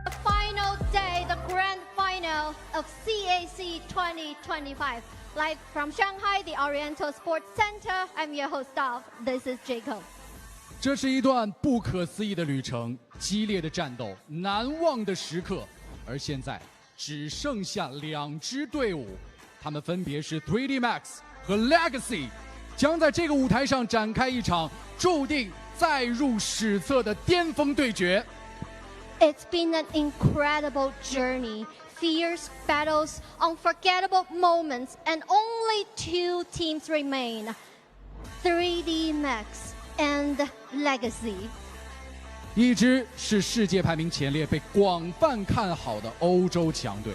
The final day, the grand final of CAC 2025. Live from Shanghai, the Oriental Sports Center. I'm your host, Dolph. This is Jacob. 这是一段不可思议的旅程，激烈的战斗，难忘的时刻。而现在只剩下2支队伍，他们分别是 3D Max 和 Legacy， 将在这个舞台上展开一场注定再入史册的巅峰对决。It's been an incredible journey, fierce battles, unforgettable moments, and only 2 teams remain, 3D Max and Legacy. 一支是世界排名前列、被广泛看好的欧洲强队，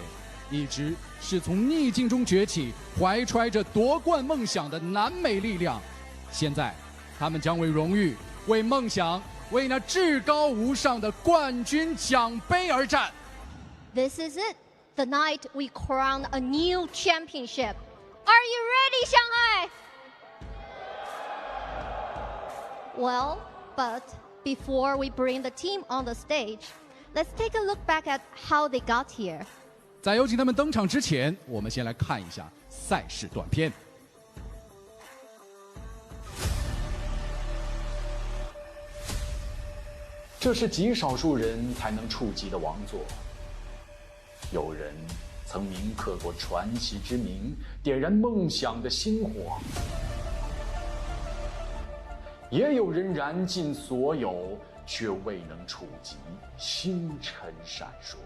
一支是从逆境中崛起、怀揣着夺冠梦想的南美力量。现在，他们将为荣誉、为梦想、为那至高无上的冠军奖杯而战。This is it, the night we crown a new championship. Are you ready, Shanghai? Well, but before we bring the team on the stage, let's take a look back at how they got here. 在有请他们登场之前，我们先来看一下赛事短片。这是极少数人才能触及的王座。有人曾铭刻过传奇之名，点燃梦想的星火；也有人燃尽所有，却未能触及星辰闪烁。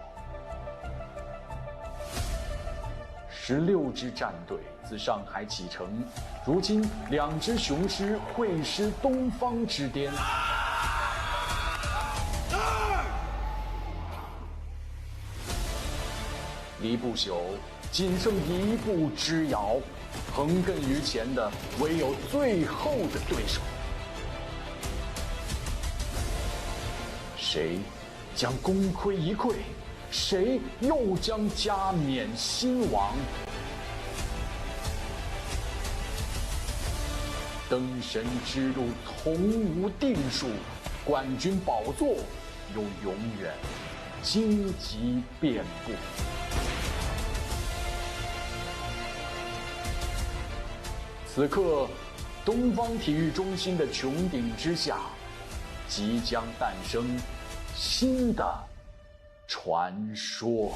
16支战队自上海启程，如今2支雄狮会师东方之巅。离不朽，仅剩1步之遥，横亘于前的唯有最后的对手。谁将功亏一篑？谁又将加冕新王？登神之路从无定数，冠军宝座又永远荆棘遍布。此刻，东方体育中心的穹顶之下，即将诞生新的传说。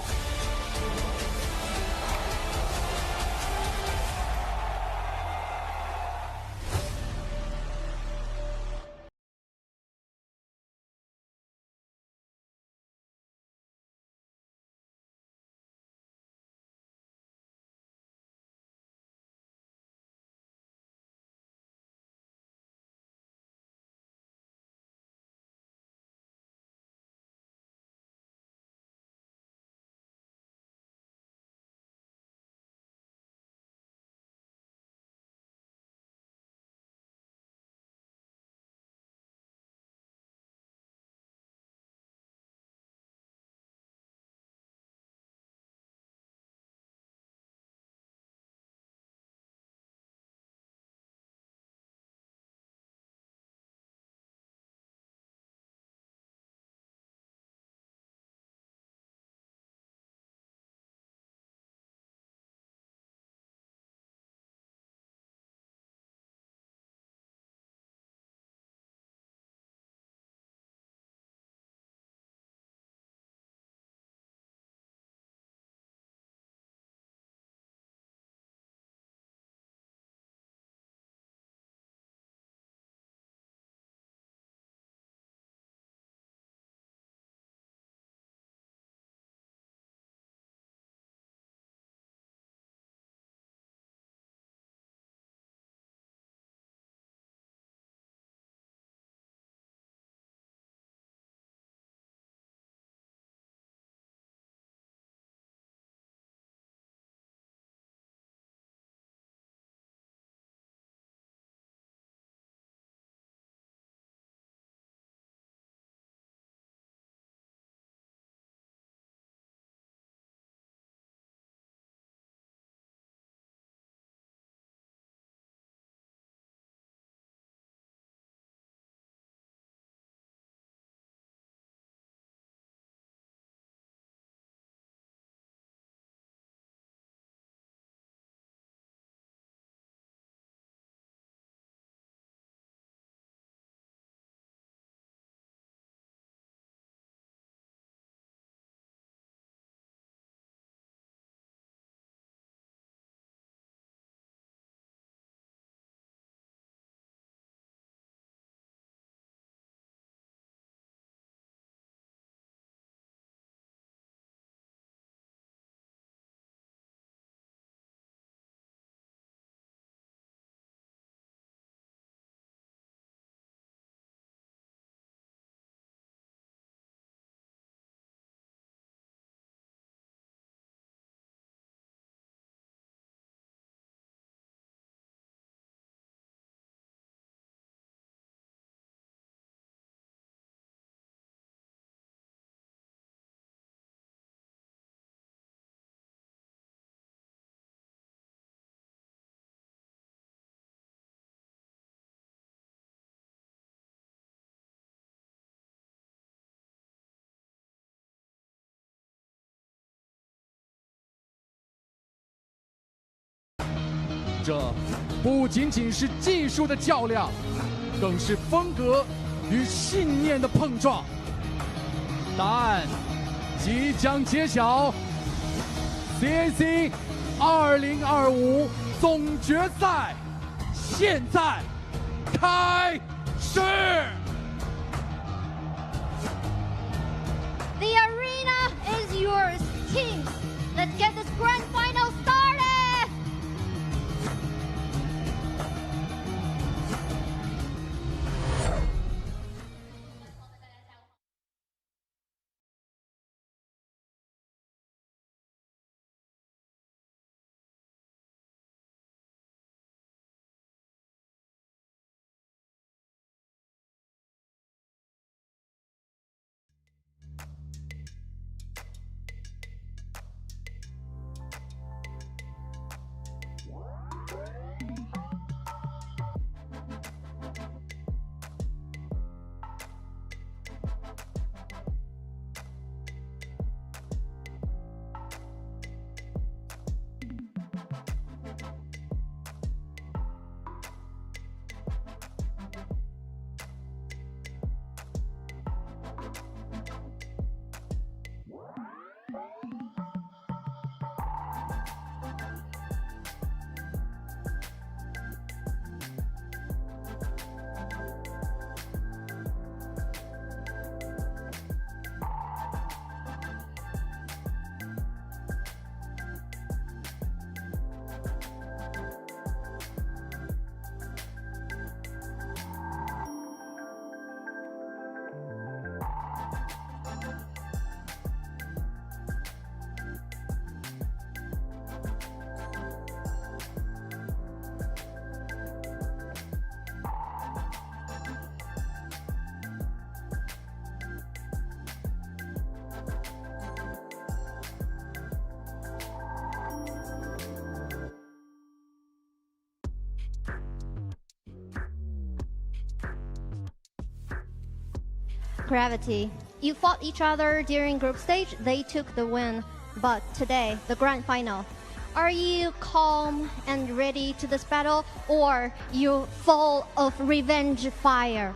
者，不仅仅是技术的较量，更是风格与信念的碰撞。答案即将揭晓 ，CAC 2025总决赛现在开始。The arena is yours, teams. Let's get this grand final started. Gravity. You fought each other during group stage, they took the win. But today, the grand final, are you calm and ready to this battle, or you full of revenge fire?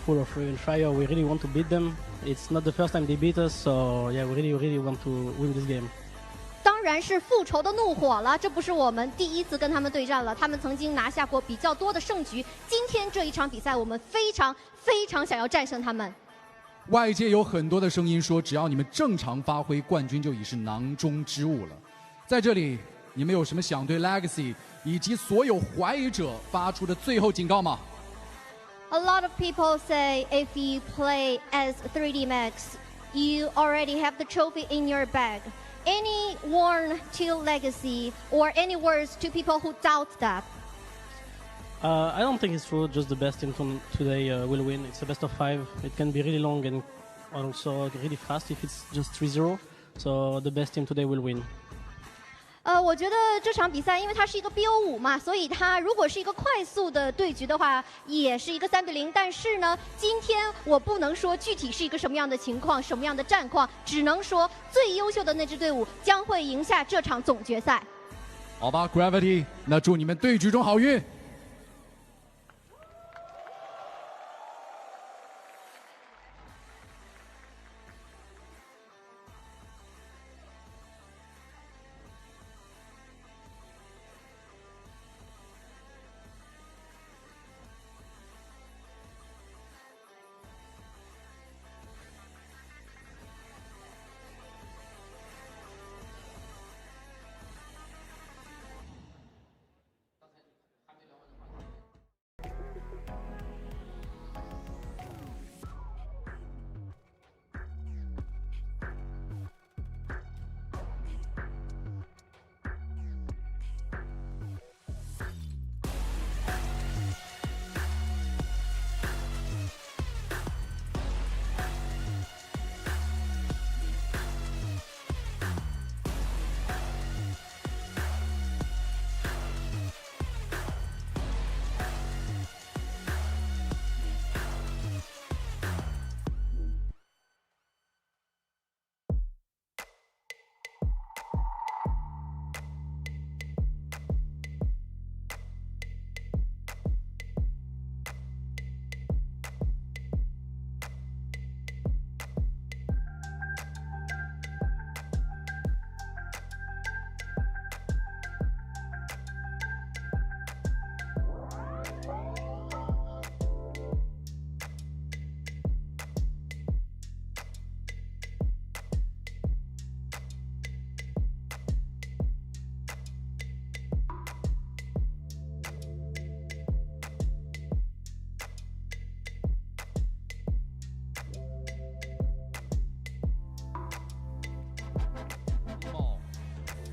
Full of revenge fire. We really want to beat them. It's not the first time they beat us, so yeah, we really want to win this game. 当然是复仇的怒火了，这不是我们第一次跟他们对战了，他们曾经拿下过比较多的胜局。今天这一场比赛，我们非常想要战胜他们。外界有很多的声音说，只要你们正常发挥，冠军就已是囊中之物了。在这里，你们有什么想对 Legacy 以及所有怀疑者发出的最后警告吗？ A lot of people say if you play as 3D Max, you already have the trophy in your bag. Any warn to Legacy or any words to people who doubt that? I don't think it's true. Just the best team today will win. It's a best of 5. It can be really long and also really fast if it's just 3-0. So the best team today will win. 我觉得这场比赛，因为它是一个 BO5 嘛，所以它如果是一个快速的对局的话，也是一个3-0。但是呢，今天我不能说具体是一个什么样的情况、什么样的战况，只能说最优秀的那支队伍将会赢下这场总决赛。好吧 ，Gravity， 那祝你们对局中好运。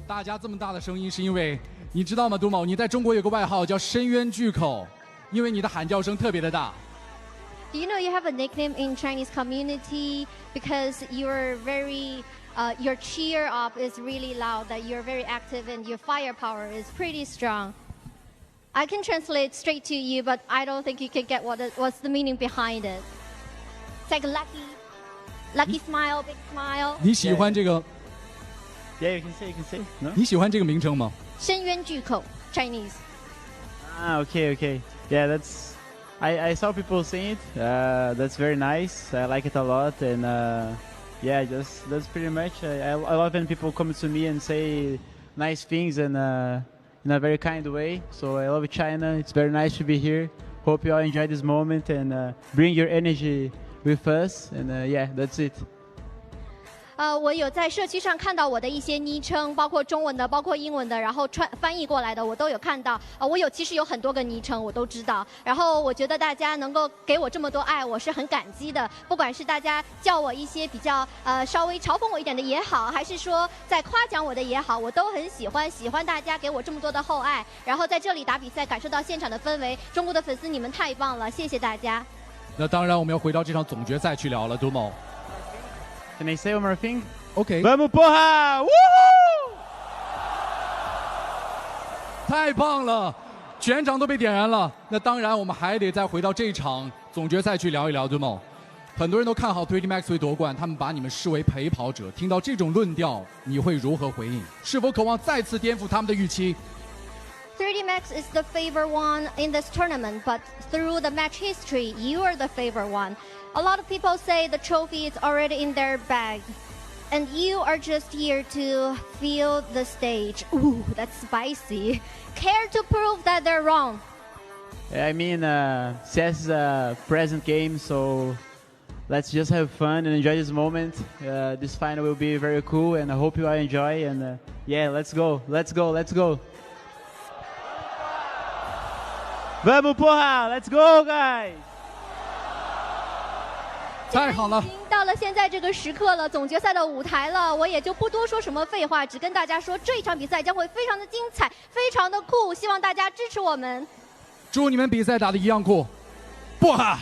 大家这么大的声音，是因为你知道吗，杜某，你在中国有个外号叫深渊巨口，因为你的喊叫声特别的大。Do you know you have a nickname in Chinese community because you're very, your cheer up is really loud, that you're very active and your firepower is pretty strong. I can translate straight to you, but I don't think you can get what's the meaning behind it. It's like lucky smile, big smile. 你喜欢这个？ Yeah, you can say. No? 你喜欢这个名称吗？深渊巨口 Chinese. Okay. Yeah, that's. I saw people saying it. That's very nice. I like it a lot, and yeah, just that's pretty much. I love when people come to me and say nice things and in a very kind way. So I love China. It's very nice to be here. Hope you all enjoy this moment and bring your energy with us. And yeah, that's it. 我有在社区上看到我的一些昵称，包括中文的，包括英文的，然后翻译过来的，我都有看到。我其实有很多个昵称，我都知道。然后我觉得大家能够给我这么多爱，我是很感激的。不管是大家叫我一些比较稍微嘲讽我一点的也好，还是说在夸奖我的也好，我都很喜欢大家给我这么多的厚爱。然后在这里打比赛，感受到现场的氛围，中国的粉丝你们太棒了，谢谢大家。那当然，我们要回到这场总决赛去聊了，杜某。Can I say one more thing? OK. Vamos porra! Woohoo! 太棒了，全场都被点燃了。那当然，我们还得再回到这场总决赛去聊一聊，对吗？很多人都看好 30 Max 会夺冠，他们把你们视为陪跑者。听到这种论调，你会如何回应？是否渴望再次颠覆他们的预期30 Max is the favorite one in this tournament, but through the match history, you are the favorite one. A lot of people say the trophy is already in their bag, and you are just here to feel the stage. Ooh, that's spicy. Care to prove that they're wrong? I mean, CS is a present game, so let's just have fun and enjoy this moment. This final will be very cool, and I hope you all enjoy. And yeah, let's go. Vamos porra! Let's go, guys! 太好了已经到了现在这个时刻了，总决赛的舞台了，我也就不多说什么废话，只跟大家说这一场比赛将会非常的精彩，非常的酷，希望大家支持我们。祝你们比赛打得一样酷，不哈！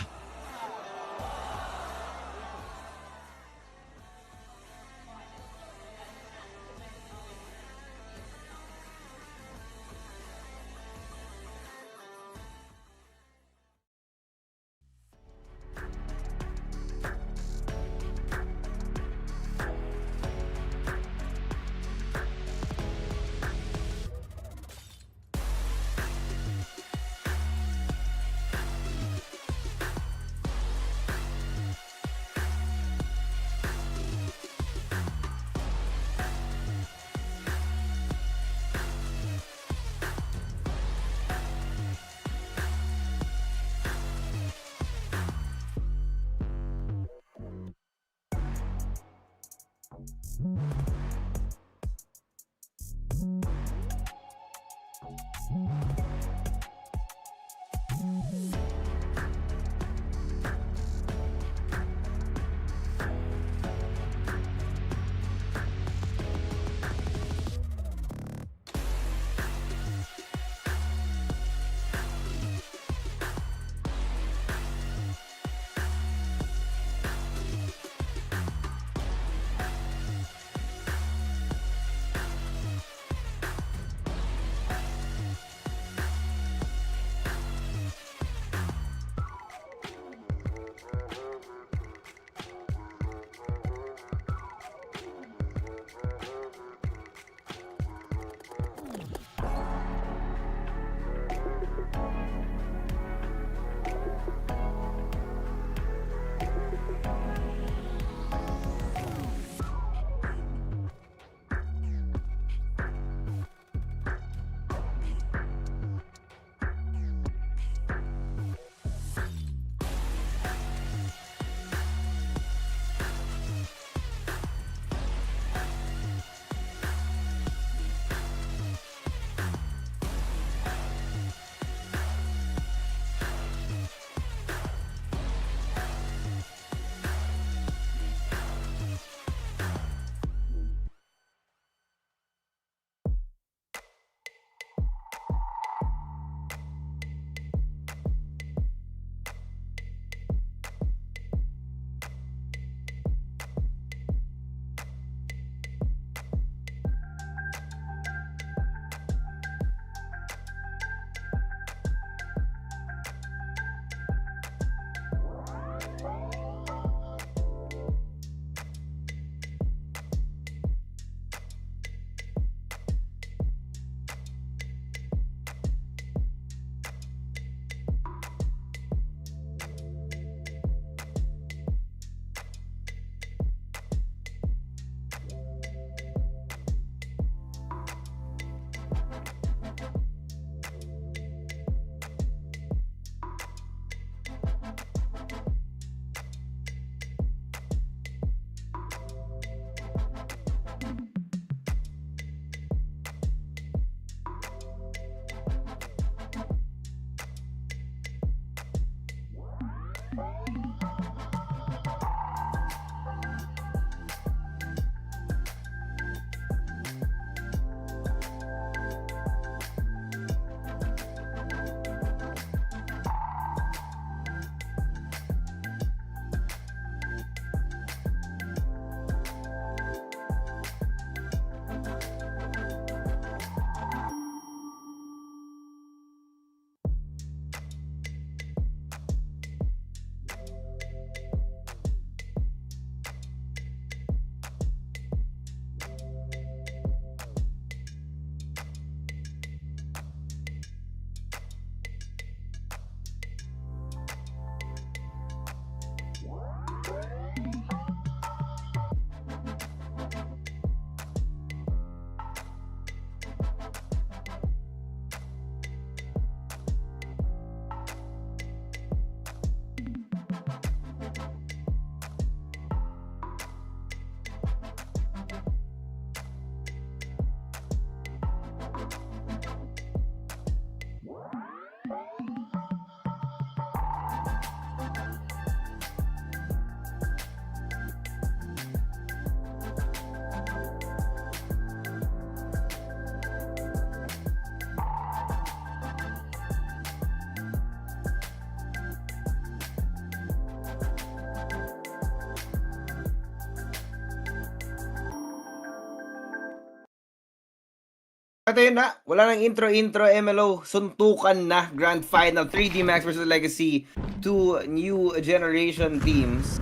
At ayun na, wala nang intro, MLO, suntukan na, Grand Final, 3D Max versus Legacy, two new generation teams.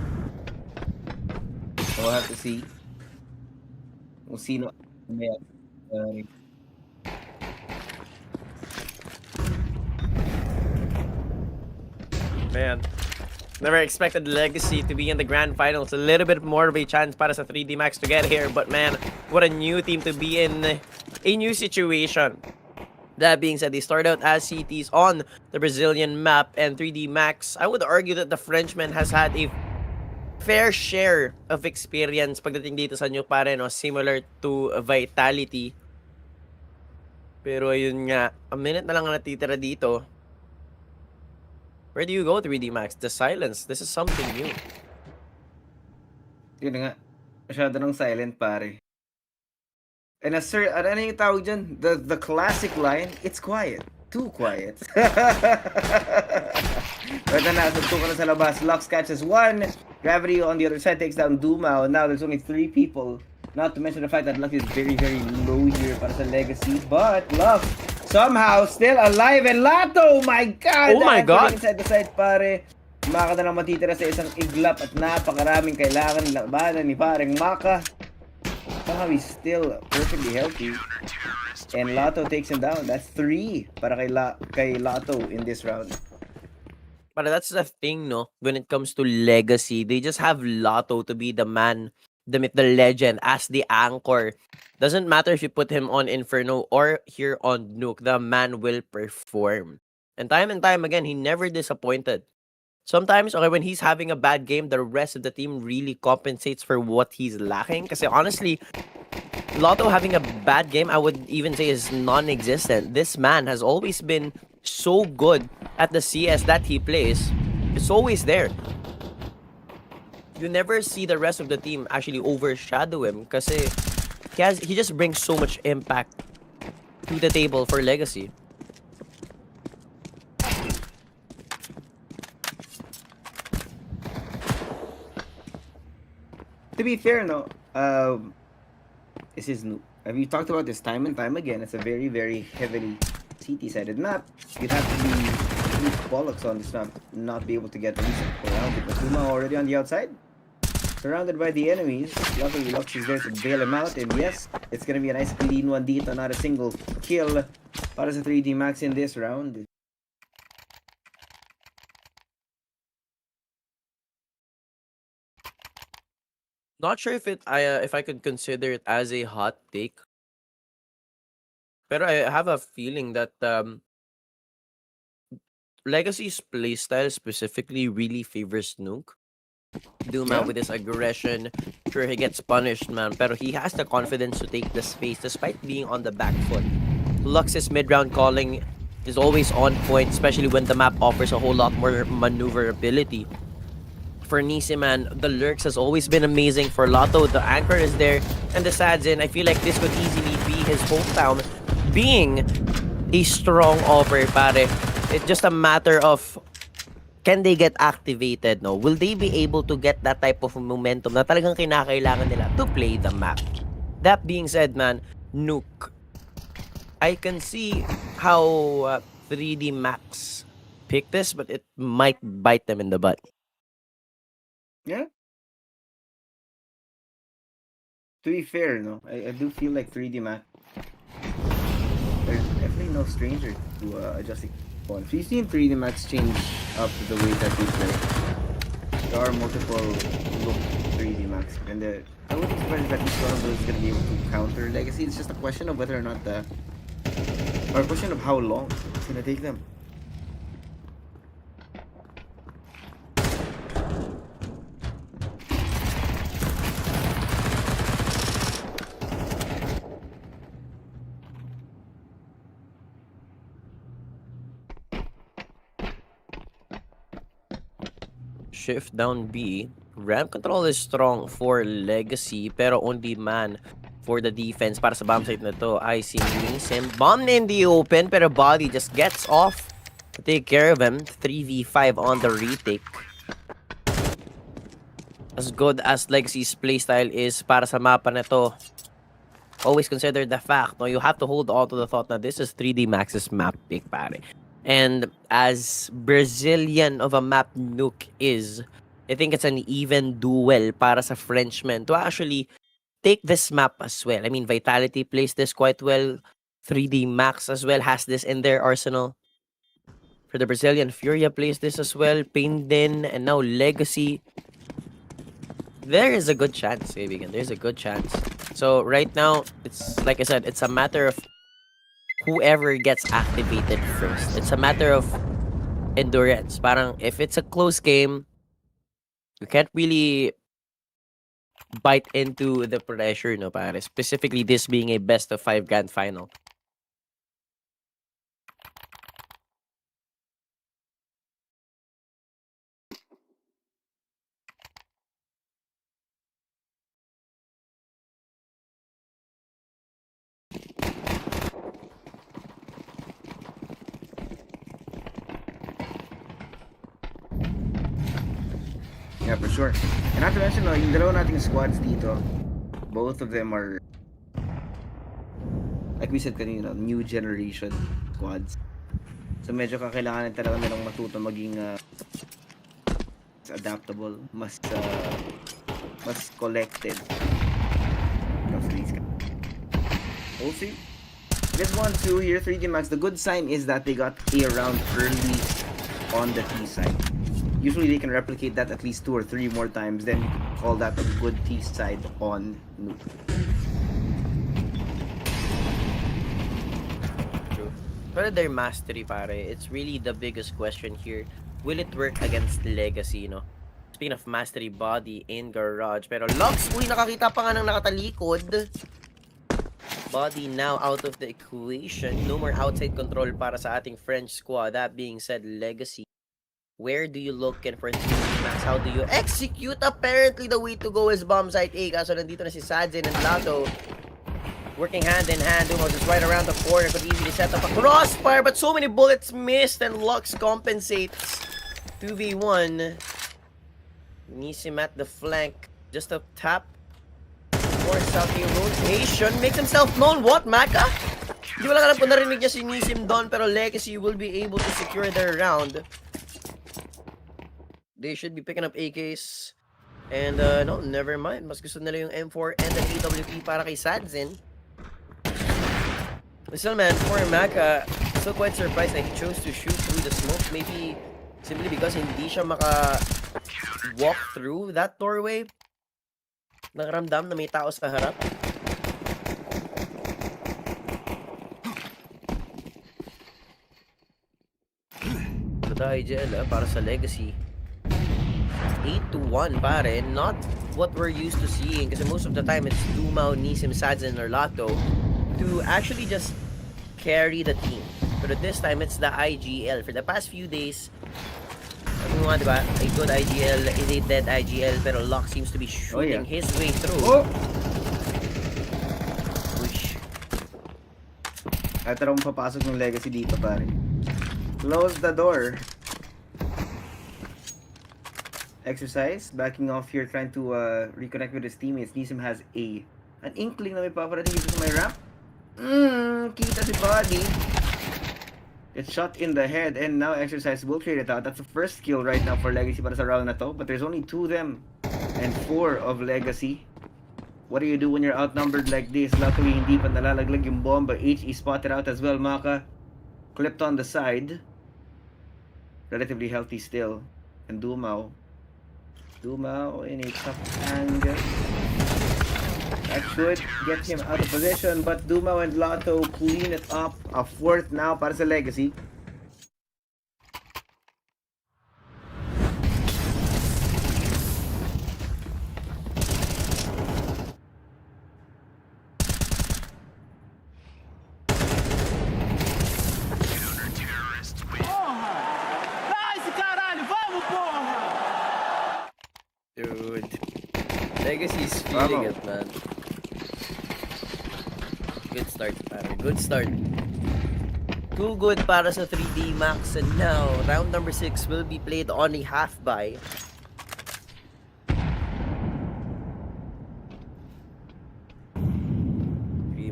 So we'll have to see kung sino. Man, never expected Legacy to be in the grand finals. A little bit more of a chance para sa 3D Max to get here. But man, what a new team to be in a new situation. That being said, they start out as CTs on the Brazilian map, and 3D Max, I would argue that the Frenchman has had a fair share of experience pagdating dito sa New pare, no? Similar to Vitality. Pero ayun nga, a minute na lang ang natitira dito. Where do you go, 3D Max? The silence. This is something new. Yun nga. Masyado ng silent, pare. And ano yung tawag dyan? The classic line, it's quiet. Too quiet. But then suntukan na sa labas. Lux catches one. Gravity on the other side takes down Dumao. Now there's only 3 people. Not to mention the fact that Lux is very, very low here para sa Legacy. But Lux somehow still alive, and Lato, my God! Oh my God! Inside the side, pare. Maka na lang matitira sa isang iglap at napakaraming kailangan labanan ni pareng Maka. Somehow he's still perfectly healthy. And Lato takes him down. That's 3 para kay Lato in this round. But that's the thing, no? When it comes to Legacy, they just have Lato to be the man, the myth, the legend, as the anchor. Doesn't matter if you put him on Inferno or here on Nuke, the man will perform. And time again, he never disappointed. Sometimes, okay, when he's having a bad game, the rest of the team really compensates for what he's lacking. Kasi honestly, Lotto having a bad game, I would even say, is non-existent. This man has always been so good at the CS that he plays. It's always there. You never see the rest of the team actually overshadow him kasi he just brings so much impact to the table for Legacy. To be fair, no, this is new. We talked about this time and time again. It's a very, very heavily CT-sided map. You'd have to be bollocks on this map, not be able to get reason around it. But Luma already on the outside, surrounded by the enemies. Luckily, Lux is there to bail him out. And yes, it's gonna be a nice clean one dito. Not a single kill para sa 3D Max in this round. Not sure if I could consider it as a hot take. But I have a feeling that Legacy's playstyle specifically really favors Nuke. Duma with his aggression, sure he gets punished, man, pero he has the confidence to take the space despite being on the back foot. Lux's mid-round calling is always on point, especially when the map offers a whole lot more maneuverability. For Nisi, man, the lurks has always been amazing. For Lotto, the anchor is there, and the Sadzin, I feel like this could easily be his hometown being a strong offer, pare. It's just a matter of, can they get activated, no? Will they be able to get that type of momentum na talagang kinakailangan nila to play the map? That being said, man, Nuke, I can see how 3D Max picked this, but it might bite them in the butt. Yeah. To be fair, no, I do feel like 3D Max, they're definitely no stranger to adjusting points. We've seen 3D Max change up the way that they play. There are multiple look 3D Max, and I wouldn't expect that each one of those is going to be able to counter Legacy. It's just a question of whether or not or a question of how long it's going to take them. Shift down B. Ramp control is strong for Legacy, pero only man for the defense para sa bomb site na to. I see Nisim. Bomb in the open, pero Body just gets off to take care of him. 3v5 on the retake. As good as Legacy's playstyle is para sa mapa na to, always consider the fact, no, you have to hold on to the thought that this is 3D Max's map pick, pare. And as Brazilian of a map Nuke is, I think it's an even duel para sa Frenchman to actually take this map as well. I mean, Vitality plays this quite well. 3D Max as well has this in their arsenal. For the Brazilian, Furia plays this as well. Pain din, and now Legacy. There is a good chance, kaibigan. There's a good chance. So right now, it's like I said, it's a matter of whoever gets activated first. It's a matter of endurance. Parang if it's a close game, you can't really bite into the pressure, no, pare. Specifically, this being a best of 5 grand final. Yeah, for sure. And not to mention, no, yung dalawa nating squads dito, both of them are, like we said kanina, new generation squads. So medyo kakailangan talaga nilang matuto maging adaptable, mas collected. We'll see. This 1-2 here, 3D Max. The good sign is that they got a round early on the T side. Usually they can replicate that at least 2 or 3 more times, then you can call that a good T side on Nuke. True. But their mastery, pare, it's really the biggest question here. Will it work against Legacy, no? Speaking of mastery, Body in Garage. Pero Lux, uy, nakakita pa nga ng nakatalikod. Body now out of the equation. No more outside control para sa ating French squad. That being said, Legacy, where do you look in for 3D Max? How do you execute? Apparently, the way to go is bomb site A. Kaso nandito na si Sadzin and Lato working hand in hand. Dumos is right around the corner. Could easily set up a crossfire, but so many bullets missed and Lux compensates. 2v1. Nisim at the flank. Just a tap. Force out the rotation. Makes himself known. What, Maka? Hindi ko lang alam kung narinig niya si Nisim doon, pero Legacy will be able to secure their round. They should be picking up AKs. And no, never mind. Mas gusto nila yung M4 and the AWP para kay Sadzin. Still, man, for Maka, still quite surprised that he chose to shoot through the smoke. Maybe simply because hindi siya maka-walk through that doorway. Nakaramdam na may tao sa harap. So the IGL para sa Legacy. 8-1, pare. Not what we're used to seeing. Kasi most of the time, it's Dumao, Nisim, Sadzin, or Lato to actually just carry the team. But this time, it's the IGL. For the past few days, ano nga, diba? A good IGL is a dead IGL. Pero Locke seems to be shooting his way through. Oh! Push. At tarong papasok ng Legacy dito, pare. Close the door. Exercise, backing off here, trying to reconnect with his teammates. Nisim has an inkling na may paparating dito sa may ramp. Kita si Body. It's shot in the head, and now Exercise will trade it out. That's the first kill right now for Legacy para sa round na to. But there's only 2 of them, and 4 of Legacy. What do you do when you're outnumbered like this? Luckily, hindi pa nalalaglag yung bomb, but HE spotted out as well. Maka clipped on the side. Relatively healthy still. And Dumao in a tough angle. That should get him out of position, but Dumao and Lato clean it up. A 4th now para sa Legacy. Dude. Legacy's feeling it, man. Good start, pare. Good start. Too good para sa 3D Max. And now, round number 6 will be played on a half-buy.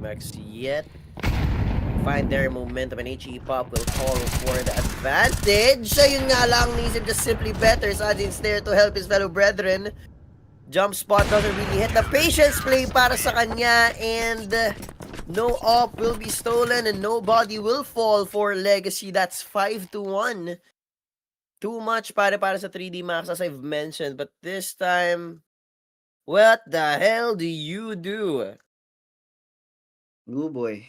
3D Max yet find their momentum, and HE Pop will call for the advantage. Ayun nga lang, Nisip just simply better. Sajin's there to help his fellow brethren. Jump spot doesn't really hit. The patience play para sa kanya, and no op will be stolen and nobody will fall for Legacy. That's 5-1. Too much para sa 3D Max, as I've mentioned, but this time, what the hell do you do? Oh boy.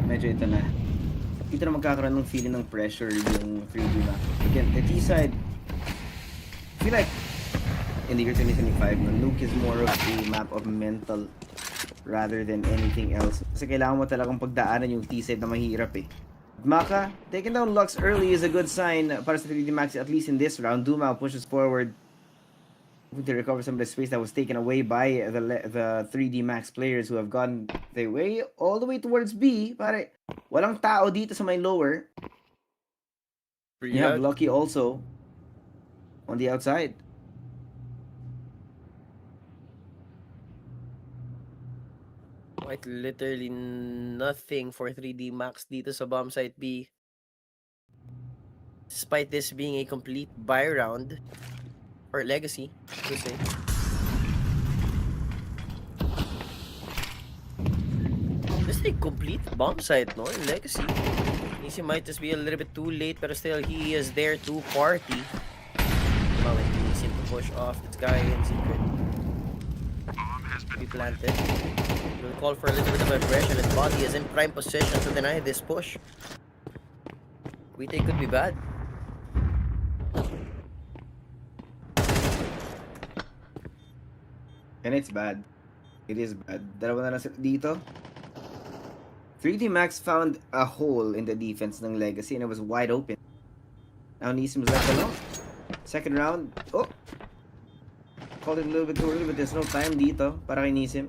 Medyo ito na. Dito na magkakaroon ng feeling ng pressure yung 3D Max. Again, the T side, I feel like in the year 2025, Nuke is more of a map of mental rather than anything else. Kasi kailangan mo talagang pagdaanan yung T side na mahirap eh. Maka, taking down Lux early is a good sign para sa 3D Max, at least in this round. Dumao pushes forward to recover some of the space that was taken away by the 3D Max players who have gone their way all the way towards B. Pare, walang tao dito sa my lower. You have Lucky also on the outside. Quite literally nothing for 3D Max dito sa bomb site B. Despite this being a complete buy round for Legacy, to say. This is a complete bomb site, no? In Legacy. He might just be a little bit too late, but still he is there to party. Well, he needs him to push off this guy in secret. Be planted. Will call for a little bit of aggression, and Body is in prime position to deny this push. We think could be bad. And it's bad. It is bad. Dalawa na lang dito. 3D Max found a hole in the defense ng Legacy and it was wide open. Now Nisim's left alone. Second round. Oh! Called it a little bit too early, but there's no time dito para kay Nisim.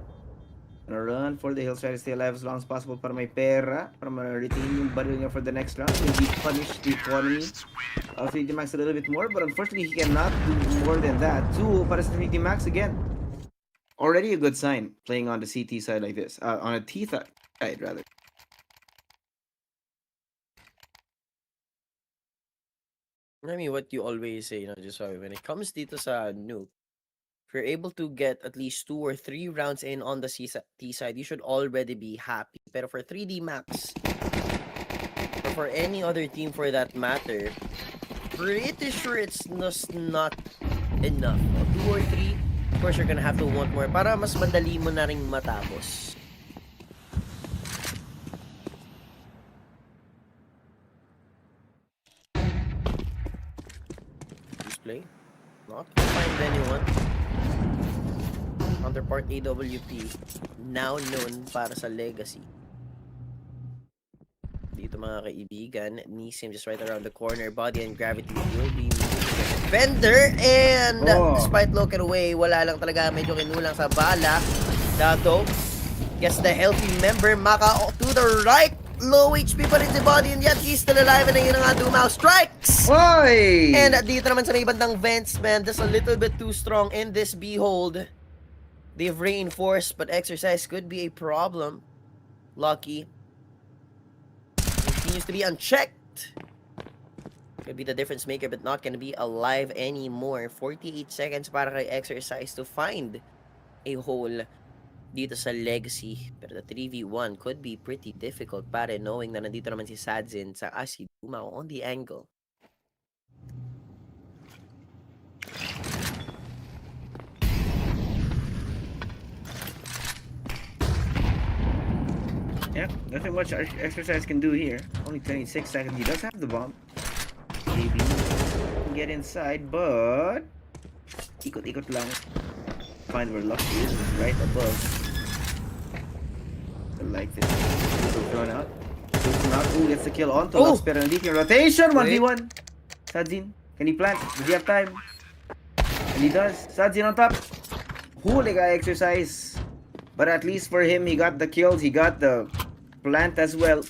Gonna run for the hills, try to stay alive as long as possible para may pera, para ma-retain yung baril niya for the next round. Maybe punish the economy of 3D Max a little bit more, but unfortunately he cannot do more than that. 2 para sa 3D Max again. Already a good sign playing on the CT side like this. On a T side, rather. I mean, what you always say, just when it comes dito sa Nuke, if you're able to get at least 2 or 3 rounds in on the T side, you should already be happy. Pero for 3D Max, or for any other team for that matter, pretty sure it's just not enough. 2 or 3, of course, you're gonna have to want more para mas madali mo na ring matapos. Display. Not to find anyone. Counterpart AWP. Now known para sa Legacy. Dito mga kaibigan, Nisim just right around the corner. Body and Gravity will be defender, and despite looking away, wala lang talaga, medyo kinulang sa bala. Dato gets the healthy member. Maka to the right, low HP pa rin si Body, and yet he's still alive, and yun nga, Dumao strikes! Oy! And dito naman sa may bandang vents, man, just a little bit too strong in this Behold. They've reinforced, but Exercise could be a problem. Lucky continues to be unchecked. Could be the difference maker, but not gonna be alive anymore. 48 seconds para kay Exercise to find a hole dito sa Legacy. Pero the 3v1 could be pretty difficult pare, knowing na nandito naman si Sadzin sa si Dumao on the angle. Yeah, nothing much Exercise can do here. Only 26 seconds. He does have the bomb. Maybe can get inside, but ikot-ikot lang. Find where Lucky is right above. I like this. Thrown out. Ooh, gets the kill onto Lux, pero nandito yung rotation. 1v1. Sadzin, can he plant? Does he have time? And he does. Sadzin on top. Huli ka Exercise. But at least for him, he got the kills. He got the plant as well.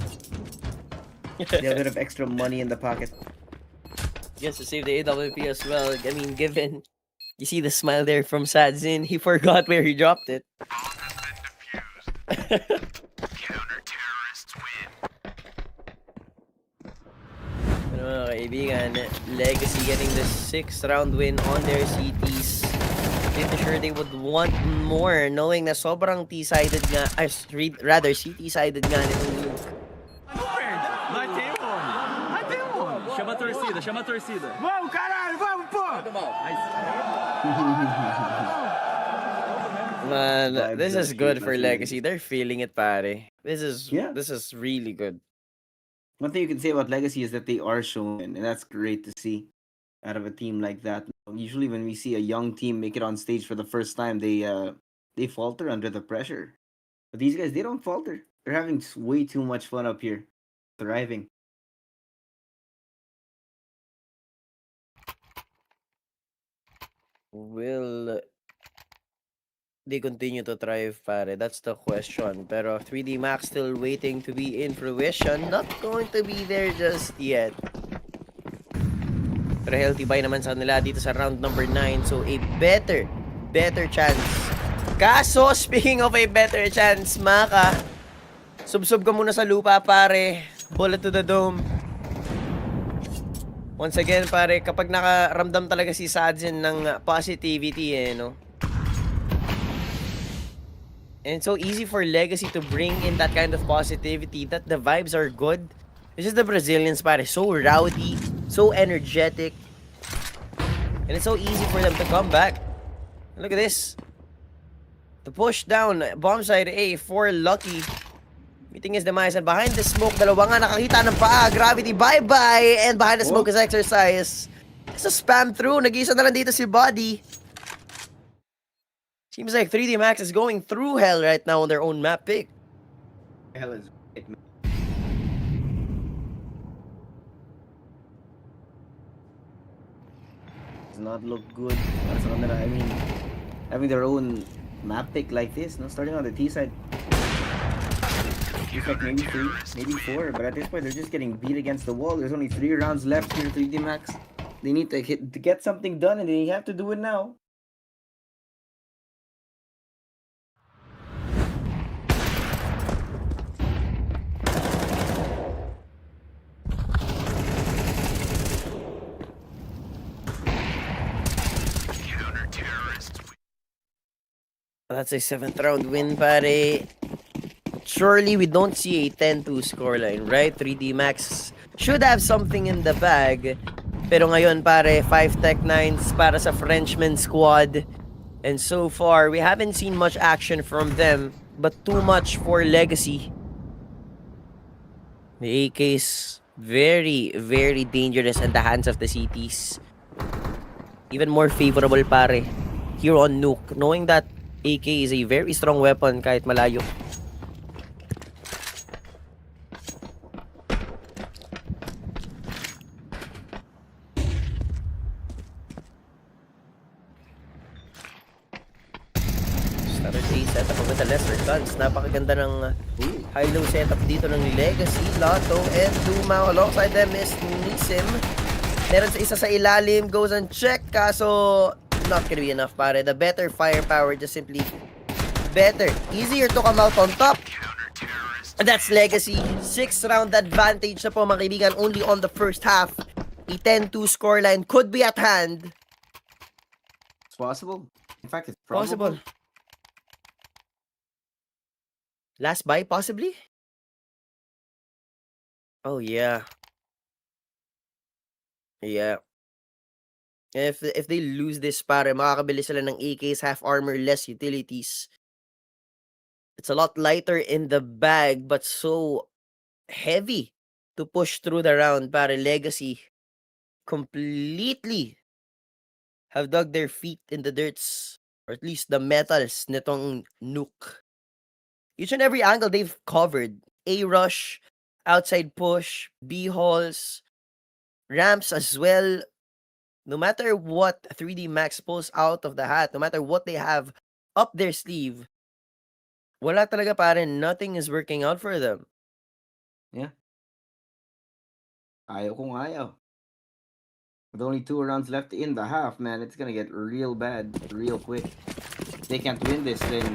They have a bit of extra money in the pocket. Yes, to save the AWP as well. I mean, given you see the smile there from Sadzin, he forgot where he dropped it. Mga kaibigan, Legacy getting the 6th round win on their CTs. Pretty sure they would want more, knowing na sobrang T-sided nga, rather CT-sided nga nitong Luke. Chama a torcida, chama a torcida. Vamos, caralho, vamos, pô! Man, this is good for Legacy. They're feeling it, pare. This is really good. One thing you can say about Legacy is that they are shown, and that's great to see out of a team like that. Usually, when we see a young team make it on stage for the first time, they falter under the pressure. But these guys, they don't falter. They're having way too much fun up here, thriving. Will they continue to thrive, pare? That's the question. Pero 3D Max still waiting to be in fruition. Not going to be there just yet. Pero healthy buy naman sa nila dito sa round number 9. So a better chance. Kaso, speaking of a better chance, Maka, sub-sub ka muna sa lupa, pare. Bullet to the dome. Once again, pare, kapag nakaramdam talaga si Sadzin ng positivity, no? And it's so easy for Legacy to bring in that kind of positivity, that the vibes are good. It's just the Brazilians, pare, so rowdy, so energetic. And it's so easy for them to come back. Look at this. The push down, bomb side A for Lucky. Meeting his demise, and behind the smoke, dalawa nga nakakita ng paa. Gravity, bye-bye! And behind the smoke is Exercise. It's a spam through. Nag-iisa na lang dito si Body. Seems like 3D Max is going through hell right now on their own map pick. Hell is it, man. Does not look good. I mean, having their own map pick like this, no, starting on the T side. It's like maybe 3, maybe 4, but at this point they're just getting beat against the wall. There's only 3 rounds left here, 3D Max. They need to get something done, and they have to do it now. That's a 7th round win, pare. Surely we don't see a 10-2 scoreline, right? 3D Max should have something in the bag. Pero ngayon, pare, 5 Tech 9s para sa Frenchman squad. And so far, we haven't seen much action from them, but too much for Legacy. The AK is very, very dangerous in the hands of the CTs. Even more favorable, pare, here on Nuke, knowing that AK is a very strong weapon kahit malayo. Setup with the lesser guns. Napakaganda ng high-low setup dito ng Legacy, Lotto, and Dumao. Alongside them is Nisim. Meron sa isa sa ilalim, goes and check. Kaso, not gonna be enough, pare. The better firepower, just simply better. Easier to come out on top. And that's Legacy. 6th round advantage na po, mga kaibigan, only on the first half. A 10-2 scoreline could be at hand. It's possible. In fact, it's Possible. Last buy, possibly? Oh, yeah. Yeah. If they lose this, pare, makakabili sila ng AKs, half armor, less utilities. It's a lot lighter in the bag, but so heavy to push through the round, pare. Legacy completely have dug their feet in the dirts, or at least the metals nitong Nuke. Each and every angle they've covered. A rush, outside push, B halls, ramps as well. No matter what 3D Max pulls out of the hat, no matter what they have up their sleeve, Wala talaga pare, nothing is working out for them. Yeah. Ayaw kung ayaw. With only 2 rounds left in the half, man, it's gonna get real bad real quick. If they can't win this, then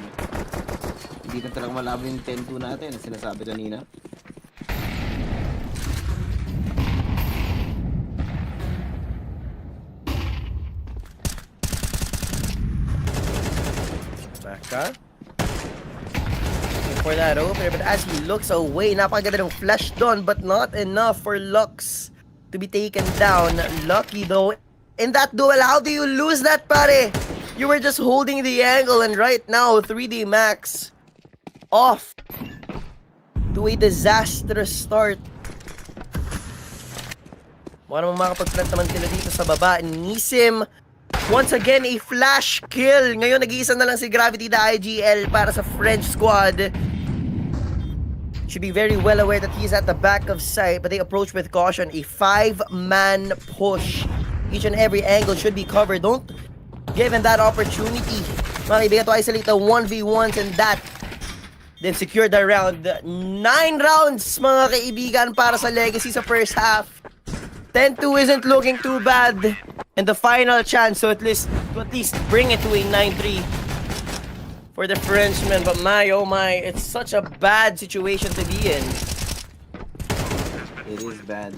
hindi na talaga malaban yung 10-2 natin na sinasabi kanina. Baka. For that opener, but as he looks away, napakaganda ng flash doon, but not enough for Lux to be taken down. Lucky though, in that duel, how do you lose that, pare? You were just holding the angle, and right now, 3D Max off to a disastrous start. Mukhang makapag-plant naman sila dito sa baba. Nisim, once again, a flash kill. Ngayon, nag-iisa na lang si Gravity the IGL para sa French squad. Should be very well aware that he's at the back of sight, but they approach with caution. A 5-man push. Each and every angle should be covered. Don't give him that opportunity. Mga kaibigan, to isolate the 1v1s, and that they've secured the round. 9 rounds, mga kaibigan, para sa Legacy sa first half. 10-2 isn't looking too bad. And the final chance to at least bring it to a 9-3 for the Frenchman. But my, oh my, it's such a bad situation to be in. It is bad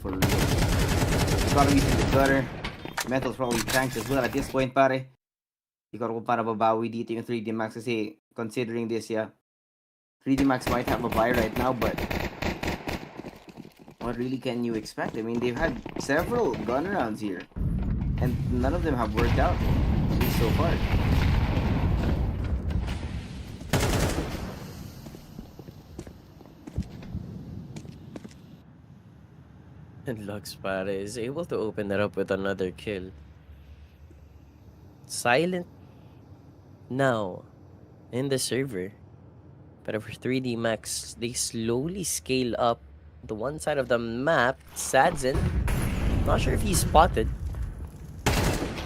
for real. Economy's in the gutter. Metal's probably tanked as well at this point, pare. Hindi ko kung para babawi dito yung 3D Max kasi considering this, yeah. 3D Max might have a buy right now, but what really can you expect? I mean, they've had several gun rounds here, and none of them have worked out, at least so far. And Lux pare is able to open that up with another kill. Silent now in the server. But for 3D Max, they slowly scale up the one side of the map. Sadzin, not sure if he's spotted,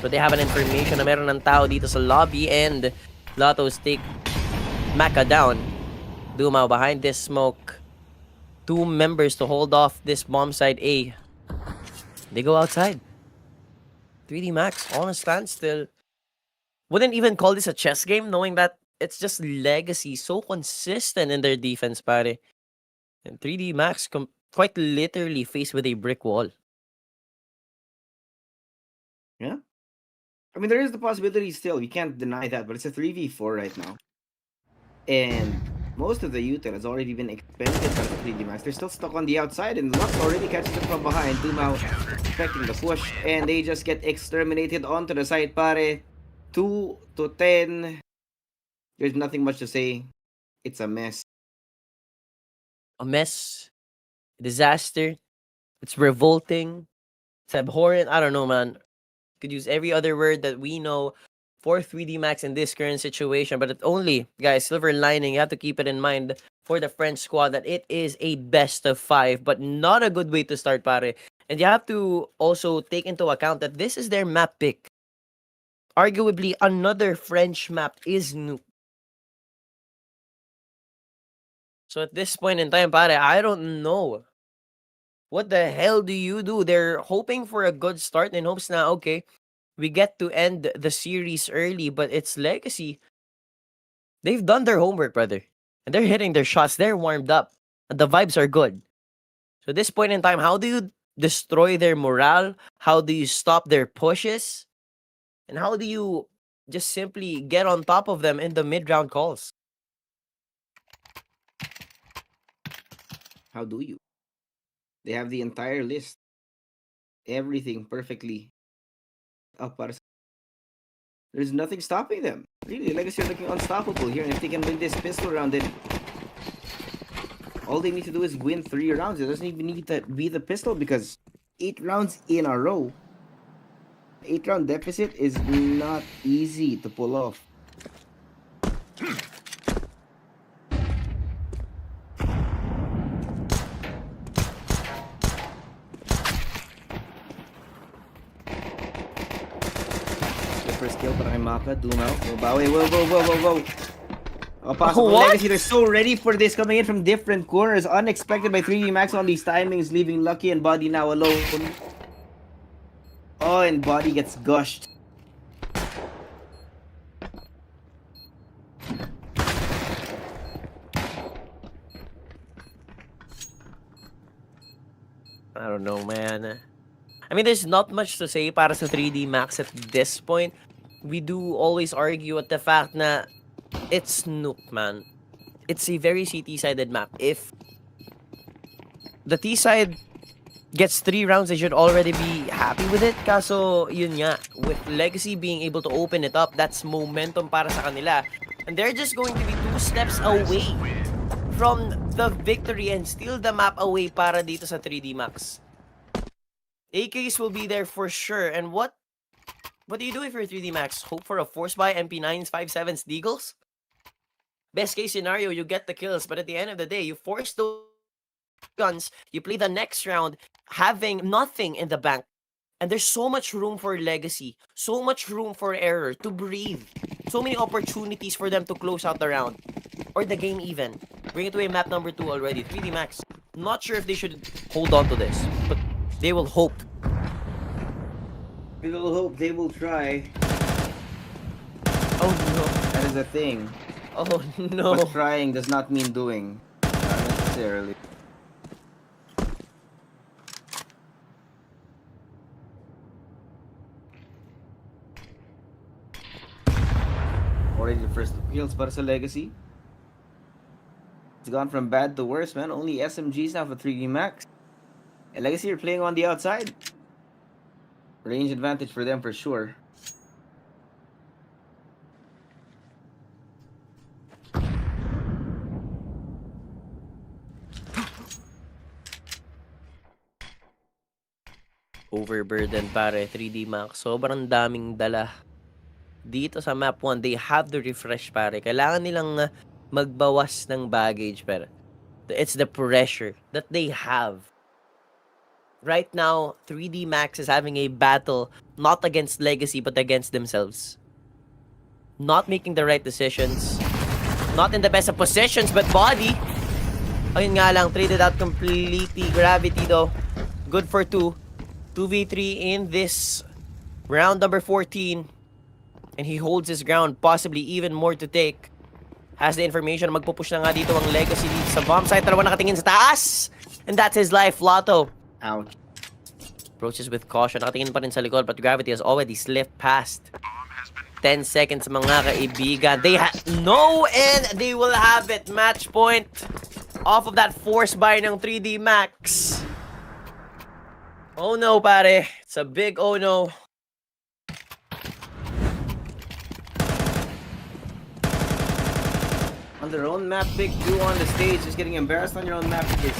but they have an information na meron ng tao dito sa lobby, and Latos take Maka down. Duma behind this smoke. 2 members to hold off this bomb side A. They go outside. 3D Max on a standstill. Wouldn't even call this a chess game, knowing that it's just Legacy so consistent in their defense, pare. And 3D Max quite literally faced with a brick wall. Yeah. I mean, there is the possibility still. You can't deny that, but it's a 3v4 right now. And most of the util has already been expended by the 3D Max. They're still stuck on the outside, and Lux already catches them from behind. Dumao expecting the push, and they just get exterminated onto the side, pare. 2 to 10. There's nothing much to say. It's a mess. A mess. A disaster. It's revolting. It's abhorrent. I don't know, man. Could use every other word that we know for 3D Max in this current situation, but it only, guys, silver lining, you have to keep it in mind for the French squad that it is a best of 5, but not a good way to start, pare. And you have to also take into account that this is their map pick. Arguably, another French map is Nuke. So at this point in time, pare, I don't know. What the hell do you do? They're hoping for a good start in hopes na, okay, we get to end the series early, but it's Legacy. They've done their homework, brother. And they're hitting their shots. They're warmed up. And the vibes are good. So at this point in time, how do you destroy their morale? How do you stop their pushes? And how do you just simply get on top of them in the mid-round calls? How do you? They have the entire list. Everything perfectly up. There's nothing stopping them. Really, Legacy are looking unstoppable here. And if they can win this pistol round, then all they need to do is win 3 rounds. It doesn't even need to be the pistol, because 8 rounds in a row. 8-round deficit is not easy to pull off. First kill para kay Maka. Dumao. Babawi. Whoa. Oh, possible. What? Legacy, they're so ready for this, coming in from different corners. Unexpected by 3D Max on these timings, leaving Lucky and Body now alone. Oh, and Body gets gushed. I don't know, man. I mean, there's not much to say para sa 3D Max at this point. We do always argue at the fact na it's Nuke, man. It's a very CT-sided map. If the T-side gets 3 rounds, they should already be happy with it. Kaso, yun nga, with Legacy being able to open it up, that's momentum para sa kanila. And they're just going to be 2 steps away from the victory and steal the map away para dito sa 3D Max. AKs will be there for sure. And what do you do if you're 3D Max? Hope for a force buy, MP9s, 5.7s, Deagles? Best case scenario, you get the kills, but at the end of the day, you force those guns, you play the next round having nothing in the bank. And there's so much room for Legacy, so much room for error to breathe, so many opportunities for them to close out the round, or the game even. Bring it to a map number 2 already, 3D Max. Not sure if they should hold on to this, but they will hope. We will hope, they will try. Oh no. That is a thing. Oh no. But trying does not mean doing. Not necessarily. Already the first kills para sa Legacy. It's gone from bad to worse, man. Only SMGs now for 3D Max. And Legacy are playing on the outside. Range advantage for them for sure. Overburden pare, 3D Max. Sobrang daming dala. Dito sa map 1, they have to refresh pare. Kailangan nilang magbawas ng baggage pare. It's the pressure that they have. Right now, 3D Max is having a battle not against Legacy but against themselves. Not making the right decisions. Not in the best of positions but Body. Ayun nga lang, traded out completely. Gravity though. Good for 2. 2v3 in this round number 14. And he holds his ground, possibly even more to take. Has the information, magpupush na nga dito ang Legacy dito sa bomb site. Dalawa nakatingin sa taas! And that's his life, Lotto. Ouch. Approaches with caution. Nakatingin pa rin sa likod, but Gravity has already slipped past. 10 seconds, mga kaibigan. They no, and they will have it. Match point off of that force buy ng 3D Max. Oh no, pare. It's a big oh no. On their own map pick, you on the stage, just getting embarrassed on your own map is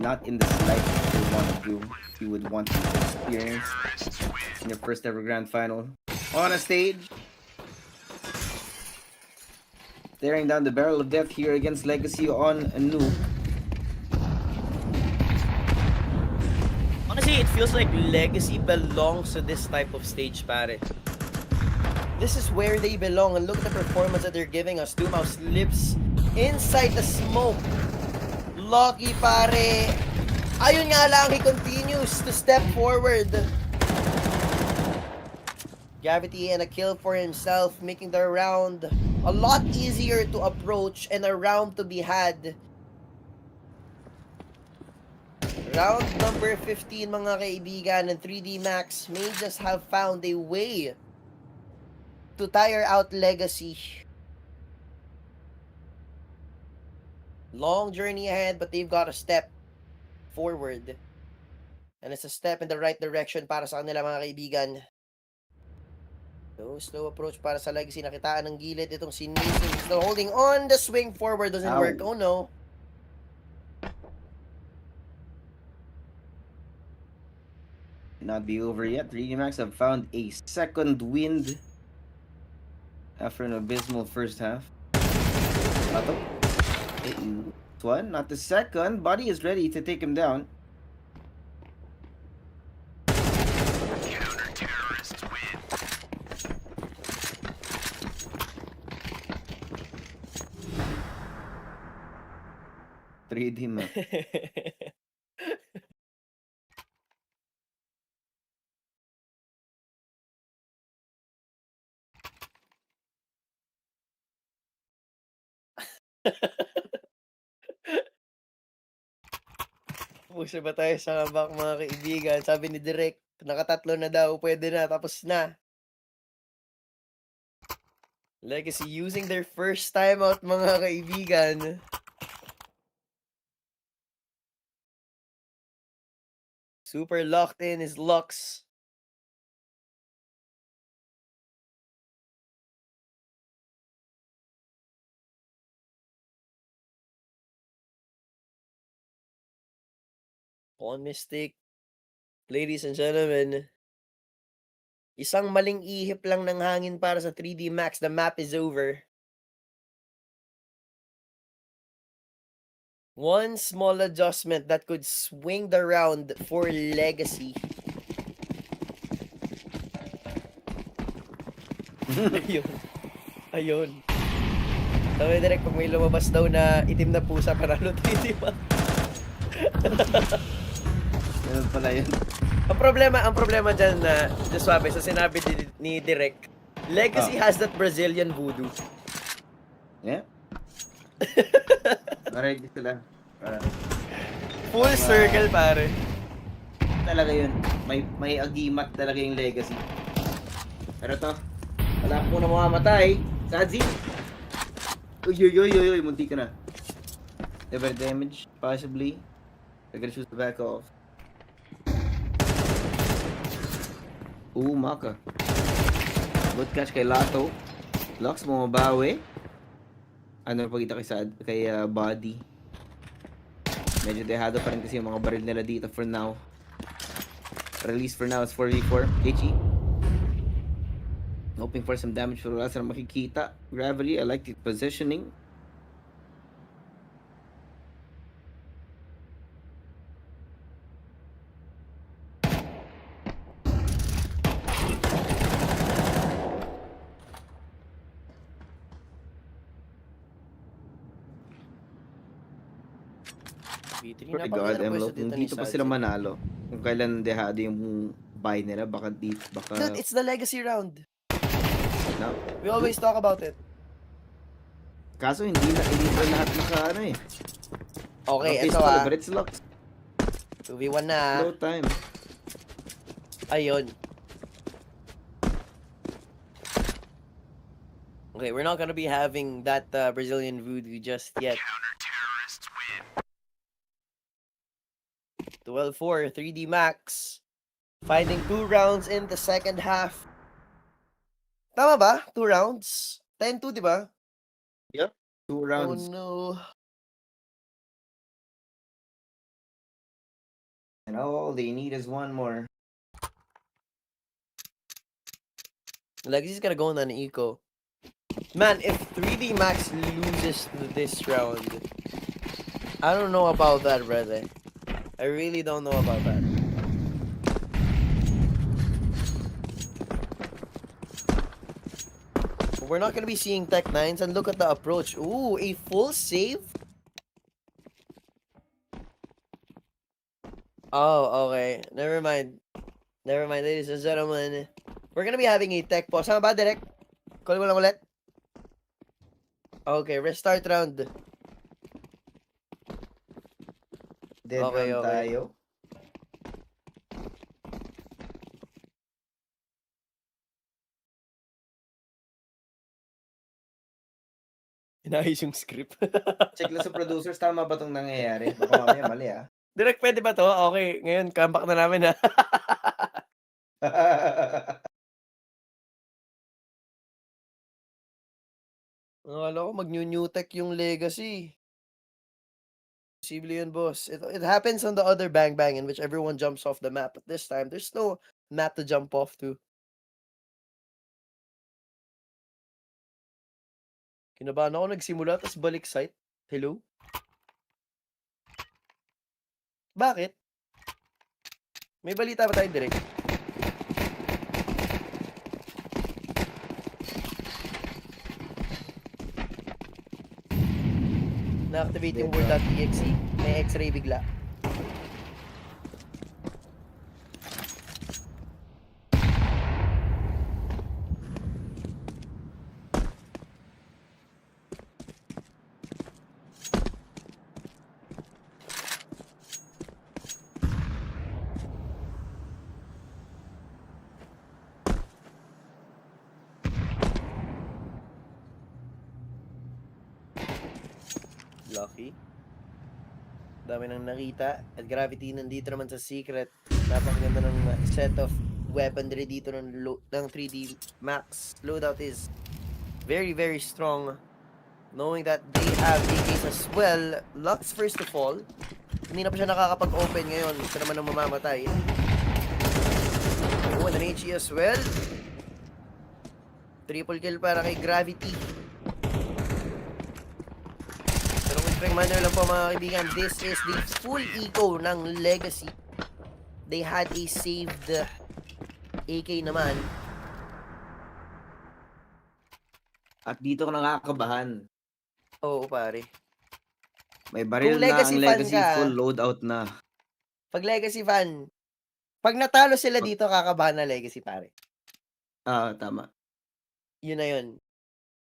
not in the slightest you want to do. You would want to experience in your first ever grand final. On a stage, staring down the barrel of death here against Legacy on a nuke. Honestly, it feels like Legacy belongs to this type of stage, pare. This is where they belong, and look at the performance that they're giving us. Dumao slips inside the smoke. Lucky, pare. Ayun nga lang, he continues to step forward. Gravity and a kill for himself, making the round a lot easier to approach and a round to be had. Round number 15, mga kaibigan, and 3D Max may just have found a way to tire out Legacy. Long journey ahead, but they've got a step forward. And it's a step in the right direction para sa kanila, mga kaibigan. So, slow approach para sa Legacy. Nakitaan ng gilid itong si Nathan. Still holding on. The swing forward doesn't work. Oh no. Not be over yet. 3D Max have found a second wind after an abysmal first half. One, not the second. Body is ready to take him down. 3D map. Puso ba tayo sa comeback mga kaibigan? Sabi ni Direk, nakatatlo na daw, pwede na, tapos na. Legacy using their first time out mga kaibigan. Super locked in his Lux. One mistake. Ladies and gentlemen. Isang maling ihip lang ng hangin para sa 3D Max. The map is over. One small adjustment that could swing the round for Legacy. Ayun. Ayun. Sabi direct pag may lumabas daw na itim na pusa, panalo 3D Max. Ganun pala yun. Ang problema dyan na Swabe, sa sinabi ni Direk, Legacy has that Brazilian voodoo. Yeah. Ready sila. Full circle, pare. Talaga yun. May agimat talaga yung Legacy. Pero to, wala ko na mamamatay. Sadzi! Uy, munti ka na. Never damage, possibly. I gotta choose to back off. Ooh, Maka. Good catch kay Lato. Lux, bumabawi. Ano pagkita kay Body. Medyo dehado pa rin kasi yung mga baril nila dito for now. Release for now is 4v4. HE. Hoping for some damage pero wala silang makikita. Gravely, I like the positioning. For God, Envelope, kung dito pa sila manalo, kung kailan dehado yung buy nila, baka dito, baka... Dude, it's the Legacy round. No? We always talk about it. Kaso hindi na lahat naka eh. Okay, ito pistol, but it's Lux. 2v1 na. Low time. Ayun. Okay, we're not gonna be having that Brazilian voodoo just yet. 12-4, 3D Max. Finding 2 rounds in the second half. Tama ba? 2 rounds? 10-2, di ba? Yep. 2 rounds. Oh no. And all they need is one more. Legacy's gonna go on an eco. Man, if 3D Max loses this round, I don't know about that, brother. I really don't know about that. We're not gonna be seeing Tech 9s, and look at the approach. Ooh, a full save? Oh, okay. Never mind. Never mind, ladies and gentlemen. We're gonna be having a tech pause. Sama ba, Direk? Call mo lang ulit. Okay, restart round. Dead Okay, round okay. tayo. Inayos yung script. Check lang sa producers, tama ba itong nangyayari? Baka mamaya mali ah. Direk, pwede ba to? Okay, ngayon, comeback na namin ha. Akala ko mag-new tech yung Legacy. Posible yun, boss. It happens on the other bang bang in which everyone jumps off the map. But this time, there's no map to jump off to. Kinabahan ako nagsimula, tapos balik site. Hello? Bakit? May balita ba tayo, Direk? Na-activate yung word.exe. May x-ray bigla. Lucky. Dami nang nakita. At Gravity nandito naman sa secret. Napakaganda ng set of weaponry dito ng 3D Max. Loadout is very, very strong. Knowing that they have AKs as well. Lux first to fall. Hindi na pa siya nakakapag-open ngayon. Siya naman ang mamamatay. Oh, and an HE as well. Triple kill para kay Gravity. Pero with reminder lang po mga kaibigan, this is the full eco ng Legacy. They had a saved AK naman. At dito ko nakakabahan. Oo, pare. May baril Kung na Legacy ang fan Legacy, ka, full loadout na. Pag Legacy fan, pag natalo sila dito, kakabahan na Legacy, pare. Tama. Yun na yun.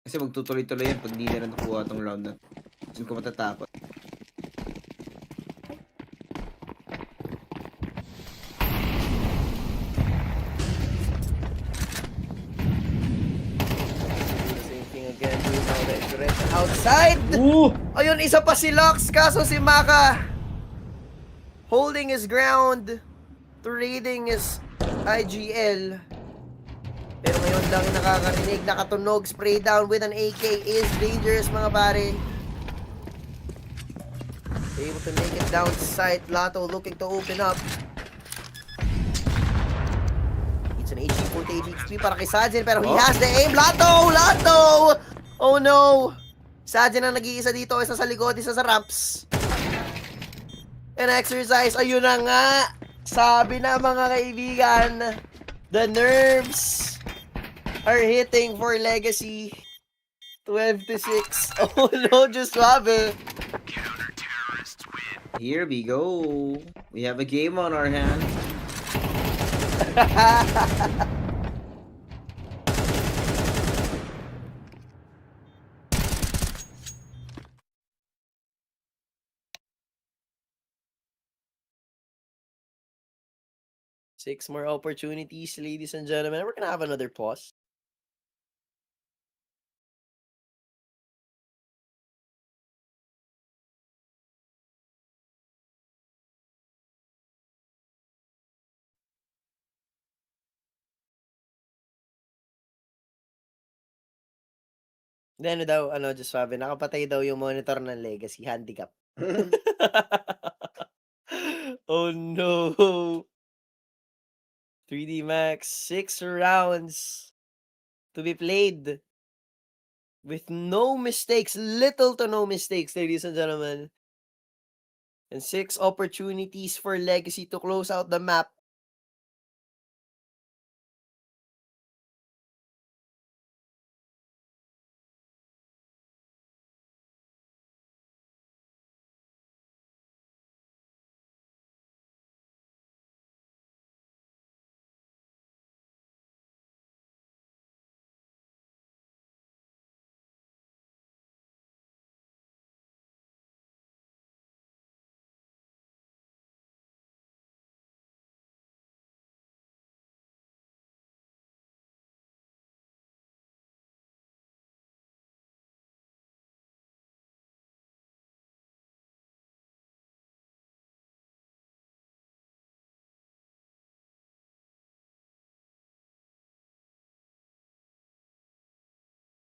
Kasi magtutuloy-tuloy yan pag di nila nakuha tong round na. Saan ko matatakot. Same thing again. Now the direction outside. Ooh! Ayun, isa pa si Lux. Kaso si Maka holding his ground. Trading his IGL. Pero ngayon lang nakakarinig. Nakatunog. Spray down with an AK is dangerous mga pare. Able to make it down sight. Lato looking to open up. It's an HG 40 HP para kay Sajin. Pero he has the aim. Lato! Lato! Oh no! Sajin ang nag-iisa dito. Isa sa likod. Isa sa ramps. An exercise. Ayun na nga. Sabi na mga kaibigan. The nerves are hitting for Legacy. 12 to 6. Oh no, just suave. Here we go. We have a game on our hands. Six more opportunities, ladies and gentlemen. We're gonna have another pause. Then daw, just sabi, nakapatay daw yung monitor ng Legacy, handicap. Oh no. 3D Max, 6 rounds to be played with no mistakes, little to no mistakes, ladies and gentlemen. And 6 opportunities for Legacy to close out the map.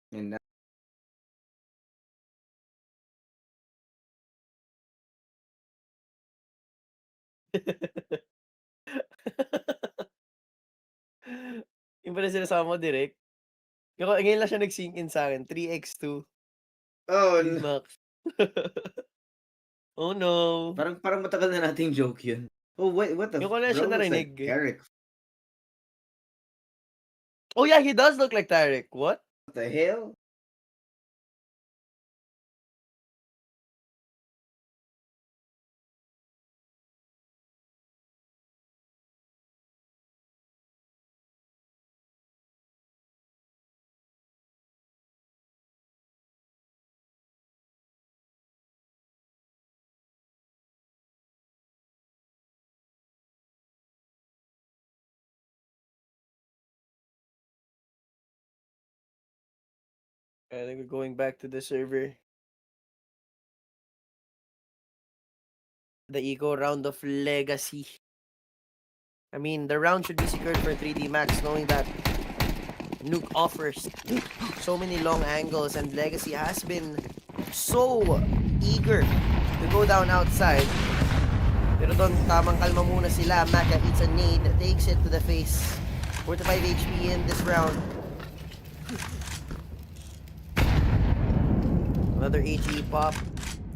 And that Yung pala sinasama mo direct. Ngayon lang siya nag-sync in sa akin. 3x2. Oh, Please, no. Max. Oh no. Parang matagal na nating joke yun. Oh, wait, what the Yung ko lang siya bro looks narinig. like Eric. Oh yeah, he does look like Tarek. What? What the hell? I think we're going back to the server. The eco round of Legacy. I mean, the round should be secured for 3D Max, knowing that Nuke offers so many long angles, and Legacy has been so eager to go down outside. Pero doon, tamang kalma muna sila. Maka eats a nade, takes it to the face. 45 HP in this round. Another HE pop.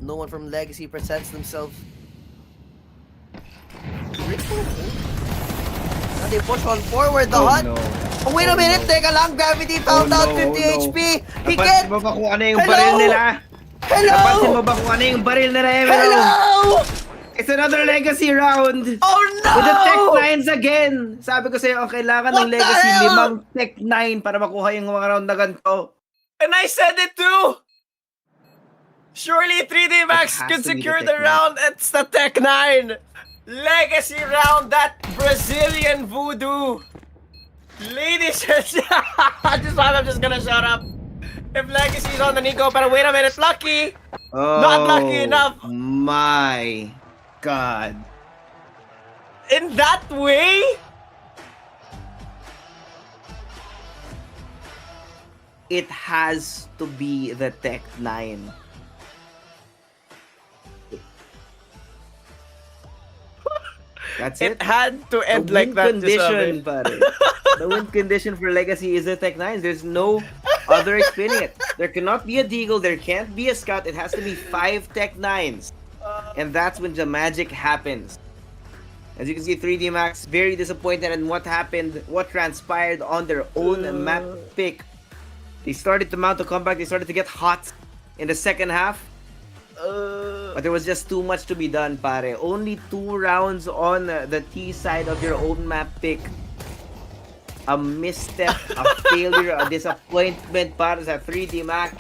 No one from Legacy presents themselves. Now they push on forward the hut. No. Oh, wait a minute, teka lang. Gravity found out 50 HP. He Napansin can't. mo ba kung ano yung Hello? baril nila? Hello? Napansin mo ba kung ano yung baril nila, Emero? Hello? It's another Legacy round! Oh no! With the Tech 9s again! Sabi ko sa'yo, ang kailangan What ng the Legacy, hell? 5 Tech 9 para makuha yung mga round na ganito. And I said it too! Surely 3D Max has can to be the secure Tech the 9. round. It's the Tech 9! Legacy round, that Brazilian voodoo! Ladies and I'm just gonna shut up. If Legacy's on the Nico, but wait a minute, Lucky! Not lucky enough! My God. In that way? It has to be the Tech 9. That's It it. had to end The like win that. just condition, pare. The win condition for Legacy is the Tech 9. There's no other explaining it. There cannot be a Deagle. There can't be a Scout. It has to be 5 Tech 9s. And that's when the magic happens. As you can see, 3D Max very disappointed in what happened, what transpired on their own map pick. They started to mount a comeback. They started to get hot in the second half. But there was just too much to be done, pare. Only 2 rounds on the T side of your own map pick. A misstep, a failure, a disappointment para sa 3D Max.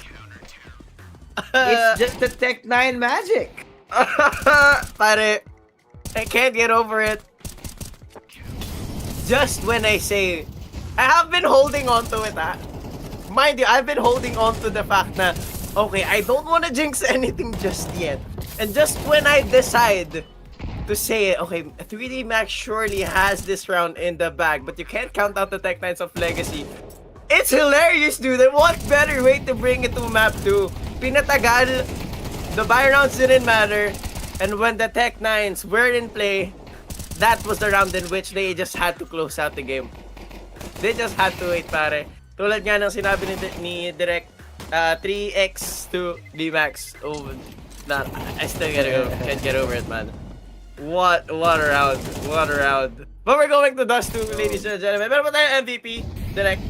It's just the Tech 9 magic. Pare, I can't get over it. Just when I say, I have been holding on to it, Mind you, I've been holding on to the fact na, okay, I don't want to jinx anything just yet. And just when I decide to say, okay, 3D Max surely has this round in the bag, but you can't count out the Tech 9s of Legacy. It's hilarious, dude. And what better way to bring it to map 2? Pinatagal. The buy rounds didn't matter. And when the Tech 9s were in play, that was the round in which they just had to close out the game. They just had to wait, pare. Tulad nga ng sinabi ni Direct, 3x to D-Max. Oh, not, I still can't get over it, man. What a round. What a round. But we're going to Dust 2, ladies and gentlemen. Meron pa tayong MVP, Direct,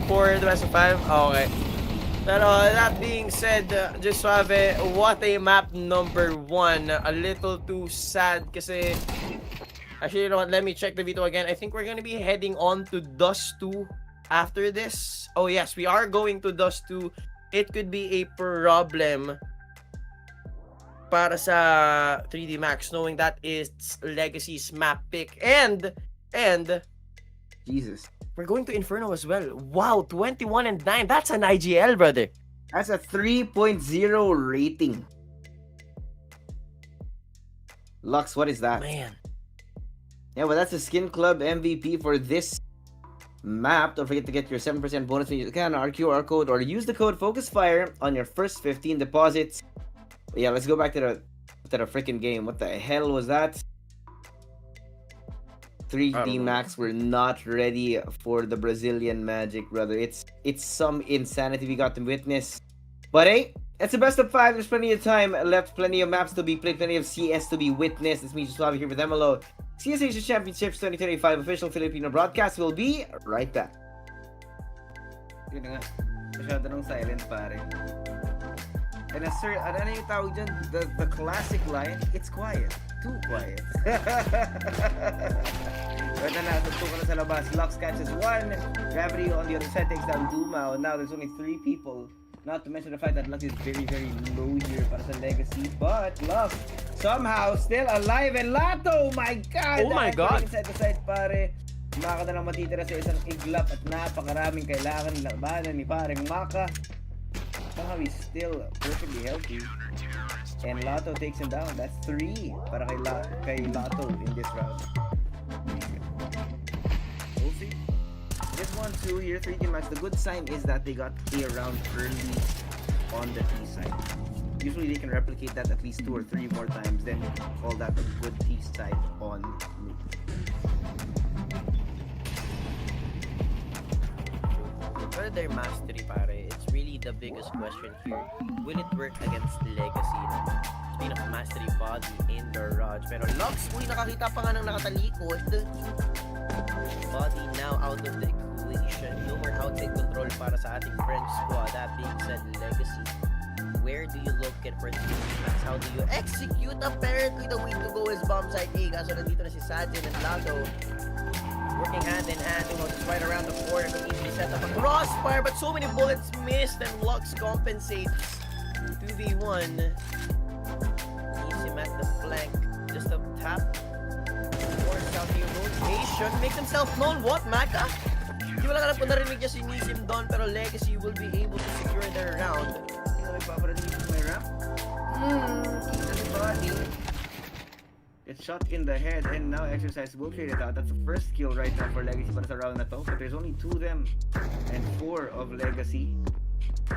for the best of 5. Oh, okay. Pero that being said, just suave, what a map number 1. A little too sad kasi... Actually, you know what? Let me check the video again. I think we're gonna be heading on to Dust 2 after this. Oh yes, we are going to Dust 2. It could be a problem para sa 3D Max, knowing that it's Legacy's map pick. And Jesus. we're going to Inferno as well. Wow, 21 and 9. That's an IGL, brother. That's a 3.0 rating. Lux, what is that? Man. Yeah, well, that's a Skin Club MVP for this map. Don't forget to get your 7% bonus when you scan our QR code or use the code FocusFire on your first 15 deposits. But yeah, let's go back to the freaking game. What the hell was that? 3D Max were not ready for the Brazilian magic, brother. It's some insanity we got to witness. But hey, it's the best of 5. There's plenty of time left, plenty of maps to be played, plenty of CS to be witnessed. It's me, Suave, here with MLO. CS Asia Championships 2025 official Filipino broadcast will be right back. Yun nga. Masyado nang silent, pare. And sir, ano yung tawag dyan? The classic line, it's quiet. Too quiet. But na, tuntukan na sa labas. Lux catches 1. Gravity on the other side takes down Duma. Now there's only 3 people. Not to mention the fact that Lux is very, very low here para sa Legacy. But Lux somehow still alive. And Lato, my God! Oh my God! Side to side, pare. Maka na lang matitira sa isang iglap at napakaraming kailangan labanan ni pareng Maka. Somehow he's still perfectly healthy. And Lato takes him down. That's 3 para kay Lato in this round. We'll see. This 1-2 here, 3 match. The good sign is that they got a round early on the T side. Usually they can replicate that at least 2 or 3 more times, then call that a good T side on Nuke. For their mastery, pare, it's really the biggest question here. Will it work against Legacy? Speaking of mastery, Body in the Garage. Pero Lux, uy, nakakita pa nga ng nakatalikod. Body now out of the equation. No more outside control para sa ating French squad. That being said, Legacy, where do you look at for this match? How do you execute? Apparently, the way to go is bomb site A. Kaso nandito na si Sajin and Lato. Working hand in hand, just right around the corner. Could easily set up a crossfire, but so many bullets missed, and Lux compensates. 2v1. Needs him at the flank. Just a tap. Force out the rotation. Makes himself known. What, Maka? Hindi mo lang alam kung narinig niya si Nisim doon, pero Legacy will be able to secure their round. My rap. Body. It's shot in the head, and now Exercise will trade it out. That's the first kill right now for Legacy para sa round na to. But there's only 2 of them and 4 of Legacy.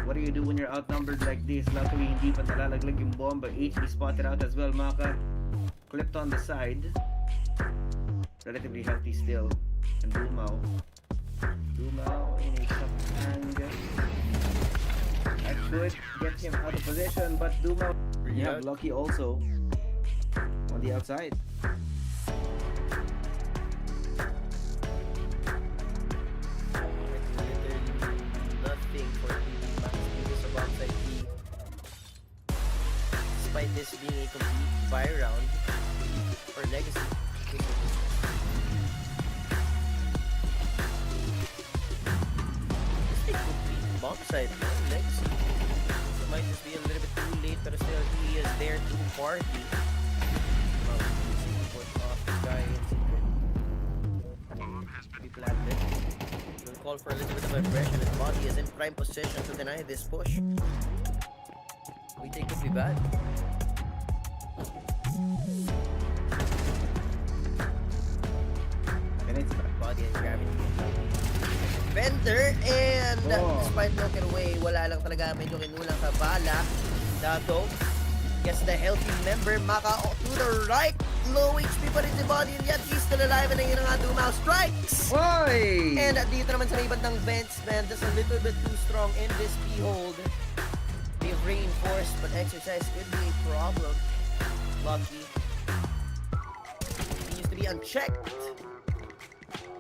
What do you do when you're outnumbered like this? Luckily, hindi pa nalalaglag yung bomb, but HB spotted out as well. Maka clipped on the side. Relatively healthy still. And Dumao in a tough angle. That should get him out of position, but Dumao, you have Lucky also on the outside. Nothing for Max because of outside B. Despite this being a complete fire round for Legacy. Bomb side for Legacy. It might just be a little bit too late, but still he is there to party. People at this will call for a little bit of aggression. His body is in prime position to deny this push. We think could be bad. And it's Body and gravity. Bender, and despite looking away, wala lang talaga, medyo kinulang sa bala. Dato gets the healthy member. Maka to the right. Low HP pa rin si Body, and yet he's still alive, and yun nga, Dumao strikes! Oy! And dito naman sa may bandang vents, man, just a little bit too strong in this P-hold. They've reinforced, but Exercise could be a problem. Lucky continues to be unchecked.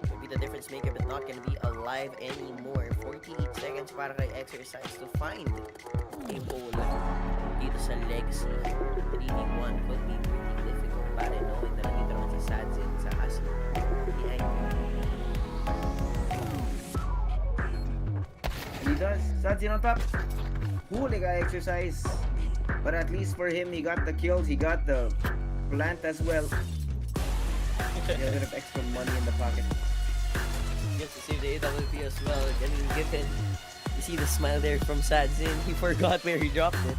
Could be the difference maker, but not gonna be alive anymore. 48 seconds para kay Exercise to find a hole dito sa Legacy. 3v1 could be pretty difficult para knowing na nandito naman si Sadzin sa Asi. He does. Sadzin on top. Huli ka Exercise. But at least for him, he got the kills. He got the plant as well. He has a bit of extra money in the pocket. Gets to save the AWP as well. I mean, given you see the smile there from Sadzin, he forgot where he dropped it.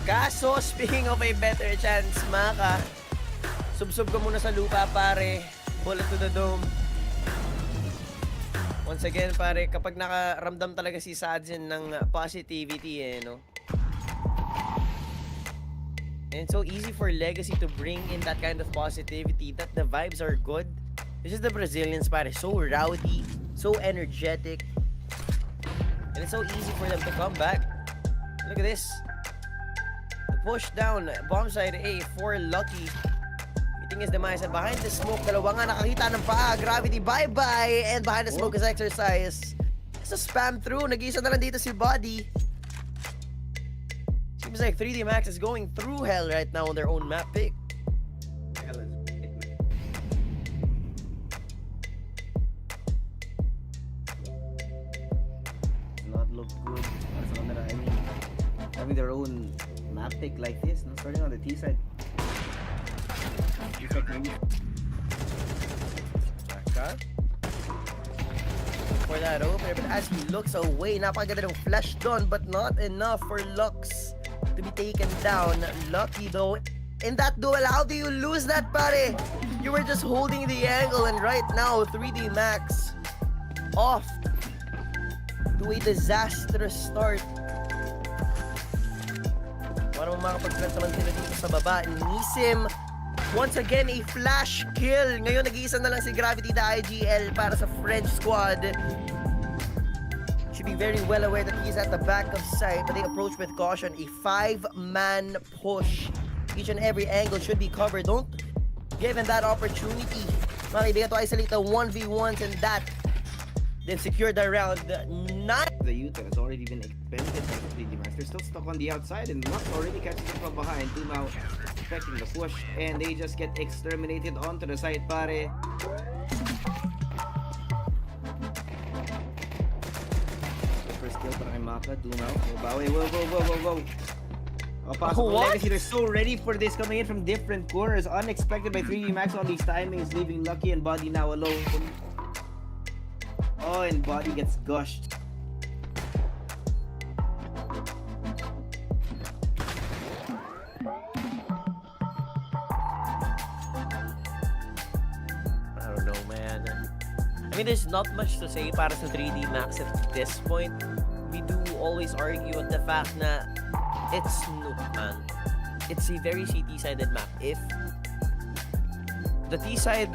Kaso, speaking of a better chance, Maka, sub-sub ka muna sa lupa, pare. Bullet to the dome. Once again, pare, kapag nakaramdam talaga si Sadzin ng positivity, no? And it's so easy for Legacy to bring in that kind of positivity, that the vibes are good. This is the Brazilians, pare. So rowdy, so energetic. And it's so easy for them to come back. Look at this. The push down, bomb side A for Lucky. Meeting his demise, and behind the smoke, dalawa nga nakakita ng paa. Gravity, bye-bye! And behind the smoke is Exercise. It's a spam through. Nag-isa na lang dito si Body. Seems like 3D Max is going through hell right now on their own map pick. Not look good. I mean, having their own map pick like this, no? Starting on the T side. Maka. for that opener, but as he looks away, napakaganda ng flash doon, but not enough for Lux to be taken down. Lucky though, in that duel, how do you lose that, pare? You were just holding the angle, and right now, 3D Max off to a disastrous start. Para makapag-press naman sila dito sa baba. Nisim, once again, a flash kill. Ngayon, nag-iisa na lang si Gravity the IGL para sa French squad. Should be very well aware that he's at the back of sight, but they approach with caution. A 5-man push. Each and every angle should be covered. Don't give him that opportunity. Mga kaibigan, to isolate the 1v1s and that. Then secure the round. The youth has already been expended by the 3D Max. They're still stuck on the outside, and Lux already catches them from behind. Dumao expecting the push, and they just get exterminated onto the side, pare. First kill para kay Maka. Dumao. Whoa. Possible Legacy, they're so ready for this, coming in from different corners. Unexpected by 3D Max on these timings, leaving Lucky and Body now alone. Oh, and Body gets gushed. I don't know, man. I mean, there's not much to say para sa 3D Max at this point. We do always argue at the fact na it's Nook, man. It's a very CT-sided map. If the T side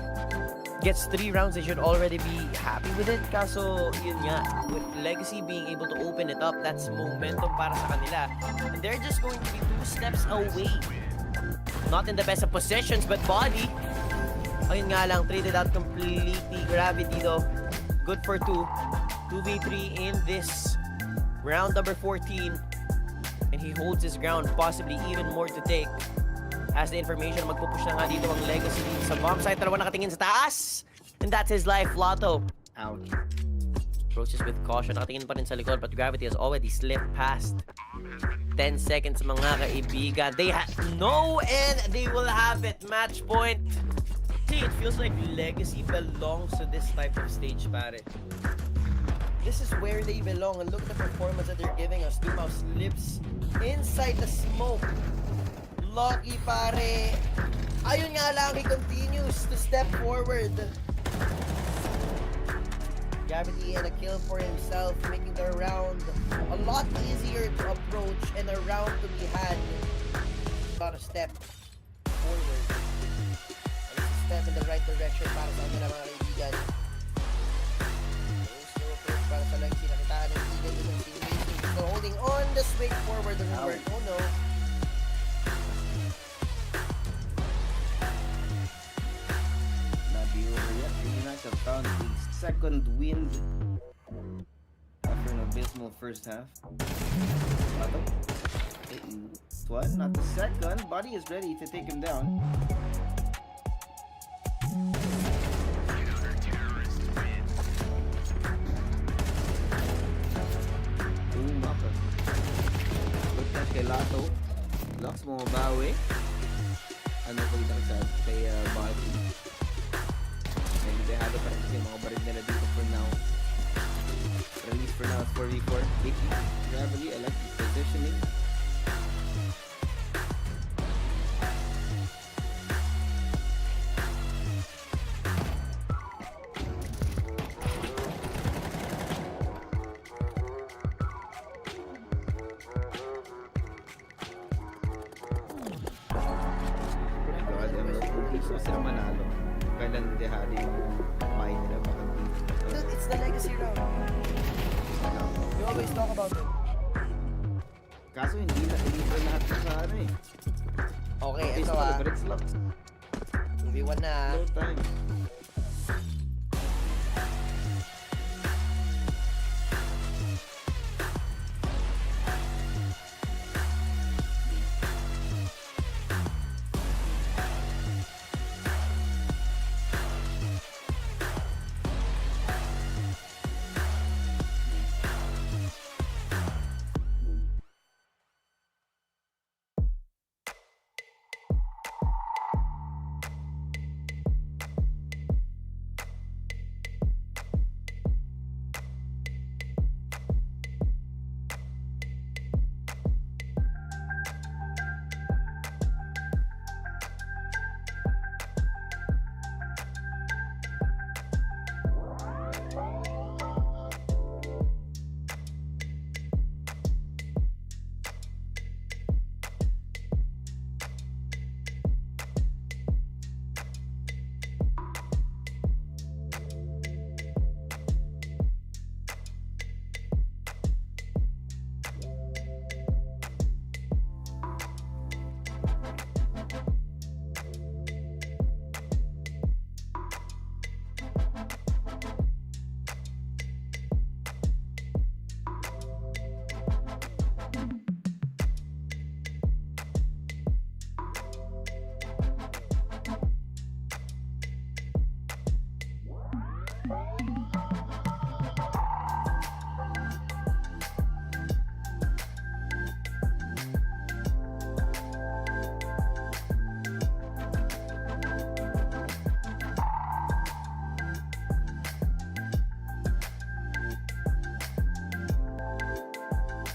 gets 3 rounds, they should already be happy with it. Kaso, yun nga, with Legacy being able to open it up, that's momentum para sa kanila. And they're just going to be 2 steps away. Not in the best of positions, but Body. Ayun nga lang, traded out completely. Gravity though, good for 2. 2v3 in this round number 14. And he holds his ground, possibly even more to take. As the information, magpupush na nga dito ang Legacy sa bomb site. Dalawa nakatingin sa taas. And that's his life, Lotto. Ouch. Approaches with caution. Nakatingin pa rin sa likod, but Gravity has already slipped past. 10 seconds, mga kaibigan. They no, and they will have it. Match point. See, it feels like Legacy belongs to this type of stage, pare. This is where they belong. And look at the performance that they're giving us. Dumao slips inside the smoke. Lucky, pare. Ayun nga lang, he continues to step forward. Gravity and a kill for himself, making the round a lot easier to approach and a round to be had. About a step forward. And it's a step in the right direction para sa kanila, mga kaibigan. Slow approach para sa Legacy. Nakitaan ng Eagle in continuation. So holding on the swing forward doesn't work. Oh no. Have found the second win after an abysmal first half. One, not the second. Body is ready to take him down. Maka. Look at kay Lato. Lux mo mabawi. Ano ko yung kay Body. Dehado pa rin kasi yung mga barid nila dito for now. But at least for now, it's 4v4. Vicky, Gravity, I like the positioning. God, Emerald Cookies. So sila manalo. Kailan dehado yung mind nila baka dito. Dude, it's the Legacy round. You always talk about it. Kaso hindi na lahat sa ano eh. Okay, ito ah. But it's Lux. 2v1 na. No time.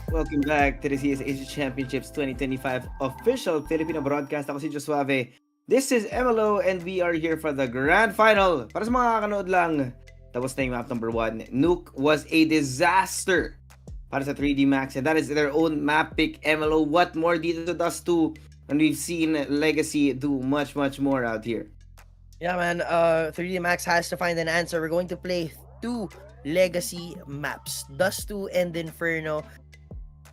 Welcome back to the CS Asia Championships 2025 official Filipino broadcast. Ako si Josuave. This is MLO and we are here for the grand final. Para sa mga kakanood lang, tapos na yung map number 1. Nuke was a disaster para sa 3D Max, and that is their own map pick. MLO, what more dito to Dust 2? And we've seen Legacy do much more out here. Yeah, man. 3D Max has to find an answer. We're going to play 2 Legacy maps, Dust 2 and Inferno.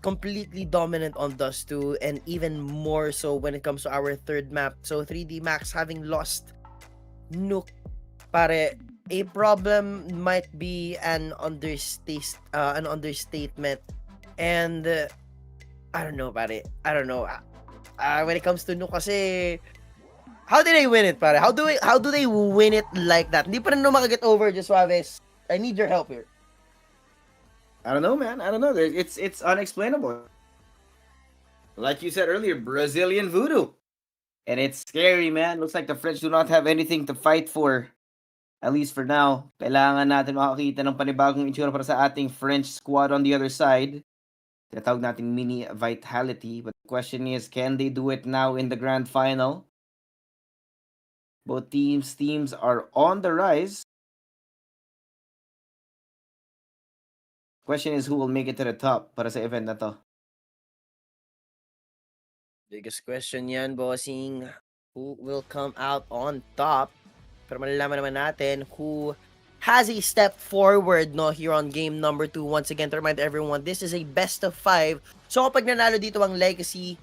Completely dominant on Dust 2, and even more so when it comes to our third map. So 3D Max having lost Nuke, pare, a problem might be an understatement. And I don't know, pare. I don't know. When it comes to Nuke kasi, how did they win it, pare? How do they win it like that? Hindi pa rin makaget over, Josuaves. I need your help here. I don't know, man. I don't know. It's unexplainable. Like you said earlier, Brazilian voodoo. And it's scary, man. Looks like the French do not have anything to fight for. At least for now. Kailangan natin makakita ng panibagong itsura para sa ating French squad on the other side. Tinatawag natin mini vitality. But the question is, can they do it now in the grand final? Both teams are on the rise. Question is, who will make it to the top para sa event na to? Biggest question yan, bossing. Who will come out on top? Pero malalaman naman natin who has a step forward here on game number 2. Once again, to remind everyone, this is a best of 5. So kapag nanalo dito ang Legacy,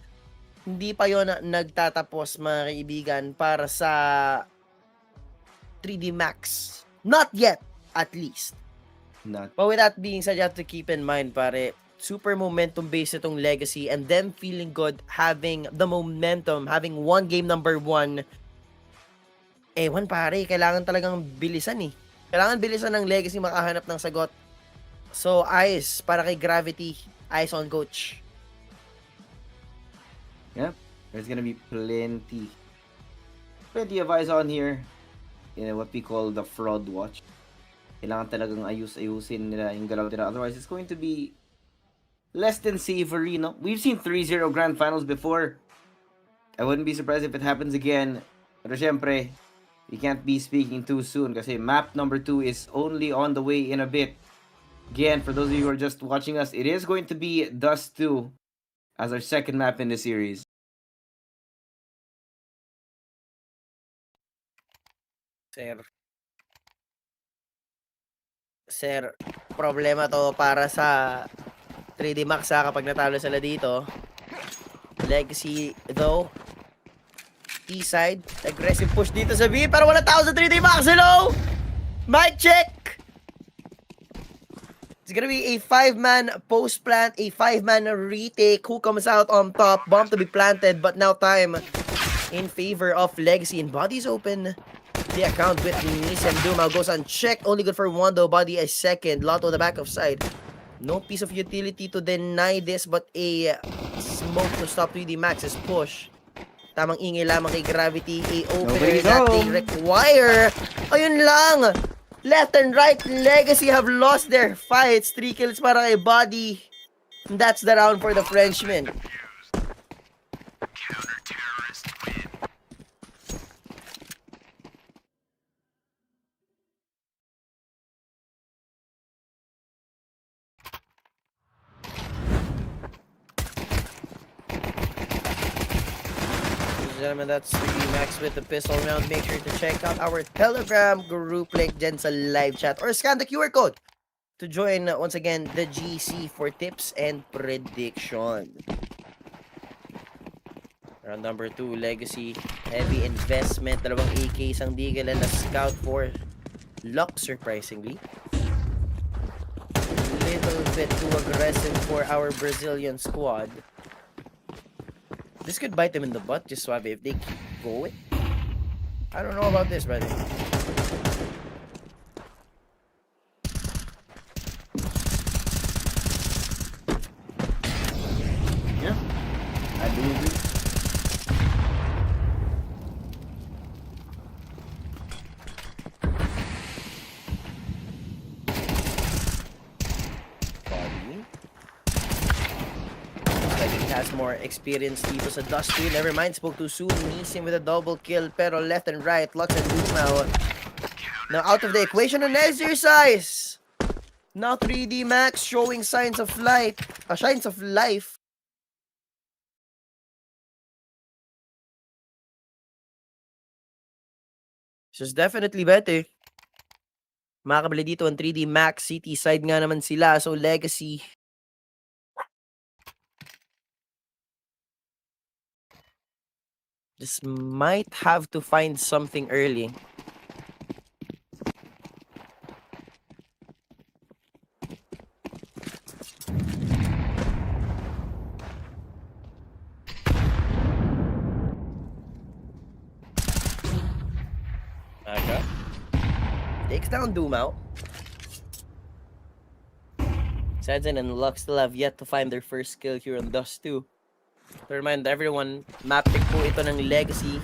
hindi pa yon nagtatapos, mga kaibigan, para sa 3D Max. Not yet, at least. Not. But with that being said, you have to keep in mind, pare, super momentum based itong Legacy, and them feeling good, having the momentum, having won game number 1. Ewan, pare, kailangan talagang bilisan eh. Kailangan bilisan ng Legacy makahanap ng sagot. So, eyes para kay Gravity, eyes on coach. Yep, there's gonna be plenty of eyes on here in what we call the fraud watch. Kailangan talagang ayusin nila yung galaw nila. Otherwise, it's going to be less than savory, no? We've seen 3-0 grand finals before. I wouldn't be surprised if it happens again. Pero syempre, we can't be speaking too soon kasi map number 2 is only on the way in a bit. Again, for those of you who are just watching us, it is going to be Dust 2 as our second map in the series. Sir, problema to para sa 3D Max kapag natalo sila dito. Legacy though, E-side, aggressive push dito sa B, pero wala tao sa 3D Max. Hello! Mic check! It's gonna be a 5-man post plant, a 5-man retake. Who comes out on top? Bomb to be planted, but now time in favor of Legacy, and Body's open. The account with Nis and Duma goes unchecked. Only good for one though. Body a second. Lotto the back of side. No piece of utility to deny this, but a smoke to stop 3D Max's push. Tamang ingay lamang kay Gravity. A opener that they require. Ayun lang. Left and right, Legacy have lost their fights. 3 kills para kay Body. And that's the round for the Frenchman. Gentlemen, that's 3D Max with the pistol round. Make sure to check out our Telegram group link dyan sa live chat or scan the QR code to join once again the GC for tips and prediction. Round number 2, Legacy, heavy investment, dalawang AK, isang deagle, and a scout for luck, surprisingly. Little bit too aggressive for our Brazilian squad. This could bite them in the butt, just Suave, if they keep going. I don't know about this, brother. Yeah, I do agree. Body. has more experience dito sa Dust 2. Never mind, spoke too soon. Nisim with a double kill, pero left and right, Lux and Dumao now out of the equation on exercise. Now 3D Max showing signs of life. Signs of life. This is definitely better. Makakabili dito ang 3D Max. City side nga naman sila. So Legacy. Just might have to find something early. Okay. Takes down Dumao. Sadzen and Lux still have yet to find their first kill here on Dust 2. To remind everyone, map pick po ito ng Legacy.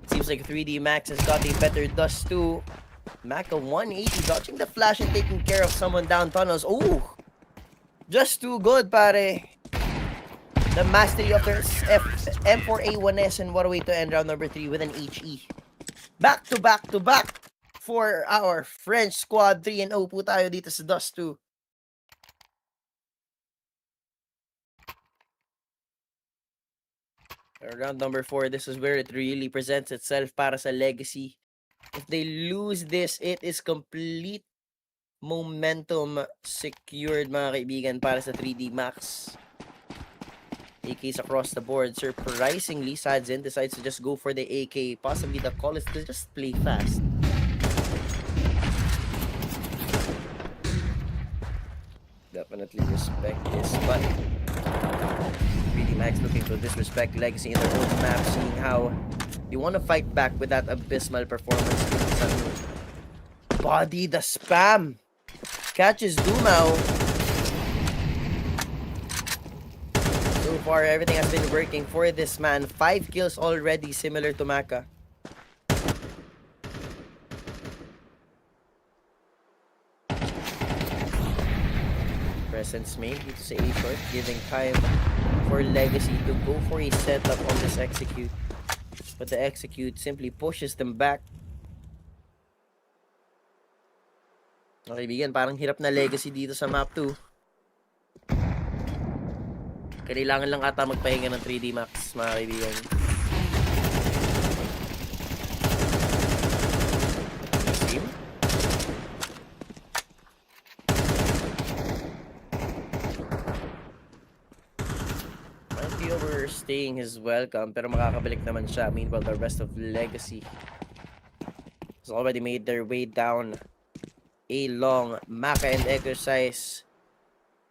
Seems like 3D Max has got a better Dust 2. Maka 180, dodging the flash and taking care of someone down tunnels. Ooh! Just too good, pare. The mastery of their M4A1S, and what a way to end round number 3 with an HE. Back to back to back for our French squad. 3-0 po tayo dito sa Dust 2. Round number 4, this is where it really presents itself para sa Legacy. If they lose this, it is complete momentum secured, mga kaibigan, para sa 3D Max. AKs across the board. Surprisingly, Sadzen decides to just go for the AK. Possibly the call is to just play fast. Definitely respect this, but 3D Max looking to disrespect Legacy in their own map, seeing how you want to fight back with that abysmal performance. Body the spam. Catches Dumao. So far, everything has been working for this man. 5 kills already, similar to Maka. Presence made dito sa A-short, giving time for Legacy to go for a setup on this execute. But the execute simply pushes them back. Okay, kaibigan, parang hirap na Legacy dito sa map 2. Kailangan lang ata magpahinga ng 3D Max, mga kaibigan. Might be overstaying his welcome, pero makakabalik naman siya. Meanwhile, the rest of Legacy has already made their way down a long Maka and exercise.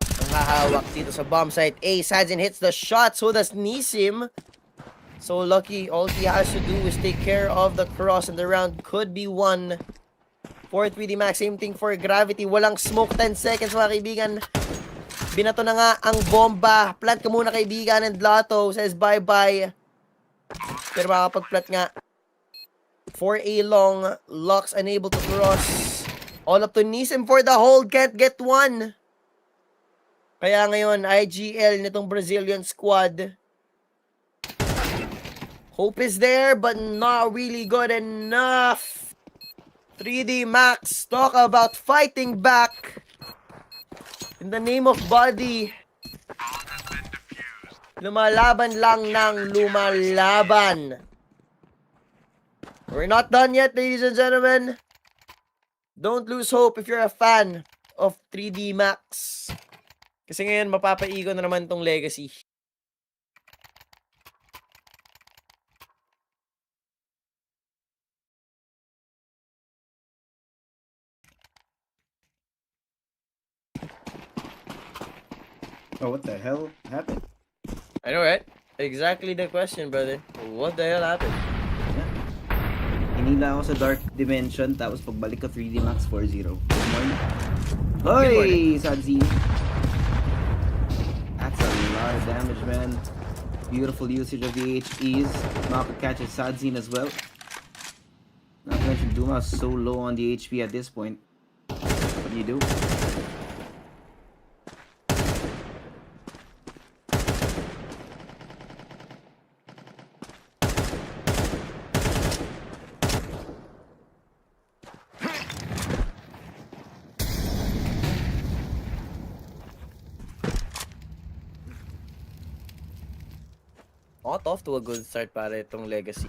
Ang hahawak dito sa bomb site. Sadzen hits the shot, so does Nisim. So lucky, all he has to do is take care of the cross, and the round could be won for 3D Max. Same thing for Gravity. Walang smoke, 10 seconds, mga kaibigan. Binato na nga ang bomba. Plant ka muna, kaibigan, and Lato says bye-bye. Pero makapag-plant nga for a long. Lux unable to cross. All up to Nisim for the hold. Can't get one. Kaya ngayon, IGL nitong Brazilian squad. Hope is there, but not really good enough. 3D Max, talk about fighting back. In the name of body. Lumalaban lang ng lumalaban. We're not done yet, ladies and gentlemen. Don't lose hope if you're a fan of 3D Max. Kasi ngayon, mapapaigo na naman tong Legacy. Oh, what the hell happened? I know, right? Exactly the question, brother. What the hell happened? Hinila ako sa Dark Dimension, tapos pagbalik ko 3D Max 4-0. Good morning. Hoy, Sadzi! That's a lot of damage, man. Beautiful usage of the HEs. Maka catches Sadzine as well. Not to mention Duma is so low on the HP at this point. What do you do? not off to a good start para itong Legacy.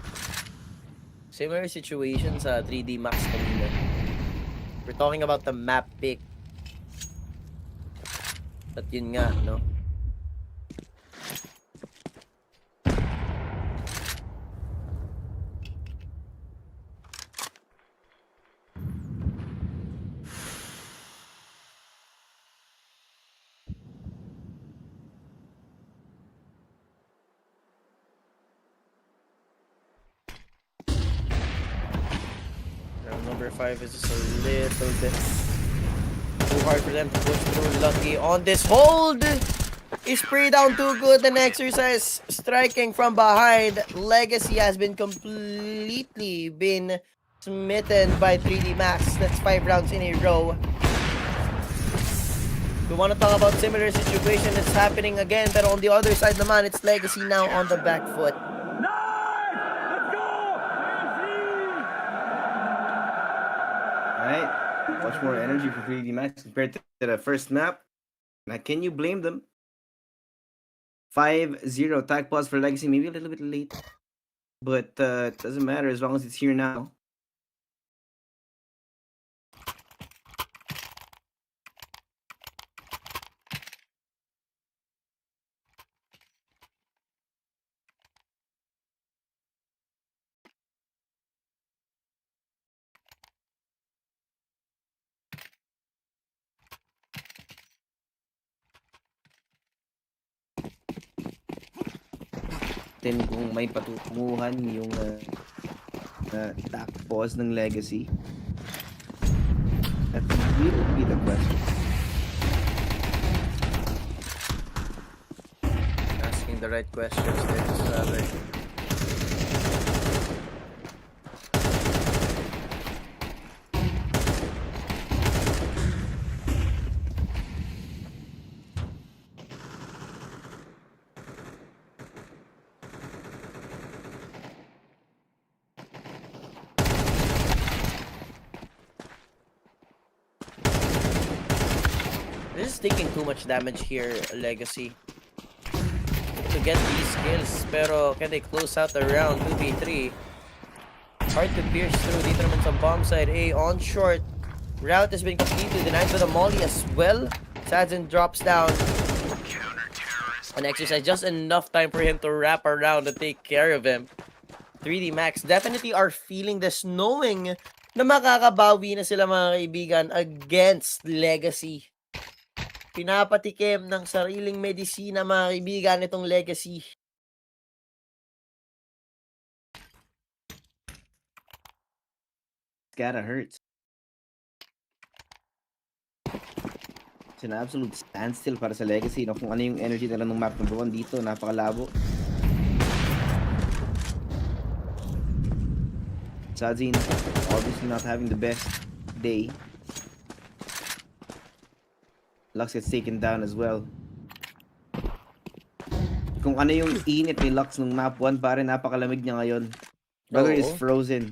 Similar situation sa 3D Max kanina. We're talking about the map pick. At yun nga, no? Number 5 is just a little bit too hard for them to push through. Lucky on this hold. Is spray down too good. An exercise striking from behind. Legacy has been completely smitten by 3D Max. That's 5 rounds in a row. We want to talk about similar situation that's happening again, but on the other side naman, it's Legacy now on the back foot. Right? Much more energy for 3D Max compared to the first map. Now, can you blame them? 5-0 tag pause for Legacy, maybe a little bit late. But it doesn't matter as long as it's here now. Then kung may patutunguhan yung tag pause ng Legacy, that will be the question. Asking the right questions there, Sabe. This is taking too much damage here, Legacy, to get these kills. Pero can they close out the round 2v3? Hard to pierce through. Dito naman sa bomb side A on short. Route has been completely denied with a molly as well. Sadzin drops down. An exercise, just enough time for him to wrap around and take care of him. 3D Max definitely are feeling this, knowing na makakabawi na sila mga kaibigan against Legacy. Pinapatikim ng sariling medisina mga kaibigan itong Legacy. Gotta hurts. It's an absolute standstill para sa Legacy. No? Kung ano yung energy nila ng map number 1 dito, napakalabo. Sadzin obviously not having the best day. Lux gets taken down as well. Kung ano yung init ni Lux ng map 1, pare napakalamig niya ngayon. Brother is frozen,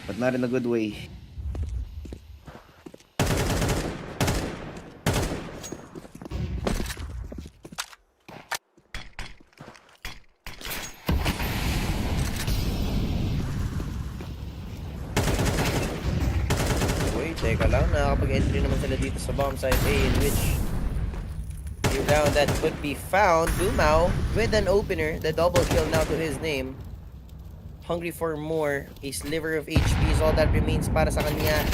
but not in a good way. Teka lang, nakakapag-entry naman sila dito sa bomb site A, in which the round that could be found. Dumao with an opener, the double kill now to his name. Hungry for more. A sliver of HP is all that remains para sa kanya.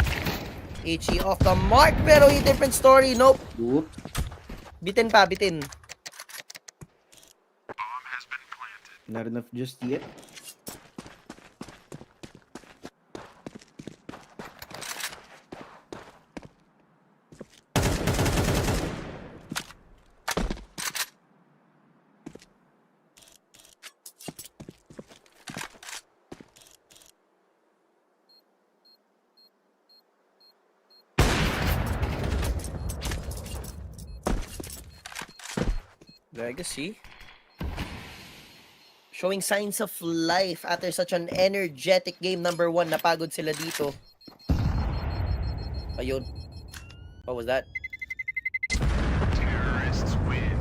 HE off the mark, pero a different story. Nope. Oops. Bitin pa, bitin. Not enough just yet. Legacy showing signs of life after such an energetic game. Number 1, napagod sila dito. Ayun. What was that? Terrorists win.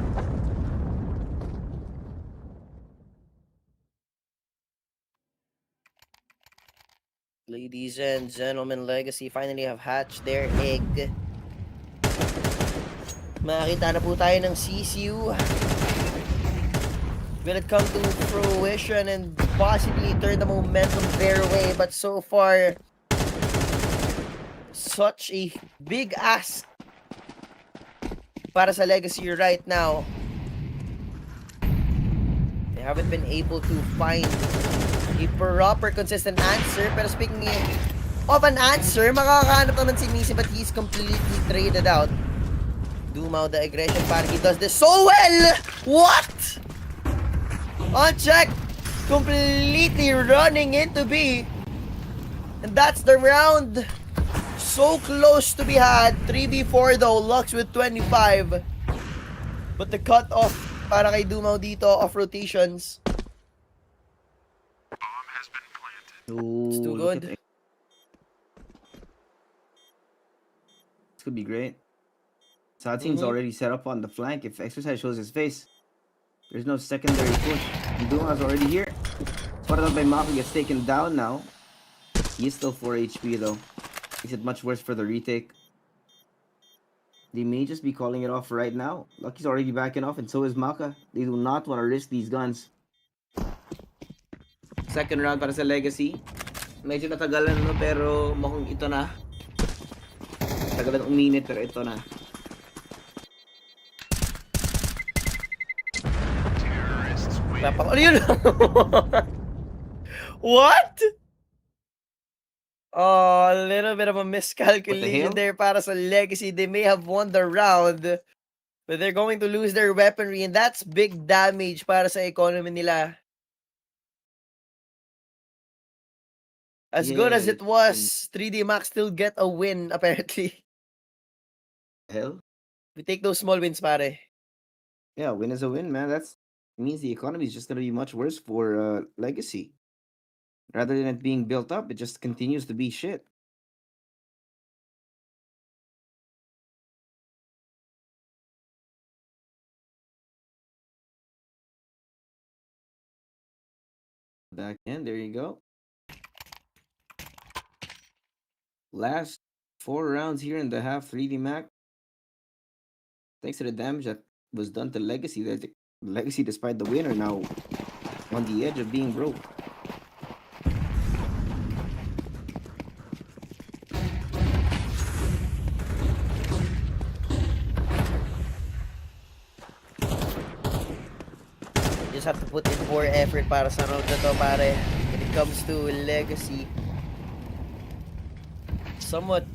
Ladies and gentlemen, Legacy finally have hatched their egg. Makakita na po tayo ng CCU. Will it come to fruition and possibly turn the momentum their way? But so far, such a big ask para sa Legacy right now. They haven't been able to find a proper, consistent answer. Pero speaking of an answer, makakahanap naman si Nisi, but he's completely traded out. Dumao the aggression, parang he does this so well! What? On check, completely running into B. And that's the round. So close to be had. 3v4 though, Lux with 25. But the cut-off para kay Dumao dito of rotations. Ooh, It's too look good. at this could be great. Satsin's already set up on the flank. If Exercise shows his face, there's no secondary push. Duma's already here. Spotted by Mako, gets taken down now. He's still 4 HP though. Makes it much worse for the retake. They may just be calling it off right now. Lucky's already backing off, and so is Maka. They do not want to risk these guns. Second round para sa Legacy. Medyo natagalan no, pero mukhang ito na. Tagalan uminit, pero ito na. Ano yun? What? Oh, a little bit of a miscalculation there para sa Legacy. They may have won the round, but they're going to lose their weaponry, and that's big damage para sa economy nila. As good as it was, 3D Max still get a win, apparently. Hell? We take those small wins, pare. Yeah, win is a win, man. That means the economy is just going to be much worse for Legacy. Rather than it being built up, it just continues to be shit. Back in, there you go. Last 4 rounds here in the half, 3D Mac. Thanks to the damage that was done to Legacy, that Legacy, despite the win, are now on the edge of being broke. Just have to put in more effort para sa round na to, pare. When it comes to Legacy, somewhat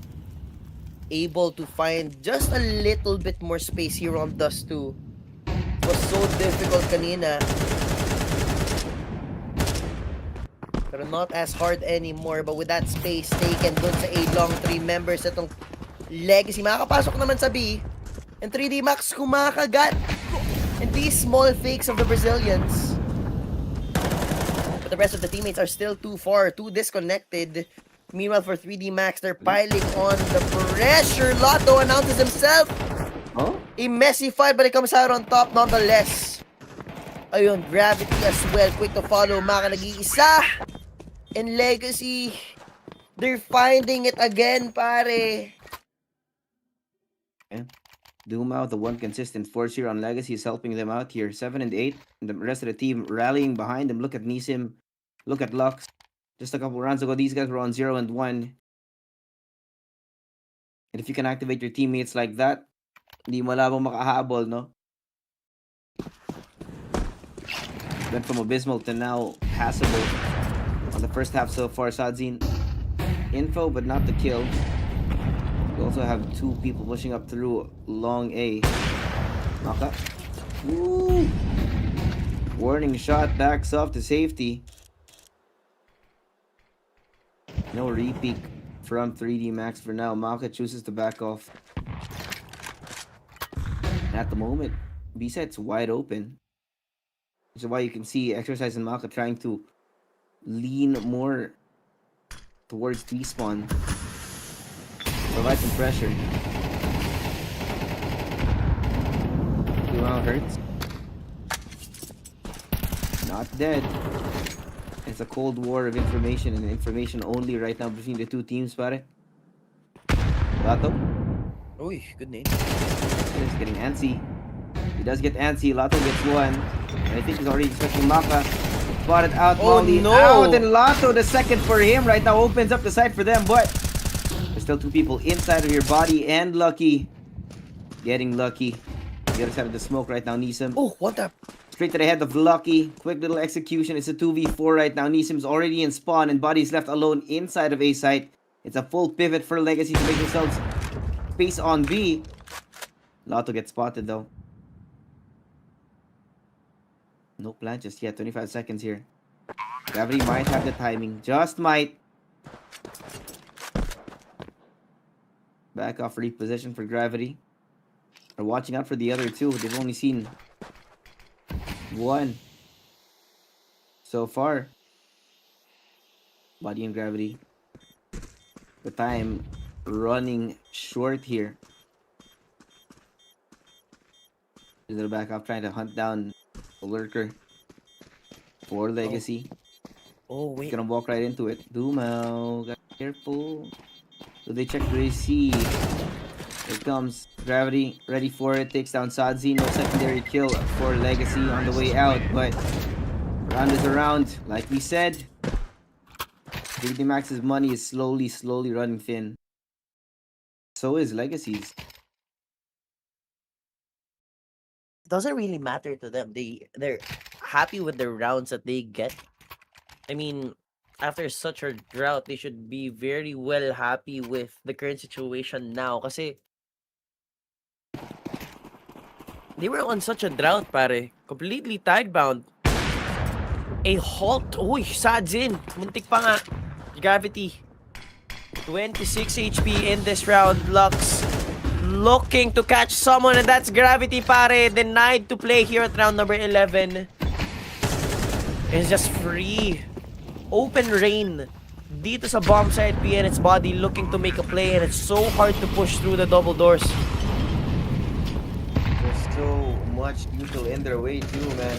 able to find just a little bit more space here on Dust 2. It was so difficult kanina, pero not as hard anymore. But with that space taken dun sa A-long 3 members itong Legacy, makakapasok naman sa B, and 3D Max kumakagat. And these small fakes of the Brazilians, but the rest of the teammates are still too far, too disconnected. Meanwhile, for 3D Max, they're piling on the pressure. Lotto announces himself. Oh? A messy fight, but it comes out on top nonetheless. Ayun, Gravity as well. Quick to follow. Maka nag-iisa. And Legacy, they're finding it again, pare. Yeah. Dumao, the one consistent force here on Legacy, is helping them out here. 7 and 8. And the rest of the team rallying behind them. Look at Nisim. Look at Lux. Just a couple rounds ago, these guys were on 0 and 1. And if you can activate your teammates like that, hindi mo labang makahabol, no? Went from abysmal to now passable on the first half so far. Sadzin info, but not the kill. We also have 2 people pushing up through long A. Maka. Woo! Warning shot, backs off to safety. No repeat from 3D Max for now. Maka chooses to back off. And at the moment, B-site's wide open. Which is why you can see Exercise and Maka trying to lean more towards T-spawn. Provide some pressure. Dumao hurts. Not dead. It's a cold war of information and information only right now between the two teams, pare. Lato. Uy, good name. He's getting antsy. He does get antsy. Lato gets one. And I think he's already expecting Maka. Spotted out. Oh, Molly no. out. And Lato, the second for him right now, opens up the site for them. But there's still two people inside of your body. And Lucky. Getting Lucky. The other side of the smoke right now, Nisim. Oh, what the? Straight to the head of Lucky. Quick little execution. It's a 2v4 right now. Nisim's already in spawn. And Body's left alone inside of A site. It's a full pivot for Legacy to make themselves space on B. Lato gets spotted though. No plan just yet. 25 seconds here. Gravity might have the timing. Just might. Back off reposition for Gravity. They're watching out for the other two. They've only seen one so far. Body and Gravity. The time running short here. Is it back off trying to hunt down a lurker for Legacy? Oh, wait. He's gonna walk right into it. Dumao, got careful. So they check the AC. Here comes Gravity, ready for it. Takes down Sadzi. No secondary kill for Legacy on the way out, but round is around. Like we said, JD Max's money is slowly running thin. So is Legacy's. Doesn't really matter to them. They're happy with the rounds that they get. I mean, after such a drought, they should be very well happy with the current situation now. Kasi they were on such a drought, pare. Completely tide-bound. A halt. Uy, Sadzin. Muntik pa nga. Gravity. 26 HP in this round. Lux looking to catch someone, and that's Gravity, pare. Denied to play here at round number 11. It's just free. Open rain dito sa bomb side P, and its Body looking to make a play, and it's so hard to push through the double doors. There's so much neutral in their way too, man.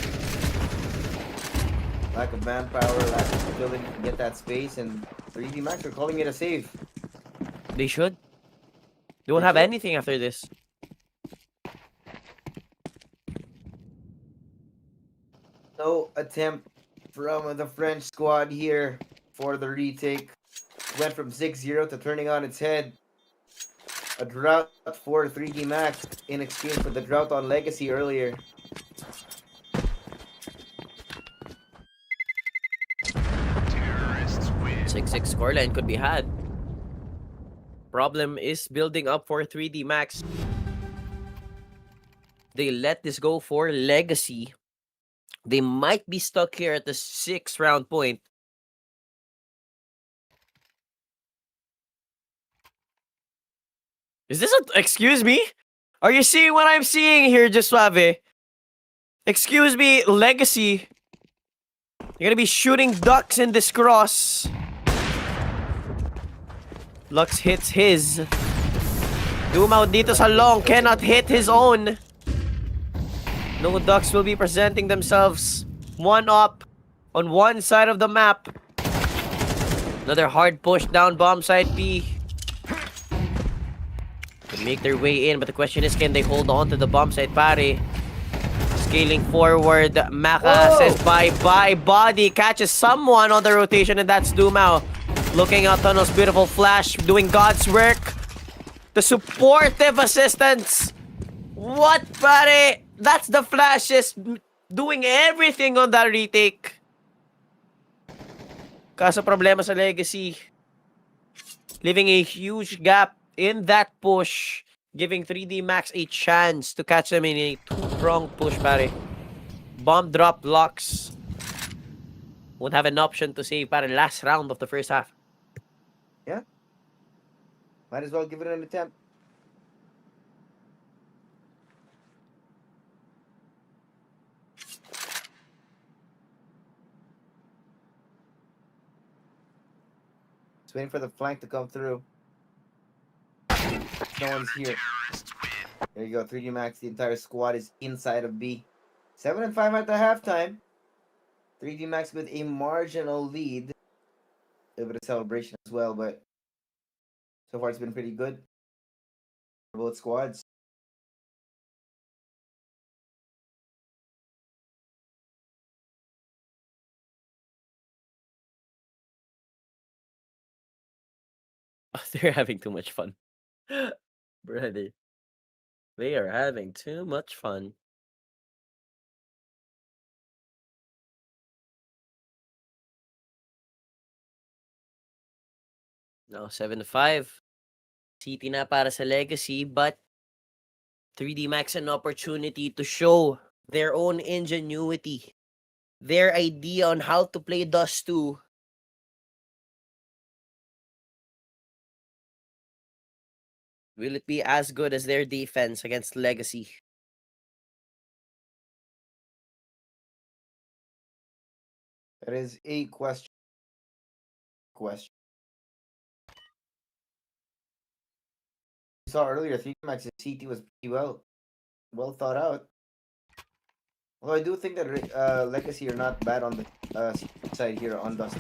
Lack of manpower, lack of ability to get that space, and 3D Max are calling it a save. They should. They won't have anything after this. No attempt from the French squad here for the retake. Went from 6-0 to turning on its head. A drought for 3D Max in exchange for the drought on Legacy earlier. Six scoreline could be had. Problem is building up for 3D Max. They let this go for Legacy. They might be stuck here at the 6th round point. Is this a... Excuse me? Are you seeing what I'm seeing here, Just Suave? Excuse me, Legacy. You're gonna be shooting ducks in this cross. Lux hits his. Dumao dito sa long. Cannot hit his own. No ducks will be presenting themselves. One up on one side of the map. Another hard push down bomb side B. They make their way in, but the question is, can they hold on to the bomb side, pare? Scaling forward, Maka says bye-bye. Body catches someone on the rotation, and that's Dumao. Looking out Tunnel's beautiful flash, doing God's work. The supportive assistance. What, pare? That's the flashes doing everything on that retake. Kaso problema sa Legacy. Leaving a huge gap in that push. Giving 3D Max a chance to catch them in a two-pronged push, pare. Bomb drop Lux. Won't have an option to save pare last round of the first half. Yeah. Might as well give it an attempt. Just waiting for the flank to come through. No one's here. There you go, 3D Max. The entire squad is inside of B. 7-5 at the halftime. 3D Max with a marginal lead. A bit of celebration as well, but so far it's been pretty good for both squads. They're having too much fun. Brother. They are having too much fun. No, 7-5. City na para sa Legacy, but 3D Max an opportunity to show their own ingenuity, their idea on how to play Dust 2. Will it be as good as their defense against Legacy? That is a question. We saw earlier 3D Max's CT was pretty well thought out. Although I do think that Legacy are not bad on the side here on Dust.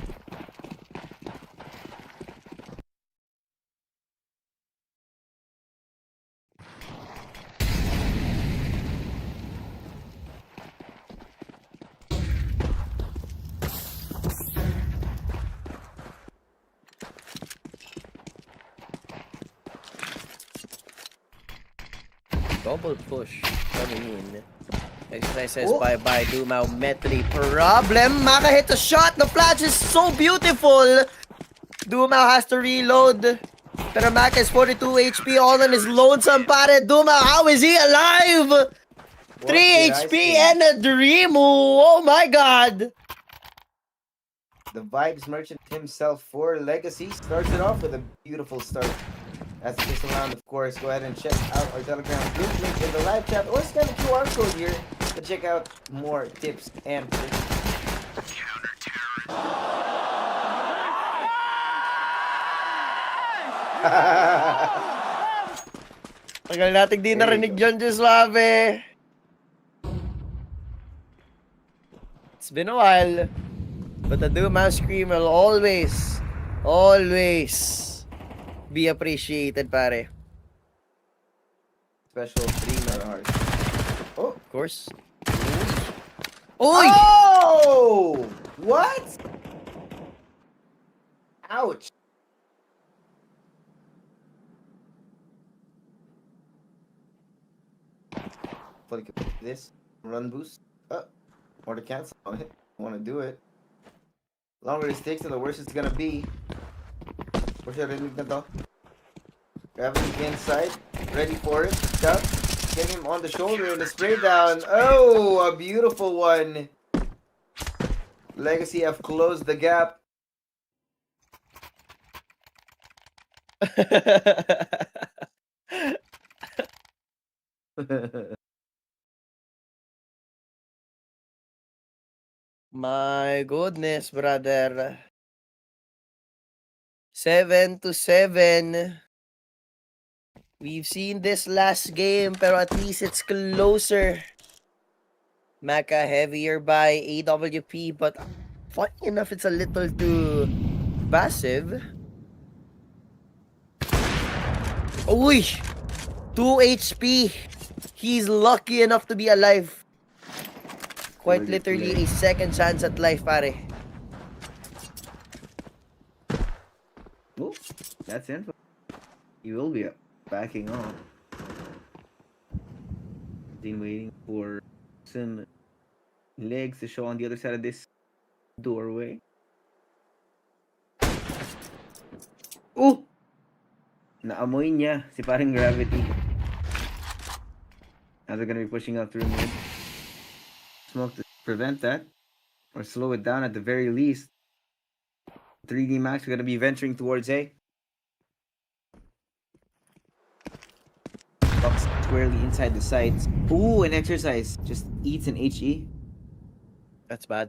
Double push coming in. Exercise says bye-bye. Dumao met the problem. Maka hit the shot. The flash is so beautiful. Dumao has to reload. Pero Maka is 42 HP all on his lonesome pare. Dumao, how is he alive? 3 HP and a dream. Oh my god. The Vibes Merchant himself for Legacy starts it off with a beautiful start. As the pistol round, of course, go ahead and check out our Telegram group link in the live chat or scan the QR code here to check out more tips and tricks. Tagal natin di narinig dyan, Suave. It's been a while. But the Dumao Scream will always be appreciated, pare. Special 3 hearts. Oh, of course. Oy! Oh! What? Ouch. Hopefully can put this run boost. Or to cancel on it. I want to do it. Longer it takes, the worse it's gonna be. Gravity inside, ready for it. Shot, get him on the shoulder and the spray down. Oh, a beautiful one. Legacy have closed the gap. My goodness, brother. 7-7. We've seen this last game, pero at least it's closer. Maka heavier by AWP, but funny enough, it's a little too passive. Uy! 2 HP. He's lucky enough to be alive. Quite literally a second chance at life, pare. Oh, that's info. He will be backing off. Been waiting for some legs to show on the other side of this doorway. Oh! Naamoy niya si paring Gravity. Now they're gonna be pushing up through mid. Smoke to prevent that or slow it down at the very least. 3D Max are gonna be venturing towards A. Box squarely inside the sights. Ooh, an exercise just eats an HE. That's bad.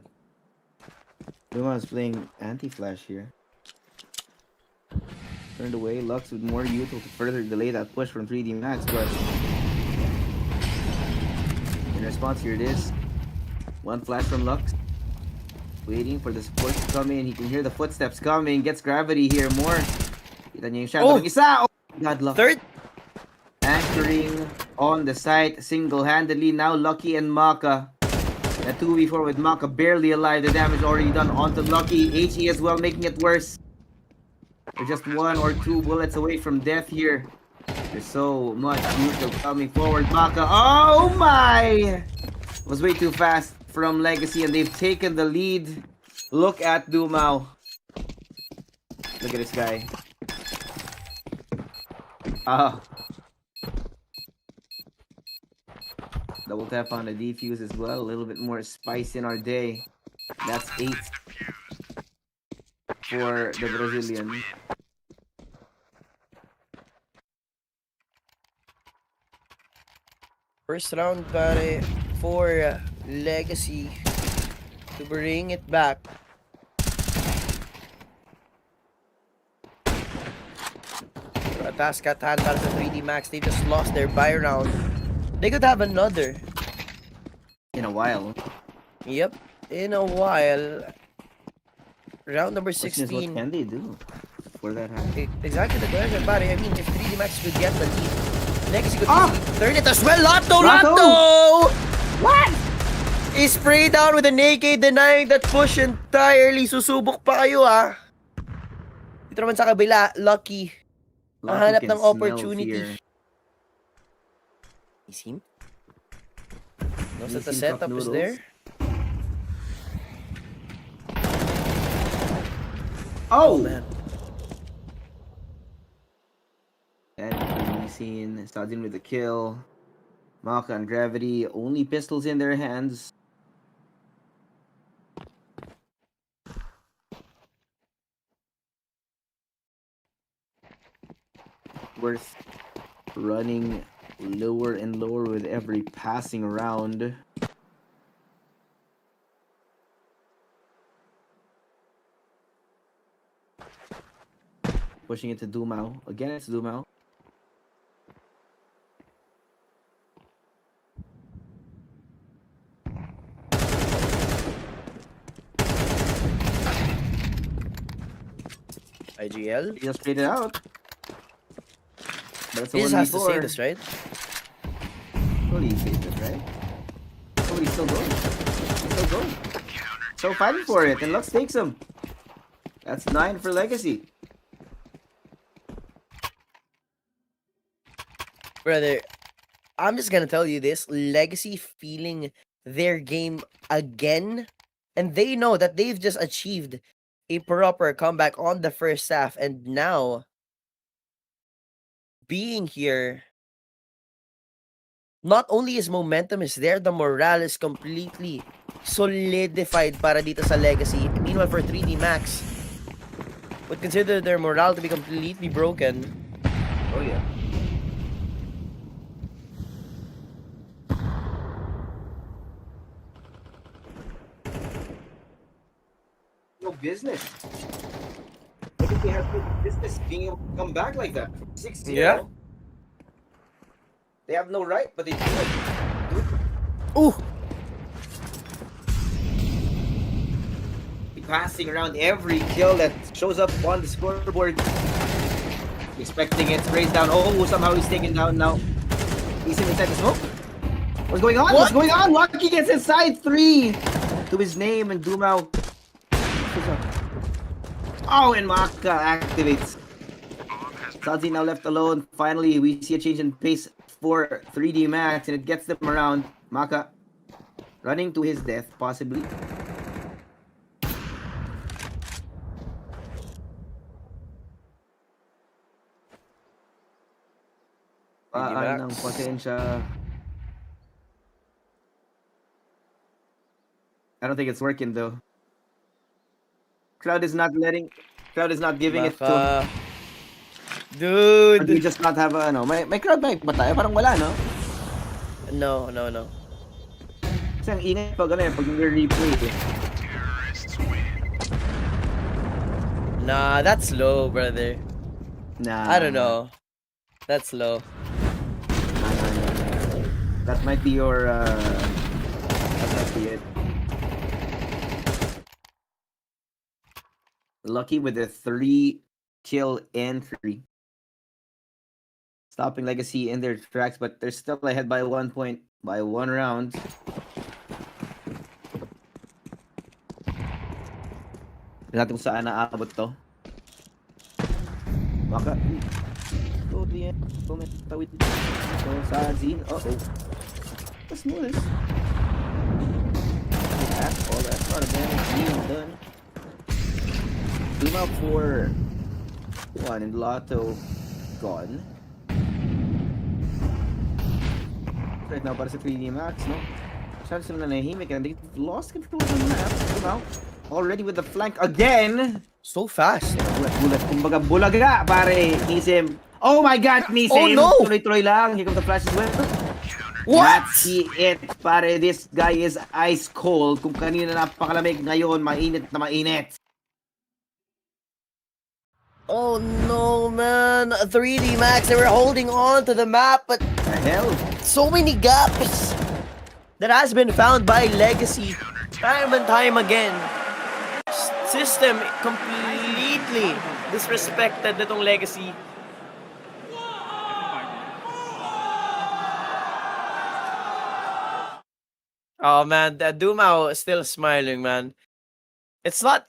Luma's playing anti-flash here. Turned away. Lux with more youthful to further delay that push from 3D Max, but in response, here it is. One flash from Lux. Waiting for the support to come in. He can hear the footsteps coming. Gets gravity here more. Kita niyo yung shadow ng isa. Oh, God, luck. Third. Anchoring on the site single-handedly. Now Lucky and Maka. A 2v4 with Maka barely alive. The damage already done onto Lucky. HE as well, making it worse. They're just 1 or 2 bullets away from death here. There's so much neutral coming forward. Maka. Oh my! It was way too fast from Legacy, and they've taken the lead. Look at Dumao. Look at this guy. Ah. Double tap on the defuse as well. A little bit more spice in our day. That's 8 for the Brazilian. First round, pare, for Legacy to bring it back. A task at hand para sa 3D Max. They just lost their buy round. They could have another. In a while. Yep, in a while. Round number Question is, 16. what can they do for that happen? Exactly the question, pare. I mean, if 3D Max could get the lead, Legacy could turn it as well. Lotto! What? He sprayed down with an AK, denying that push entirely. Susubok pa kayo, ah. Dito naman sa kabila, Lucky. Ang hanap can ng smell opportunity. fear. You see? Knows You that the see setup Cup is Noodles? there. Oh! Man. And we've seen Stadin with the kill. Maka and Gravity, only pistols in their hands. Worth running lower and lower with every passing round. Pushing it to Dumao. Again, it's Dumao. IGL. He just played it out. That's He just has to say this, right? Totally saved it, right? Oh, he's still going. He's still going. So fighting for it, and Lux takes him. That's 9 for Legacy. Brother, I'm just gonna tell you this. Legacy feeling their game again. And they know that they've just achieved a proper comeback on the first half. And now, being here, not only is momentum is there, the morale is completely solidified para dito sa Legacy. Meanwhile, for 3D Max, would consider their morale to be completely broken. Oh yeah. No business. I think they have no business being able to come back like that. 6-0. Yeah. They have no right, but they do it. Ooh! Passing around every kill that shows up on the scoreboard. Expecting it, sprays down. Oh, somehow he's taken down now. He's inside the smoke. What's going on? What's going on? Lucky gets inside 3 to his name, and Dumao. Oh, and Maka activates. Sadzi now left alone. Finally, we see a change in pace for 3D Max, and it gets them around. Maka running to his death, possibly. Ng potensya. I don't think it's working though. Crowd is not giving it to him. Dude! Or do you just not have a, may crowd mic ba tayo? Parang wala, no? No. Kasi ang ingay pag nag-replay eh. Nah, that's low, brother. Nah. I don't know. That's low. Nah. That might be your, that might be it. lucky with a 3-kill entry. Stopping Legacy in their tracks, but they're still ahead by 1 point, by 1 round. Natin kung saan naabot to. Baka... Go to the end. Tawid. So, Sazin. Uh-oh. What's this? That's not a damage being done. Zoom out for 1 and Lotto gone. Right now, para sa 3D Max, no? Chance sila nanahimik and they've lost control of the map. Zoom out. Already with the flank again. So fast. Bulat, kumbaga bulaga, pare. Nisim. Oh my God, Nisim. Oh no! Tuloy-tuloy lang. Here comes the flash as well. What? That's it, pare. This guy is ice cold. Kung kanina napakalamig, ngayon mainit na mainit. Oh no, man. 3D Max, they were holding on to the map, but The hell? so many gaps that has been found by Legacy time and time again. System completely disrespected nitong Legacy. Oh man, Dumao is still smiling, man. It's like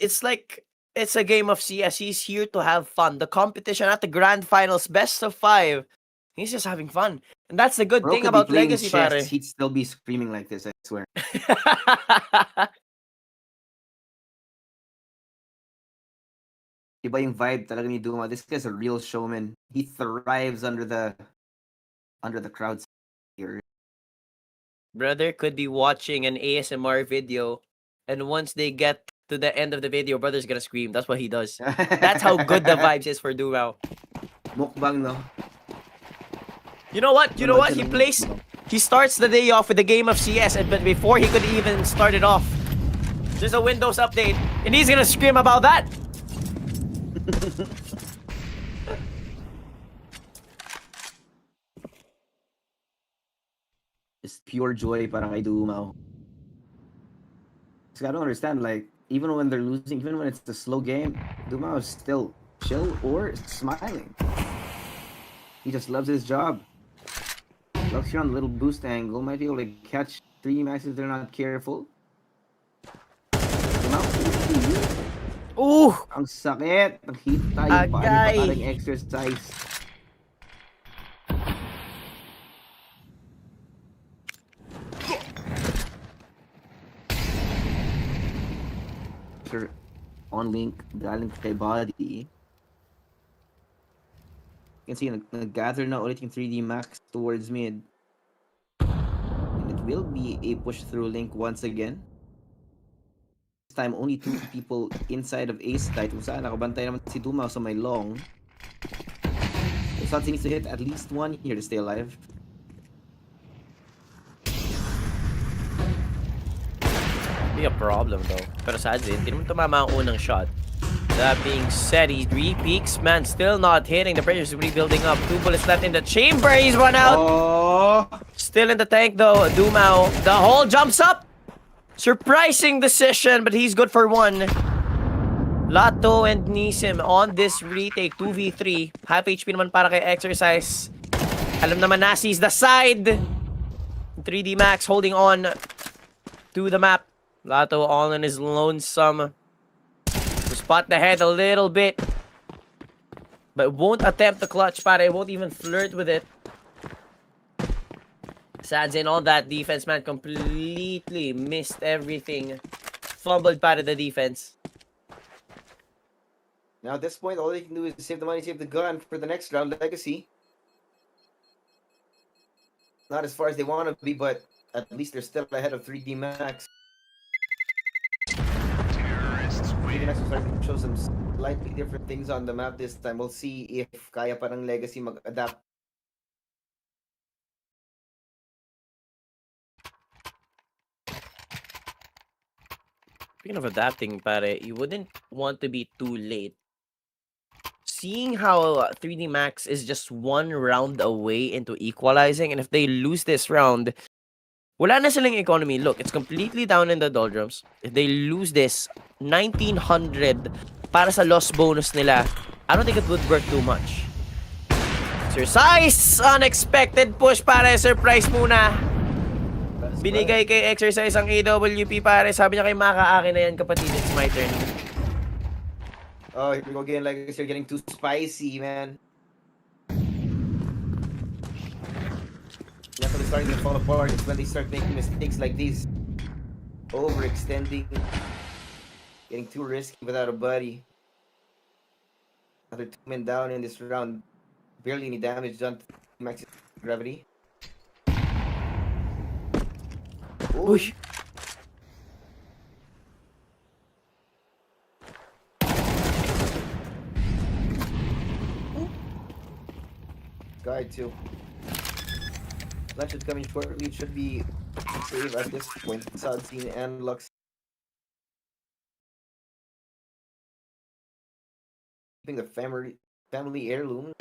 it's a game of CS. He's here to have fun. The competition at the grand finals, best of 5. He's just having fun. And that's the good Bro thing could be about playing Legacy, chess, pare. he'd still be screaming like this, I swear. Iba yung vibe talaga ni Duma. This guy's a real showman. He thrives under the crowds here. Brother could be watching an ASMR video, and once they get to the end of the video, brother's gonna scream. That's what he does. That's how good the vibes is for Dumao. Mukbang, no? You know what? He starts the day off with a game of CS, but before he could even start it off, there's a Windows update, and he's gonna scream about that. Just pure joy para kay Dumao. So I don't understand, like, even when they're losing, even when it's a slow game, Dumao is still chill or smiling. He just loves his job. Loves here on the little boost angle. Might be able to catch 3 Max if they're not careful. Dumao. Ooh! Ang sakit. Nakita yung parang exercise. Sure. On link, galing kay Body. You can see nag-gather na ulit yung 3D Max towards mid. And it will be a push through link once again. This time, only 2 people inside of ace site. Kung saan nakabantay naman si Dumao sa may long. Sot needs to hit at least 1 here to stay alive. Be a problem though. Pero sadly, hindi naman tumama ang unang shot. That being said, he re-peaks. Man, still not hitting. The pressure's really building up. 2 bullets left in the chamber. He's run out. Oh! Still in the tank though. Dumao. The hole jumps up. Surprising decision, but he's good for 1. Lato and Nisim on this retake. 2v3. Half HP naman para kay Exercise. Alam naman na sees the side. 3D Max holding on to the map. Lato all in his lonesome. To spot the head a little bit. But won't attempt the clutch, pare. Won't even flirt with it. Sads in on that defense, man. Completely missed everything. Fumbled para the defense. Now at this point, all they can do is save the money, save the gun for the next round. Legacy. Not as far as they want to be, but at least they're still ahead of 3D Max. 3D Max will start to show some slightly different things on the map this time. We'll see if kaya pa ng Legacy mag-adapt. Speaking of adapting, pare, you wouldn't want to be too late. Seeing how 3D Max is just 1 round away into equalizing, and if they lose this round, wala na silang economy. Look, it's completely down in the doldrums. If they lose this, 1900 para sa loss bonus nila, I don't think it would work too much. Exercise! Unexpected push pare. Surprise muna. Binigay kay Exercise ang AWP pare. Sabi niya kay Maka, akin na yan kapatid. It's my turn. Oh, here we go again. Like you're getting too spicy, man. That's when it's starting to fall apart. It's when they start making mistakes like these. Overextending. Getting too risky without a buddy. Another 2 men down in this round. Barely any damage done to max gravity. Uy! Guy too. That should come in shortly. It should be save at this point. Sadzine and Lux. Keeping the family heirloom.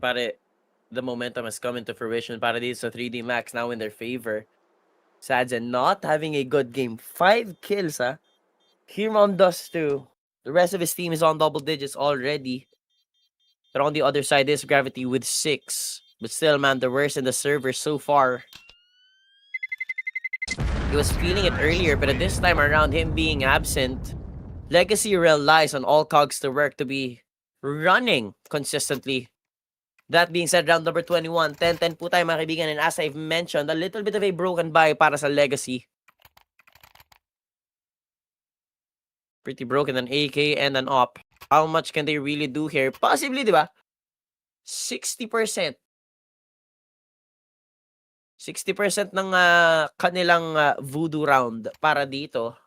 Pare, the momentum has come into fruition. Para dito sa 3D Max now in their favor. Sadzen not having a good game. 5 kills, ha? Hiram does too. The rest of his team is on double digits already. But on the other side is Gravity with 6. But still, man, the worst in the server so far. He was feeling it earlier, but at this time around, him being absent, Legacy relies on all cogs to work to be running consistently. That being said, round number 21, 10-10 po tayo mga kaibigan. And as I've mentioned, a little bit of a broken bye para sa Legacy. Pretty broken, an AK and an op. How much can they really do here? Possibly, di ba? 60%. 60% ng kanilang voodoo round para dito.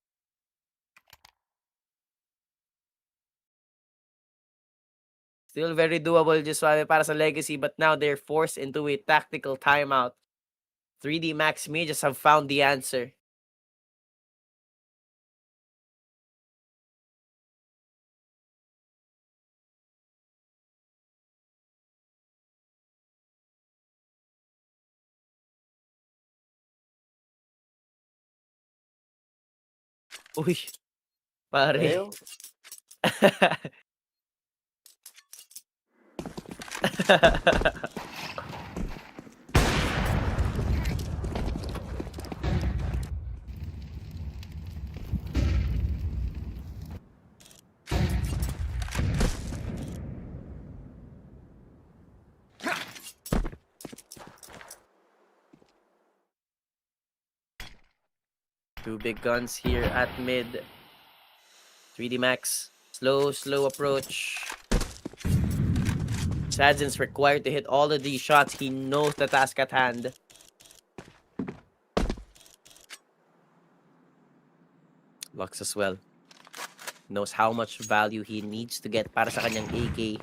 Still very doable just para sa Legacy, but now they're forced into a tactical timeout. 3D Max may just have found the answer. Uy, pare. Two big guns here at mid. 3D Max. Slow approach. Sadzen's required to hit all of these shots. He knows the task at hand. Lux as well. Knows how much value he needs to get para sa kanyang AK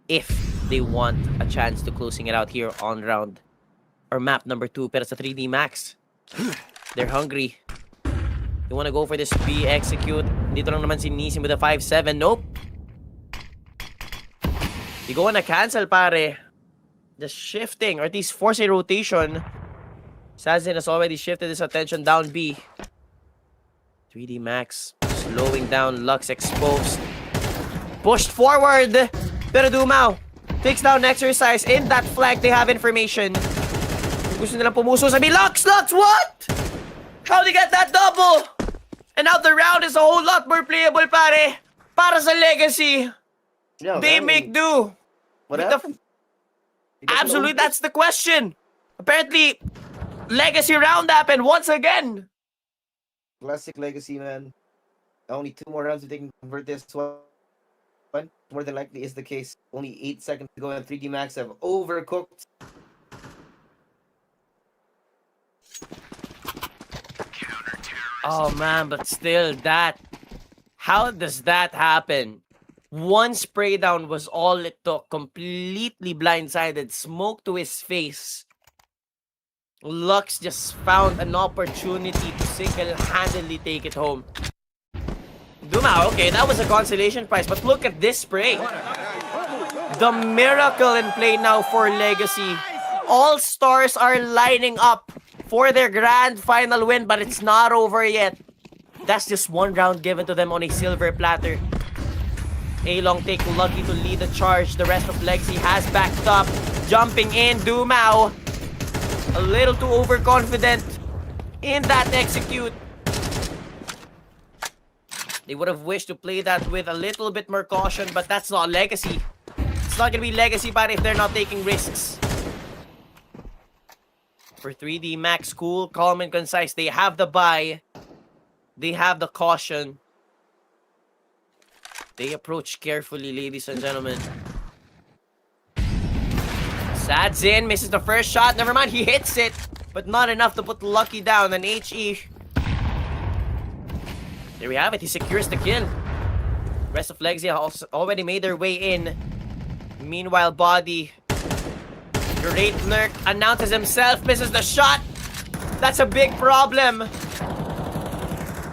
if they want a chance to closing it out here on round or map number 2. Pero sa 3D Max, they're hungry. You wanna go for this B execute. Dito lang naman si Nisim with a 5-7. Nope. You go on a cancel, pare. Just shifting, or at least force a rotation. Sadzen has already shifted his attention down B. 3D Max slowing down. Lux exposed. Pushed forward. Pero Dumao takes down Exercise. In that flank, they have information. Gusto nilang pumuso sa B. Lux! What? How they get that double? And now the round is a whole lot more playable, pare. Para sa Legacy. No, they make do. What happened? Absolutely, that's the question. Apparently, Legacy round happened once again. Classic Legacy, man. Only 2 more rounds if they can convert this one. More than likely is the case. Only 8 seconds to go, and 3D Max have overcooked. Oh man, but still that. How does that happen? One spray down was all it took. Completely blindsided. Smoke to his face. Lux just found an opportunity to single-handedly take it home. Duma, okay, that was a consolation prize, but look at this spray. The miracle in play now for Legacy. All stars are lining up for their grand final win, but it's not over yet. That's just one round given to them on a silver platter. A long take, lucky to lead the charge. The rest of Legacy has backed up. Jumping in, Dumao. A little too overconfident in that execute. They would have wished to play that with a little bit more caution, but that's not Legacy. It's not gonna be Legacy, but if they're not taking risks. For 3D Max, cool, calm, and concise. They have the buy. They have the caution. They approach carefully, ladies and gentlemen. Sad's in, misses the first shot. Never mind, he hits it, but not enough to put Lucky down. And HE. There we have it. He secures the kill. Rest of Legacy has already made their way in. Meanwhile, Body. Great Lurk announces himself, misses the shot. That's a big problem.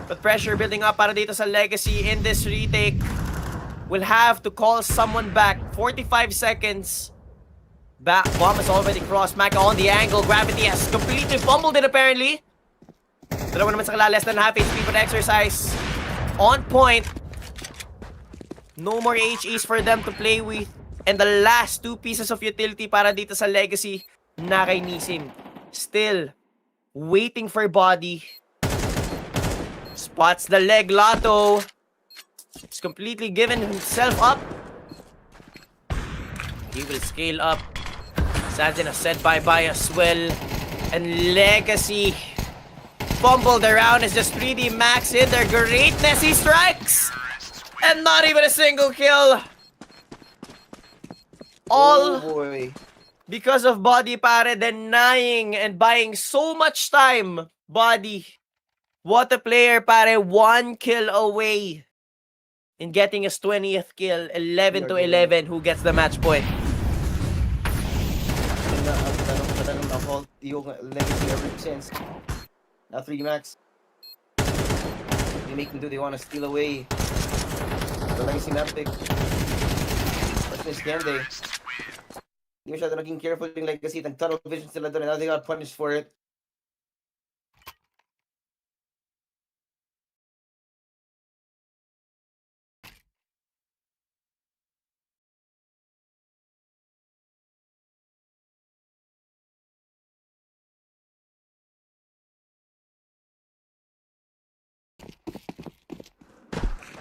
But pressure building up para dito sa Legacy in this retake. Will have to call someone back. 45 seconds. Bomb has already crossed. Maka on the angle. Gravity has completely fumbled it apparently. Dalawa naman sa kala, less than half HP for the exercise. On point. No more HEs for them to play with. And the last two pieces of utility para dito sa Legacy na kay Nisim. Still waiting for Body. Spots the leg Lotto. He's completely given himself up. He will scale up. Sanjin has said bye-bye as well. And Legacy fumbled around. It's just 3D Max in their greatness. He strikes! And not even a single kill. All because of Body pare denying and buying so much time. Body. What a player pare. 1 kill away in getting his 20th kill. 11-11. Who gets the match point? Yung Legacy ever since. Now 3 Max. They make them do, they want to steal away the Legacy map pick. But this can they? Hindi masyado naging careful yung Legacy. Nag-tunnel vision sila doon and now they got punished for it.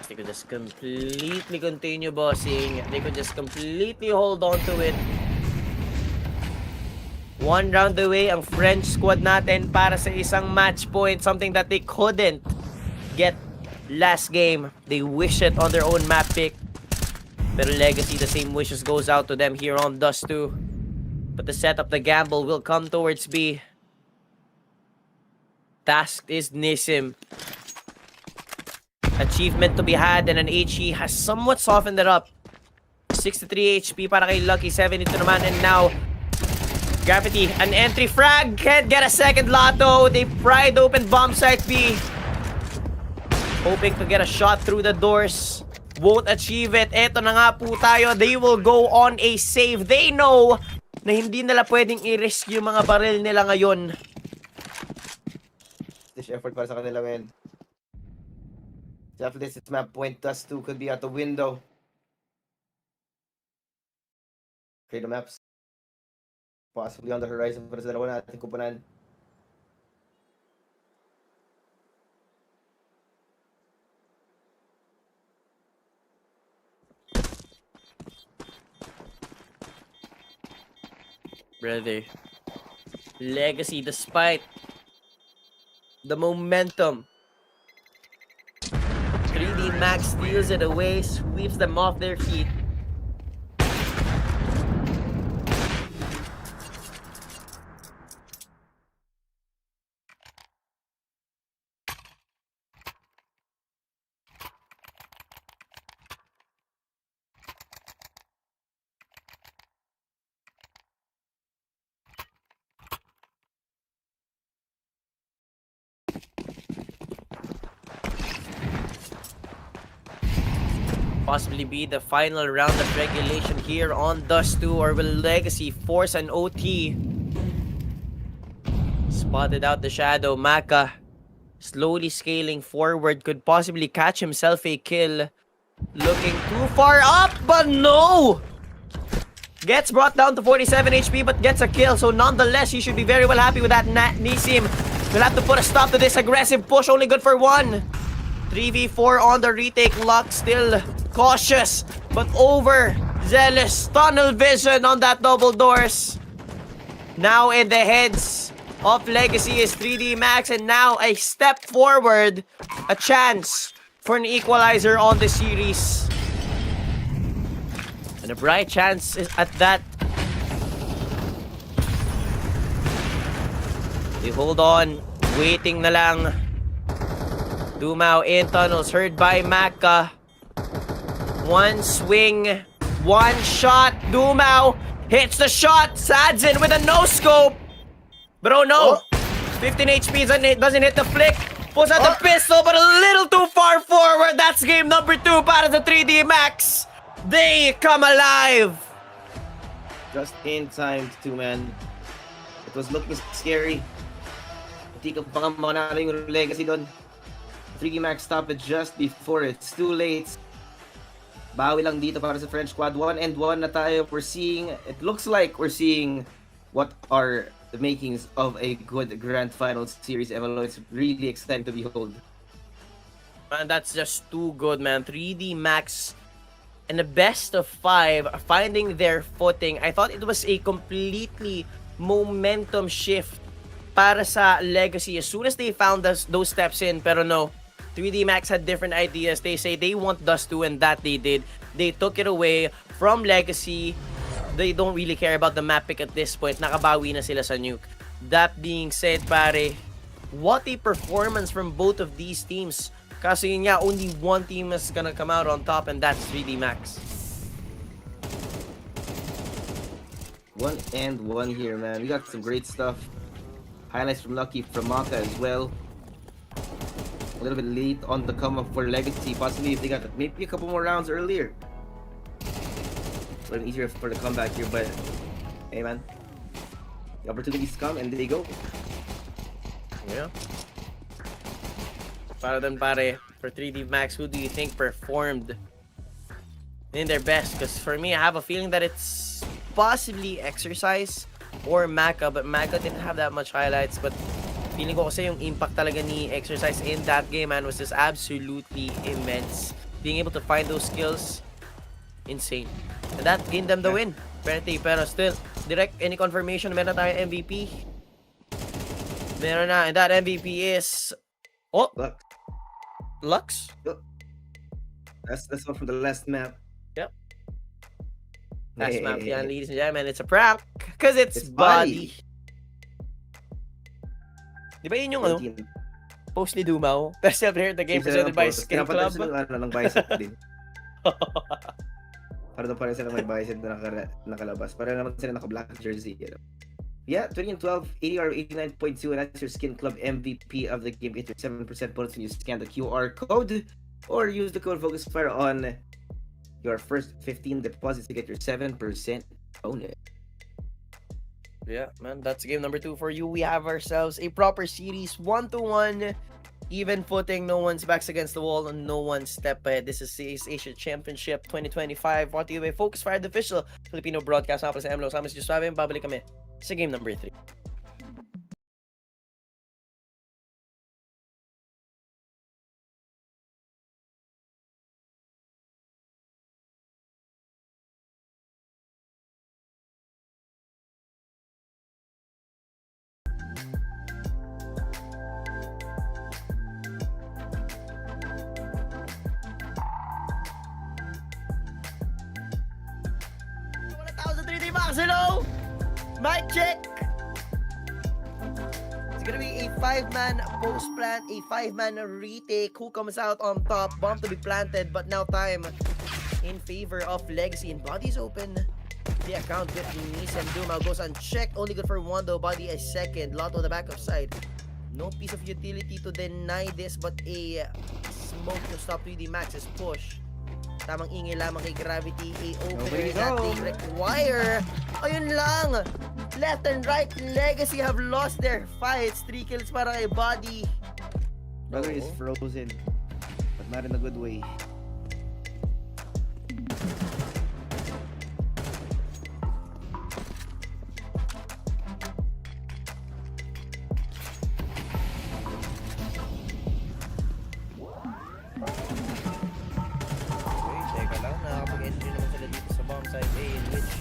They could just completely continue bossing. They could just completely hold on to it. 1 round away ang French squad natin para sa isang match point. Something that they couldn't get last game. They wish it on their own map pick. Pero Legacy, the same wishes goes out to them here on Dust 2. But the setup, the gamble will come towards B. Tasked is Nisim. Achievement to be had and an HE has somewhat softened it up. 63 HP para kay Lucky, 72 naman, and now Gravity, an entry frag, can't get a second Lotto. They pried open bomb site B. Hoping to get a shot through the doors. Won't achieve it. Eto na nga po tayo. They will go on a save. They know na hindi nila pwedeng i-risk yung mga baril nila ngayon. This effort para sa kanila, man. After this, it's map point. Dust 2 could be out the window. Okay, the maps. Possibly on the horizon para sa dalawa natin kupunan. Brother. Legacy, despite the momentum. 3D Max steals it away, sweeps them off their feet. possibly be the final round of regulation here on Dust 2, or will Legacy force an OT? Spotted out the shadow. Maka slowly scaling forward, could possibly catch himself a kill. Looking too far up, but no! Gets brought down to 47 HP, but gets a kill. So nonetheless, he should be very well happy with that. Nisim will have to put a stop to this aggressive push. Only good for one. 3v4 on the retake. Luck still cautious, but overzealous. Tunnel vision on that double doors. Now in the heads of Legacy is 3D Max, and now a step forward. A chance for an equalizer on the series. And a bright chance at that. They hold on. Waiting na lang. Dumao in tunnels. Heard by Maka. One swing. One shot. Dumao hits the shot. Sadzin with a no-scope. But oh no. 15 HP doesn't hit the flick. Pulls out the pistol, but a little too far forward. That's game number 2 para sa 3D Max. They come alive. Just in time, man. It was looking scary. Hindi ka baka manalo yung Legacy doon. 3D Max stopped it just before it's too late. Bawi lang dito para sa French squad. 1-1 na tayo. It looks like we're seeing what are the makings of a good grand final series. MLO, it's really exciting to behold. Man, that's just too good, man. 3D Max and the best of 5 finding their footing. I thought it was a completely momentum shift para sa Legacy as soon as they found those steps in. Pero no, 3D Max had different ideas. They say they want Dust 2, and that they did. They took it away from Legacy. They don't really care about the map pick at this point. Nakabawi na sila sa nuke. That being said, pare, what a performance from both of these teams. Kasi yun nga, only one team is gonna come out on top, and that's 3D Max. 1-1 here, man. We got some great stuff. Highlights from Lucky, from Maka as well. A little bit late on the come up for Legacy. Possibly if they got maybe a couple more rounds earlier. A little easier for the comeback here, but hey, man. The opportunities come and they go. Yeah. Para dun, pare, for 3D Max, who do you think performed in their best? Because for me, I have a feeling that it's possibly Exercise or Maka, but Maka didn't have that much highlights. But feeling ko kasi yung impact talaga ni Exercise in that game, man, was just absolutely immense. Being able to find those skills, insane. And that gained them the win. Pero still, direct, any confirmation, meron tayo MVP? Meron na, and that MVP is... Oh! Lux? That's one from the last map. Yep. Last map, yeah, ladies and gentlemen. It's a prank because it's body. Di ba yun yung ano? Post ni Dumao? Pero celebrate the game presented by Skin Club. Ng bicep din. Para doon pa rin sila may bicep na nakalabas. Para naman sila naka-black jersey. You know? Yeah, 2012, 80 or 89.2, and that's your Skin Club MVP of the game. Get your 7% bonus when you scan the QR code, or use the code FocusFire on your first 15 deposits to get your 7% bonus. Yeah, man, that's game number 2 for you. We have ourselves a proper series, 1-1, even footing. No one's backs against the wall, and no one's step ahead. This is Asia Championship 2025. Brought to you by FocusFire, the official Filipino broadcast. Ako sa MLO. Sama si Juswabe. Babalik kami sa game number 3. Hello! Mic check! It's gonna be a 5-man post plant, a 5-man retake. Who comes out on top? Bomb to be planted, but now time in favor of Legacy, and Body's open. The account with Nice and Duma goes unchecked. Only good for one though. Body a second. Lotto the back of side. No piece of utility to deny this, but a smoke to stop 3D Max's push. Tamang ingay lamang kay Gravity. A opener Nobody that they home. require. Ayun lang. Left and right, Legacy have lost their fights. 3 kills para kay Body. Brother is frozen, but not in a good way. Okay, teka lang. Nakakapag-entry naman sila dito sa bomb side A, in which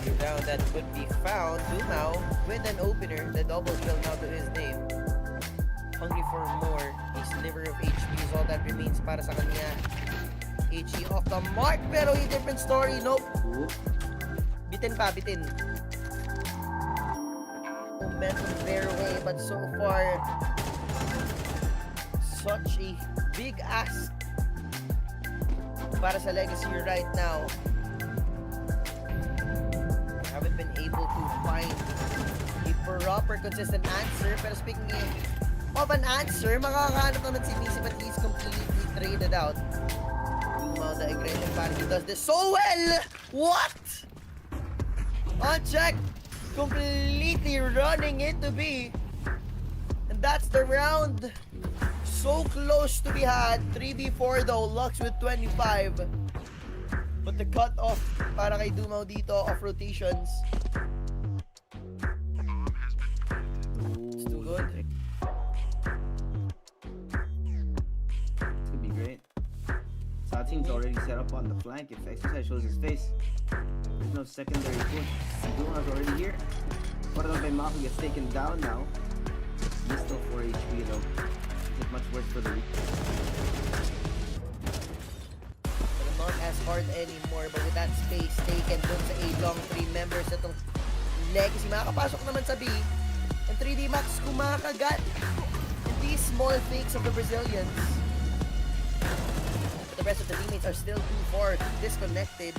the round that could be found. Dumao with an opener. The double kill now to his name. Hungry for more. A sliver of HP is all that remains para sa kanya. HE off the mark, pero a different story. Nope. Bitin pa, bitin. Momentum their way, but so far, such a big ask para sa Legacy right now. They haven't been able to find a proper, consistent answer. Pero speaking of an answer, makakahanap naman si Missy, but he's completely traded out. Dumao, the aggression fan, he does this so well! What? Unchecked, completely running into B. And that's the round. So close to be had. 3v4 though, Lux with 25. But the cut-off para kay Dumao dito, off rotations. It's too good. Could be great. South team's already set up on the flank. If Exercise shows his face, there's no secondary push. Duma's already here. Portal by Mako gets taken down now. He's still 4 HP though. Isn't much worse for the week. But not as hard anymore, but with that space taken dun sa A-long 3 members itong Legacy, makakapasok naman sa B. And 3D Max kumakagat. And these small fakes of the Brazilians. But the rest of the teammates are still too far disconnected.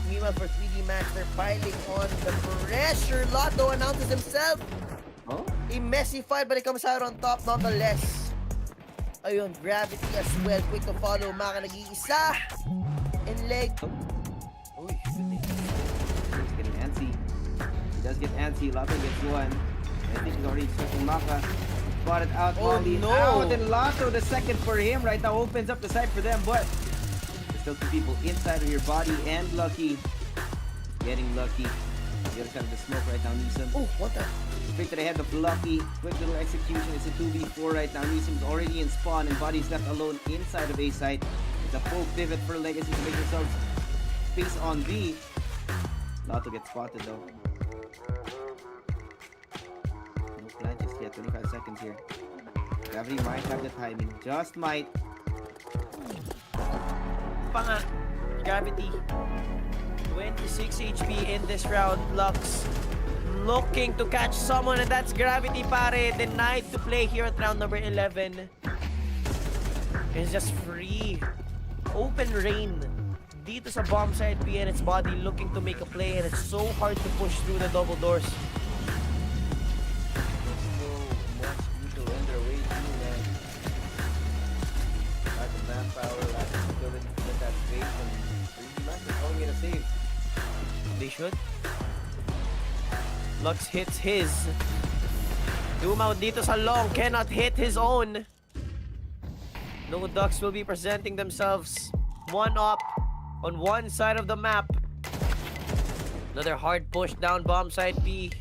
Meanwhile for 3D Max, they're piling on the pressure. Lotto announces himself. Oh? A messy fight, but it comes out on top nonetheless. Ayun, Gravity as well. Quick to follow. Maka nag-iisa. And leg. Uy, he's getting antsy. He does get antsy. Lotto gets one. I think he's already expecting Maka. Spotted out. Oh, Molly no. out. And Lotto, the second for him right now, opens up the side for them. But there's still 2 people inside of your body. And Lucky getting lucky. The other side of the smoke right now. Neeson. Oh, what the? Straight to the head of Lucky. Quick little execution. It's a 2v4 right now. Neeson's already in spawn. And Body's left alone inside of A site. It's a full pivot for Legacy to make themselves space on B. Lotto gets spotted though. No plan just yet. 25 seconds here. Gravity might have the timing. Just might. Panga. Gravity. 26 HP in this round. Lux looking to catch someone, and that's Gravity, pare. Denied to play here at round number 11. It's just free. Open rain dito sa bomb side B, and its Body looking to make a play, and it's so hard to push through the double doors. So much people in their way through, man. Lack of manpower, lack of ability to get that space, and really not calling it a save. They should. Lux hits his. Dumao dito sa long, cannot hit his own. No Ducks will be presenting themselves one up on one side of the map. Another hard push down bomb side B.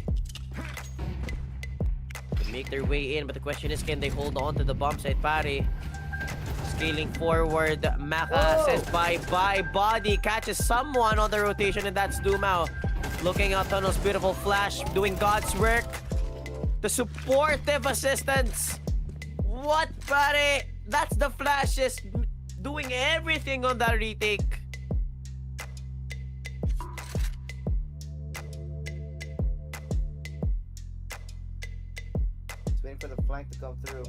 They make their way in, but the question is, can they hold on to the bomb side, pare? Scaling forward, Maka says bye-bye. Body catches someone on the rotation, and that's Dumao. Looking out Tunnel's beautiful flash, doing God's work. The supportive assistance. What, pare? That's the flashes doing everything on that retake. Just waiting for the flank to come through.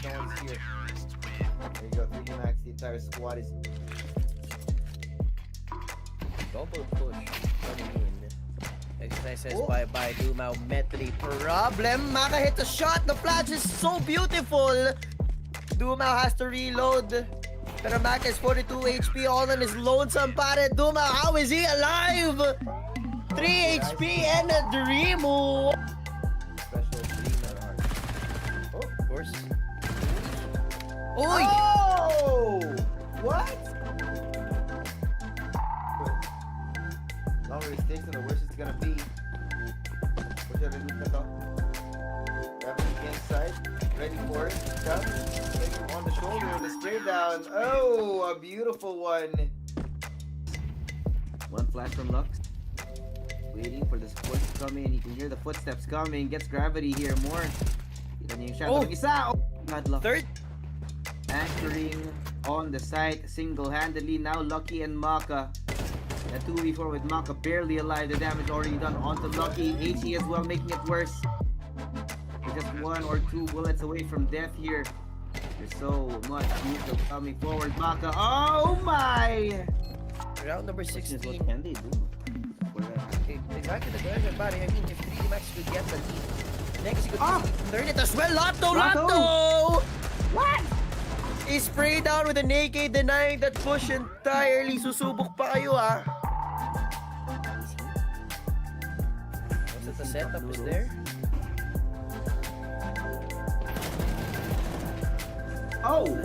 No one's here. There you go, 3D Max, the entire squad is Double push coming in. Exercise says bye-bye. Dumao met the problem. Maka hit the shot. The flash is so beautiful. Dumao has to reload. Pero Mac is 42 HP all on his lonesome, pare. Duma, how is he alive? 3 HP and a Dreamo. Special dream. Oh, of course. Uy! Oh! What? Longer it takes, the worse it's gonna be. What's your loot na to? Grabbing the inside. Ready for it. Jump. Taking on the shoulder. The spray down. Oh, a beautiful one. One flash from Lux. Waiting for the support to come in. He can hear the footsteps coming. Gets gravity here more. Kita niya yung shot. Oh! Isa! Oh! Bad luck. Third. Anchoring on the site single-handedly. Now Lucky and Maka. A 2v4 with Maka barely alive. The damage already done onto Lucky. HE as well making it worse. We're just 1 or 2 bullets away from death here. There's so much neutral coming forward. Maka. Oh my! Round number 16. What can they do? Exactly the direction, buddy. I mean, if 3D Max could get the lead, next he could turn it as well. Lotto! What? He sprayed down with an AK, denying that push entirely. Susubok pa kayo, ah. Was it the setup is there? Oh!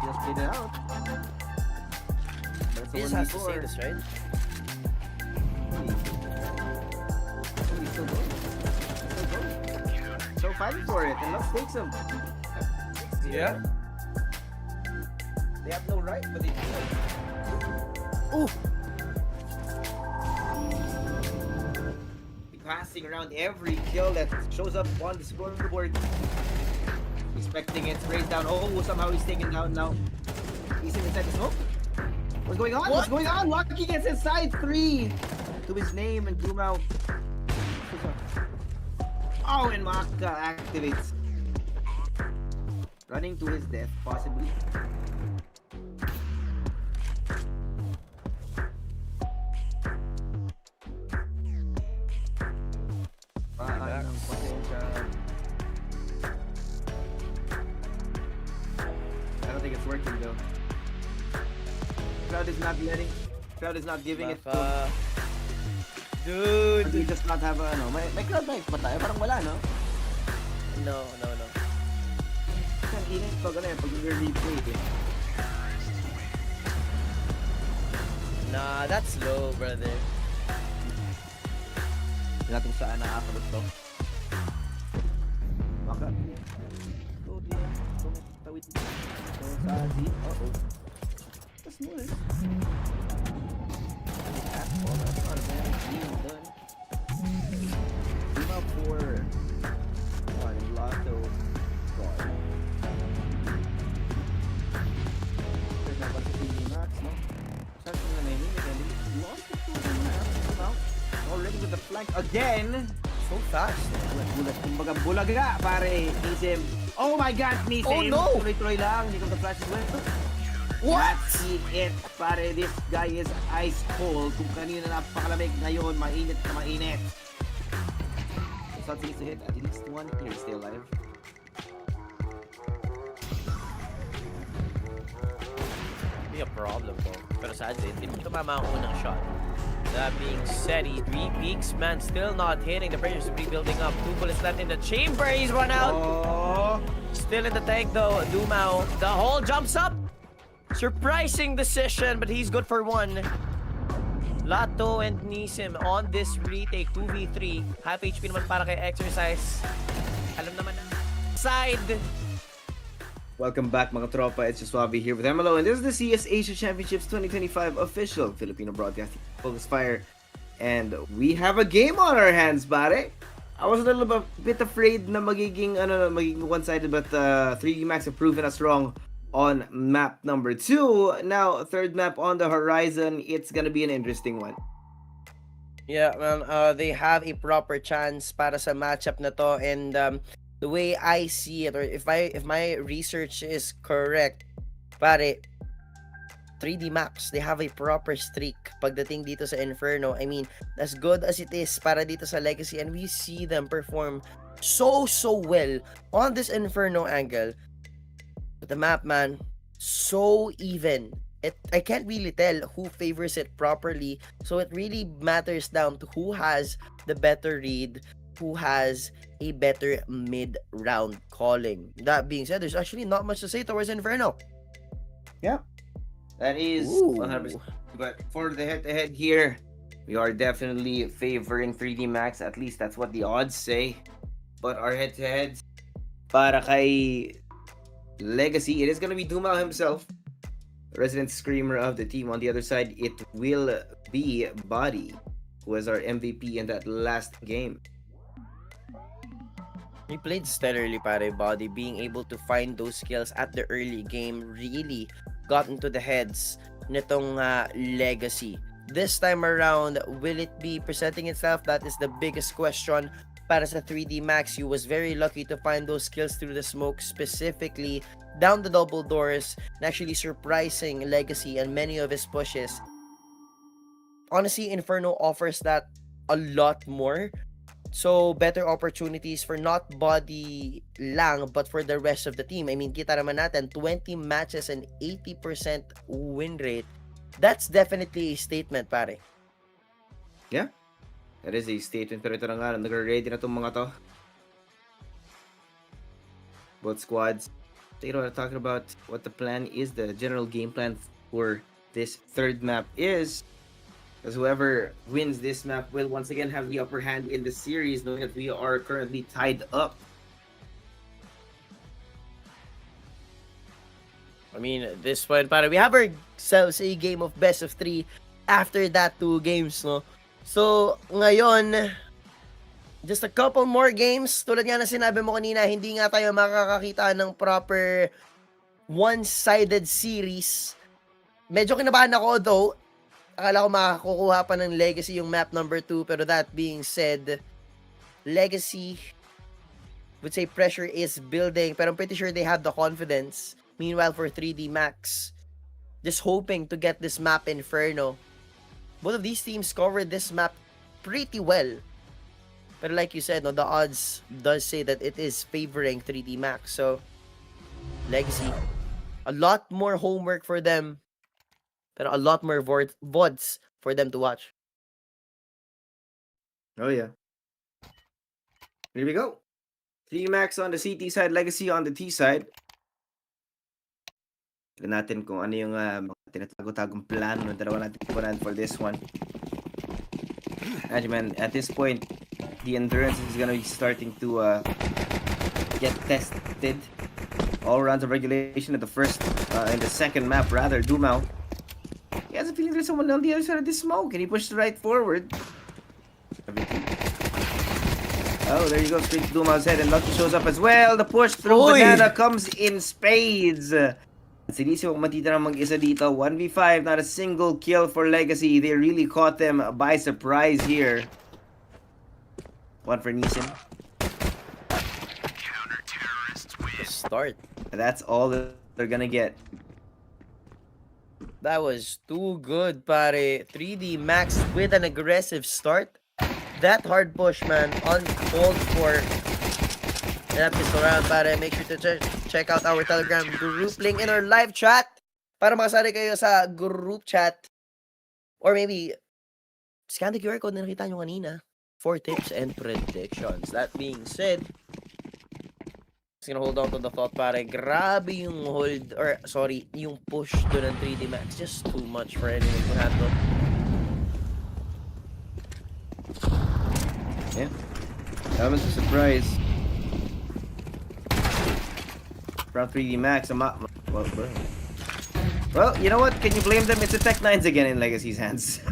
Just played it out. That's This the has to before. say this, right? He's still going. Still going. So fighting for it, and let's take some. Yeah. They have no right, but they do. Ooh! Passing around every kill that shows up on the scoreboard. Expecting it, sprays down. Oh, somehow he's taken down now. He's inside the smoke. What's going on? What's going on? Lucky gets inside 3 to his name and Gumao. Oh, and Maka activates. Running to his death, possibly. I don't think it's working though. Crowd is not letting. Crowd is not giving it to. Dude! Do you just not have a ano? May crowd mic ba tayo? Parang wala, no? No. Ang init pag ano pag replay eh. Nah, that's low, brother. Hindi natin saan nakakabot to. Baka. Go diyan. Tawid. So sa Z. Uh-oh. That's nice. Lima for Lotto. There's not much TV Max, no? Starting the main again. Lost the 2 now. Already with the flank again. So fast. Bulat. Kumbaga bulaga, pare. Nisim. Oh my God, Nisim. Oh no! Tuloy-tuloy lang. Hindi ko the flash as well. What? That's it, pare. This guy is ice cold. Kung kanina napakalamig, ngayon mainit na mainit. Something needs to hit at least 1 here to stay alive. Be a problem, bro. Pero sadly, hindi mo tumama ang unang shot. That being said, he re-peaks, man, still not hitting. The pressure's rebuilding up. 2 bullets left in the chamber. He's run out. Oh. Still in the tank, though. Dumao. The hole jumps up. Surprising decision, but he's good for 1. Lato and Nisim on this retake 2v3. Half HP naman para kay Exercise. Alam naman na. Side. Welcome back, mga tropa. It's Suave here with Emelo, and this is the CS Asia Championships 2025 official Filipino broadcasting FocusFire. And we have a game on our hands, pare. I was a little bit afraid na magiging one-sided, but 3D Max have proven us wrong on map number 2. Now, third map on the horizon. It's gonna be an interesting one. Yeah, man, they have a proper chance para sa matchup na to, and the way I see it, or if my research is correct, pare, 3D Max, they have a proper streak pagdating dito sa Inferno. I mean, as good as it is para dito sa Legacy, and we see them perform so well on this Inferno angle. But the map, man, so even. I can't really tell who favors it properly. So it really matters down to who has the better read, who has a better mid-round calling. That being said, there's actually not much to say towards Inferno. Yeah, that is 100%. But for the head-to-head here, we are definitely favoring 3D Max. At least that's what the odds say. But our head-to-heads, para kay Legacy, it is going to be Dumao himself, resident screamer of the team. On the other side, it will be Body, who was our MVP in that last game. He played stellarly, pare. Body being able to find those skills at the early game really got into the heads nitong Legacy. This time around, will it be presenting itself? That is the biggest question. Para sa 3D Max, he was very lucky to find those skills through the smoke, specifically down the double doors, and actually surprising Legacy and many of his pushes. Honestly, Inferno offers that a lot more. So, better opportunities for not Body lang, but for the rest of the team. I mean, kita naman natin, 20 matches and 80% win rate. That's definitely a statement, pare. Yeah, that is a statement. Pero ito na nga, nag-ready na itong mga to. Both squads. They are talking about what the plan is, the general game plan for this third map is. Because whoever wins this map will once again have the upper hand in the series, knowing that we are currently tied up. I mean, this one, para we have ourselves a game of best of 3 after that 2 games, no? So, ngayon, just a couple more games. Tulad nga na sinabi mo kanina, hindi nga tayo makakakita ng proper one-sided series. Medyo kinabahan ako, though. Akala ko makakukuha pa ng Legacy yung map number 2. Pero that being said, Legacy would say pressure is building. Pero I'm pretty sure they have the confidence. Meanwhile, for 3D Max, just hoping to get this map Inferno. Both of these teams covered this map pretty well. But like you said, no, the odds does say that it is favoring 3D Max. So, Legacy, a lot more homework for them. Pero a lot more VODs for them to watch. Oh yeah. Here we go. 3D Max on the CT side, Legacy on the T side. Tignan natin kung ano yung tinatago-tagong plan ng dalawa natin kukunan for this one. Man, at this point, the endurance is gonna be starting to get tested. All rounds of regulation in the first, in the second map rather, Dumao. He has a feeling there's someone on the other side of this smoke, and he pushes right forward. Oh, there you go, straight to Dumao's head, and Lucky shows up as well. The push through Banana comes in spades. Sinisio matitira mag-isa dito. 1v5, not a single kill for Legacy. They really caught them by surprise here. One for Neeson. Start. That's all that they're gonna get. That was too good, pare. 3D Max with an aggressive start. That hard push, man, uncalled for. That pistol round, pare. Make sure to check out our Telegram group link in our live chat para makasali kayo sa group chat. Or maybe, scan the QR code na nakita nyo kanina for tips and predictions. That being said, just gonna hold on to the thought, pare. Grabe yung hold, or sorry, yung push doon ng 3D Max. Just too much for anyone to handle. Yeah. That was a surprise. From 3D Max, well, you know what? Can you blame them? It's a Tech 9s again in Legacy's hands.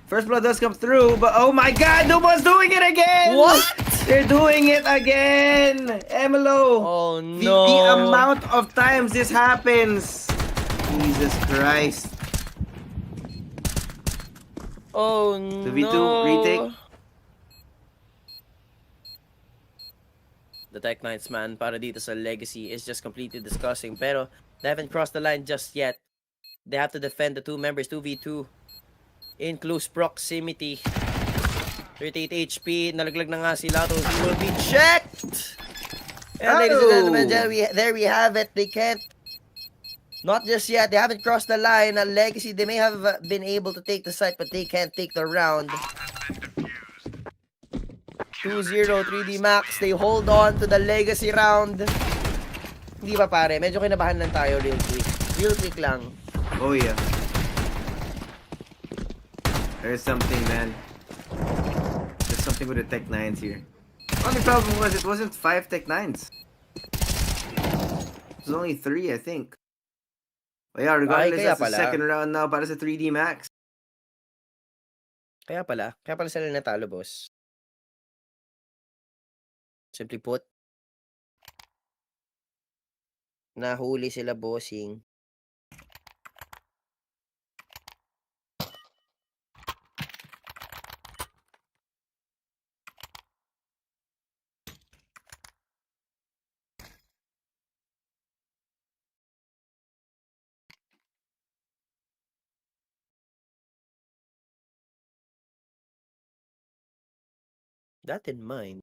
First blood does come through, but oh my god, Duma's doing it again! What? They're doing it again! Emelo! Oh no! The amount of times this happens! Jesus Christ. Oh no! 2v2, retake. The the Tech9s, man, para dito sa Legacy is just completely disgusting. Pero they haven't crossed the line just yet. They have to defend the two members 2v2 in close proximity. 38 HP, nalaglag na nga sila. He will be checked! And ladies and gentlemen, there we have it. They can't, not just yet, they haven't crossed the line. Legacy, they may have been able to take the site, but they can't take the round. 2-0, 3D Max, they hold on to the Legacy round. Hindi ba pare, medyo kinabahan lang tayo real quick. Real quick lang. Oh yeah. There's something, man. There's something with the Tech9s here. Only problem was it wasn't 5 Tech9s. It was only 3, I think. But yeah, regardless, that's the second round now para sa 3D Max. Kaya pala sila natalo, boss. Simply put, nahuli sila, bossing. That in mind,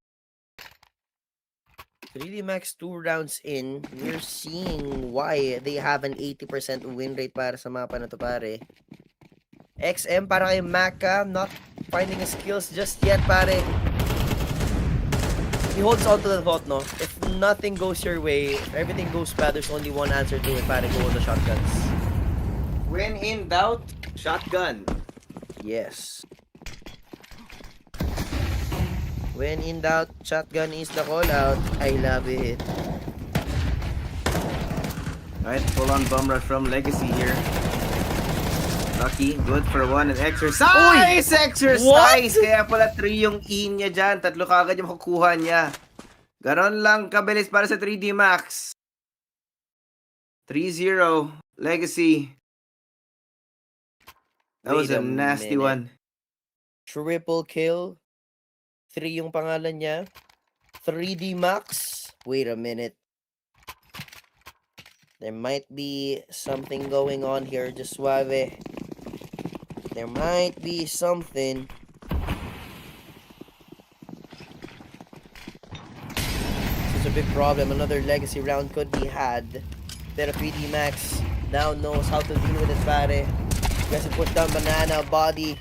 3D Max 2 rounds in, we're seeing why they have an 80% win rate para sa mapa na to, pare. XM para kay Maka, not finding his skills just yet, pare. He holds on to the thought, no? If nothing goes your way, if everything goes bad, there's only one answer to it, pare. Go with the shotguns. When in doubt, shotgun. Yes. When in doubt, shotgun is the call out. I love it. Alright, full on bum rush from Legacy here. Lucky, good for one and exercise! Uy! Exercise! What? Kaya pala 3 yung E niya dyan. 3 kagad yung makukuha niya. Ganon lang kabilis para sa 3D Max. 3-0. Legacy. That was a nasty one. Triple kill. 3 yung pangalan niya. 3D Max. Wait a minute. There might be something going on here. Just suave. There might be something. This is a big problem. Another Legacy round could be had. Pero 3D Max now knows how to deal with it, pare. Aggressive push down, banana, body.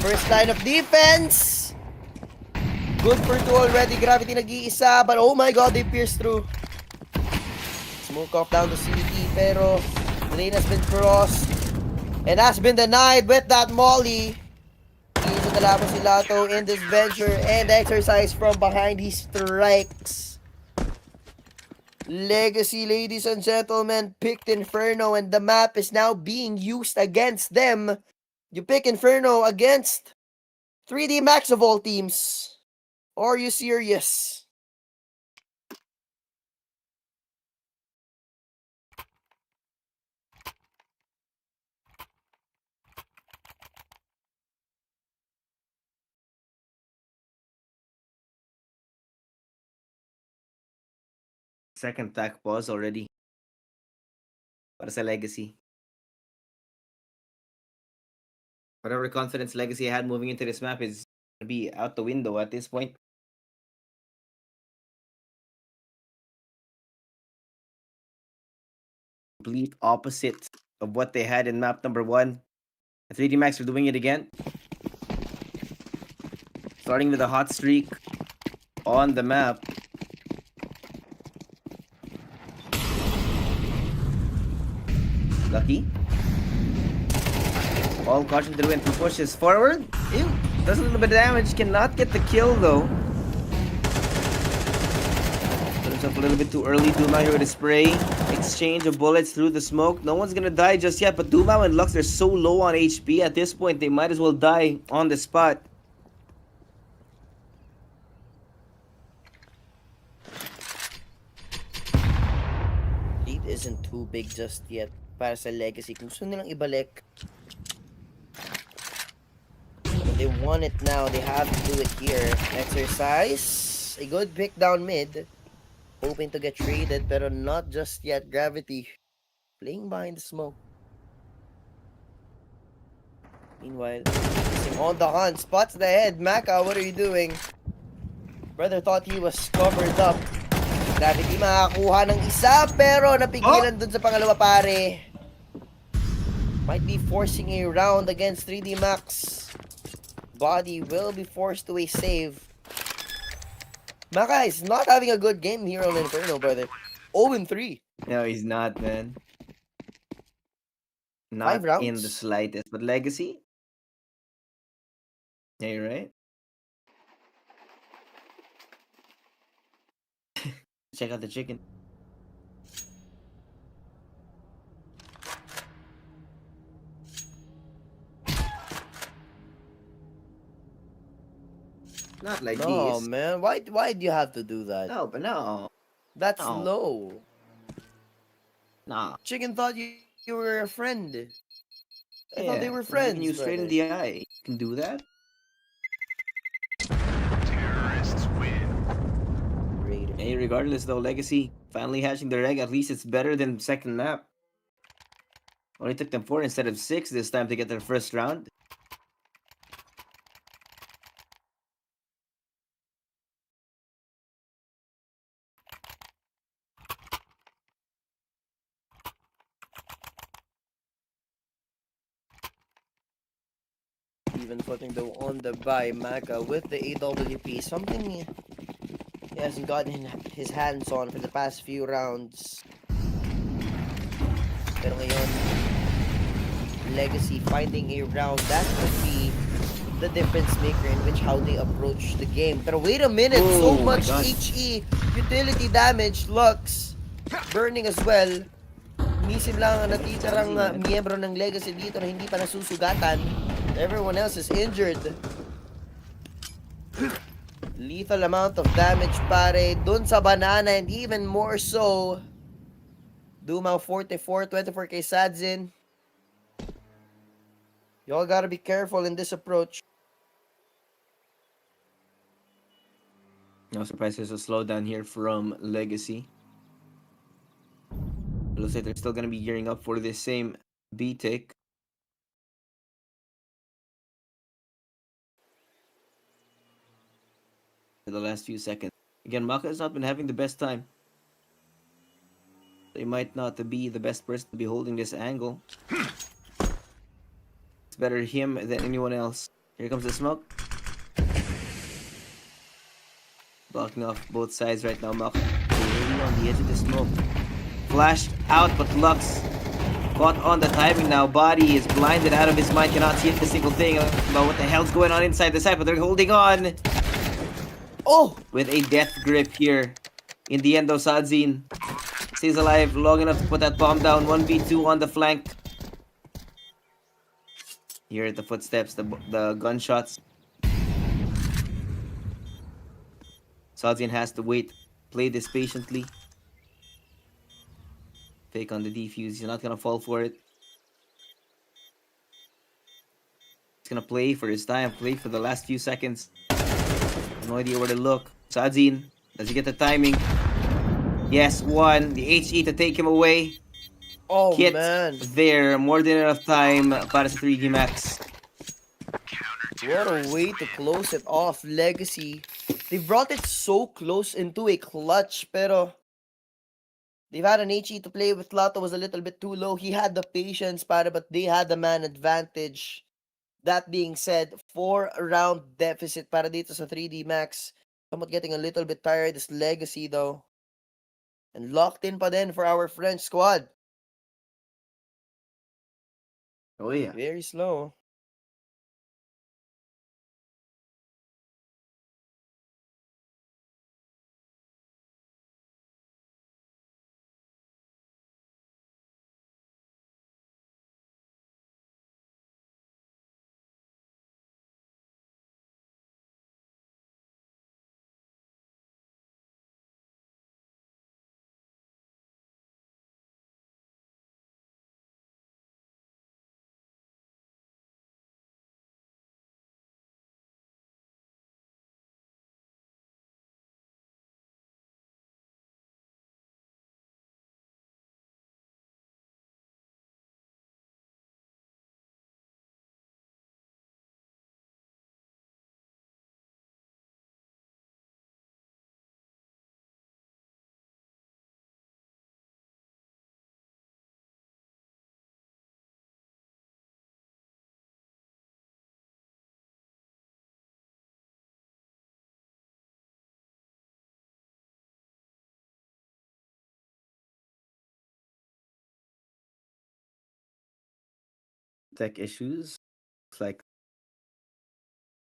First line of defense! Good for 2 already. Gravity nag-iisa. But oh my god, they pierced through. Smoke off down to CT. Pero the lane has been crossed. And has been denied with that molly. Isa na lamang si Lato in this venture. And exercise from behind. He strikes. Legacy, ladies and gentlemen, picked Inferno. And the map is now being used against them. You pick Inferno against 3D Max of all teams. Are you serious? Second attack pause already. Para sa Legacy. Whatever confidence Legacy had moving into this map is going to be out the window at this point. Complete opposite of what they had in map number 1. 3D Max are doing it again. Starting with a hot streak on the map. Lucky. All caution through and pushes forward. Ew, does a little bit of damage. Cannot get the kill though. Put himself a little bit too early. Duma here with a spray. Exchange of bullets through the smoke. No one's gonna die just yet, but Duma and Lux are so low on HP at this point, they might as well die on the spot. Lead isn't too big just yet para sa Legacy. Kung gusto nilang ibalik, if they want it now, they have to do it here. Exercise. A good pick down mid. hoping to get traded, pero not just yet. Gravity playing behind the smoke. Meanwhile, he's on the hunt, spots the head. Maka, what are you doing? Brother thought he was covered up. Gravity makakuha ng isa, pero napigilan dun sa pangalawa, pare. Might be forcing a round against 3D Max. Body will be forced to a save. Maka is not having a good game here on Inferno, brother. 0-3. No, he's not, man. 5 Not rounds? in the slightest. But Legacy? Yeah, you're right. Check out the chicken. Not like No, this. man. Why do you have to do that? No, but no. That's No. low. Nah. Chicken thought you were a friend. I thought they were I'm looking friends, you straight in brother. the eye. You can do that? Hey, regardless though, Legacy finally hatching the reg. At least it's better than second map. Only took them 4 instead of 6 this time to get their first round. Even putting though on the buy, Maka with the AWP. Something he hasn't gotten his hands on for the past few rounds. Pero ngayon, Legacy finding a round. That could be the difference maker in which how they approach the game. Pero wait a minute, so Oh my much God. HE utility damage. Lux burning as well. Misim lang ang natitirang miyembro ng Legacy dito na hindi pa nasusugatan. Everyone else is injured. Lethal amount of damage, pare, dun sa banana, and even more so. Dumao 44, 24 kay Sadzin. Y'all gotta be careful in this approach. No surprise there's a slowdown here from Legacy. It looks like they're still going to be gearing up for this same B-Take. For the last few seconds. Again, Maka has not been having the best time. They might not be the best person to be holding this angle. It's better him than anyone else. Here comes the smoke. Blocking off both sides right now, Maka. Really on the edge of the smoke. Flashed out, but Lux caught on the timing now. Body is blinded out of his mind, cannot see a single thing about what the hell's going on inside the side, but they're holding on. Oh! With a death grip here. In the end, though, Sadzin stays alive long enough to put that bomb down. 1v2 on the flank. Here at the footsteps, the gunshots. Sadzin has to wait. Play this patiently. Fake on the defuse. He's not gonna fall for it. He's gonna play for his time. Play for the last few seconds. No idea where to look. Sadzin, does he get the timing? Yes, one. The HE to take him away. Oh, Kit man. there. More than enough time para sa 3D Max. What a way to close it off, Legacy. They brought it so close into a clutch, pero they've had an HE to play with. Lato was a little bit too low. He had the patience, but they had the man advantage. That being said, 4-round deficit para dito sa 3D Max. Somewhat getting a little bit tired is Legacy though. And locked in pa din for our French squad. Oh yeah. Very slow. tech issues. Looks like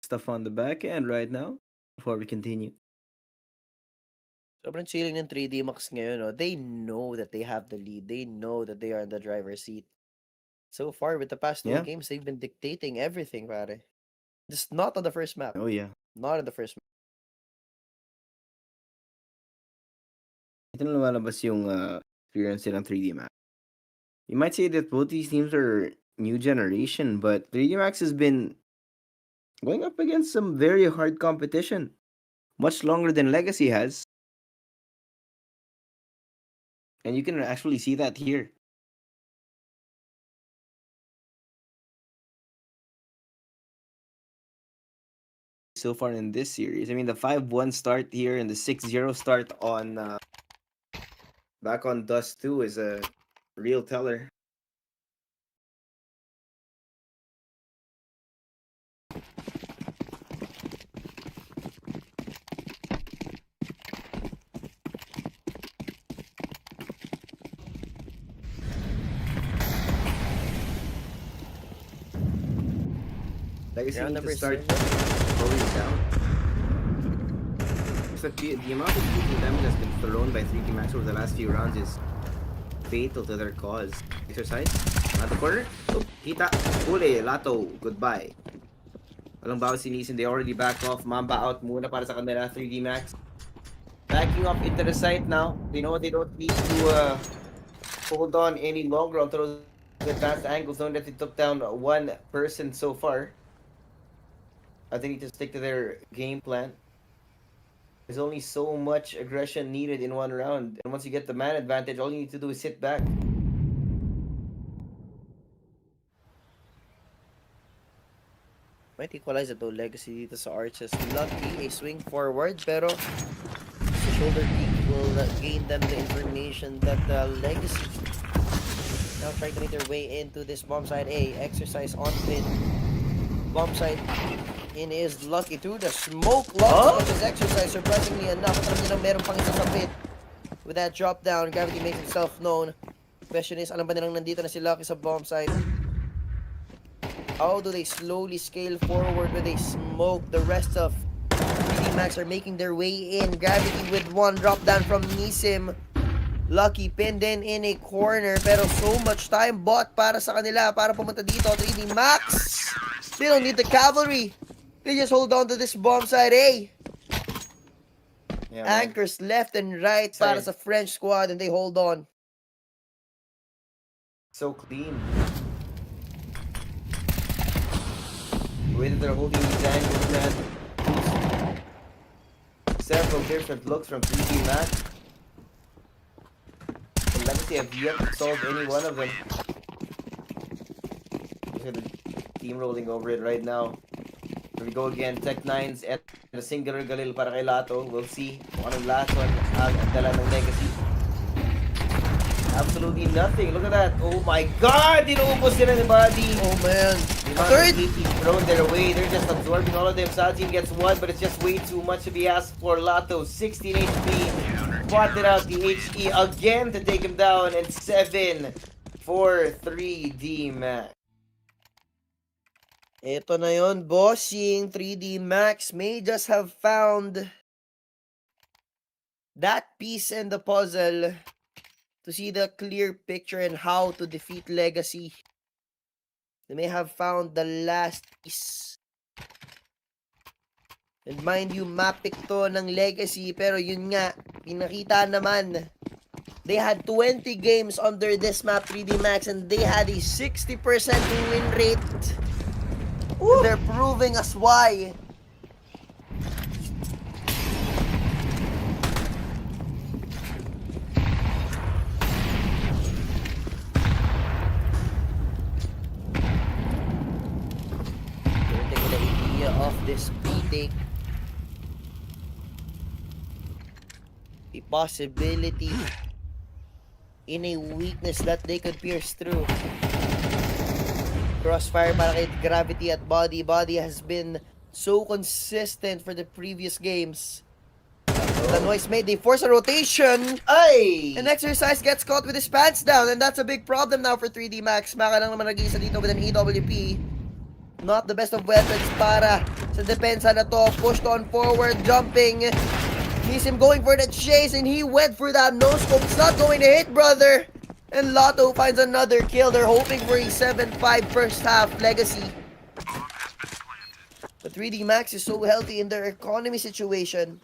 stuff on the back end right now before we continue. Sobrang chilling ng 3D Max ngayon, no? They know that they have the lead. They know that they are in the driver's seat. So far, with the past two Yeah. games, they've been dictating everything, pare. Just not on the first map. Oh yeah. Not on the first map. Ito na lumalabas yung experience ng 3D Max. You might say that both these teams are new generation, but 3D Max has been going up against some very hard competition. Much longer than Legacy has. And you can actually see that here. So far in this series. I mean, the 5-1 start here and the 6-0 start on back on Dust 2 is a real teller. Legacy Round need to number start 7. slowing down. So the amount of lethal damage that's been thrown by 3D Max over the last few rounds is fatal to their cause. Exercise. At the corner. Oh, kita. Huli. Lato. Goodbye. Walang bawas si Nisin. They already back off. Mamba out muna para sa kanila. 3D Max. Backing up into the site now. They know they don't need to hold on any longer onto those advanced angles, knowing that they took down one person so far. I think they need to stick to their game plan. There's only so much aggression needed in one round. And once you get the man advantage, all you need to do is sit back. Might equalize ito Legacy dito sa Arches. Lucky, a swing forward, pero the shoulder kick will gain them the information that Legacy now trying to make their way into this bomb side A. Exercise on pin. Bomb side in is Lucky to the smoke lock of his Exercise. Surprisingly enough, alam nilang meron pang isa sa pit. With that drop down, Gravity makes himself known. Question is, alam ba nilang nandito na si Lucky sa bomb side? How do they slowly scale forward with a smoke? The rest of 3D Max are making their way in. Gravity with one drop down from Nisim. Lucky pinned in a corner, pero so much time bought para sa kanila para pumunta dito. 3D Max, they don't need the cavalry. They just hold on to this bomb side A. Yeah, man. Anchors left and right para sa French squad, and they hold on. So clean. The way that they're holding these angles, man. Several different looks from 3D Max. And Legacy have yet to solve any one of them. Look at the team rolling over it right now. Here we go again. Tech9's at the singular galil para kay Lato. We'll see kung anong lason ang dala ng Legacy. Absolutely nothing. Look at that. Oh my God! Inuubos sila ni Buddy. Oh man. Third! Thrown their way. They're just absorbing all of them. Saltine gets one, but it's just way too much to be asked for. Lato, 16 HP. Spotted out the HE again to take him down. And 7 for 3D Max. Ito na yon, bossing. 3D Max may just have found that piece in the puzzle to see the clear picture and how to defeat Legacy. They may have found the last piece. And mind you, map pick to ng Legacy, pero yun nga, pinakita naman. They had 20 games under this map, 3D Max, and they had a 60% win rate. And they're proving us why. They're taking the idea of this retake. A possibility in a weakness that they could pierce through. Crossfire para kay Gravity at Body. Body has been so consistent for the previous games. The noise made. They force a rotation. Ay! And Exercise gets caught with his pants down. And that's a big problem now for 3D Max. Maka lang naman nag-iisa dito with an EWP. Not the best of weapons para sa depensa na to. Pushed on forward, jumping. He's him going for the chase, and he went for that no-scope. It's not going to hit, brother. And Lotto finds another kill. They're hoping for a 7-5 first half legacy. But 3D Max is so healthy in their economy situation.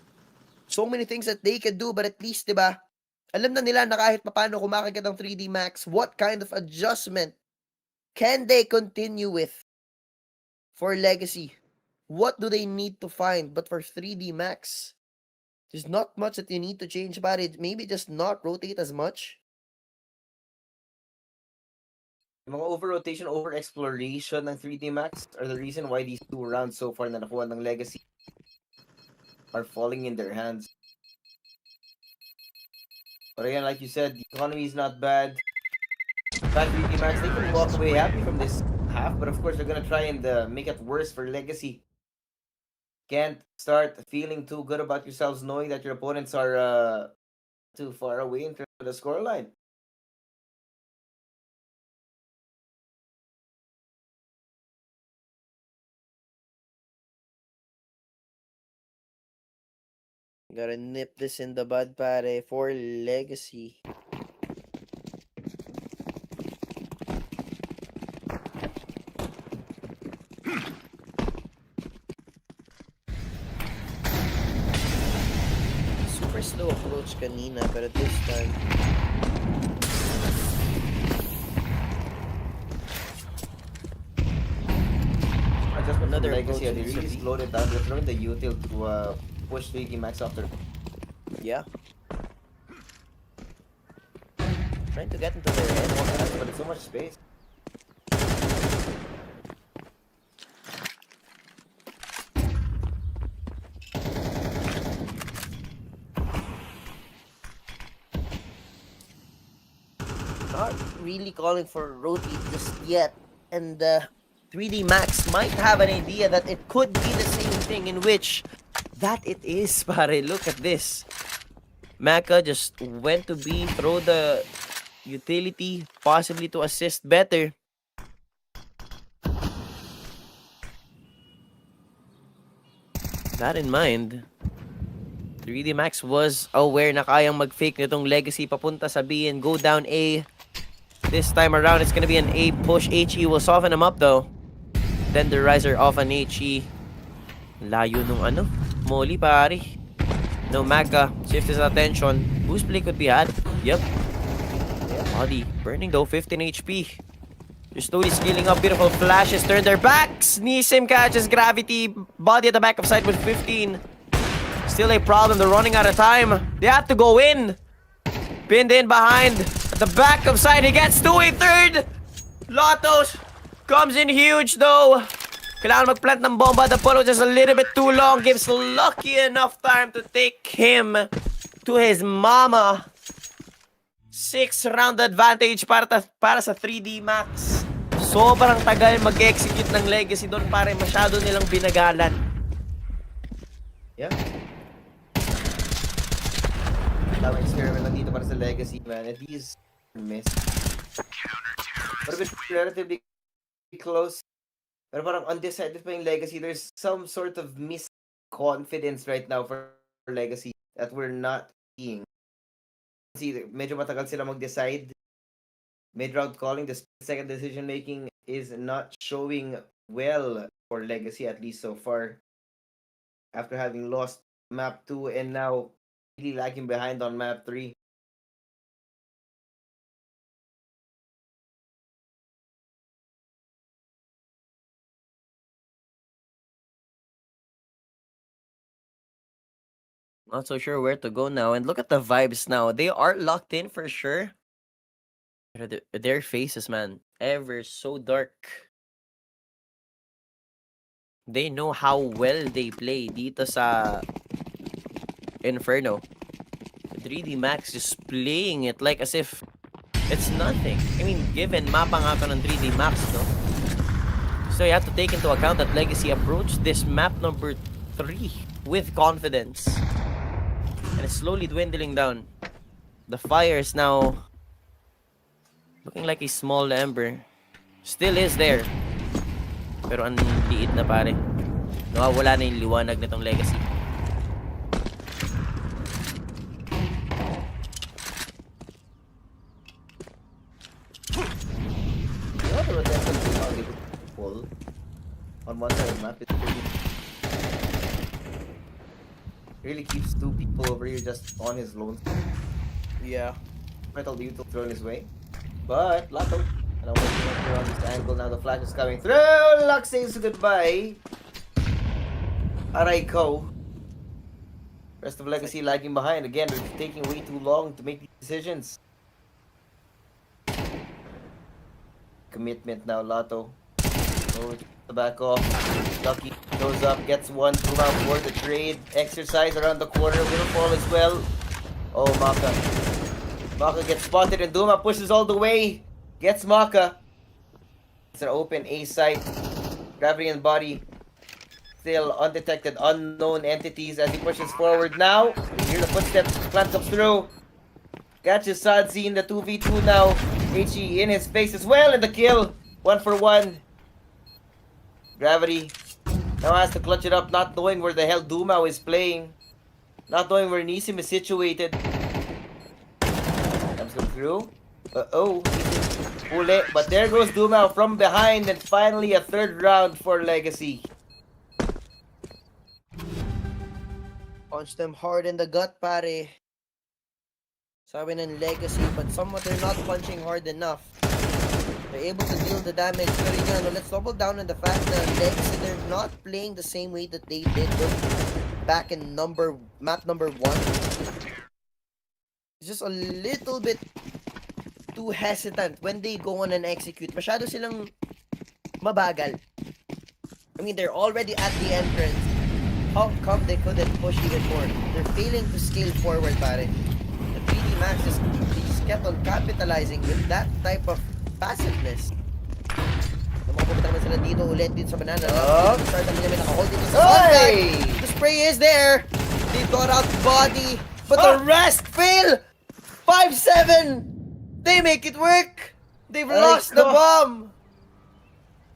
So many things that they can do, but at least, diba, alam na nila na kahit paano kumakagad ng 3D Max, what kind of adjustment can they continue with for legacy? What do they need to find? But for 3D Max, there's not much that you need to change about it. Maybe just not rotate as much. Mga over-rotation, over-exploration ng 3D Max are the reason why these 2 rounds so far na nakuha ng Legacy are falling in their hands. But again, like you said, the economy is not bad. Bad 3D Max, they can walk away happy from this half, but of course they're gonna try and make it worse for Legacy. Can't start feeling too good about yourselves knowing that your opponents are too far away in terms of the scoreline. Gotta nip this in the bud, pare, for legacy. Super slow approach kanina, pero this time Another approach Legacy, they needs to really be- slowed it down. They're throwing the util to push 3D Max after. yeah. Trying to get into their head. But it's so much space. Not really calling for rotate just yet. And 3D Max might have an idea that it could be the same thing, in which that it is, pare. Look at this. Maka just went to B, throw the utility, possibly to assist better. That in mind, 3D Max was aware na kayang mag-fake nitong Legacy papunta sa B and go down A. This time around, it's gonna be an A push. HE will soften him up though. Then the riser off an HE. Layo nung Molly pare. No, Maka shift his attention. Boost play could be had. Yep. Body burning though, 15 HP. They're slowly scaling up. Beautiful flashes. Turn their backs. Nisim catches Gravity. Body at the back of side with 15. Still a problem. They're running out of time. They have to go in. Pinned in behind. At the back of side. He gets to a third. Lotos comes in huge though. Kailangan mag-plant ng bomba. The pull was just a little bit too long. Gives Lucky enough time to take him to his mama. 6-round advantage para sa 3D Max. Sobrang tagal mag-execute ng Legacy doon, pare. Masyado nilang binagalan. Yeah. Tamang experiment lang dito para sa Legacy, man. And he's missed. But a bit relatively close. Pero parang undecided pa yung Legacy. There's some sort of misconfidence right now for Legacy that we're not seeing. See, medyo matagal sila mag-decide. Mid-round calling, the second decision making is not showing well for Legacy, at least so far. After having lost map 2 and now really lagging behind on map 3. Not so sure where to go now. And look at the vibes now. They are locked in for sure. Their faces, man, ever so dark. They know how well they play dito sa Inferno. 3D Max just playing it like as if it's nothing. I mean, given mapa nga to ng 3D Max, no? So you have to take into account that Legacy approached this map number 3 with confidence. And it's slowly dwindling down. The fire is now looking like a small ember. Still is there. Pero ang liit na pare. Nawawala na yung liwanag nitong legacy. You know the rotation is how they pull on one side of the map. It really keeps two people over here just on his lone. Yeah. Metal Beautiful thrown his way. But Lato. And I'm working on this angle now. The flash is coming through. Luck says goodbye. Araiko. Rest of Legacy lagging behind. Again, they're taking way too long to make these decisions. Commitment now, Lato. Oh, the back off. Lucky goes up, gets one, through out for the trade. Exercise around the corner, will fall as well. Oh, Maka. Maka gets spotted and Duma pushes all the way. Gets Maka. It's an open A site. Gravity and body. Still undetected, unknown entities as he pushes forward now. You hear the footsteps, plant comes through. Catches Sadzi in the 2v2 now. HE in his face as well, and the kill. 1 for 1. Gravity now has to clutch it up, not knowing where the hell Dumao is playing. Not knowing where Nisim is situated. Comes come through. Uh-oh. Ule. But there goes Dumao from behind, and finally a third round for Legacy. Punch them hard in the gut, pare. Sabi ng Legacy, but somewhat they're not punching hard enough. They're able to deal the damage. Pero yun, let's double down on the fact that Legacy, they're not playing the same way that they did back in map number 1. It's just a little bit too hesitant when they go on and execute. Masyado silang mabagal. I mean, they're already at the entrance. How come they couldn't push even more? They're failing to scale forward, pare. The 3D Max just kept on capitalizing with that type of passiveness. Makapunta naman sila dito ulit dito sa banana. Start naman namin nakahold dito sa Honda. The spray is there. They got out body. But the rest fail. 5-7. They make it work. They've lost the bomb.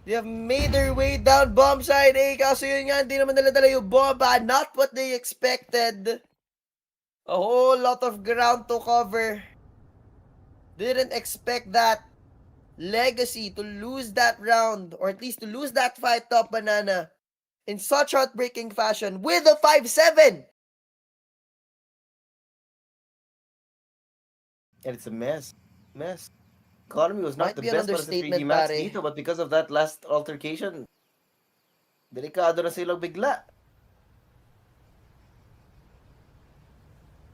They have made their way down bomb side A. Kaso yun nga, hindi naman dala-dala yung bomba. Not what they expected. A whole lot of ground to cover. Didn't expect that. Legacy to lose that round, or at least to lose that fight top banana in such heartbreaking fashion with a 5-7. And it's a mess. Economy was not Might the be an best para sa 3D understatement, Max pare. dito, but because of that last altercation, delikado na silang bigla.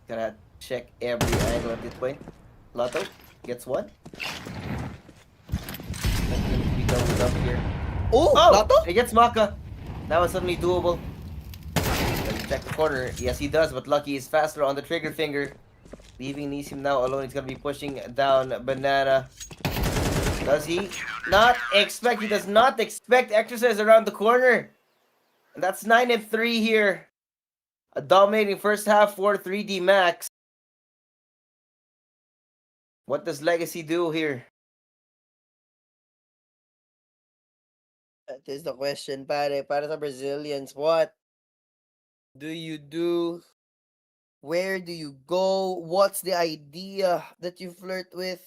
Gotta check every angle at this point. Lotto gets one. We doubled up here. Oh, Lato? He gets Maka. Now it's suddenly doable. Let's check the corner. Yes, he does, but Lucky is faster on the trigger finger. Leaving Nisim now alone. He's gonna be pushing down Banana. Does he not expect? He does not expect exercise around the corner. And that's 9-3 here. A dominating first half for 3D Max. What does Legacy do here? That is the question, pare. Para sa Brazilians, what do you do? Where do you go? What's the idea that you flirt with?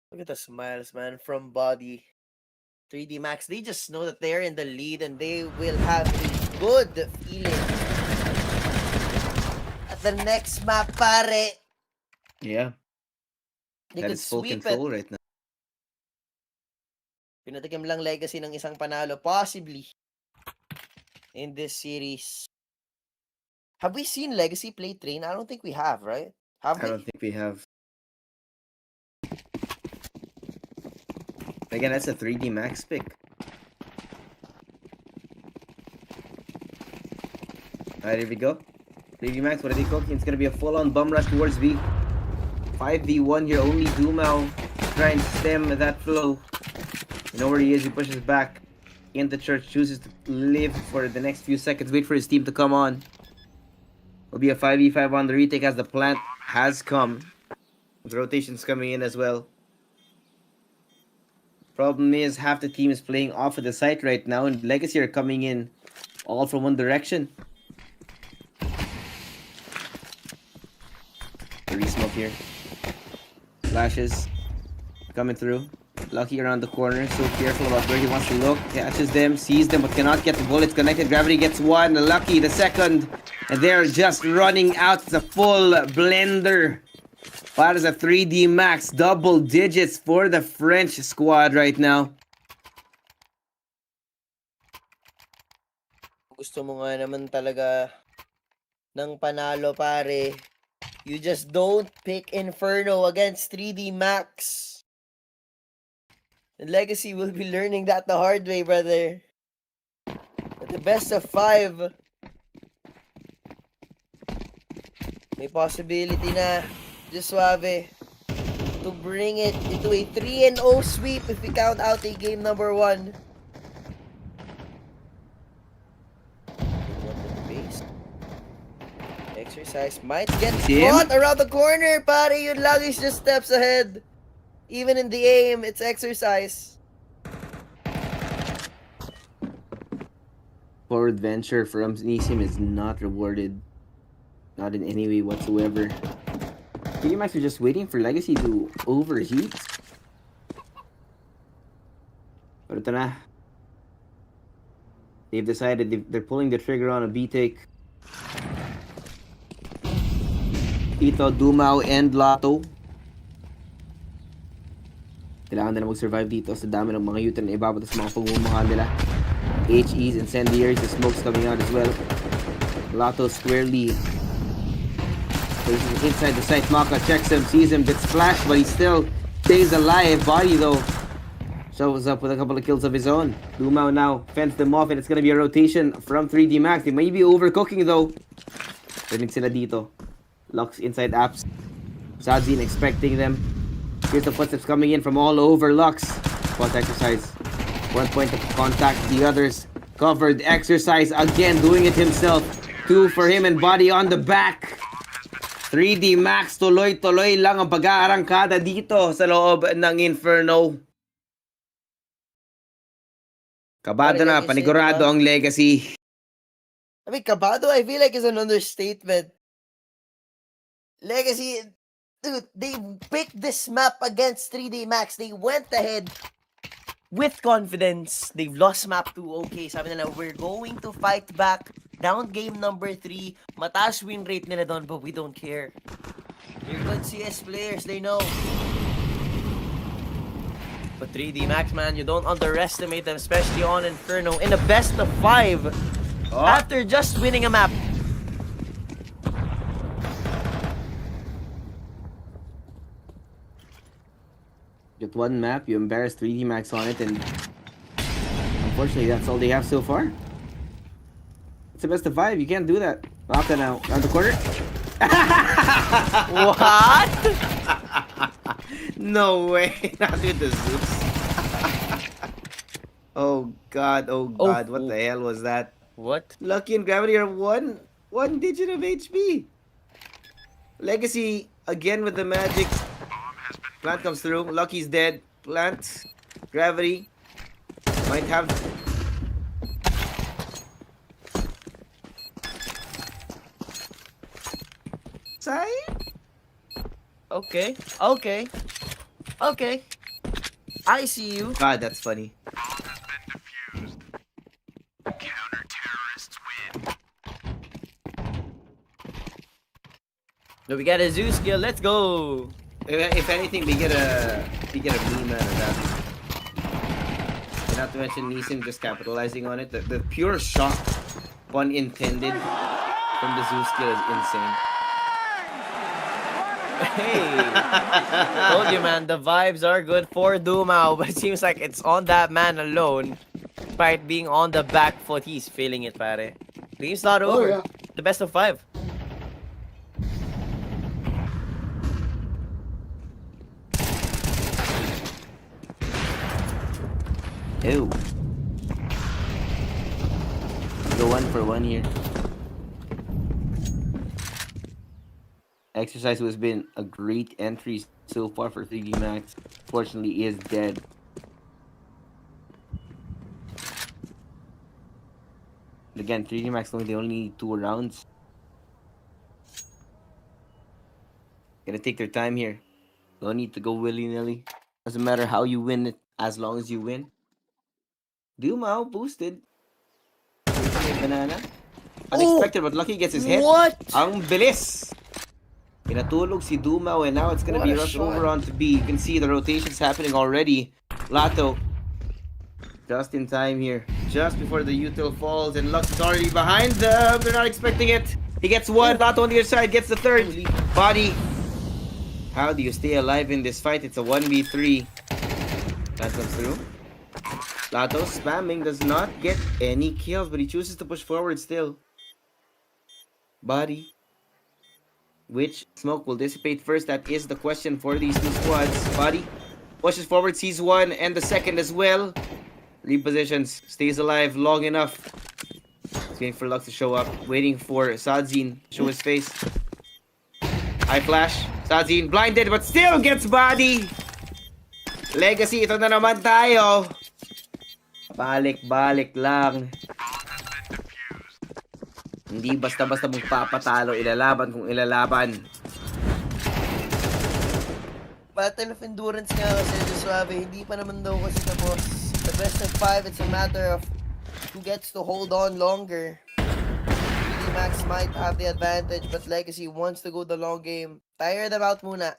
Look at the smiles, man, from Body. 3D Max, they just know that they're in the lead and they will have a good feeling at the next map, pare. Yeah. They That could is full sweep control it. right now. Pinatikim lang Legacy ng isang panalo, possibly, in this series. Have we seen Legacy play Train? I don't think we have, right? Have I we? don't think we have. Again, that's a 3D Max pick. Alright, here we go. 3D Max, what are they cooking? It's gonna be a full-on bum rush towards B. 5v1 here, only Dumao trying to stem that flow. You know where he is, he pushes back into church, chooses to live for the next few seconds, wait for his team to come on. Will be a 5v5 on the retake as the plant has come. The rotation's coming in as well. Problem is, half the team is playing off of the site right now, and Legacy are coming in all from one direction. Re-smoke here. Flashes coming through. Lucky around the corner, so careful about where he wants to look. Catches them, sees them, but cannot get the bullets connected. Gravity gets one, Lucky the second. And they're just running out the full blender. That is a 3D Max, double digits for the French squad right now. Gusto mo nga naman talaga ng panalo, pare. You just don't pick Inferno against 3D Max. And Legacy will be learning that the hard way, brother. At the best of 5. May possibility na, just suave, to bring it into a 3-0 sweep if we count out a game number 1. Exercise might get caught around the corner, pare. Yun lang is just steps ahead. Even in the aim, it's exercise. Forward venture from Nisim is not rewarded. Not in any way whatsoever. 3D Max are just waiting for Legacy to overheat. But ito na. They've decided they're pulling the trigger on a B-take. Tito, Dumao, and Lotto. Kailangan nila mag-survive dito sa dami ng mga U-turn na ibabato sa mga pagmumukha nila. HE's incendiaries, the smoke's coming out as well. Lotto squarely inside the site. Maka checks him, sees him, gets flashed, but he still stays alive. Body though shows up with a couple of kills of his own. Dumao now fends them off, and it's gonna be a rotation from 3D Max. They may be overcooking though. Rinig sila dito. Lux inside apps. Sadzin expecting them. Here's the footsteps coming in from all over Lux. Spot exercise. One point of contact. The others covered. Exercise again, doing it himself. 2 for him and Body on the back. 3D Max, tuloy-tuloy lang ang pag-aarangkada dito sa loob ng Inferno. Kabado na, panigurado ang Legacy. I mean, kabado, I feel like is an understatement. Legacy, dude, they picked this map against 3D Max. They went ahead with confidence. They've lost map 2. Okay, sabi nila, we're going to fight back. Down game number 3. Mataas win rate nila doon, but we don't care. They're good CS players, they know. But 3D Max, man, you don't underestimate them, especially on Inferno in a best of 5. After just winning a map. Get one map, you embarrass 3D Max on it, and unfortunately that's all they have so far. It's a best of 5, you can't do that. Maka now, around the corner. What? No way, not with the Zeus. Oh god, what the hell was that? What? Lucky and Gravity are one digit of HP. Legacy again with the magic. Plant comes through. Lucky's dead. Plant. Gravity. Might have... Side? Okay. I see you. God, that's funny. No, we got a Zeus kill. Let's go. If anything, they get a meme out of that. Not to mention Neeson just capitalizing on it. The pure shock, pun intended, from the Zeus skill is insane. Hey, told you, man, the vibes are good for Dumao, but it seems like it's on that man alone. Despite being on the back foot, he's feeling it, pare. Game's not over. yeah. The best of 5. Ew. Go 1-for-1 here. Exercise has been a great entry so far for 3D Max. Fortunately, he is dead. Again, 3D Max only need 2 rounds. Gonna take their time here. Don't need to go willy-nilly. Doesn't matter how you win it, as long as you win. Dumao boosted. Banana. Unexpected, but Lucky gets his hit. What? Ang bilis! Pinatulog si Dumao, and now it's gonna What be a rushed shot. over onto B. You can see the rotations happening already. Lato. Just in time here. Just before the util falls, and Lux is already behind them. They're not expecting it. He gets one. Lato on the other side gets the third. Body. How do you stay alive in this fight? It's a 1v3. That comes through. Lato spamming, does not get any kills, but he chooses to push forward still. Body. Which smoke will dissipate first? That is the question for these two squads. Body pushes forward, sees one, and the second as well. Repositions, stays alive long enough. He's waiting for Lux to show up. Waiting for Sadzin to show his face. High flash. Sadzin blinded but still gets body. Legacy, ito na naman tayo. Balik-balik lang. Hindi basta-basta magpapatalo. Ilalaban kung ilalaban. Battle of Endurance nga kasi Suave, hindi pa naman daw kasi tapos. The best of 5, it's a matter of who gets to hold on longer. Max might have the advantage, but Legacy wants to go the long game. Tired about muna.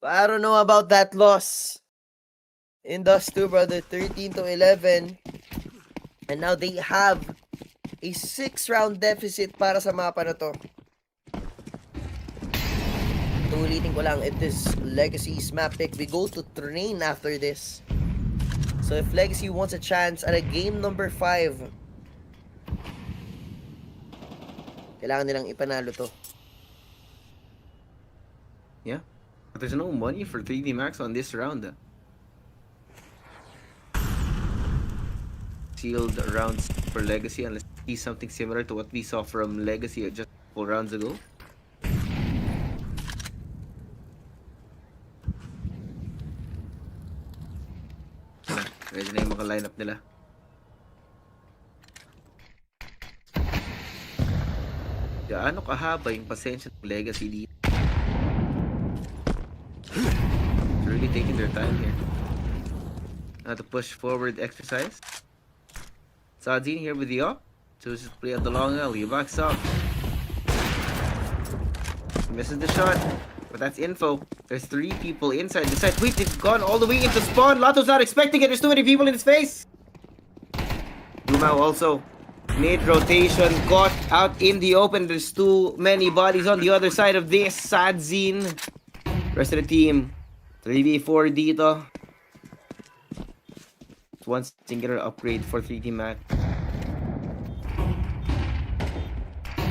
I don't know about that loss. In Dust 2, brother, 13-11. And now they have a 6-round deficit para sa mapa na to. Ulitin ko lang, it is Legacy's map pick. We go to train after this. So if Legacy wants a chance at a game number 5, kailangan nilang ipanalo to. Yeah. But there's no money for 3D Max on this round. Sealed rounds for Legacy unless we see something similar to what we saw from Legacy just a couple rounds ago. Ready na yung mga lineup nila. Gaano kahaba yung pasensya ng Legacy dito? They're really taking their time here. Now to push forward exercise. Sadzin here with the up. Chooses to play at the long alley. Backs up. Misses the shot. But that's info. There's 3 people inside the site. Wait, they've gone all the way into spawn. Lato's not expecting it. There's too many people in his face. Dumao also mid-rotation. Got out in the open. There's too many bodies on the other side of this. Sadzin. Rest of the team. 3v4 dito. One singular upgrade for 3D Max.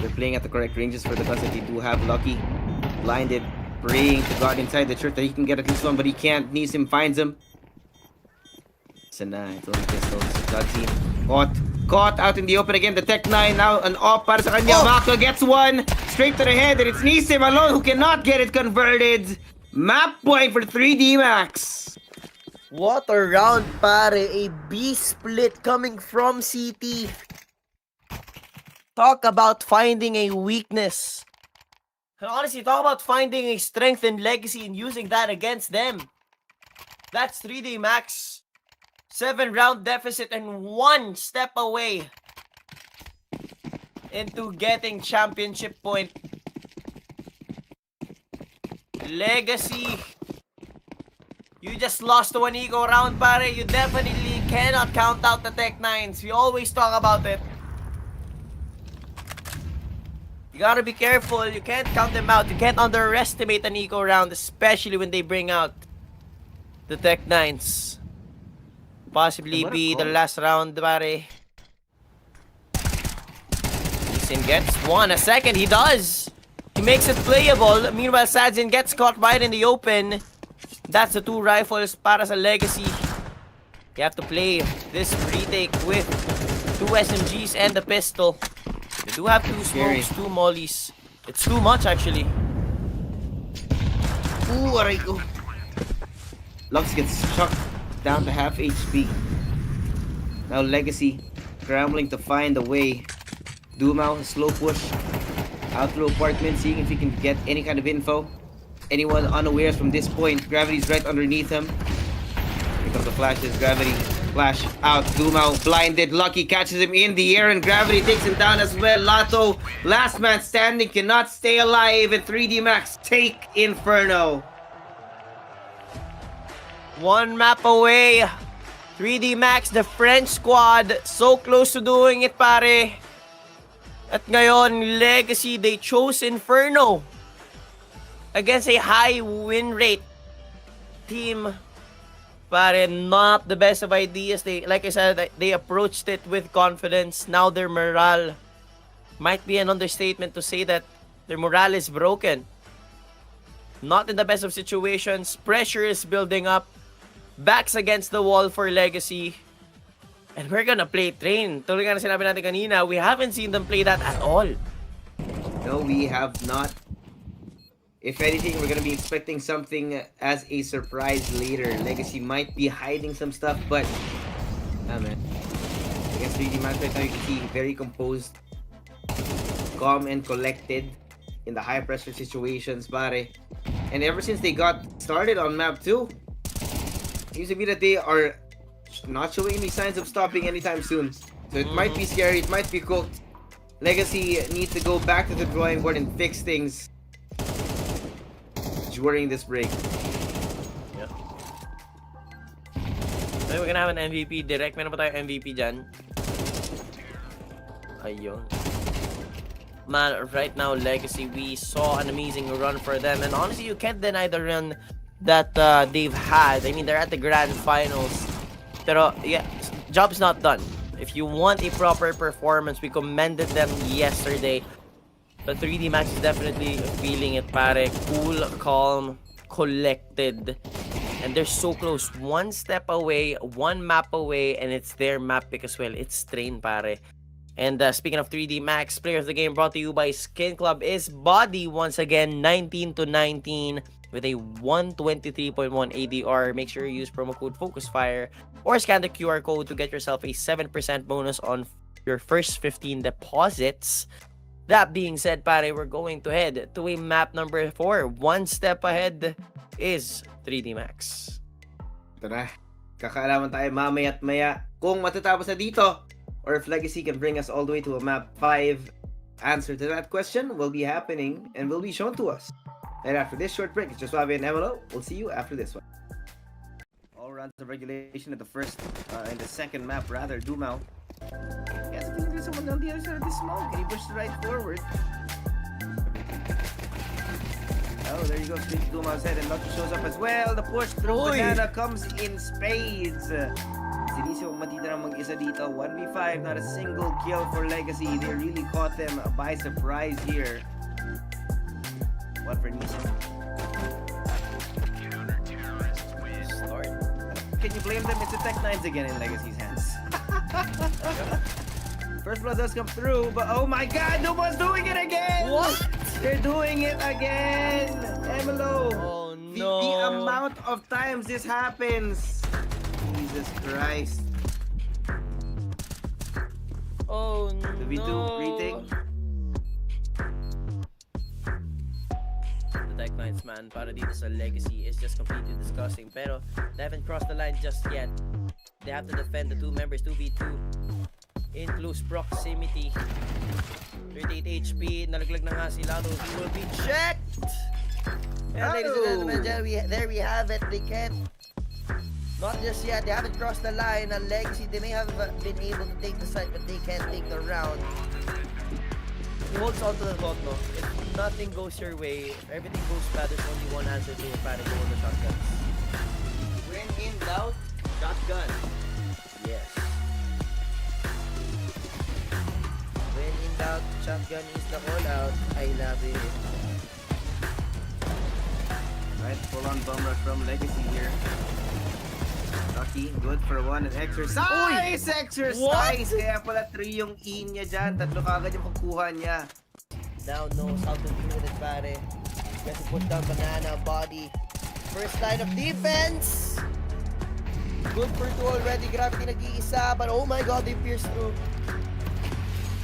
They're playing at the correct ranges for the guns that they do have. Lucky. Blinded. Praying to God inside the church that he can get at least one, but he can't. Nisim finds him. It's only pistols. Sadzin. Caught out in the open again. The Tech 9 now an op para sa kanya. Maka gets one. Straight to the head, and it's Nisim alone who cannot get it converted. Map point for 3D Max. What a round, pare. A B split coming from CT. Talk about finding a weakness. And honestly, talk about finding a strength in Legacy and using that against them. That's 3D Max. 7-round deficit and 1 step away into getting championship point. Legacy. You just lost to an eco round, pare. You definitely cannot count out the Tech 9s. We always talk about it. You gotta be careful. You can't count them out. You can't underestimate an eco round, especially when they bring out the Tech 9s. Possibly be the last round, pare. Leeson gets one. A second, he does. He makes it playable. Meanwhile, Sadzin gets caught right in the open. That's the 2 rifles para sa Legacy. You have to play this retake with 2 SMGs and the pistol. They do have 2 smokes, 2 mollies. It's too much, actually. Ooh, aray ko. Lux gets chucked down to half HP. Now Legacy scrambling to find a way. Dumao, slow push out through apartment, seeing if he can get any kind of info. Anyone unawares from this point, Gravity's right underneath him. Here comes the flashes, Gravity, flash out, Dumao blinded, Lucky catches him in the air and Gravity takes him down as well. Lato, last man standing, cannot stay alive, and 3D Max take Inferno. 1 map away. 3D Max, the French squad, so close to doing it, pare. At ngayon, Legacy, they chose Inferno against a high win rate team. Pare, not the best of ideas. They, like I said, they approached it with confidence. Now their morale might be an understatement to say that their morale is broken. Not in the best of situations. Pressure is building up. Backs against the wall for Legacy. And we're gonna play Train. Tuloy nga na sinabi natin kanina, we haven't seen them play that at all. No, we have not. If anything, we're gonna be expecting something as a surprise later. Legacy might be hiding some stuff, but man. Against 3D Max right now, you can see very composed, calm and collected in the high pressure situations, pare. And ever since they got started on map 2, it seems to be that they are not showing any signs of stopping anytime soon. So it might be scary, it might be cooked. Legacy needs to go back to the drawing board and fix things during this break. Yeah. So we're gonna have an MVP direct. Meron pa tayo MVP dyan. Ayun. Man, right now, Legacy, we saw an amazing run for them. And honestly, you can't deny the run that they've had. I mean, they're at the grand finals. Pero, yeah, job's not done. If you want a proper performance, we commended them yesterday. But 3D Max is definitely feeling it, pare. Cool, calm, collected. And they're so close. 1 step away, 1 map away, and it's their map pick as well. It's Train, pare. And speaking of 3D Max, player of the game brought to you by Skin Club is Body once again, 19-19 with a 123.1 ADR. Make sure you use promo code FocusFire or scan the QR code to get yourself a 7% bonus on your first 15 deposits. That being said, pare, we're going to head to a map number 4. 1 step ahead is 3D Max. Ito na. Kakaalaman tayo mamaya't maya kung matatapos na dito or if Legacy can bring us all the way to a map 5. Answer to that question will be happening and will be shown to us. And after this short break, it's just Suave and MLO. We'll see you after this one. All rounds of regulation at the first, in the second map rather, Dumao. Yes, I think there's someone on the other side of the smoke and he pushed right forward. Oh, there you go, straight to Dumao's head and Lucky shows up as well. The push through Banana comes in spades. Sinisio matitira mag-isa dito. 1v5, not a single kill for Legacy. They really caught them by surprise here. One for Nisio. Can you blame them? It's the Tech 9s again in Legacy's hands. First blood does come through, but oh my god, Duma's doing it again! What? They're doing it again! Emelo! Oh no! The amount of times this happens! Jesus Christ. Oh no! Do we do retake? The Tech 9s, man, para dito sa Legacy is just completely disgusting. Pero they haven't crossed the line just yet. They have to defend the 2 members 2v2 in close proximity. 38 HP, nalaglag na nga si Lato. He will be checked! And ladies and gentlemen, there we have it. They can't. Not just yet. They haven't crossed the line. Legacy, they may have been able to take the site, but they can't take the round. He holds on to the thought, no? If nothing goes your way, if everything goes bad, there's only one answer to it, pare, go on the shotguns. When in doubt, shotgun. Yes. When in doubt, shotgun is the call out. I love it. Right, full-on bomb rush from Legacy here. Lucky, good for one, and exercise! Exercise! Kaya pala 3 yung E niya dyan. 3 kagad yung pagkuha niya. Now knows how to deal with it, pare. Gets to push down banana, body. First line of defense! Good for 2 already. Gravity nag-iisa, but oh my god, they pierced through.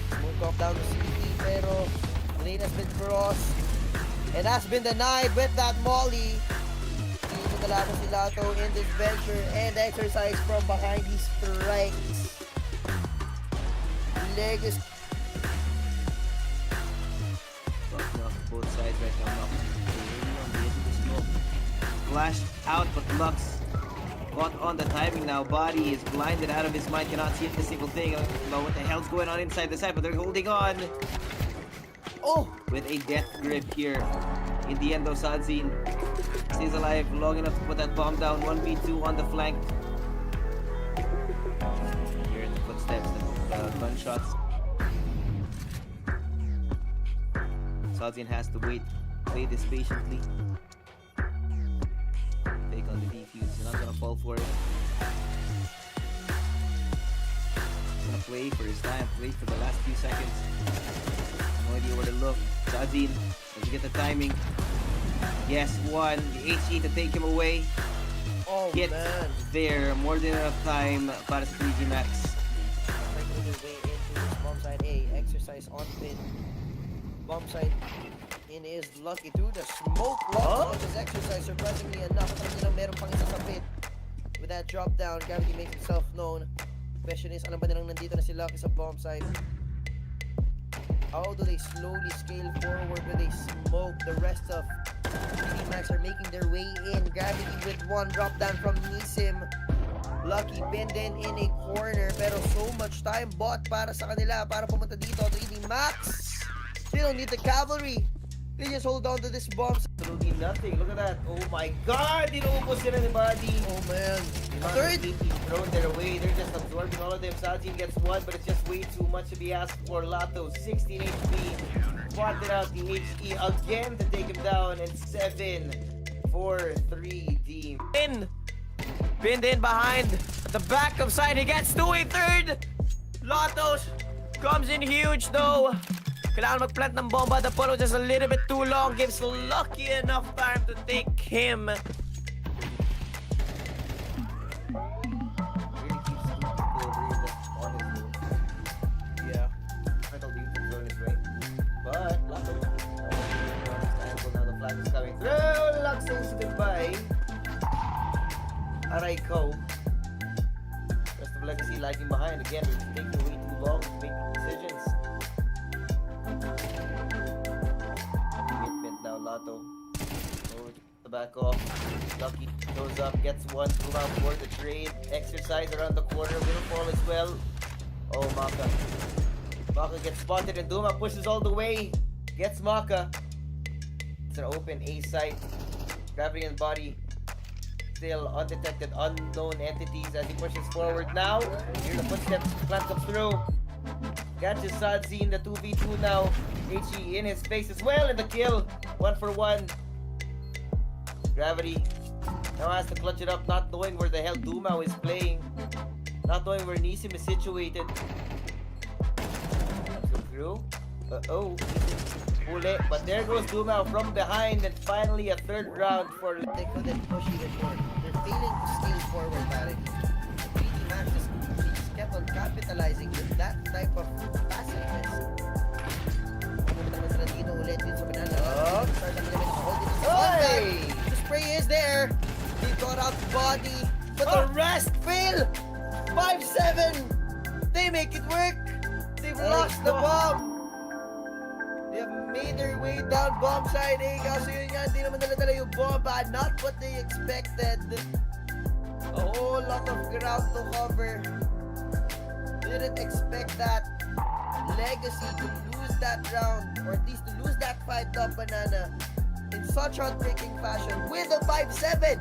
Smoke off down to CT, pero lane has been crossed. And has been denied with that molly. Dito talaga si Lato in this venture and exercise from behind these strikes. Legacy. Bucking off both sides right now. Flashed out, but Lux caught on the timing now. Body is blinded out of his mind, cannot see a single thing. I don't know what the hell's going on inside the side, but they're holding on. Oh, with a death grip here. In the end, though, Sadzin stays alive long enough to put that bomb down. 1v2 on the flank. Here in the footsteps, the gunshots. Sadzin has to wait. Play this patiently. Take on the defuse. He's not gonna fall for it. He's gonna play for his time. Play for the last few seconds. No idea where to look. Sadzin, does he get the timing? Yes, one. The HE to take him away. Oh, Get man. there. More than enough time para sa 3G Max. Making his way into this bomb side A. Exercise on pin. Bomb side in is lucky too. The smoke lock on his exercise. Surprisingly enough, alam nilang meron pang isa sa pit. With that drop down, Gravity makes himself known. Question is, alam ba nilang nandito na si Lucky sa bomb side? How do they slowly scale forward when they smoke? The rest of Max are making their way in. Gravity with one drop down from Nisim. Lucky pinned in a corner, pero so much time bought para sa kanila para pumunta dito. 3D Max. They don't need the cavalry. They just hold on to this bomb. Absolutely nothing. Look at that. Oh my god! Inuubos sila ni Buddy. Oh man. Third. Thrown their way. They're just absorbing all of them. Sadzin gets one, but it's just way too much to be asked for. Lato, 16 HP. Spotted out the HE again to take him down. And 7 for 3D. Pinned in behind the back of side. He gets to a third. Latos comes in huge though. Kailangan mag-plant ng bomba. The follow just a little bit too long. Gives Lucky enough time to take him. Really keeps people really on his own. Yeah. Metal Beatles on his way. But, Lato. Now the flag is coming through. Lux says goodbye. Araiko. Rest of Legacy lagging behind. Again, it's taking way too long to make decisions. Now Lato. Oh, the back off. Lucky goes up, gets one, move out for the trade. Exercise around the corner, will fall as well. Oh, Maka. Maka gets spotted and Duma pushes all the way. Gets Maka. It's an open A site. Gravity and body. Still undetected, unknown entities as he pushes forward now. Here the footsteps, plant comes through. Catches Sadzin, the 2v2 now. HE in his face as well, and the kill. 1 for 1. Gravity now has to clutch it up, not knowing where the hell Dumao is playing. Not knowing where Nisim is situated. Go through. Uh-oh. Ule. But there goes Dumao from behind, and finally a third round for... They couldn't push even more. They're failing to scale forward, pare. The 3D Max just kept on capitalizing with that type of passiveness. Hey! The spray is there. He got out the body, but the rest fail. 5-7. They make it work. They've lost the bomb. They have made their way down bomb side. Kaso yun nga, hindi naman nila yung bomba. Not what they expected. A whole lot of ground to cover. Didn't expect that. Legacy to lose that round, or at least to lose that fight up Banana in such heartbreaking fashion with a 5-7.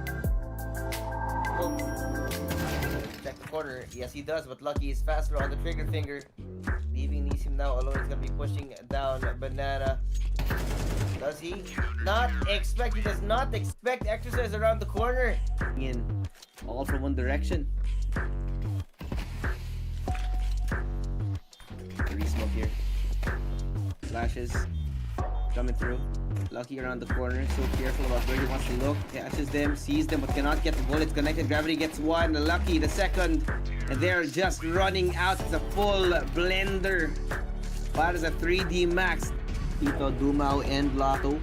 Check the corner. Yes, he does, but Lucky is faster on the trigger finger. Leaving Nisim now alone. He's going to be pushing down Banana. Does he not expect? He does not expect exercise around the corner. In all from one direction. Smoke here. Flashes coming through. Lucky around the corner. So careful about where he wants to look. Catches them, sees them, but cannot get the bullets connected. Gravity gets one. Lucky the second. And they're just running out. It's a full blender. That is a 3D max. Ito, Dumao, and Lato.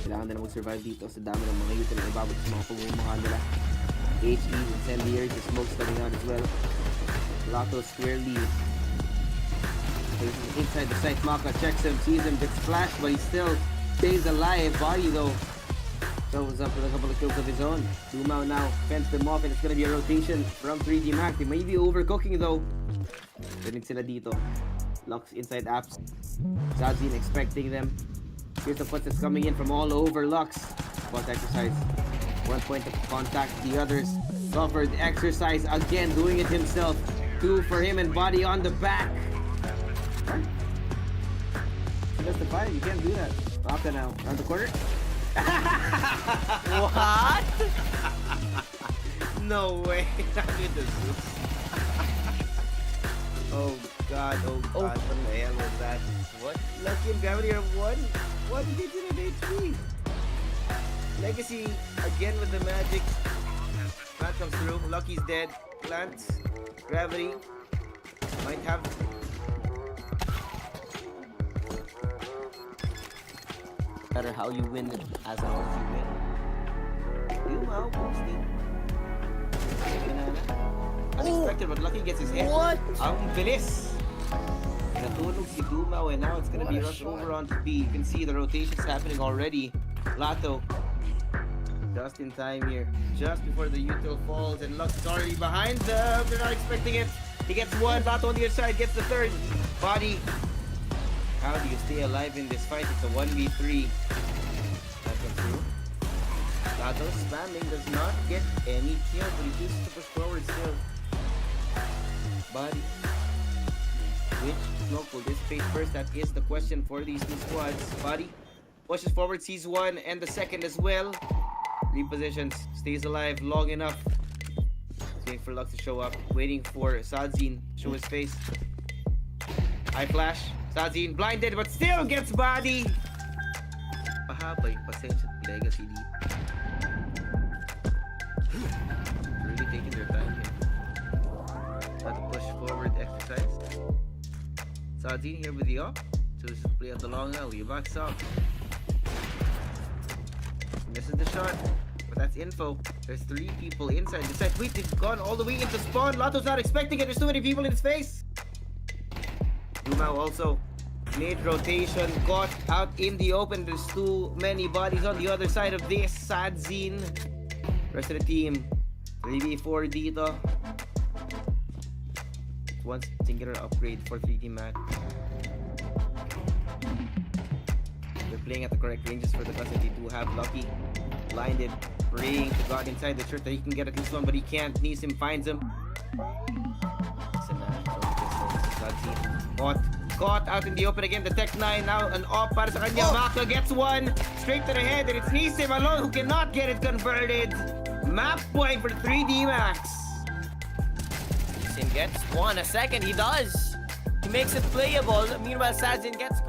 Kailangan na mag-survive dito sa dami ng mga youth na ibabot sa mga pagmumukha nila. HE, incendiary, the smoke's coming out as well. Lato squarely inside the site. Maka checks him, sees him, gets flashed, but he still stays alive. Body though goes up with a couple of kills of his own. Dumao now fends them off, and it's gonna be a rotation from 3D Mac. They may be overcooking though. Rinig sila dito. Lux inside apps. Zadzin expecting them. Here's the footsteps coming in from all over Lux. Spot exercise. 1 point of contact. The others suffered exercise again, doing it himself. 2 for him and Body on the back. That's the fight. You can't do that. Baka now. Around the corner. What? No way. Oh god, oh god. What the hell was that? What? Lucky and Gravity are 1. What did he do to HP? Legacy again with the magic. Plant comes through. Lucky's dead. Plants. Gravity might have. Matter how you win it, as long as you win. Dumao posted. Unexpected, but Lucky gets his head. What? Ang bilis. Natulog si Dumao, and now it's gonna be rushed over onto B. You can see the rotations happening already. Lato just in time here, just before the util falls, and Lux is already behind them. They're not expecting it. He gets 1. Lato on the other side gets the 3rd. Body. How do you stay alive in this fight? It's a 1v3. That comes through. Lato spamming, does not get any kill, but he chooses to push forward still. Body. Which smoke will dissipate first? That is the question for these two squads. Body pushes forward, sees 1 and the second as well. Repositions, stays alive long enough. Waiting for Lux to show up. Waiting for Sadzin to show his face. Eye flash. Sadzin blinded but still gets Body. Mahaba yung pasensya at Legacy dito. Really taking their time here. Try to push forward exercise. Sadzin here with the up. Chooses to play out the long alley. Backs up. Misses the shot. But that's info. There's 3 people inside the site. Wait, they've gone all the way into spawn. Lato's not expecting it. There's too many people in his face. Dumao also made rotation. Got out in the open. There's too many bodies on the other side of this. Sadzin. Rest of the team. 3v4 dito. One singular upgrade for 3D Mac. They're playing at the correct ranges for the class that they do have. Lucky. Blinded. Praying to God inside the shirt that he can get at least 1, but he can't. Nisim finds him. Caught out in the open again. The Tech 9 now an op para sa kanya. Maka gets 1 straight to the head, and it's Nisim alone who cannot get it converted. Map point for 3D Max. Nisim gets 1 a second. He does. He makes it playable. Meanwhile, Sadzin gets.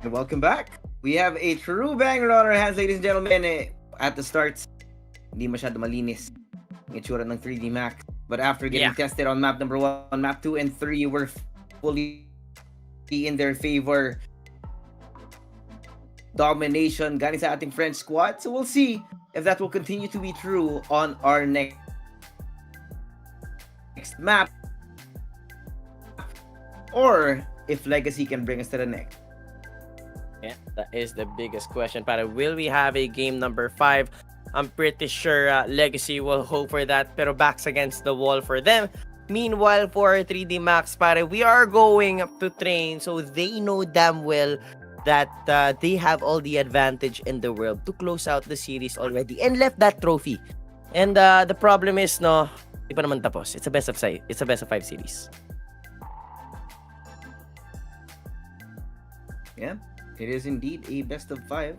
And welcome back. We have a true banger on our hands, ladies and gentlemen. At the start, hindi masyado malinis ang itsura ng 3D Max. But after getting tested on map number 1, map 2, and 3 were fully in their favor. Domination galing sa ating French squad. So we'll see if that will continue to be true on our next map, or if Legacy can bring us to the next. Yeah, that is the biggest question. But will we have a game number 5? I'm pretty sure Legacy will hope for that, pero backs against the wall for them. Meanwhile, for 3D Max, pare, we are going to train, so they know damn well that they have all the advantage in the world to close out the series already and left that trophy. And the problem is, no, di pa naman tapos. It's a best of 5. It's a best of 5 series. Yeah, it is indeed a best of 5.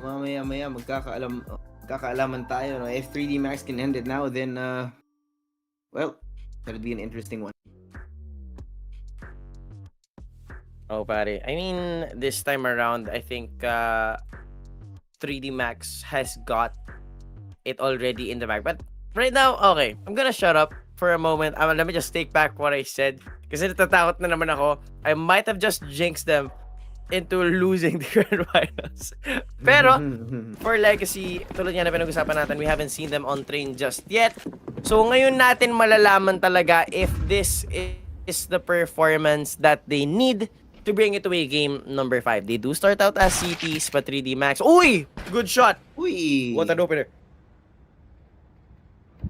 Mamaya magkakaalaman tayo. No? If 3D Max can end it now, then well, that'll be an interesting one. Oh, pare. I mean, this time around, I think 3D Max has got it already in the bag. But right now, okay, I'm gonna shut up for a moment. Let me just take back what I said. Kasi natatakot na naman ako. I might have just jinxed them into losing the Grand Finals. Pero, for Legacy, tulad nga na pinag-usapan natin, we haven't seen them on train just yet. So, ngayon natin malalaman talaga if this is the performance that they need to bring it to a game number 5. They do start out as CTs, but 3D Max. Uy! Good shot! Uy! What an opener.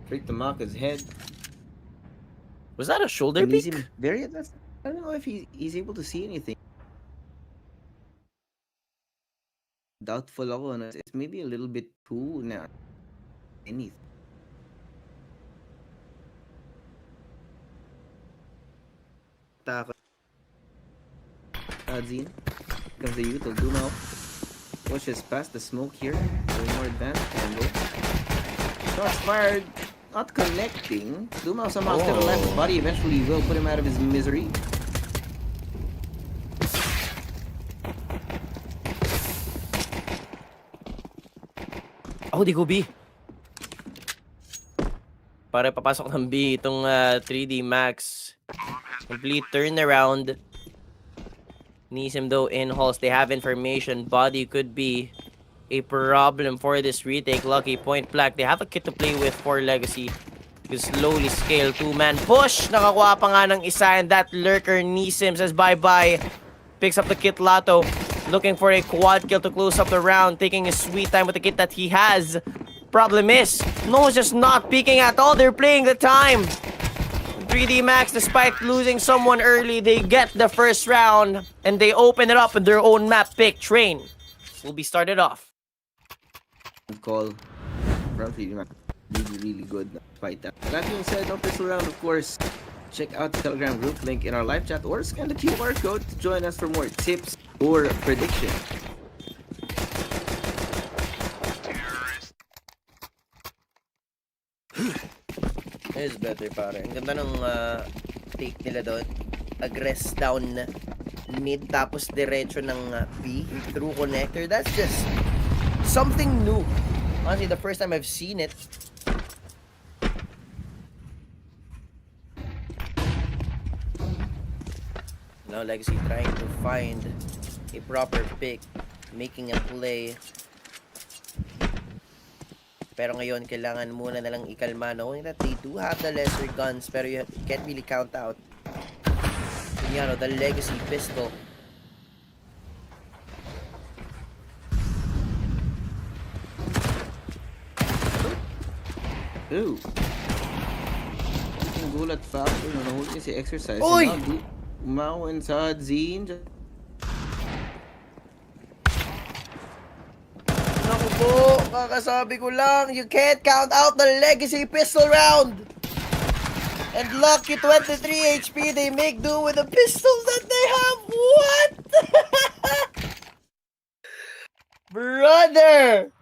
Straight to Maka's head. Was that a shoulder peek? I don't know if he's able to see anything. Doubtful ako. No? It's maybe a little bit too na anything. Zine comes the youth of Dumao. Pushes past the smoke here. Going more advanced. Angle. Shots fired. Not connecting. Dumao somehow still alive. His body eventually will put him out of his misery. Oh, di ko B. Para papasok ng B itong 3D Max. Complete turnaround. Nisim though in halls. They have information. Body could be a problem for this retake. Lucky point black. They have a kit to play with for Legacy. You slowly scale 2-man push. Nakakuha pa nga ng isa, and that lurker Nisim says bye-bye. Picks up the kit Lato. Looking for a quad kill to close up the round. Taking his sweet time with the kit that he has. Problem is, no one's just not peeking at all. They're playing the time. 3D Max, despite losing someone early, they get the first round. And they open it up in their own map pick. Train will be started off. Call from 3D Max. Really good fight. That being said, no pistol round, of course. Check out the Telegram group link in our live chat or scan the QR code to join us for more tips or predictions. It's better, pare. Ang ganda ng take nila doon. Aggress down mid tapos diretso ng B through connector. That's just something new. Honestly, the first time I've seen it. Now Legacy trying to find a proper pick, making a play. Pero ngayon, kailangan muna nalang ikalma, knowing that they do have the lesser guns, pero you can't really count out. Yun, the Legacy pistol. Ooh. Yung gulat factor, nahuli niya si Exercise. Uy! Umao inside Zine. Naku po, kakasabi ko lang, you can't count out the Legacy pistol round. And lucky 23 HP, they make do with the pistols that they have. What? Brother!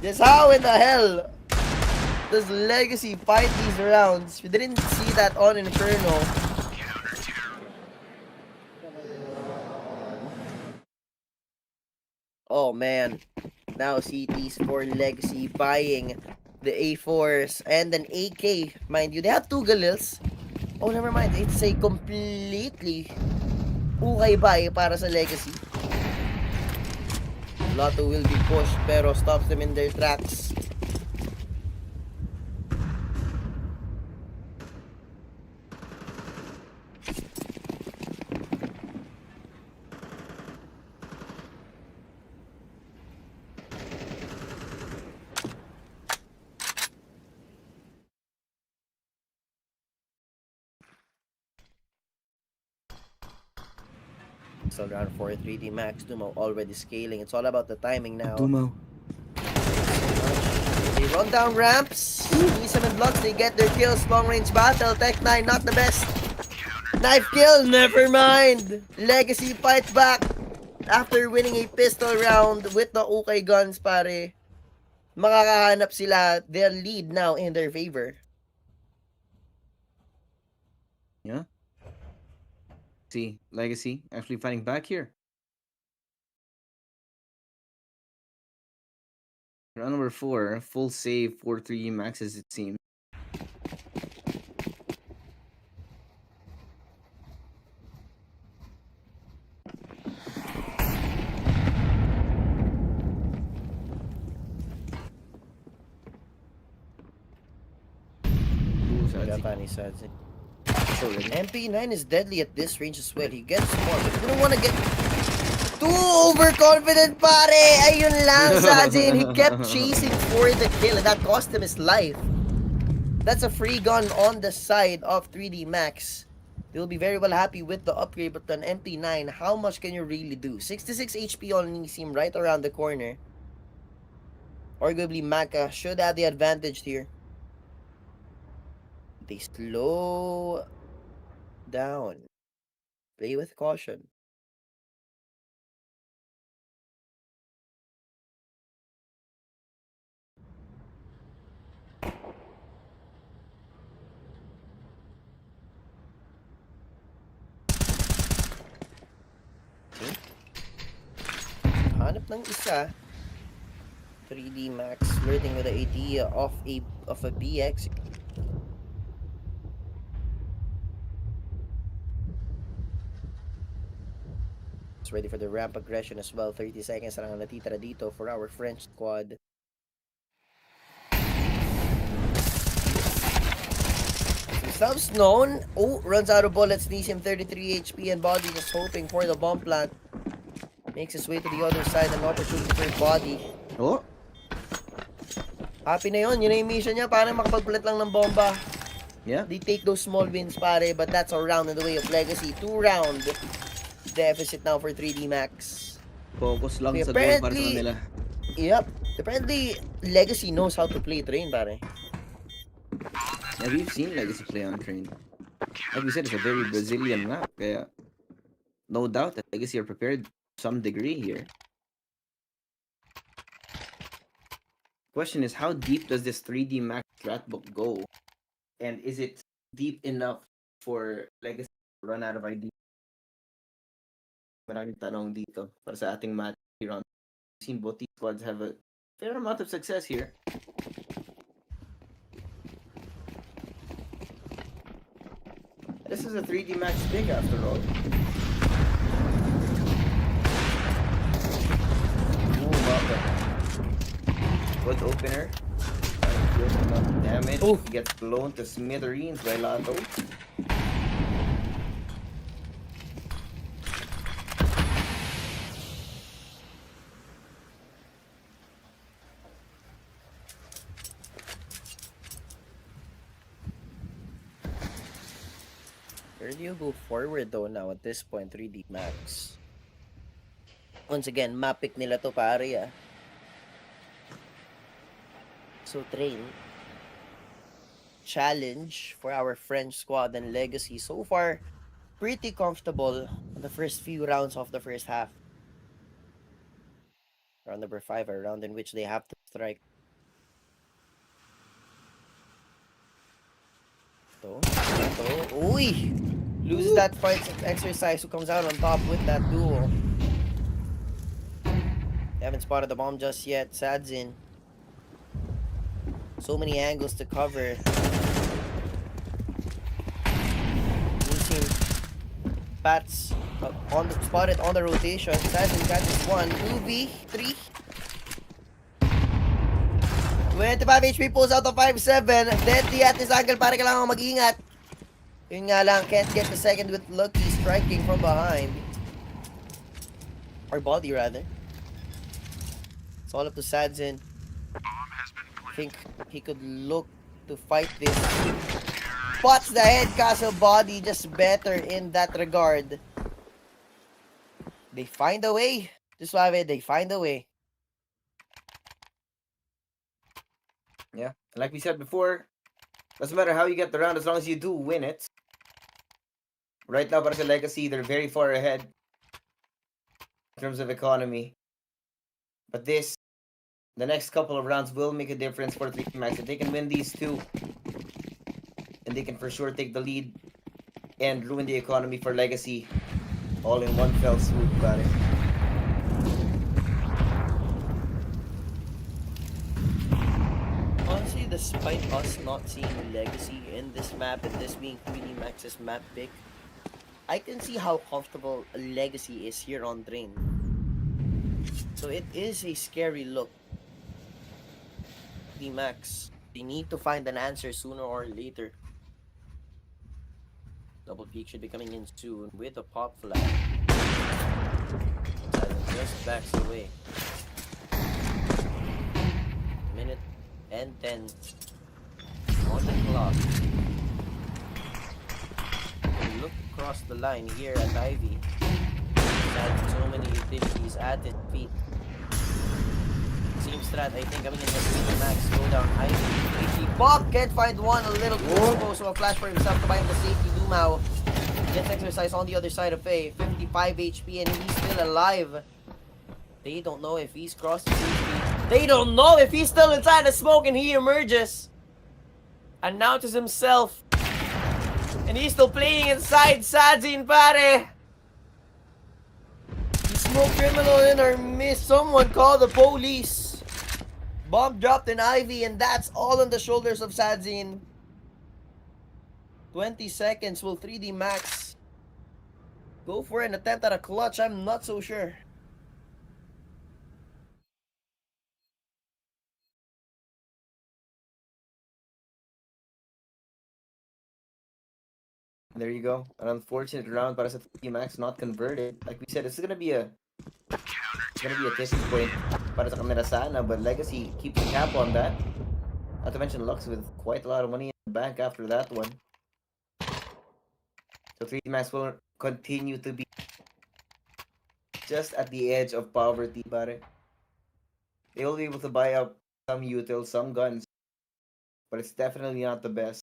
Just how in the hell does Legacy fight these rounds? We didn't see that on Inferno. Oh man. now CTs for Legacy buying the A4s and an AK. Mind you, they have 2 Galils. Oh, never mind. It's a completely ukay buy para sa Legacy. Lotto will be pushed pero stops them in their tracks. Still round 4, 3D Max. Dumo already scaling. It's all about the timing now. Dumo. They run down ramps. Nisam and Lux, they get their kills. Long range battle. Tech 9, not the best. Knife kill, never mind. Legacy fights back after winning a pistol round with the okay guns, pare. Makakahanap sila their lead now in their favor. Yeah. See, Legacy actually fighting back here. Round number 4, full save for 3D Maxes, it seems. Japani Sadzi. MP9 is deadly at this range as well. He gets more, but you don't want to get too overconfident, pare. Ayun lang, Sadzi. He kept chasing for the kill, and that cost him his life. That's a free gun on the side of 3D Max. They'll be very well happy with the upgrade, but an MP9, how much can you really do? 66 HP on Nisim right around the corner. Arguably, Maka should have the advantage here. They slow down. Play with caution. Hanap ng isa. 3D Max flirting with the idea of a BX. Ready for the ramp aggression as well. 30 seconds lang ang natitira dito for our French squad. Themselves known. Oh, runs out of bullets. Needs him 33 HP and Body just hoping for the bomb plant. Makes his way to the other side. An opportunity for Body. Oh. Happy na yun. Yun na yung mission niya. Para makapagpalit lang ng bomba. Yeah. They take those small wins, pare. But that's a round in the way of Legacy. 2-round deficit now for 3D Max. Focus lang sa goal para sa kanila. Yep. Apparently, Legacy knows how to play train, pare. Yeah, we've seen Legacy play on train. Like we said, it's a very Brazilian map. Kaya, no doubt that Legacy are prepared to some degree here. Question is, how deep does this 3D Max strat book go? And is it deep enough for Legacy to run out of ideas? Maraming tanong dito para sa ating match here on. We've seen both these squads have a fair amount of success here. This is a 3D Max pick after all. Ooh, welcome. Good opener. Deals enough damage. Ooh. He gets blown to smithereens by Lato. Where do you go forward though now at this point, 3D Max? Once again, map pick nila to, pare, ah. So train. Challenge for our French squad and Legacy. So far, pretty comfortable on the first few rounds of the first half. Round number 5, a round in which they have to strike. Uy! Loses that fight exercise. Who comes out on top with that duel? Haven't spotted the bomb just yet. Sadzin. So many angles to cover. Nisim bats on the spotted on the rotation. Sadzin catches 1, 2v3. 25 HP pulls out of 5-7. Deadly at this angle para kailangan mag-ingat. Yun nga lang, can't get the second with Lucky striking from behind. Or body rather. It's all up to Sadzin. I think he could look to fight this. Spots the head, Castle body just better in that regard. They find a way. Just Suave, they find a way. Yeah, like we said before, doesn't matter how you get the round as long as you do win it. Right now, para sa Legacy, they're very far ahead in terms of economy. But the next couple of rounds will make a difference for 3D Max. If they can win these two, and they can for sure take the lead and ruin the economy for Legacy all in one fell swoop, got it. Honestly, despite us not seeing Legacy in this map and this being 3D Max's map pick, I can see how comfortable Legacy is here on Drain. So it is a scary look. 3D Max, they need to find an answer sooner or later. Double peak should be coming in soon with a pop flag. Just backs away. Minute and 10 on the clock. Look across the line here at Ivy. Had so many utilities at its feet. Same strat, I think, coming in the 3D Max. Go down Ivy. Bob can't find one, a little too exposed, so a flash for himself to buy him the safety. Dumao gets exercise on the other side of A. 55 HP and he's still alive. They don't know if he's crossed the safety. They don't know if he's still inside the smoke, and he emerges. Announces himself. And he's still playing inside Sadzin, pare. Smoke criminal in or miss. Someone call the police. Bomb dropped in Ivy, and that's all on the shoulders of Sadzin. 20 seconds. Will 3D Max go for an attempt at a clutch? I'm not so sure. There you go. An unfortunate round para sa 3D Max, not converted. Like we said, it's gonna be a tipping point para sa kanila sana, but Legacy keeps a cap on that. Not to mention Lux with quite a lot of money in the bank after that one. So 3D Max will continue to be just at the edge of poverty, pare. They will be able to buy up some util, some guns, but it's definitely not the best.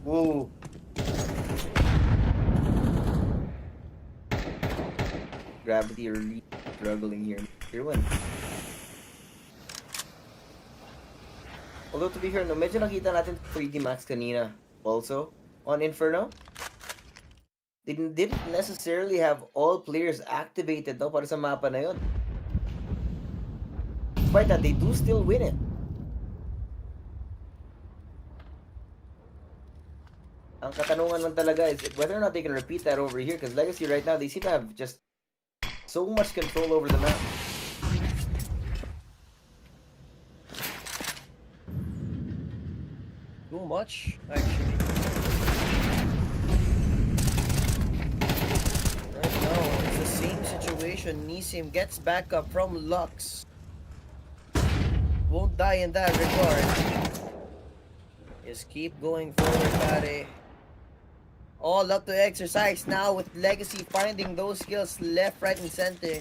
Whoa. Gravity really struggling here. Here one. Although to be fair, no, medyo nakita natin 3D Max kanina also on Inferno. They didn't necessarily have all players activated no, para sa mapa na yun. Despite that, they do still win it. Ang katanungan lang talaga is whether or not they can repeat that over here, because Legacy right now, they seem to have just so much control over the map. Too much, actually. Right now, it's the same situation. Nisim gets back up from Lux. Won't die in that regard. Just keep going forward, pare. All up to exercise now with Legacy finding those skills left, right, and center.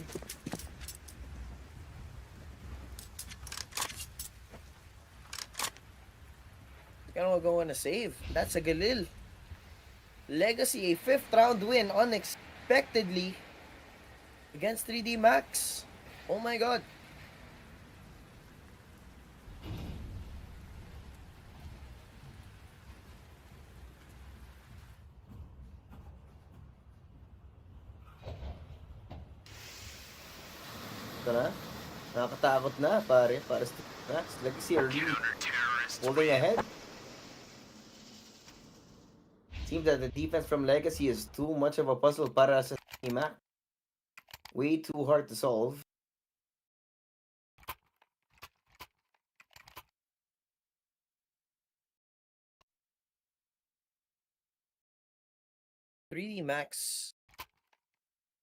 Gonna go on a save. That's a Galil. Legacy, a 5th round win unexpectedly. against 3D Max. Oh my god. Ito na. Nakakatakot na, pare. Para sa Max. Legacy are really holding ahead. Seems that the defense from Legacy is too much of a puzzle para sa Max. Way too hard to solve. "3D Max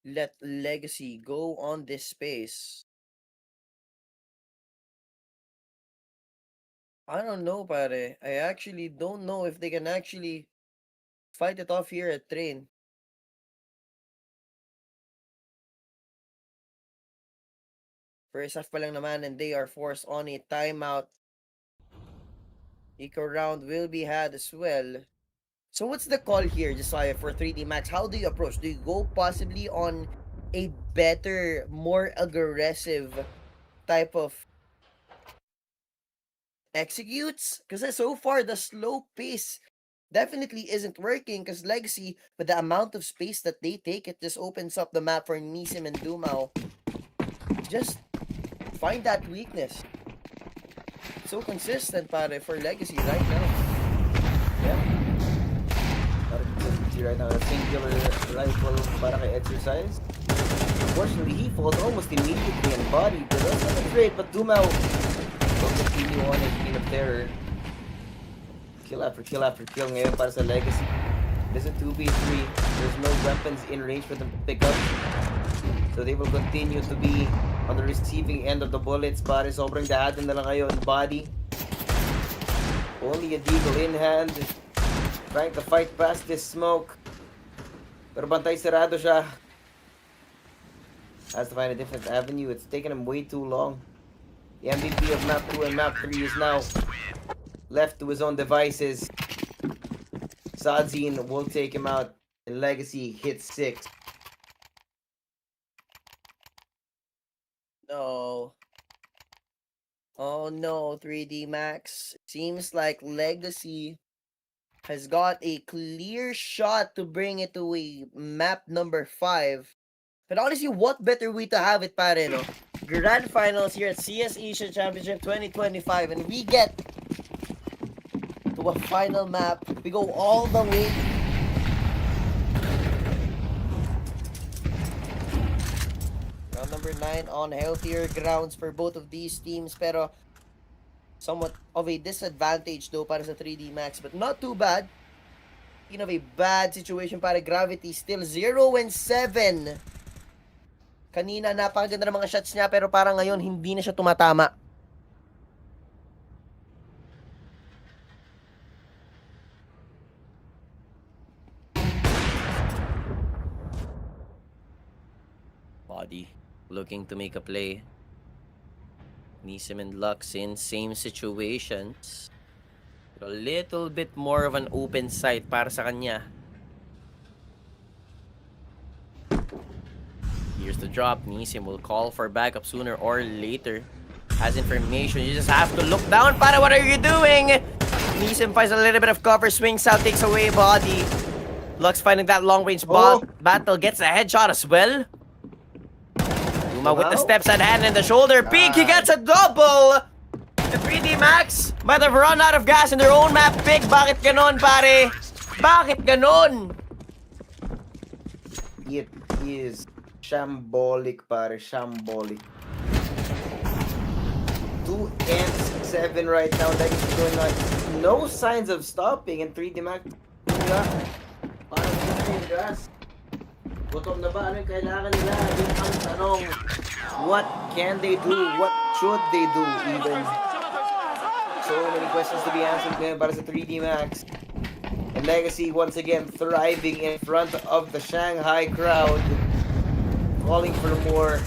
let Legacy go on this space." I don't know, pare. I actually don't know if they can actually fight it off here at Train. First half pa lang naman and they are forced on a timeout. Eco round will be had as well. So what's the call here, Josiah, for 3D Max? How do you approach? Do you go possibly on a better, more aggressive type of executes? Because so far, the slow pace definitely isn't working because Legacy, with the amount of space that they take, it just opens up the map for Nisim and Dumao. Just find that weakness. So consistent, pare, for Legacy right now. Yeah. Not a consistency right now. A singular rifle para kay Exercise. Unfortunately, he falls almost immediately and bodied. That's not great, but Dumao will continue on his reign of terror. Kill after kill ngayon para sa Legacy. This is a 2v3. There's no weapons in range for them to pick up. So they will continue to be on the receiving end of the bullets. Pare, sobrang dahatan na lang ngayon. Body. Only a deagle in hand. Trying to fight past this smoke. Pero bantay sarado siya. Has to find a different avenue. It's taken him way too long. The MVP of map 2 and map 3 is now left to his own devices. Sadzine will take him out. And Legacy hits 6. No. Oh no, 3D Max. Seems like Legacy has got a clear shot to bring it to a map number 5. But honestly, what better way to have it, pare, no? Grand Finals here at CS Asia Championship 2025, and we get to a final map. We go all the way. Round number 9 on healthier grounds for both of these teams, pero somewhat of a disadvantage though para sa 3D Max, but not too bad. In of a bad situation para Gravity, still 0-7. Kanina napakaganda ng mga shots niya pero parang ngayon hindi na siya tumatama. Body looking to make a play. Nisim and Lux in same situations. A little bit more of an open sight para sa kanya. Here's the drop. Nisim will call for backup sooner or later. Has information. You just have to look down. Para, what are you doing? Nisim finds a little bit of cover. Swings out, takes away Body. Lux finding that long range battle. Gets a headshot as well. Duma with the steps at hand and the shoulder peek. He gets a double. The 3D Max might have run out of gas in their own map pick. Bakit ganon, pare? Bakit ganon? It is shambolic, pare. Shambolic. 2 and 7 right now. That is going on. No signs of stopping. And 3D Max. Parang yung gas. Gutom na ba? Ano yung kailangan nila? Yun ang tanong. What can they do? What should they do even? So many questions to be answered ngayon para sa 3D Max. And Legacy once again thriving in front of the Shanghai crowd. Calling for more,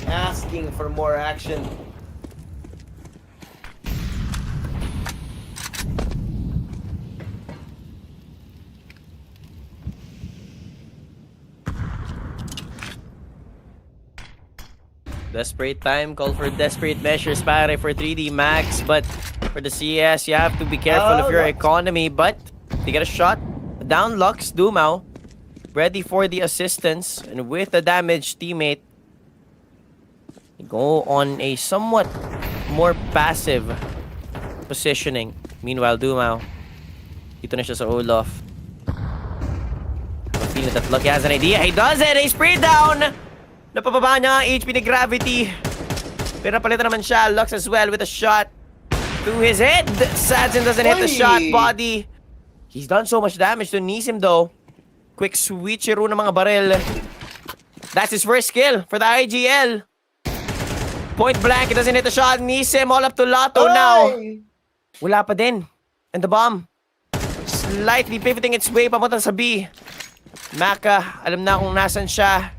asking for more action. Desperate time, call for desperate measures, pare, for 3D Max. But for the CS, you have to be careful of your economy. But they get a shot. Down Lux, Dumao. Ready for the assistance. And with a damaged teammate, they go on a somewhat more passive positioning. Meanwhile, Dumao, dito na siya sa Olaf. I'm feeling that Lucky has an idea. He does it! A spray down! Napababa niya ang HP ni Gravity. Pero napalitan naman siya. Lux as well with a shot to his head. Sadzen doesn't hit the shot. Body. He's done so much damage to Nisim though. Quick switcheroo ng mga baril. That's his first kill for the IGL. Point blank. It doesn't hit the shot. Nisim all up to Lotto now. Wala pa din. And the bomb. Slightly pivoting its way papunta sa B. Maka, alam na kung nasan siya.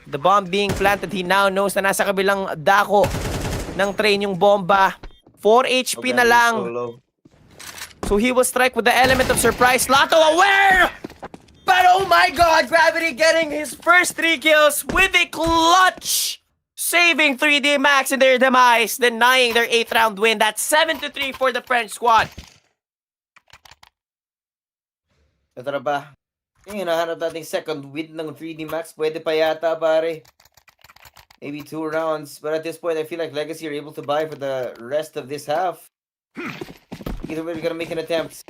The bomb being planted, he now knows na nasa kabilang dako ng train yung bomba. 4 HP na lang. So he will strike with the element of surprise. Lotto aware! But oh my god, Gravity getting his first 3 kills with a clutch! Saving 3D Max in their demise, denying their 8th round win. That's 7-3 for the French squad. Ito na ba? Yung hinahanap nating second win ng 3D Max, pwede pa yata, pare. Maybe 2 rounds. But at this point, I feel like Legacy are able to buy for the rest of this half. Either way, we're gonna make an attempt.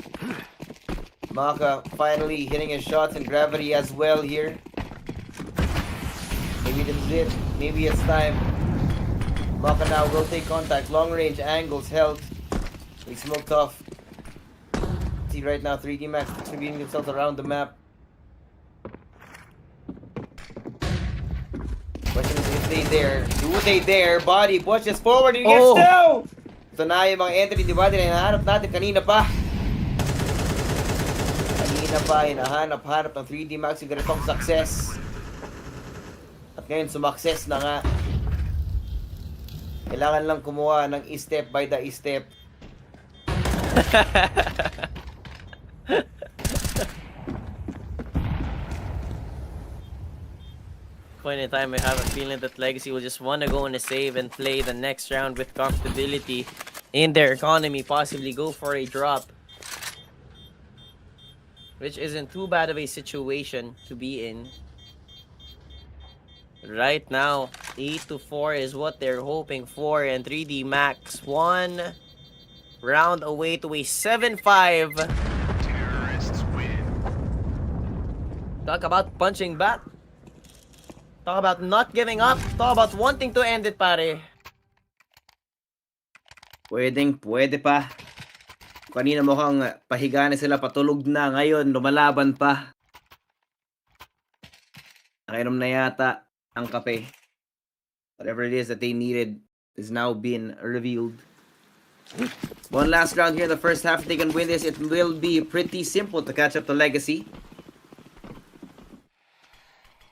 Maka finally hitting his shots and Gravity as well here. Maybe this is it. Maybe it's time. Maka now will take contact. Long range, angles, health. He smoked off. See right now, 3D Max distributing themselves around the map. Question is if they dare. Do they dare? Body pushes forward and gets down! Ito na yung mga entry, di ba? Hinahanap natin kanina pa. Hinahanap ng 3D Max yung ganitong success. At ngayon, sumakses na nga. Kailangan lang kumuha ng step by the step. Point in time, I have a feeling that Legacy will just want to go on a save and play the next round with comfortability in their economy, possibly go for a drop. Which isn't too bad of a situation to be in. Right now, 8-4 is what they're hoping for, and 3D Max 1 round away to a 7-5. Terrorists win. Talk about punching back. Talk about not giving up. Talk about wanting to end it, pare. Pwede pa. Kanina mukhang pahiga na sila, patulog na. Ngayon, lumalaban pa. Nakainom na yata ang kape. Whatever it is that they needed is now being revealed. One last round here in the first half. If they can win this, it will be pretty simple to catch up to Legacy.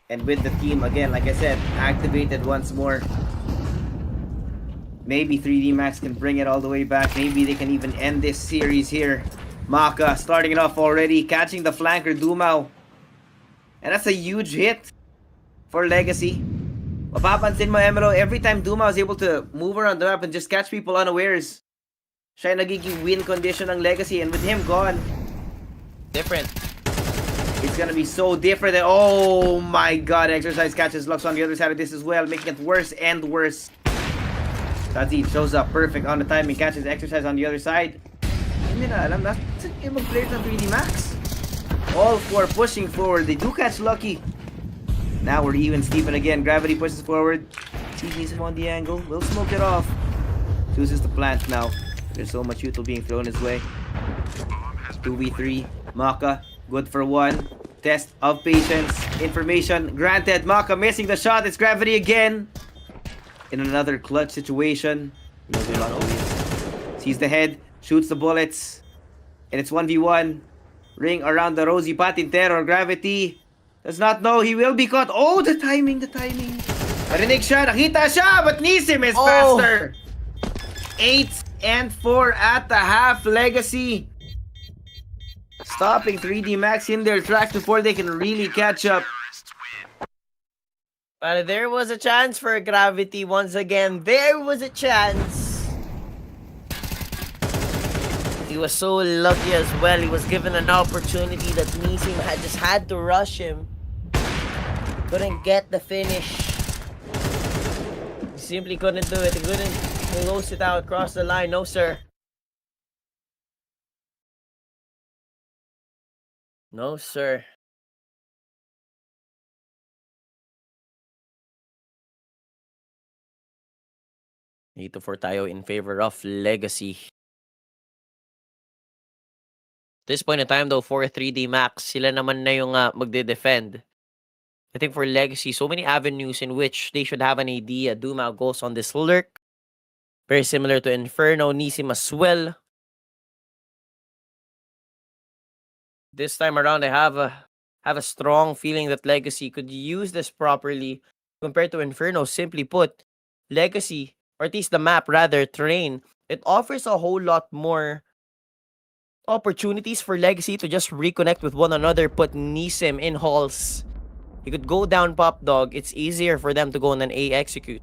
And with the team, again, like I said, activated once more. Maybe 3D Max can bring it all the way back. Maybe they can even end this series here. Maka starting it off already, catching the flanker Dumao. And that's a huge hit for Legacy. Mapapansin mo, Emero, every time Dumao is able to move around the map and just catch people unawares, siya yung nagiging win condition ng Legacy. And with him gone, different. It's gonna be so different. Oh my god, Exercise catches Lux on the other side of this as well, making it worse and worse. Tazi shows up perfect on the timing, catches Exercise on the other side. Hindi na alam, that's a game of players on 3D Max. All four pushing forward. They do catch Lucky. Now we're even Steven again. Gravity pushes forward. Sees him on the angle. Will smoke it off. Chooses to plant now. There's so much util being thrown his way. 2v3. Maka. Good for 1. Test of patience. Information granted. Maka missing the shot. It's Gravity again. In another clutch situation. Sees the head. Shoots the bullets. And it's 1v1. Ring around the Rosy Patintero. Gravity does not know. He will be caught. Oh, the timing. Narinig siya. Nakita siya. But Nisim is faster. 8-4 at the half. Legacy stopping 3D Max in their tracks before they can really catch up. But there was a chance for Gravity once again. There was a chance. He was so lucky as well. He was given an opportunity that Nissim had to rush him. Couldn't get the finish. He simply couldn't do it. He couldn't close it out across the line. No, sir. No, sir. 8-4 tayo in favor of Legacy. This point in time though, for 3D Max, sila naman na yung magde-defend. I think for Legacy, so many avenues in which they should have an idea. Dumao goes on this lurk. Very similar to Inferno, Nissim as well. This time around, I have a strong feeling that Legacy could use this properly compared to Inferno. Simply put, Legacy, or at least the map rather, terrain, it offers a whole lot more opportunities for Legacy to just reconnect with one another, put Nissim in halls. You could go down Pop Dog, it's easier for them to go on an A execute.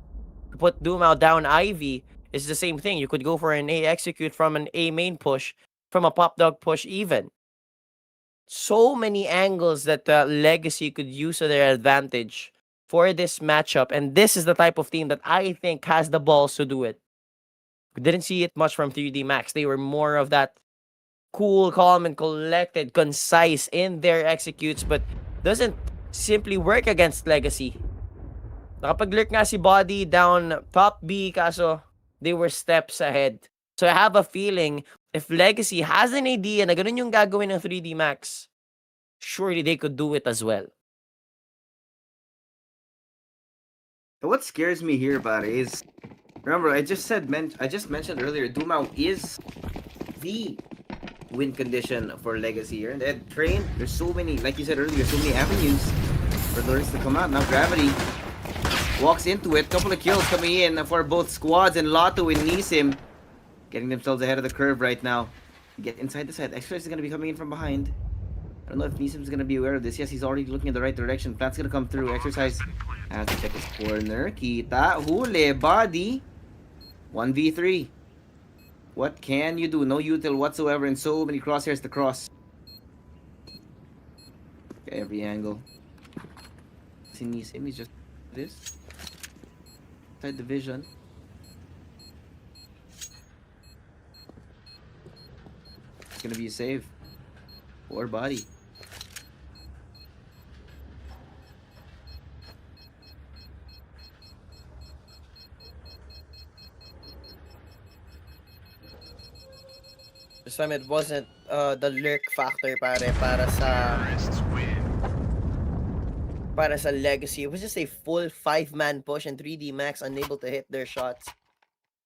To put Dumao down Ivy, it's the same thing. You could go for an A execute from an A main push, from a Pop Dog push even. So many angles that Legacy could use to their advantage for this matchup, and this is the type of team that I think has the balls to do it. We didn't see it much from 3D Max. They were more of that cool, calm, and collected, concise in their executes, but doesn't simply work against Legacy. Nakapag-lurk nga si Body down top B, kaso they were steps ahead. So I have a feeling if Legacy has an idea na ganun yung gagawin ng 3D Max, surely they could do it as well. What scares me here about it is, remember, I just mentioned earlier, Dumao is the win condition for Legacy here. And that train, there's so many, like you said earlier, so many avenues for lures to come out. Now Gravity walks into it. Couple of kills coming in for both squads, and Lotto and Nissim getting themselves ahead of the curve right now. Get inside the side. Exercise is going to be coming in from behind. I don't know if Nissim's going to be aware of this. Yes, he's already looking in the right direction. Plant's going to come through. Exercise has to check his corner. Kita. Huli. Body. 1v3. What can you do? No util whatsoever, and so many crosshairs to cross. Every angle. See Nissim, he's just this. Inside the vision. It's gonna be a save. Or Body. This time it wasn't the lurk factor para sa Legacy. It was just a full 5-man push, and 3D Max unable to hit their shots.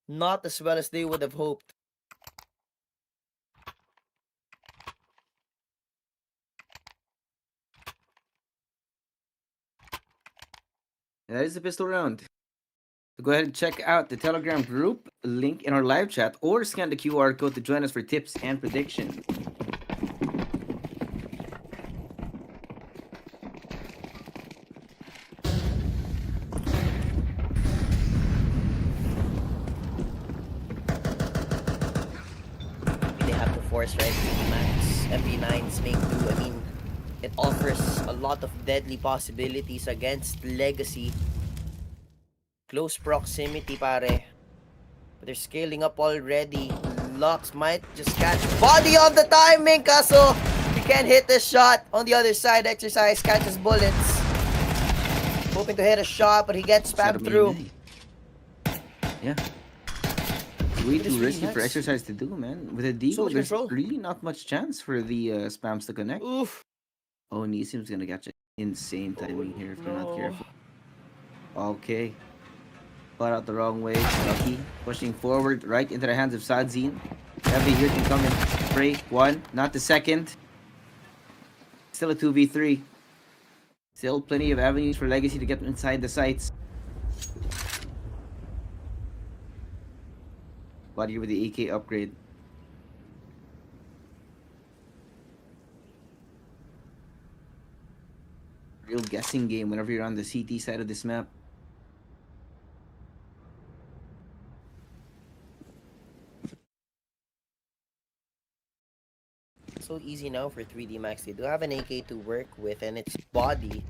Not as well as they would have hoped. And that is the pistol round. So go ahead and check out the Telegram group link in our live chat, or scan the QR code to join us for tips and predictions. They have to force, right? Max MP9's make do. I mean, it offers a lot of deadly possibilities against Legacy. Close proximity, pare. But they're scaling up already. Lux might just catch Body on the timing, kaso he can't hit the shot. On the other side, Exercise catches bullets. Hoping to hit a shot, but he gets spammed through. Yeah. Way too risky for Exercise to do, man. With a Deagle, there's really not much chance for the spams to connect. Oof. Oh, Nissim's gonna catch it. Insane timing here if they're not careful. Okay. Flat out the wrong way. Lucky. Pushing forward right into the hands of Sadzine. Heavy here can come and spray. One, not the second. Still a 2v3. Still plenty of avenues for Legacy to get inside the sights. Body with the AK upgrade. real guessing game whenever you're on the CT side of this map. So easy now for 3D Max. They do have an AK to work with, and its body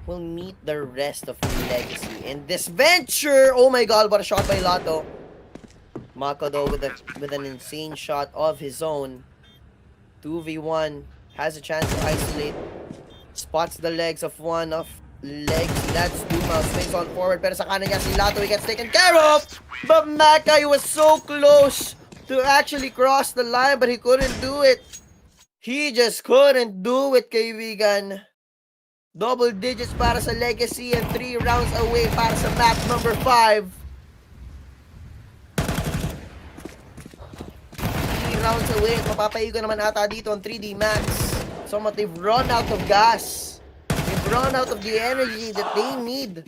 will meet the rest of the Legacy in this venture. Oh my god, what a shot by Lato. Mako though with an insane shot of his own. 2v1, has a chance to isolate. Spots the legs of one of Legacy. That's Duma, swings on forward, pero sa kanan niya si Lato, he gets taken care of. But Makai was so close to actually cross the line, but he couldn't do it. He just couldn't do it, kaibigan. Double digits para sa Legacy and 3 rounds away para sa map number 5. 3 rounds away at mapapaigo naman ata dito ang 3D Max. Somewhat they've run out of gas. They've run out of the energy that they need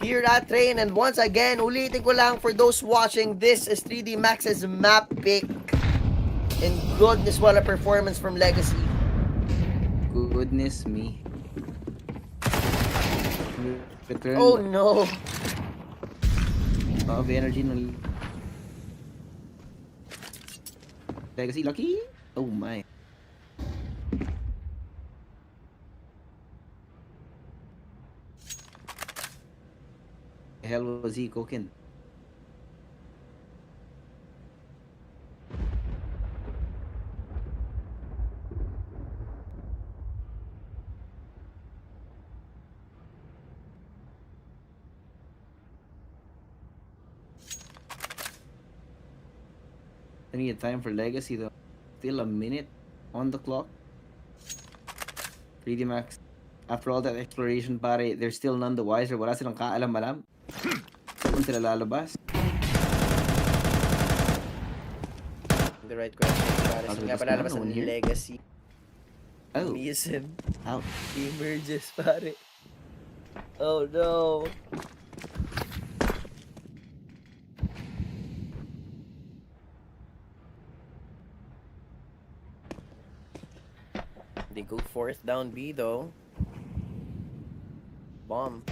here at Train. And once again, ulitin ko lang for those watching, this is 3D Max's map pick. And goodness, what a performance from Legacy. Goodness me. Return Oh no. of energy ng Legacy. Lucky? Oh my. The hell was he cooking? I need time for Legacy though. Still a minute on the clock. 3D Max. After all that exploration, pare, they're still none the wiser. Wala silang kaalam-alam. Kung sila lalabas. The right question, pare. Saan nga pa lalabas ang here? Legacy? Oh. Misim. Out. He emerges, pare. Oh no. They go 4th down B though. Bomb.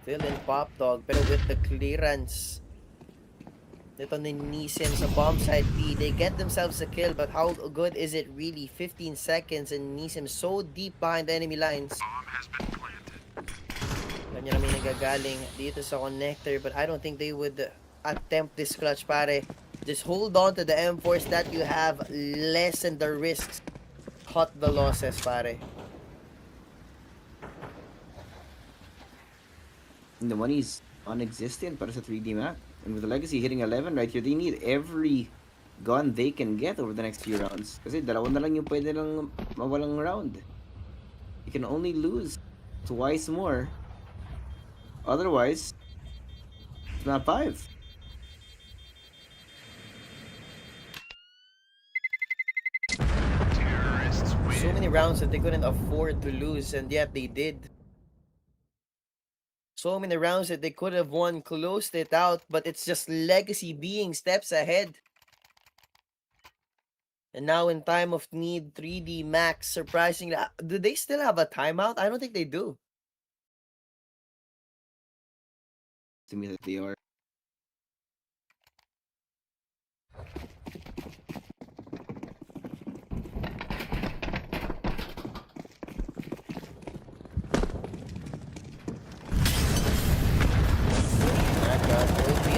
Still in Pop Dog, pero with the clearance. Ito ni Nisim sa bomb side B. They get themselves a kill, but how good is it really? 15 seconds and Nisim so deep behind the enemy lines. Ganyan namin nagagaling dito sa connector, but I don't think they would attempt this clutch, pare. Just hold on to the M4s that you have, lessen the risks. Cut the losses, pare. And the money's non-existent para sa 3D map. And with the Legacy hitting 11 right here, they need every gun they can get over the next few rounds. Kasi dalawa na lang yung pwede lang mawalang round. You can only lose twice more. Otherwise, it's not 5. So many rounds that they couldn't afford to lose, and yet they did. So many rounds that they could have won, closed it out, but it's just Legacy being steps ahead. And now in time of need, 3D Max, surprisingly, do they still have a timeout? I don't think they do. To me that they are.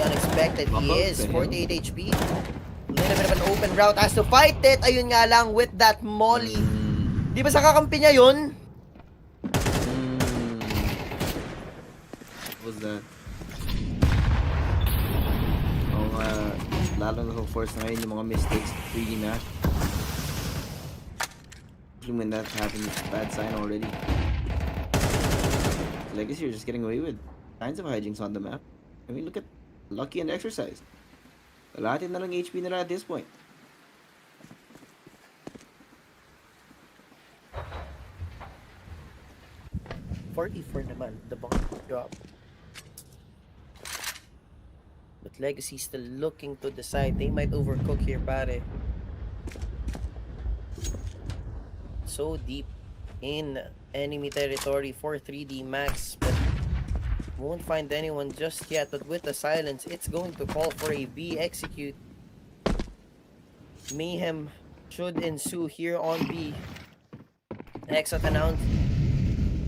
Unexpected. He is 48 HP. Little bit of an open route, has to fight it. Ayun nga lang with that molly. Di ba sa kakampi niya yun? What was that? Lalo na force na ngayon yung mga mistakes 3D Max. When that happens, it's a bad sign already. Legacy are just getting away with kinds of hijinks on the map. I mean, look at Lucky and Exercise. Lahat na lang HP nila at this point. $44 naman, the bomb drop. But Legacy still looking to the side. They might overcook here, pare. So deep. in enemy territory for 3D Max, but won't find anyone just yet. But with the silence, it's going to call for a B execute. Mayhem should ensue here on B. Exit announced.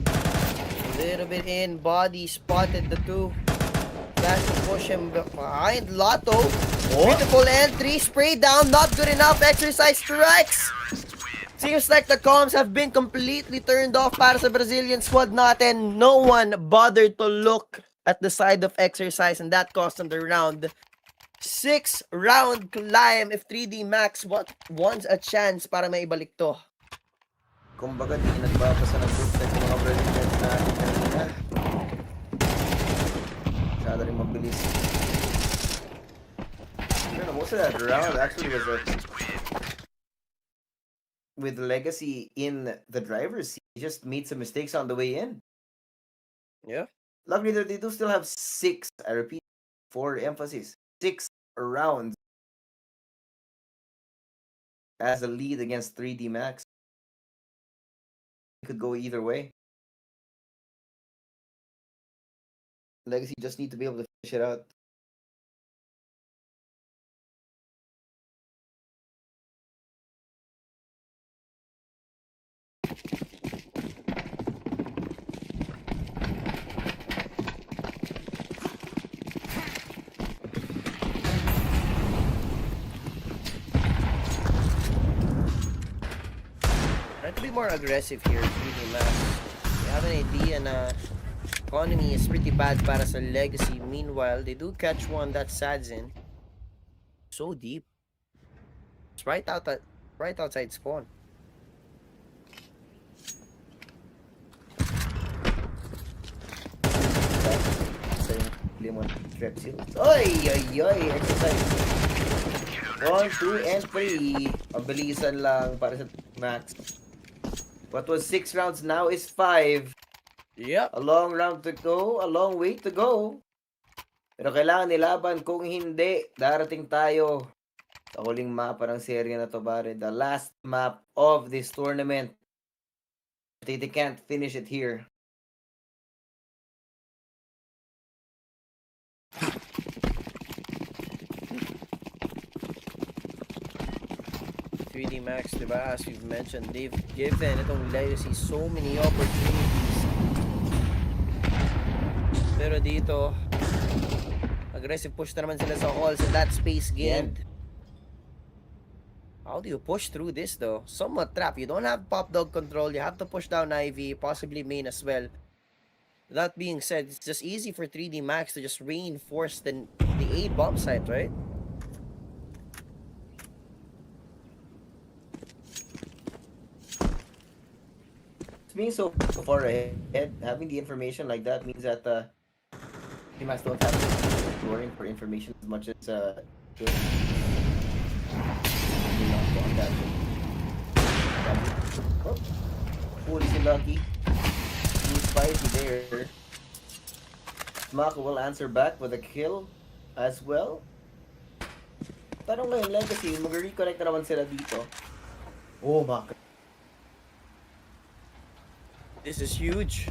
A little bit in, body spotted the two. Flash to push him behind. Lotto. Beautiful entry, spray down, not good enough. Exercise strikes. Seems like the comms have been completely turned off para sa Brazilian squad natin. No one bothered to look at the side of Exercise, and that cost them the round. 6-round climb if 3D Max wants a chance para maibalik to. Kumbaga, di nagbabasa ng group text mga Brazilians natin kanina. Masyado rin mabilis. Most of that round actually was with Legacy in the driver's seat. He just made some mistakes on the way in. Yeah. Luckily, they do still have 6, I repeat, for emphasis, 6 rounds as a lead against 3D Max. It could go either way. Legacy just need to be able to finish it out. Try to be more aggressive here, 3D Max. They have an idea na economy is pretty bad para sa Legacy. Meanwhile, they do catch one that Sadzin. So deep. It's right outside spawn. Oy, oy, oy, exercise. 1, 2, and 3. Mabilisan lang para sa Max. What was 6 rounds now is 5. Yep. A long round to go, a long way to go. Pero kailangan nilaban, kung hindi, darating tayo sa huling mapa ng serye na to, pare. The last map of this tournament. They can't finish it here. Max, diba? As we've mentioned, they've given itong Legacy so many opportunities. Pero dito, aggressive push na naman sila sa halls and that space gained. How do you push through this though? Somewhat trap. You don't have pop dog control. You have to push down Ivy, possibly main as well. That being said, it's just easy for 3D Max to just reinforce the A bomb site, right? Being so far ahead, having the information like that means that you must don't have to be worrying for information as much as good. Oh, holy si Lucky. Too spicy there. Mako will answer back with a kill as well. Tanong ngayon, Legacy, mag-reconnect na naman sila dito. Oh, Mako. This is huge.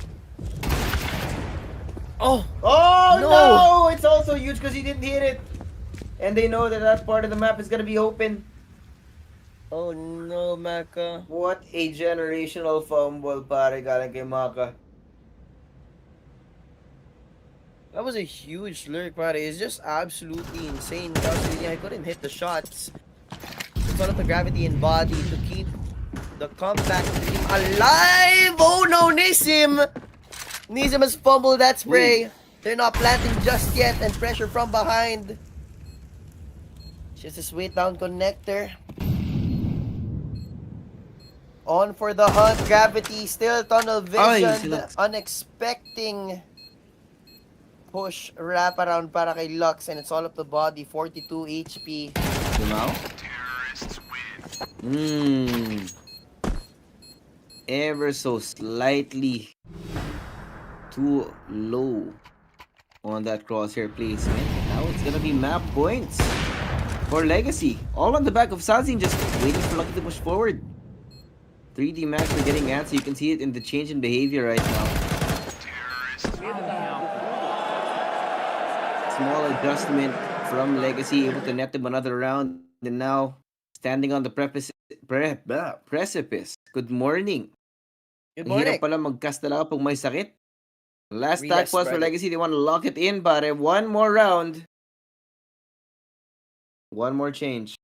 Oh! Oh no! It's also huge because he didn't hit it. And they know that that part of the map is going to be open. Oh no, Maka. What a generational fumble, pare, galing kay Maka. That was a huge lurk, pare. It's just absolutely insane. I couldn't hit the shots. It's all of the gravity and body to keep the comeback team alive! Oh no, Nisim! Nisim has fumbled that spray. They're not planting just yet, and pressure from behind. Just a sweet down connector. On for the hunt. Gravity, still tunnel vision. Unexpecting push wraparound para kay Lux, and it's all up the body. 42 HP. Ever so slightly too low on that crosshair placement. Now it's gonna be map points for Legacy. All on the back of Sazin, just waiting for Lucky to push forward. 3D Max are getting answer. You can see it in the change in behavior right now. Small adjustment from Legacy, able to net them another round. And now, standing on the precipice. Good morning. Good Ang hirap morning. pala mag-cast talaga pag may sakit. Last Relax, tag pass for brother. Legacy. They want to lock it in, but one more round. One more change.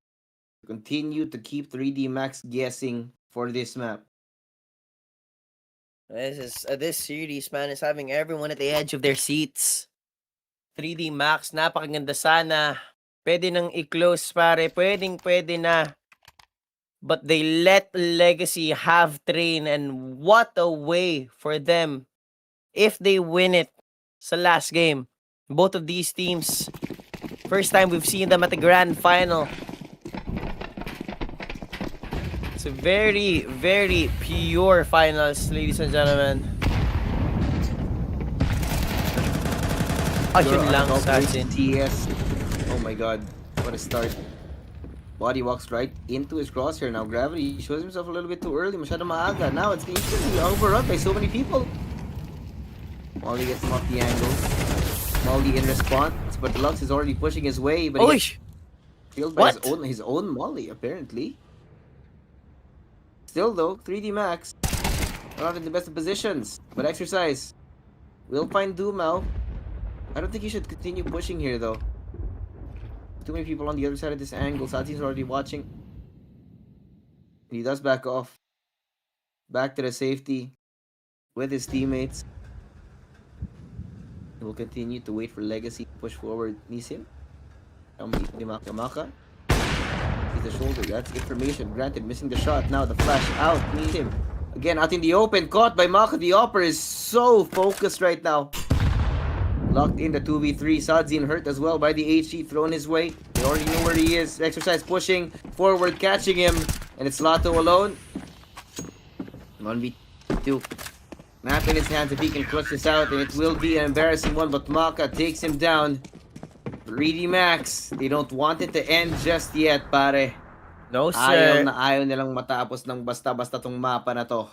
Continue to keep 3D Max guessing for this map. This series, man, is having everyone at the edge of their seats. 3D Max, napakaganda sana. Pwede nang i-close, pare. Pwede na. But they let Legacy have train, and what a way for them if they win it sa last game. Both of these teams, first time we've seen them at the grand final. It's a very, very pure finals, ladies and gentlemen. Ayun lang sa atin. TS. Oh my god. What a start. Body walks right into his crosshair. Now Gravity shows himself a little bit too early. Masyado maaga. Now it's instantly overrun by so many people. Molly gets him off the angle. Molly in response, but Lux is already pushing his way. But he gets killed by his own Molly, apparently. Still though, 3D Max not in the best of positions. But Exercise will find Dumao. I don't think he should continue pushing here though. Too many people on the other side of this angle. Sati's already watching. He does back off. Back to the safety with his teammates. He will continue to wait for Legacy to push forward. Nisim. Maka. He's the shoulder. That's information. Granted, missing the shot. Now the flash out. Nisim. Again, out in the open. Caught by Maka. The Opera is so focused right now. Locked in the 2v3. Sadzin hurt as well by the HE thrown his way. They already know where he is. Exercise pushing forward, catching him. And it's Lato alone. 1v2. Map in his hands if he can clutch this out. And it will be an embarrassing one. But Maka takes him down. 3D Max. They don't want it to end just yet, pare. No, sir. Ayaw nilang matapos ng basta-basta tong mapa na to.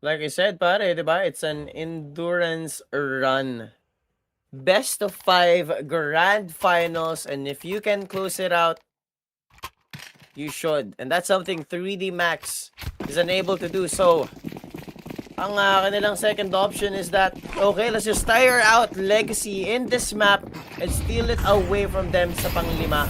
Like I said, pare, diba? It's an endurance run. Best of 5 grand finals, and if you can close it out, you should. And that's something 3D Max is unable to do. So, ang kanilang second option is that, okay, let's just tire out Legacy in this map and steal it away from them sa panglima.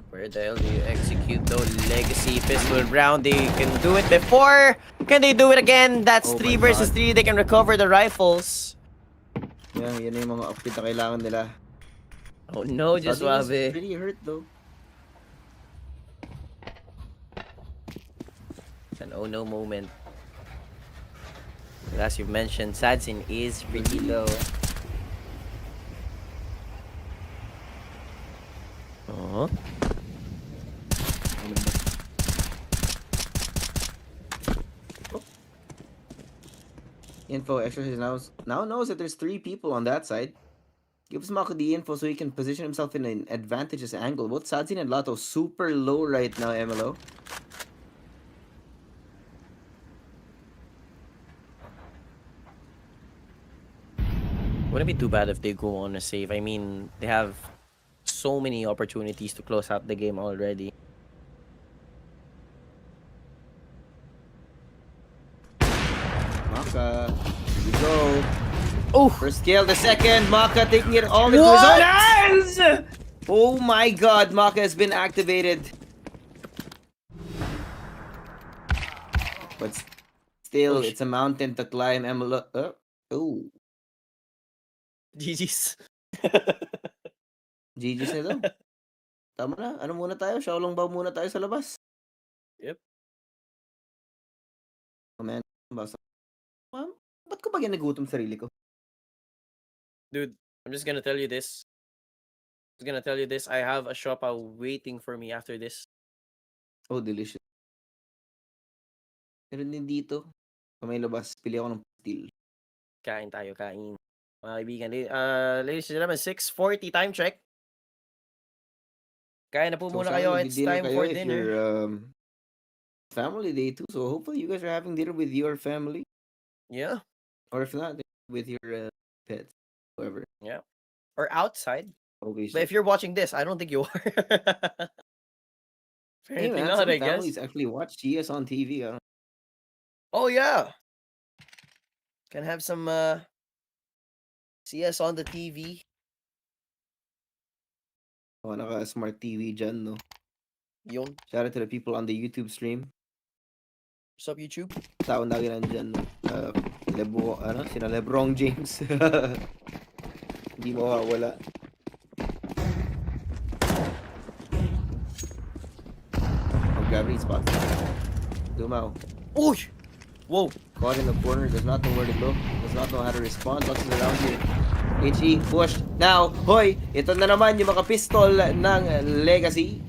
Where the hell do you execute though? Legacy pistol round. They can do it before. Can they do it again? That's 3 versus 3. They can recover the rifles. Yeah, yan yung mga outfit na kailangan nila. Oh no, just was Wabe. pretty hurt though. It's an oh no moment. But as you've mentioned, Sadzin is pretty low. Oh. Info Exercise now knows that there's 3 people on that side. Gives Mako the info so he can position himself in an advantageous angle. Both Sadzin and Lato super low right now, MLO. Wouldn't be too bad if they go on a save. I mean, they have so many opportunities to close out the game already. Maka, here we go. Oh! First kill, the second. Maka taking it all into his own hands! Oh my god, Maka has been activated. But still, it's a mountain to climb. Oh. GG's. GG's na to. Tama na. Ano muna tayo? Shaolong Bao muna tayo sa labas. Yep. Oh man, basta. Ba't ko ba ginagutom sarili ko? Dude, I'm just gonna tell you this. I have a shoppa waiting for me after this. Oh, delicious. Meron din dito. Sa may labas, pili ako ng pastil. Kain tayo, kain. Ladies and gentlemen, 6:40 time check. Kaya na po So muna sana kayo. It's nagdi-dinner time kayo for if dinner. you're family day too. So hopefully you guys are having dinner with your family, Yeah, or if not, with your pets, whoever. yeah. Or outside. Always. But if you're watching this, I don't think you are. Hey Apparently man, not, some I guess. families actually watch GS on TV. Oh yeah. Can have some CS on the TV. Oh, naka-smart TV dyan, no? Yun. Shout out to the people on the YouTube stream. What's up, YouTube? Tao lagi nandyan, no? Sina Lebrong James. Hindi mawawala. Oh, gravity spot. Dumao. Uy! Whoa. Caught in the corner, does not know where to look, does not know how to respond, boxes around here. HE, push. Now, hoy! Ito na naman yung mga pistol ng Legacy.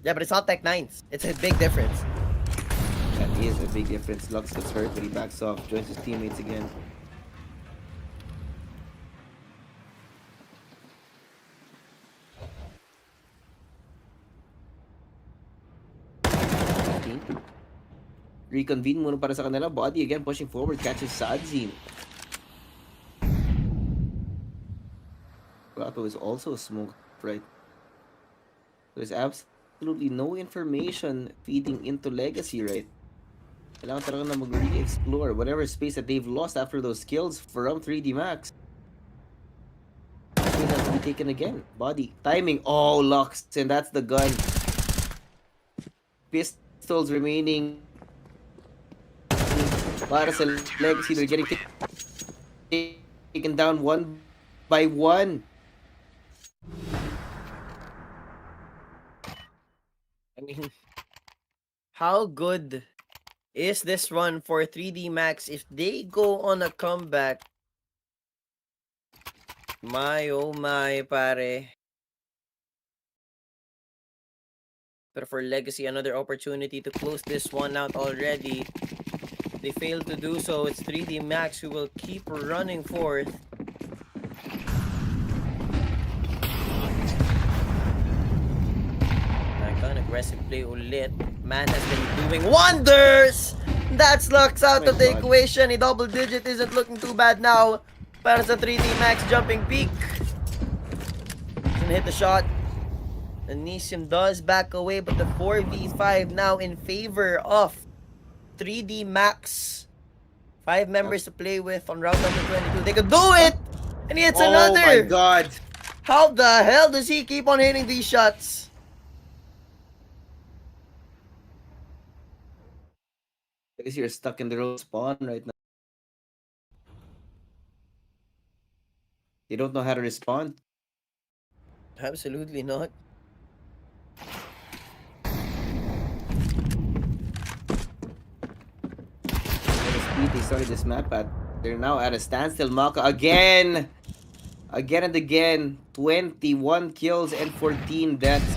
Yeah, but it's not Tech 9s. It's a big difference. That is a big difference. Lux gets hurt, but he backs off, joins his teammates again. Reconvene muna para sa kanila. Body again pushing forward, catches Sadzin. Plato is also smoked, right? There's absolutely no information feeding into Legacy, right? Kailangan talaga na mag-re-explore whatever space that they've lost after those kills from 3D Max. It has to be taken again. Body. Timing. Oh, Lux. And that's the gun. Pistols remaining para sa Legacy. They're getting taken down one by one. I mean, how good is this run for 3D Max if they go on a comeback? My, oh my, pare. But for Legacy, another opportunity to close this one out already. They failed to do so. It's 3D Max who will keep running forth. An aggressive play ulit. Man has been doing wonders! That's Lux out of the equation. A double digit isn't looking too bad now. Para sa 3D Max jumping peak. Doesn't hit the shot. Anisim does back away, but the 4v5 now in favor of 3D Max. 5 members to play with on round number 22. They could do it! And he hits another! Oh my god! How the hell does he keep on hitting these shots? I guess you're stuck in the road spawn right now. You don't know how to respond. Absolutely not. The speed they started this map at. They're now at a standstill. Maka again! Again and again. 21 kills and 14 deaths.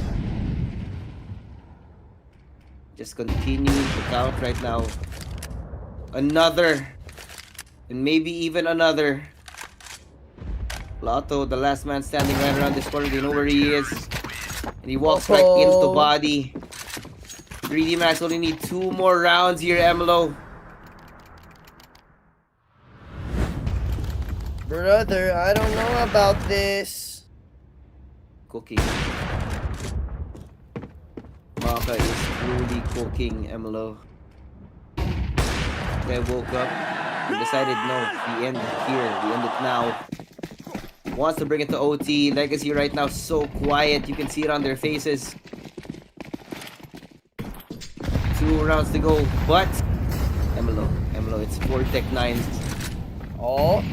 Just continuing to count right now. Another. And maybe even another. Plato, the last man standing right around this corner. They know where he is. And he walks right into body. 3D Max only need 2 more rounds here, Emlo. Brother, I don't know about this. Cooking. Maka is truly cooking, Emlo. They woke up and decided no, we end it here, we end it now. Wants to bring it to OT. Legacy right now so quiet, you can see it on their faces. 2 rounds to go, but Emlo, it's 4 Tech 9s. Oh,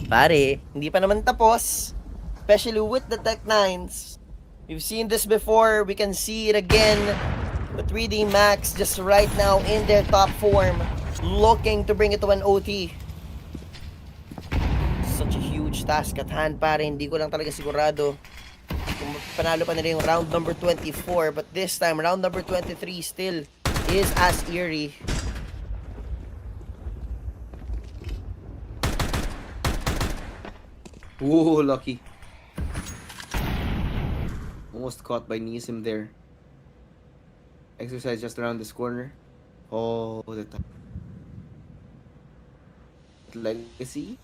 pare, hindi pa naman tapos. Especially with the Tech 9s. We've seen this before, we can see it again. The 3D Max just right now in their top form, looking to bring it to an OT. Such a huge task at hand, pare. Hindi ko lang talaga sigurado kung panalo pa nila yung round number 24. But this time, round number 23 still is as eerie. Ooh, lucky. Almost caught by Nisim there. Exercise just around this corner. Oh, the time. Legacy.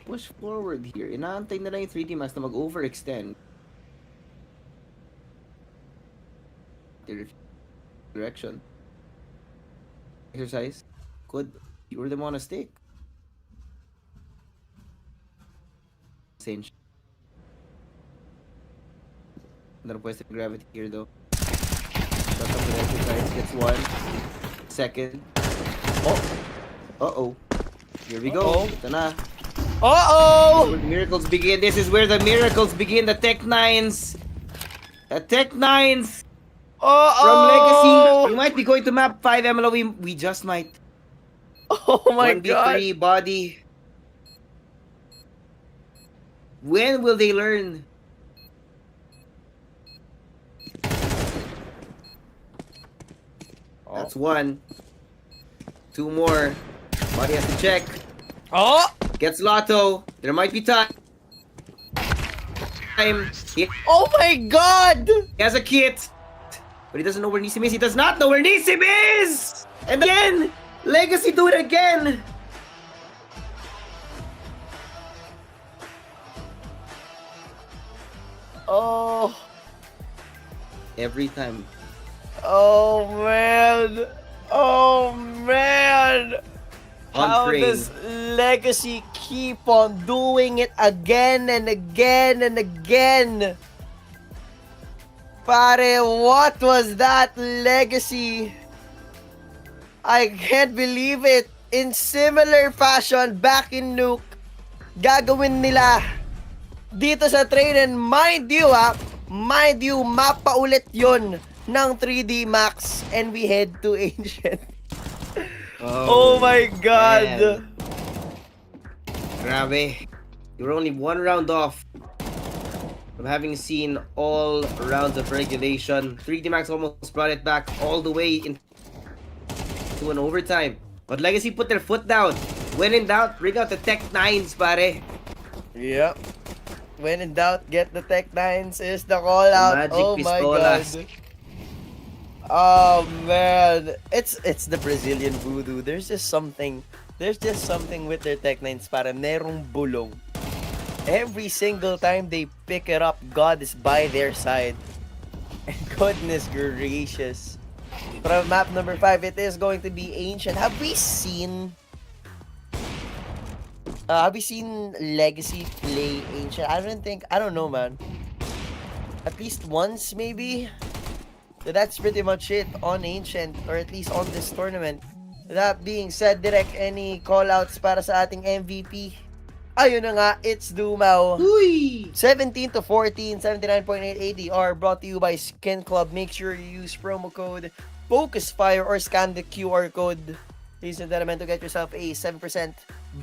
Push forward here. Inaantay na lang yung 3D Max na mag-overextend. Direction. Exercise. Could lure them on a stick. Same. Another question of gravity here though. Shut up with exercise. Gets one. Second. Oh. Uh-oh. Here we go. Ito na. Uh-oh! Where the miracles begin. This is where the miracles begin. The Tech Nines. The Tech Nines. Uh-oh! From Legacy. We might be going to map 5 MLO. We just might. Oh my 1v3 god. body. When will they learn? That's one. Two more. Body has to check. Oh! Gets Lotto. There might be time. He Oh my god! has a kit. But he doesn't know where Nisim is. He does not know where Nisim is! And again! Legacy do it again! Oh. Every time. Oh man. Oh man. On How train. does Legacy keep on doing it again and again and again? Pare, what was that, Legacy? I can't believe it. In similar fashion, back in Nuke, gagawin nila dito sa train. And mind you, map pa ulit yun ng 3D Max. And we head to Ancient. Oh my god. Man. Grabe. You were only one round off from having seen all rounds of regulation. 3D Max almost brought it back all the way into an overtime. But Legacy put their foot down. When in doubt, bring out the Tech Nines, pare. Yep. When in doubt, get the Tech Nines is the call out. Magic Oh my pistolas. god. Oh man. It's the Brazilian voodoo. There's just something with their Tech Nines, para merong bulong. Every single time they pick it up, God is by their side. And goodness gracious. From map number 5, it is going to be Ancient. Have we seen Legacy play Ancient? I don't know, man. At least once, maybe? So that's pretty much it on Ancient, or at least on this tournament. That being said, Direk, any callouts para sa ating MVP? Ayun na nga, it's Dumao. 17 to 14, 79.8 ADR, brought to you by Skin Club. Make sure you use promo code FocusFire or scan the QR code, ladies and gentlemen, to get yourself a 7%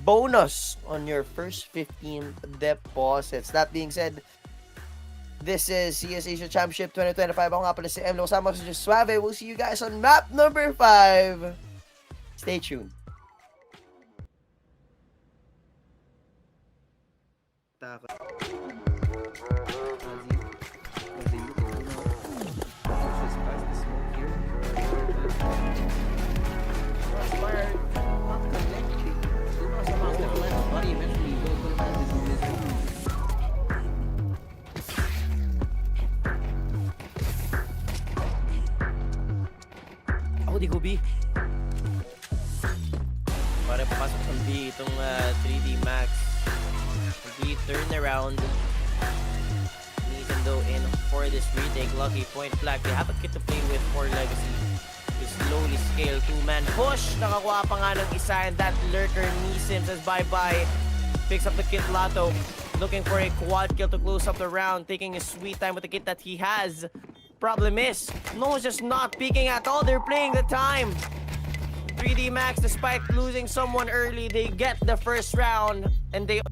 bonus on your first 15 deposits. That being said, this is CS Asia Championship 2025. Ako nga pala si Emlo, kasama ko si Suave. We'll see you guys on map number 5. Stay tuned. Ako di ko B. Para papasok sa B itong 3D Max. Complete turnaround. Even though in for this retake, lucky point flag. They have a kit to play with for Legacy. To slowly scale 2-man push. Nakakuha pa nga ng isa, and that lurker Nisim says bye-bye. Picks up the kit Lato. Looking for a quad kill to close up the round. Taking his sweet time with the kit that he has. Problem is, no one's just not peeking at all. They're playing the time. 3D Max, despite losing someone early, they get the first round. And they...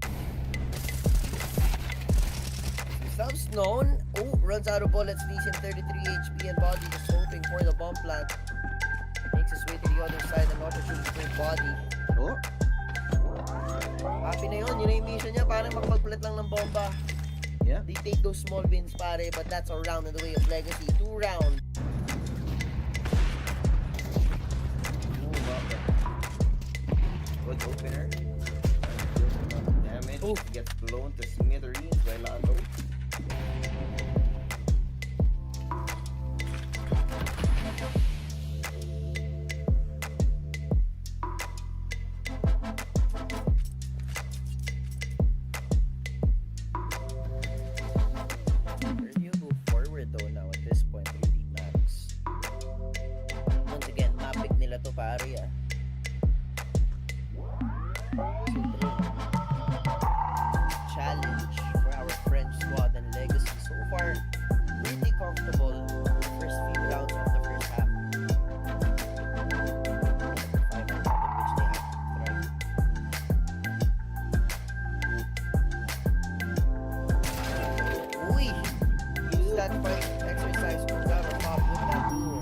Subs known. Oh, runs out of bullets. Leaves him 33 HP and body. Just hoping for the bomb plant. Makes his way to the other side and auto shoots with body. Oh. Happy na yun. Yun na yung mission niya. Parang makapagpalit lang ng bomba. Yeah. They take those small wins, pare, but that's a round in the way of legacy. 2 rounds. Good opener. Damage. Gets blown to smithereens by Lato. Where do you go forward though now at this point, 3D Max? Once again, mapik nila to, pare, ah. Challenge for our French squad and legacy so far pretty comfortable in the first few rounds of the first half. 5 rounds of which they have to thrive. Uy! Use that fight exercise to grab a pop with that duo.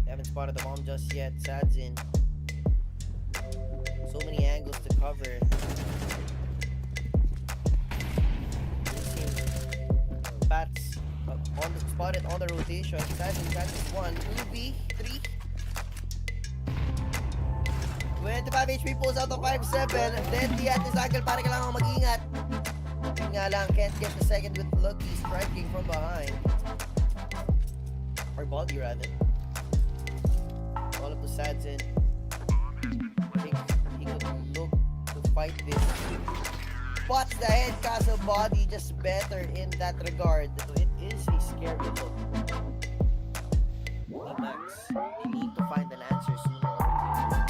They haven't spotted the bomb just yet. Sadzin. So many angles to cover. Bats on the spotted on the rotation. Sadzin catches 1, 2B, 3. 25 HP pulls out of 5-7. Deadly at his angle, para kailangan mag-ingat. Yun nga lang, can't get the second with Lucky striking from behind. Or body rather. All up to Sadzin. I think he could look to fight this. Spots the head, castle body just better in that regard. So it is a scary look. Max, they need to find an answer sooner or later.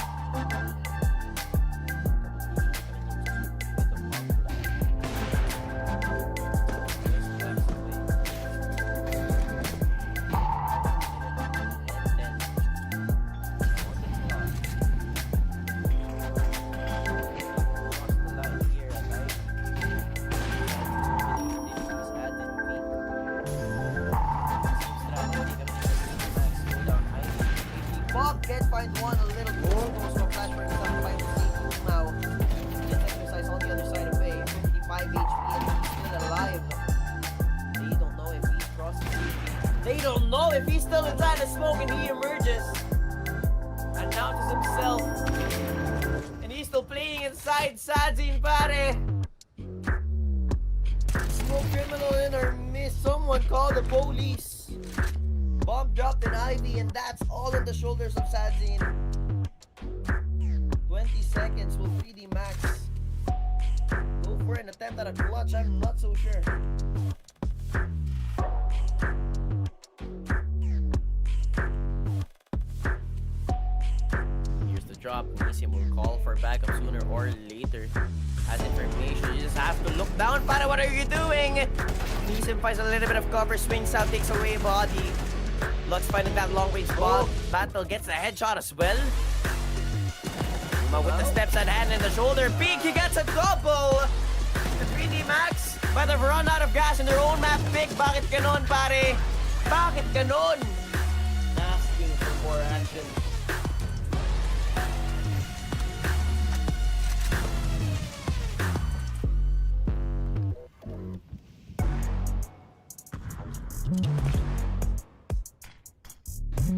Can't find one a little bit close to a flash for himself by mistake now. Just exercise on the other side of Bay. 55 HP and he's still alive. They don't know if he's crossing. They don't know if he's still inside the smoke and he emerges. Announces himself. And he's still playing inside Sadzin, pare. Smoke criminal in our midst. Someone call the police. Bomb dropped in Ivy, and that's all on the shoulders of Sadzin. 20 seconds will 3D Max go for an attempt at a clutch? I'm not so sure. Here's the drop. Nisim will call for backup sooner or later. As information, you just have to look down. Para, what are you doing? Nisim finds a little bit of cover, swings out, takes away body. Lux finding that long range ball. Battle gets a headshot as well. With the steps at hand and the shoulder peek, he gets a double. The 3D Max might have run out of gas in their own map pick. Bakit ganon, pare? Bakit ganon? Asking for more action.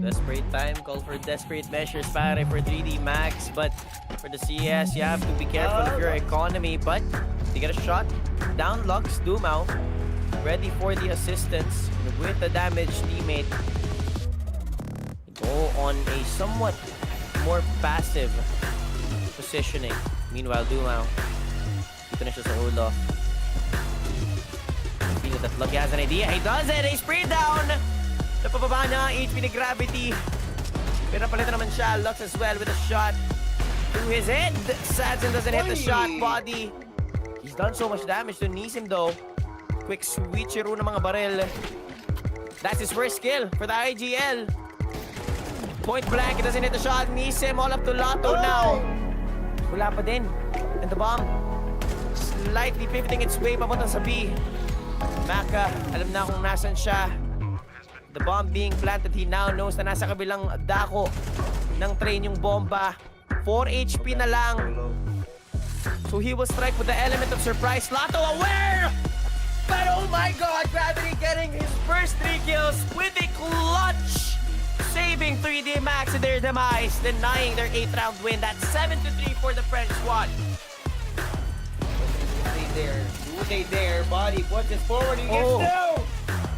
Desperate time, call for desperate measures, pare, for 3D Max. But for the CS, you have to be careful of your economy. But they get a shot. Down Lux, Dumao. Ready for the assistance with the damaged teammate. Go on a somewhat more passive positioning. Meanwhile, Dumao finishes a hold off. I feel that Lucky has an idea. He does it! He sprayed down! Napababa niya ang HP ni Gravity. Pero napalitan naman siya. Lux as well with a shot to his head. Sadzin doesn't hit the shot. Body. He's done so much damage to Nisim though. Quick switcheroo ng mga barrel. That's his first kill for the IGL. Point blank. He doesn't hit the shot. Nisim all up to Lotto now. Wala pa din. And the bomb slightly pivoting its way papunta sa B. Maka, alam na kung nasan siya. The bomb being planted, he now knows na nasa kabilang dako ng train yung bomba. 4 HP na lang. So he will strike with the element of surprise. Lato aware! But oh my god, Gravity getting his first 3 kills with a clutch! Saving 3D Max in their demise, denying their 8th round win. That's 7-3 for the French squad. Do they dare? Body puts it forward. He gets down!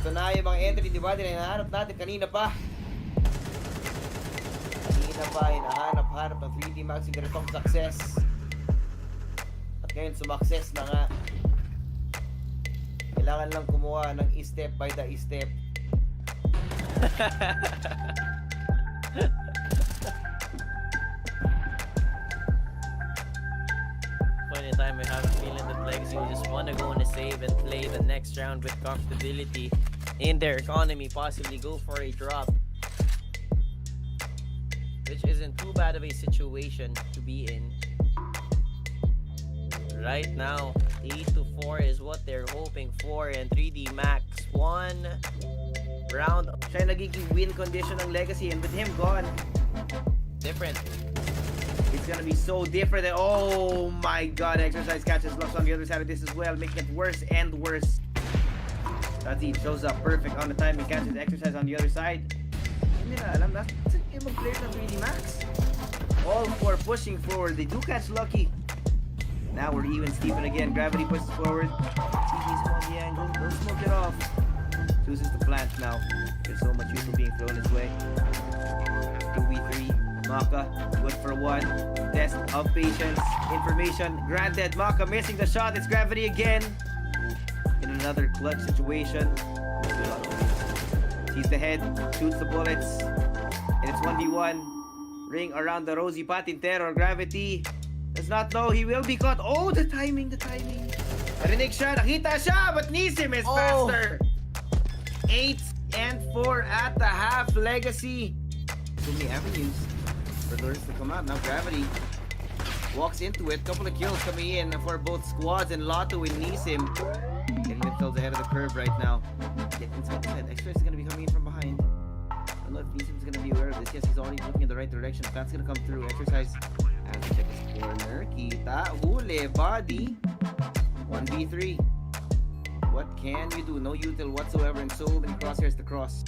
So na yung mga entry, di ba? Hinahanap natin kanina pa. Hinahanap ng 3D Max yung ganitong success. At ngayon, sumakses na nga. Kailangan lang kumuha ng step by the step. Funny time, I have a feeling that Legacy will just want to go on a save and play the next round with comfortability in their economy, possibly go for a drop. Which isn't too bad of a situation to be in. Right now, 8-4 is what they're hoping for, and 3D Max 1 round. Siya yung nagiging win condition ng Legacy, and with him gone, Different. it's gonna be so different. Oh my god, Exercise catches Lux on the other side of this as well, making it worse and worse. Tazi shows up perfect on the time. He catches Exercise on the other side. Hindi na alam, that's a game of players ng 3D Max. All four pushing forward. They do catch Lucky. Now we're even Steven again. Gravity pushes forward. TV's on the angle. Don't smoke it off. Chooses to plant now. There's so much usual being thrown his way. 2v3. Maka, good for 1. Test of patience. Information granted. Maka missing the shot. It's Gravity again. In another clutch situation. Sees the head. Shoots the bullets. And it's 1v1. Ring around the rosy Patintero. Gravity does not know he will be caught. Oh, the timing. Narinig siya. Nakita siya. But Nisim is faster. 8-4 at the half. Legacy. So many avenues for doors to come out. Now Gravity walks into it. Couple of kills coming in for both squads, and Lotto and Nisim getting themselves ahead of the curve right now. Get inside the head. Extra is going to be coming in from behind. I don't know if Nisim's going to be aware of this. Yes, he's already looking in the right direction. That's going to come through. Exercise has to check his corner. Kita. Huli. Body. 1v3. What can you do? No util whatsoever, and so many crosshairs to cross.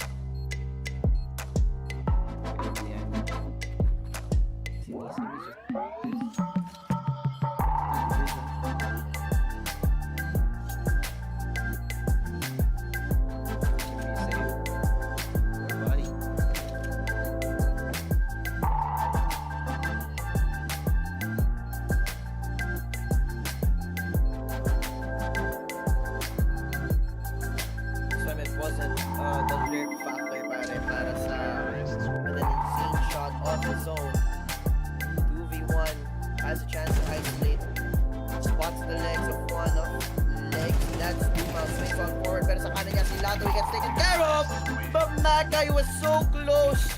See, Nisim is just... has a chance to isolate. Spots the legs of one of legs. That's Duma. Swings on forward. Pero sa kanan niya si Lato. He gets taken care of. But Maka, he was so close.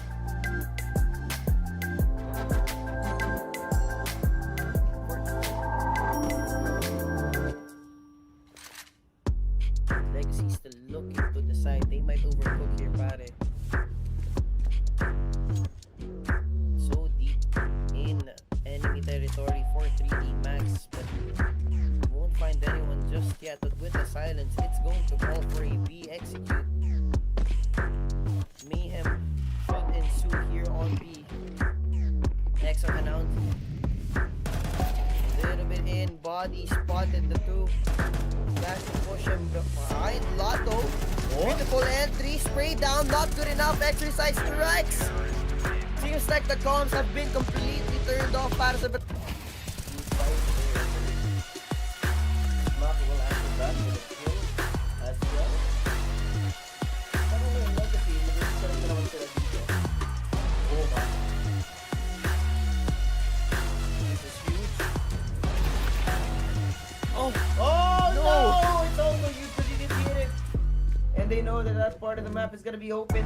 Legacy still looking to the side. They might overcook here, pare. So deep in enemy territory for 3D Max, but won't find anyone just yet. But with the silence, it's going to call for a B execute. Mayhem should ensue here on B. Next on announced. Little bit in, body spotted the two. Dash to push him behind. Lotto. Beautiful entry, spray down, not good enough. Exercise strikes. Seems like the comms have been completely turned off para sa bat. Maka will answer that with a kill as well. Parang yung Legacy, nag-sarap na naman sila dito. Oh my. This is huge. Oh! Oh no! It's over, you didn't hit it. And they know that that part of the map is gonna be open.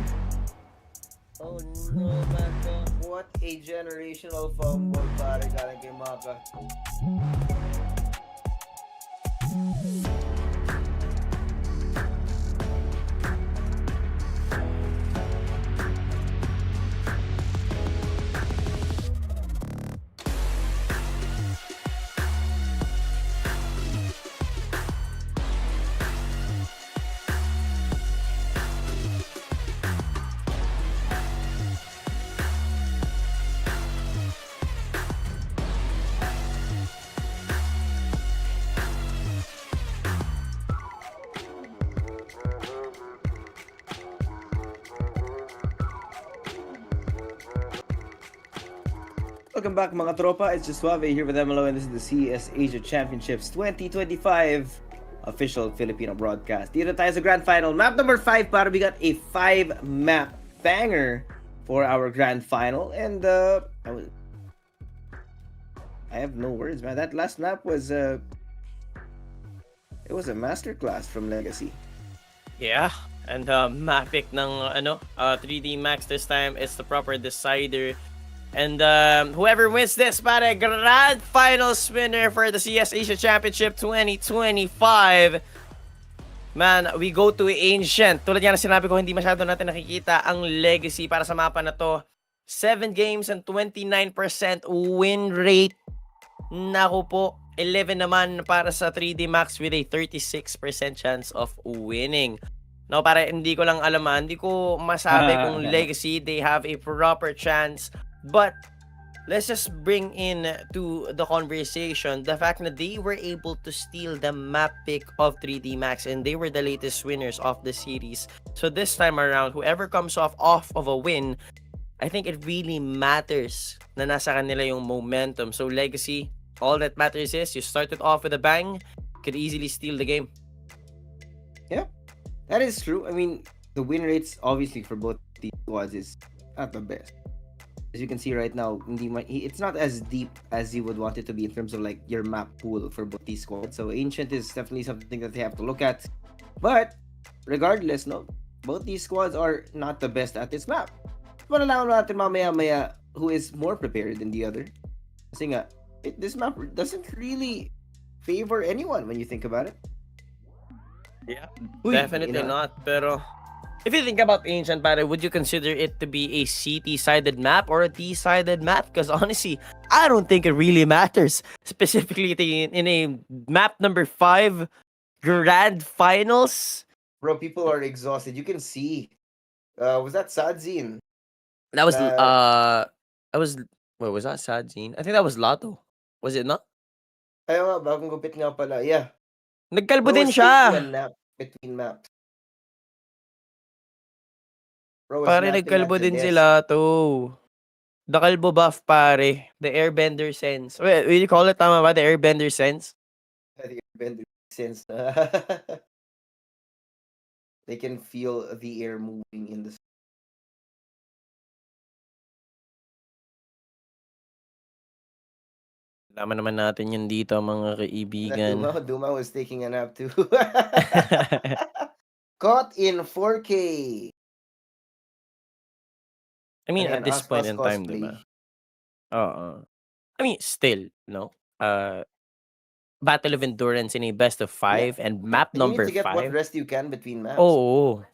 Oh no, Maka. What a generational fumble pare galing kay Maka. welcome back mga tropa. It's just Suave here with MLO and this is the CS Asia Championships 2025 official Filipino broadcast. Dito tayo sa Grand Final. Map number 5 para we got a 5-map banger for our Grand Final. And I have no words, man. That last map was it was a masterclass from Legacy. Yeah, and Mavic ng 3D Max this time is the proper decider. And whoever wins this, pare, Grand Finals winner for the CS Asia Championship 2025. Man, we go to Ancient. Tulad nga na sinabi ko, hindi masyado natin nakikita ang Legacy para sa mapa na to. 7 games and 29% win rate. Naku po, 11 naman para sa 3D Max with a 36% chance of winning. No, para hindi ko lang alam, hindi ko masabi kung Legacy, they have a proper chance. But let's just bring in to the conversation the fact that they were able to steal the map pick of 3D Max and they were the latest winners of the series. So this time around, whoever comes off of a win, I think it really matters na nasa kanila yung momentum. So Legacy, all that matters is you started off with a bang, could easily steal the game. Yeah, that is true. I mean, the win rates obviously for both these squads is not the best. As you can see right now, it's not as deep as you would want it to be in terms of like your map pool for both these squads. So Ancient is definitely something that they have to look at. But regardless, no, both these squads are not the best at this map. Malalaman natin mamaya-maya who is more prepared than the other. Kasi nga, this map doesn't really favor anyone when you think about it. Yeah, definitely not. Pero if you think about Ancient, pare, would you consider it to be a CT-sided map or a D-sided map? Because honestly, I don't think it really matters. Specifically in a map number 5 Grand Finals. Bro, people are exhausted. You can see. Was that Sadzine? That was wait, was that Sadzine? I think that was Lato. Was it not? Ayaw nga, bagong gupit nga pala. Yeah. Nagkalbo Bro din was taking siya. a nap between maps. Pare, nagkalbo din sila to. The kalbo buff, pare. The airbender sense. Wait, will you call it tama ba? The airbender sense? The airbender sense. They can feel the air moving in the... Laman naman natin yun dito, mga kaibigan. Duma was taking a nap too. Caught in 4K. I mean, Ayan, at this point in time, cosplay. diba? I mean, still, no? Battle of Endurance in a best of 5 and map You number need to get 5. what rest you can between maps. Oo.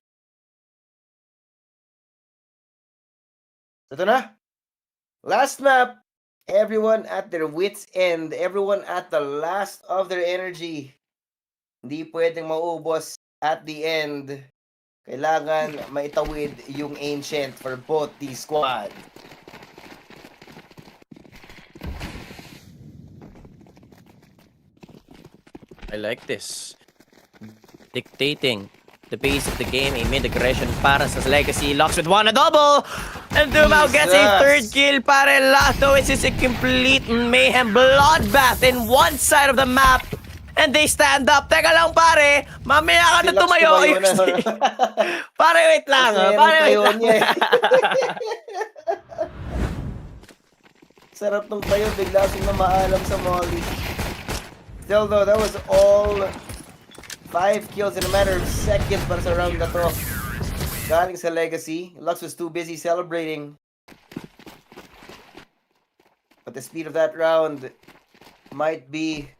Ito na. Last map. Everyone at their wits' end. Everyone at the last of their energy. Hindi pwedeng maubos at the end. Kailangan maitawid yung Ancient for both these squad. I like this. Dictating the pace of the game, a mid-aggression para sa Legacy. Locks with one, a double! And Dumao gets a third kill para Lato. It's just a complete mayhem bloodbath in one side of the map. And they stand up. Teka lang, pare. Mamaya ka na tumayo. Pare, wait lang. Pare, wait lang. Sarap nung tayo. Bigla siyang na maalam sa molly. Still though, that was all 5 kills in a matter of seconds para sa round na to. Galing sa Legacy. Lux was too busy celebrating. But the speed of that round might be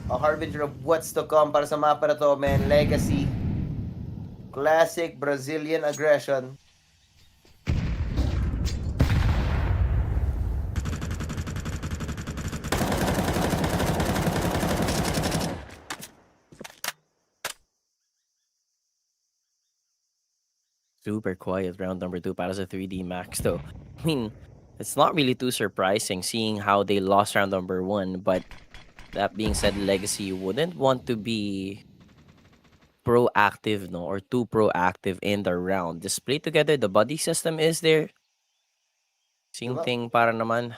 a harbinger of what's to come para sa mapa na to, man. Legacy. Classic Brazilian aggression. Super quiet round number 2 para sa 3D Max though. I mean, it's not really too surprising seeing how they lost round number 1, but that being said, Legacy wouldn't want to be proactive, no, or too proactive in the round. Just play together, the buddy system is there. Same thing para naman.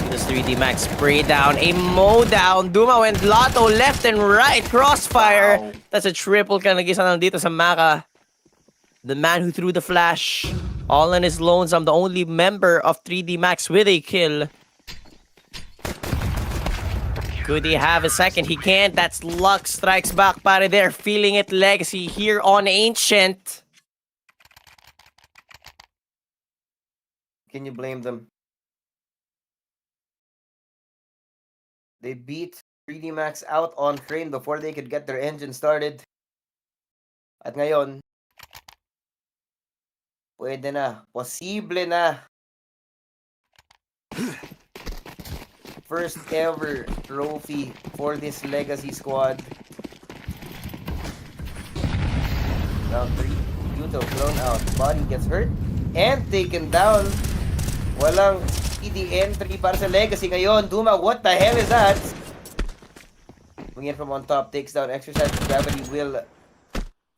Does 3D Max spray down? A mow down. Duma went Lotto left and right. Crossfire. Wow. That's a triple ka nag-isa na dito sa Maka. The man who threw the flash. All on his lonesome. The only member of 3D Max with a kill. Could he have a second? He can't. That's luck. Strikes back pare there. Feeling it. Legacy here on Ancient. Can you blame them? They beat 3D Max out on Crane before they could get their engine started. At ngayon, pwede na. Posible na. First ever trophy for this Legacy squad. Round 3. Yuto thrown out. Body gets hurt and taken down. Walang speedy entry para sa Legacy ngayon. Duma, what the hell is that? Coming in from on top, takes down Exercise. Gravity will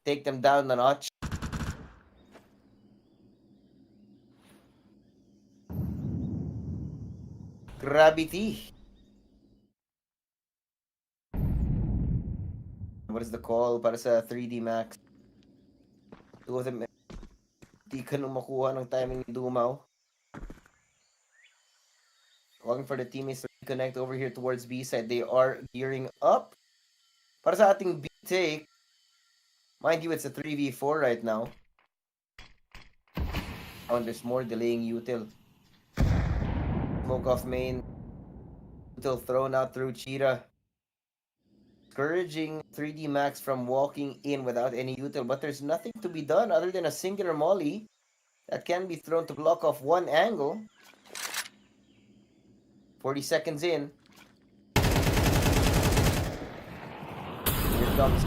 take them down a notch. Gravity. What is the call para sa 3D Max? Two of them di ka nung makuha ng timing ni Dumaw. Looking for the teammates to reconnect over here towards B side. They are gearing up. Para sa ating B take, mind you, it's a 3v4 right now. Oh, and there's more delaying util. Smoke off main. Util thrown out through Cheetah. Discouraging 3D Max from walking in without any util, but there's nothing to be done other than a singular molly that can be thrown to block off one angle. 40 seconds in. Here comes.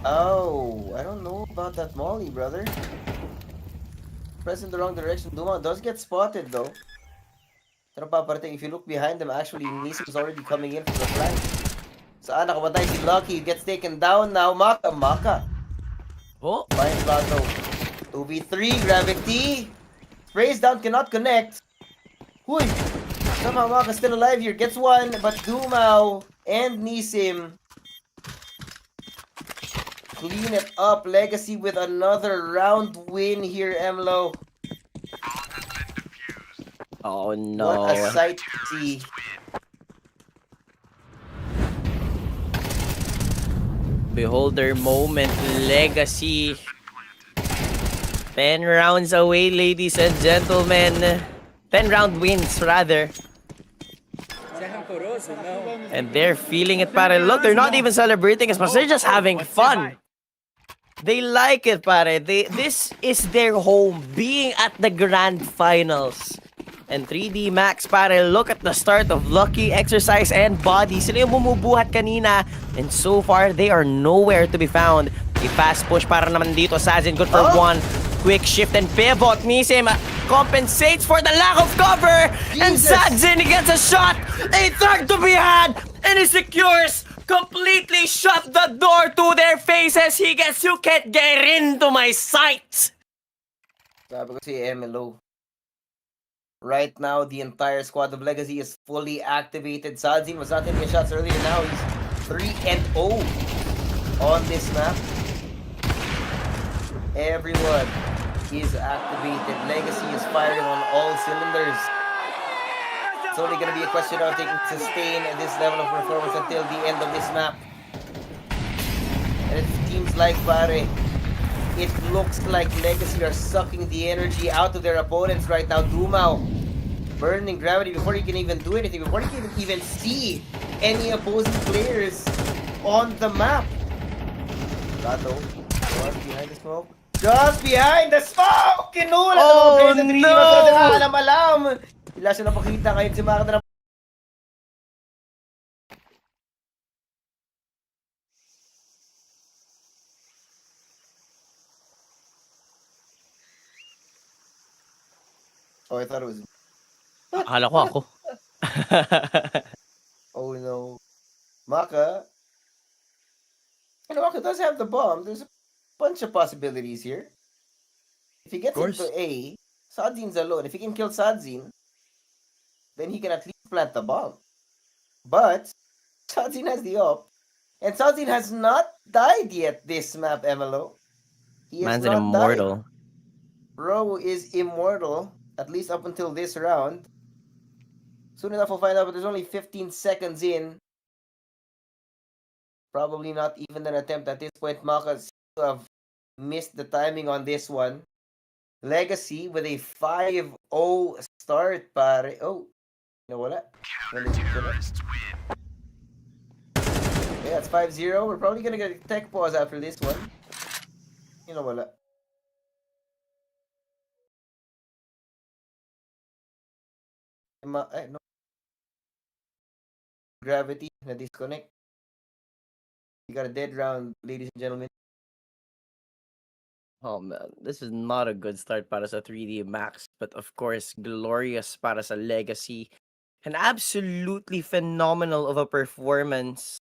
Oh, I don't know about that molly, brother. Press in the wrong direction. Duma does get spotted though. Pero paparating, if you look behind them, actually Nisim's already coming in from the flank. Saan nakabatay si Lucky? Gets taken down now. Maka. Oh. Finds Lato. 2v3. Gravity. Sprays down. Cannot connect. Huy. Somehow Maka still alive here. Gets one. But Dumao and Nisim clean it up. Legacy with another round win here, Emlo. Oh no. What a sight to see. Beholder moment, Legacy. 10 rounds away, ladies and gentlemen. 10 round wins, rather. And they're feeling it, pare. Look, they're not even celebrating as much. They're just having fun. They like it, pare. This is their home, being at the grand finals. And 3D Max, pare, look at the start of Lucky, Exercise, and Body. Sila yung bumubuhat kanina. And so far, they are nowhere to be found. A fast push para naman dito. Sazin, good for one. Quick shift and pivot. Nisim compensates for the lack of cover. Jesus. And Sazin gets a shot. A third to be had. And he secures. Completely shut the door to their faces. He gets, you can't get into my sight. Sabi ko si Emilo. Right now, the entire squad of Legacy is fully activated. Sadzin was not taking shots earlier. Now he's 3-0 on this map. Everyone is activated. Legacy is firing on all cylinders. It's only going to be a question of they can sustain this level of performance until the end of this map. And it seems like, pare, it looks like Legacy are sucking the energy out of their opponents right now. Dumao burning Gravity before he can even do anything, before he can even see any opposing players on the map. Lato, just behind the smoke. Just behind the smoke! Kinula oh, no! Alam! Wala siya napakita ngayon si Maka. Oh, I thought it was... Akala ko ako. Oh no. Maka. And Maka does have the bomb. There's a bunch of possibilities here. If he gets into A, Sadzin's alone. If he can kill Sadzin, then he can at least plant the bomb. But Sadzin has the op, and Sadzin has not died yet this map, MLO. He has Man's an not died. immortal. Bro is immortal, at least up until this round. Soon enough we'll find out, but there's only 15 seconds in. Probably not even an attempt at this point. Maka seems to have missed the timing on this one. Legacy with a 5-0 start, pare. Oh, nawala. Counter-terrorists win. Yeah, it's 5-0. We're probably gonna get a tech pause after this one. Nawala. No. Gravity na disconnect. You got a dead round, ladies and gentlemen. Oh man, this is not a good start para sa 3D Max, but of course, glorious para sa Legacy. An absolutely phenomenal of a performance.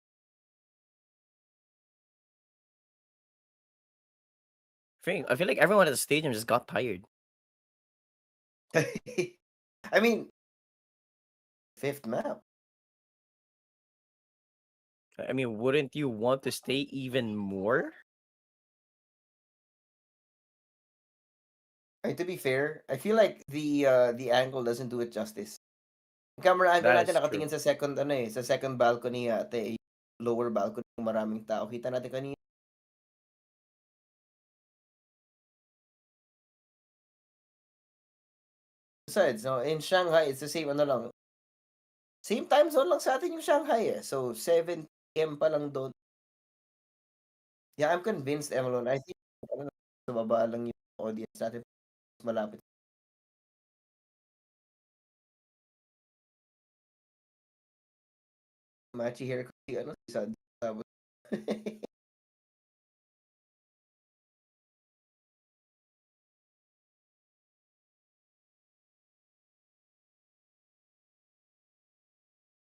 I feel like everyone at the stadium just got tired. I mean, 5th map. I mean, wouldn't you want to stay even more? To be fair, I feel like the angle doesn't do it justice. Camera angle That natin is nakatingin sa second balcony ate, lower balcony, maraming tao. Kita natin kanina. Besides, no, in Shanghai, it's the same lang. Same time zone lang sa atin yung Shanghai eh. So 7 p.m. pa lang doon. Yeah, I'm convinced, Emelon. I think sa baba lang yung audience natin. Malapit. Machi hair ko si Sad.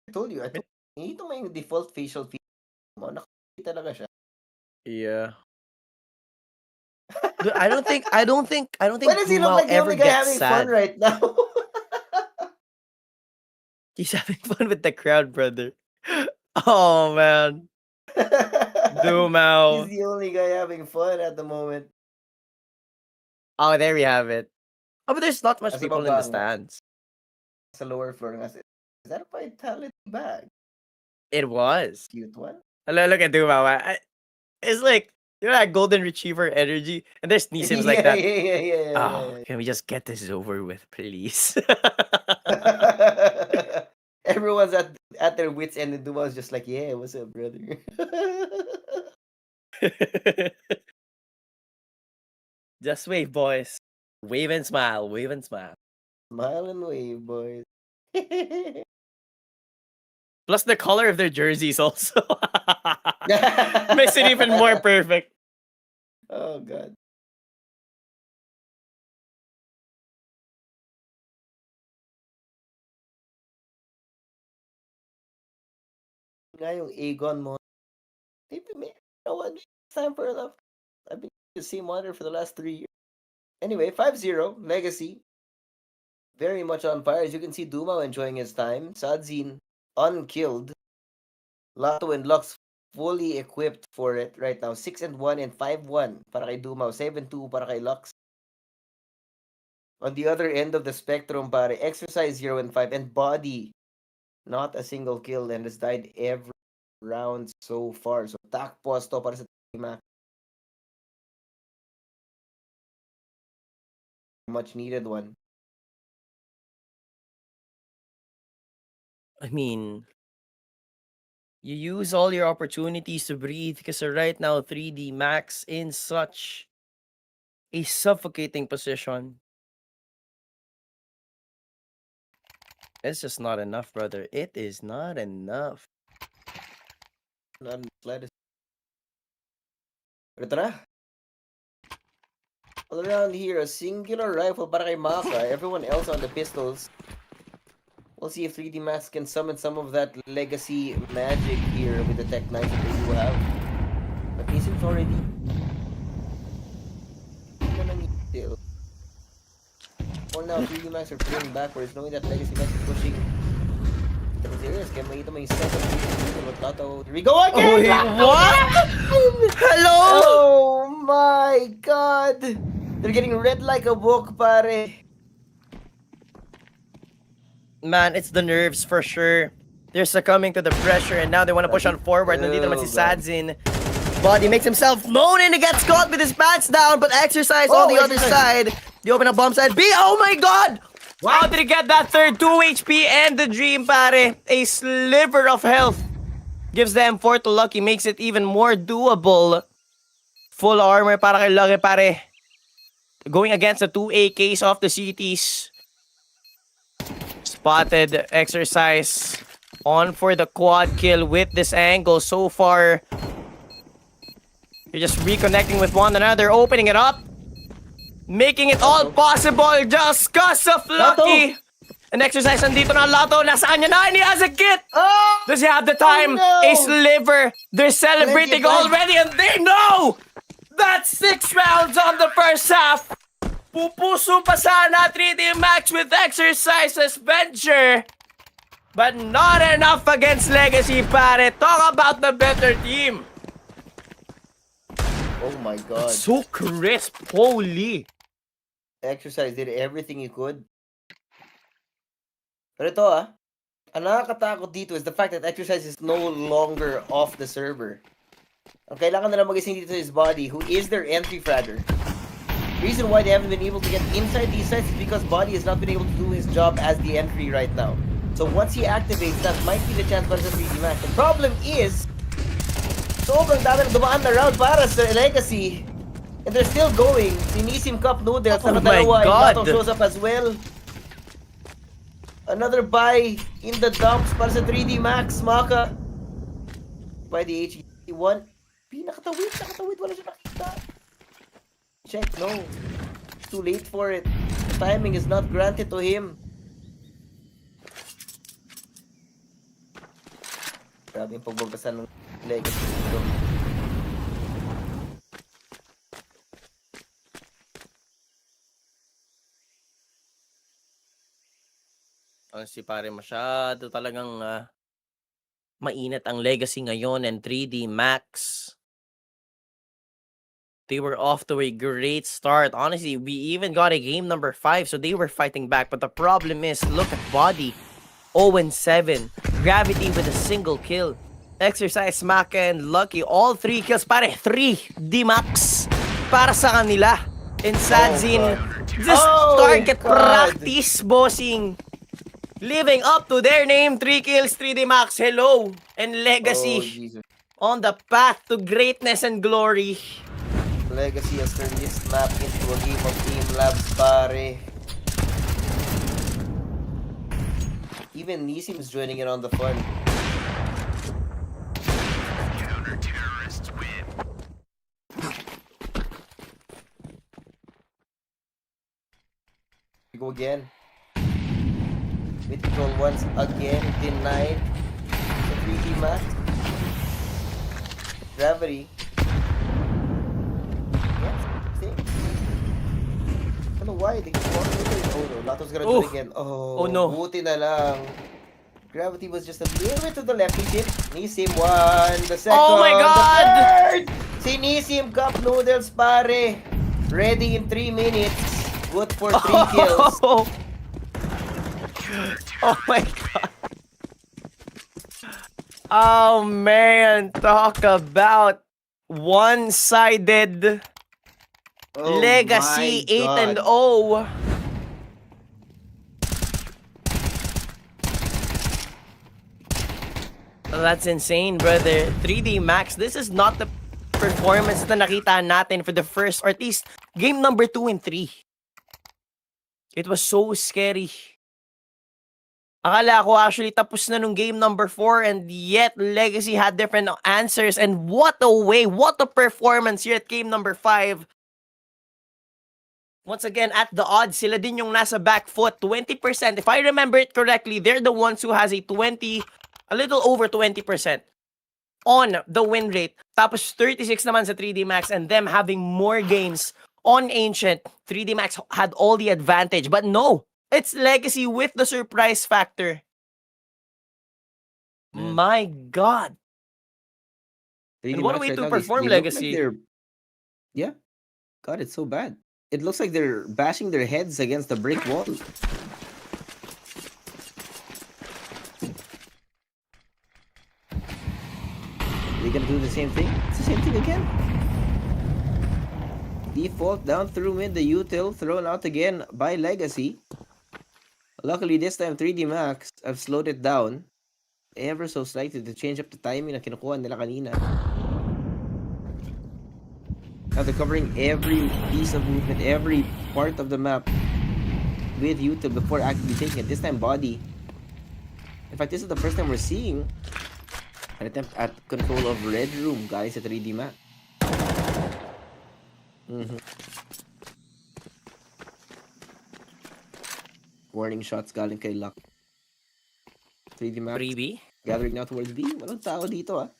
I told you, ito may default facial feature mo. Nakakita talaga siya. Yeah. Dude, I don't think Why does he look Kumao like the ever only guy gets having sad. fun right now? He's having fun with the crowd, brother. Oh man. Dumao. He's the only guy having fun at the moment. Oh, there we have it. Oh, but there's not much Nasa people in baba the nga. stands. Sa lower floor nga. Is that a vitality bag? It was. Cute one. Look at Dumao. It's like, you know that golden retriever energy? And there's Neeson's like that. Oh, can we just get this over with, please? Everyone's at their wits' end, and Duma's just like, yeah, what's up, brother? Just wave, boys. Wave and smile, wave and smile. Smile and wave, boys. Plus the color of their jerseys also. Makes it even more perfect. Oh, God. Nga yung Aegon mo. Maybe, you know what? It's time for enough. I've been the same monitor for the last 3 years. Anyway, 5-0, Legacy. Very much on fire. As you can see, Dumao enjoying his time. Sadzin unkilled. Lato and Lux fully equipped for it right now. 6-1 and 5-1 para kay Dumao. 7-2 para kay Lux. On the other end of the spectrum, pare, Exercise 0 and 5 and Body. Not a single kill and has died every round so far. So, takpos to para sa team. Much needed one. I mean, you use all your opportunities to breathe because right now 3D Max in such a suffocating position. It's just not enough, brother. It is not enough. Not in the slightest. Pero tara. All around here, a singular rifle para kay Maka. Everyone else on the pistols. We'll see if 3D Max can summon some of that legacy magic here with the Tech 9 that they do have. But Nison's already... now 3D Max are playing backwards, knowing that Legacy Max is pushing the areas. Kaya makita mo yung second 3D with Lato. Here we go again! What? Hello? Oh my god! They're getting red like a book, pare. Man, it's the nerves for sure. They're succumbing to the pressure and now they want to push on forward. Nandito naman si Sadzin. Body makes himself known and he gets caught with his pants down, but Exercise on the other side. They open a bomb side B. Oh my god! How did he get that third 2 HP and the dream, pare? A sliver of health. Gives them 4 to Lucky, makes it even more doable. Full armor para kay Lucky, pare. Going against the 2 AKs of the CTs. Spotted Exercise on for the quad kill with this angle so far. You're just reconnecting with one another, opening it up. Making it all possible just cause of Lucky. An Exercise nandito na Lato. Nasaan niya na? He has a kit. Does he have the time? A sliver. They're celebrating already and they know that's 6 rounds on the first half. Pupuso pa sana 3D Max with Exercise's venture. But not enough against Legacy, pare. Talk about the better team. Oh my god. So crisp. Holy. Exercise did everything he could. Pero ito ang nakakatakot dito is the fact that Exercise is no longer off the server. Ang kailangan nila mag-ising dito his body, who is their entry fragger. Reason why they haven't been able to get inside these sites is because Body has not been able to do his job as the entry right now. So once he activates, that might be the chance para sa 3D Max. The problem is, sobrang dami na dumaan na round para sa Legacy. And they're still going. Si Nisim Cup Noodles, Oh my God. Lato shows up as well. Another buy in the dumps para sa 3D Max, Maka. By the HE1. Nakatawid, wala siya nakita. Check, no. It's too late for it. The timing is not granted to him. Grabe yung pagbabasa ng Legacy dito. Honestly, pare, masyado talagang mainit ang Legacy ngayon and 3D Max. They were off to a great start. Honestly, we even got a game number 5, so they were fighting back. But the problem is, look at Body. 0-7. Gravity with a single kill. Exercise, Maka, and Lucky. All 3 kills. Pare, 3 D-Max para sa kanila. And Sadzin, just target practice, bossing. Living up to their name. 3 kills, 3D Max. Hello. And Legacy on the path to greatness and glory. Legacy has turned this map into a game of Team Labs, pare. Even Nisim is joining in on the fun. We go again. Mythical once again denied the 3D Max. Gravity. I don't know why they walked with it. Oh no, Lato's gonna do it again. Oh no. Buti na lang. Gravity was just a little bit to the left. He did. Nisim won. The second. Oh my god! The third! Si Nisim Cup Noodles, pare. Ready in 3 minutes. Good for 3 kills. Oh my god. Oh man, talk about one-sided. Oh Legacy my 8-0. That's insane, brother. 3D Max, this is not the performance na nakita natin for the first, or at least game number 2 and 3. It was so scary. Akala ko actually tapos na nung game number 4 and yet Legacy had different answers. And what a way, what a performance here at game number 5. Once again, at the odds, sila din yung nasa back foot. 20%. If I remember it correctly, they're the ones who has a little over 20% on the win rate. Tapos 36 naman sa 3D Max and them having more games on Ancient, 3D Max had all the advantage. But no, it's Legacy with the surprise factor. My God. 3D And what a Max way right to now, perform they look like Legacy. yeah. God, it's so bad. It looks like they're bashing their heads against the brick wall. They gonna do the same thing? It's the same thing again. Default down through mid, the util thrown out again by Legacy. Luckily this time 3D Max have slowed it down ever so slightly to change up the timing na kinukuha nila kanina. Now they're covering every piece of movement, every part of the map with util before actually taking it. This time body. In fact, this is the first time we're seeing an attempt at control of Red Room, guys, at 3D Max. Warning shots galing kay Luck. 3D Max Freebie. gathering now towards B. Walang tao dito ah.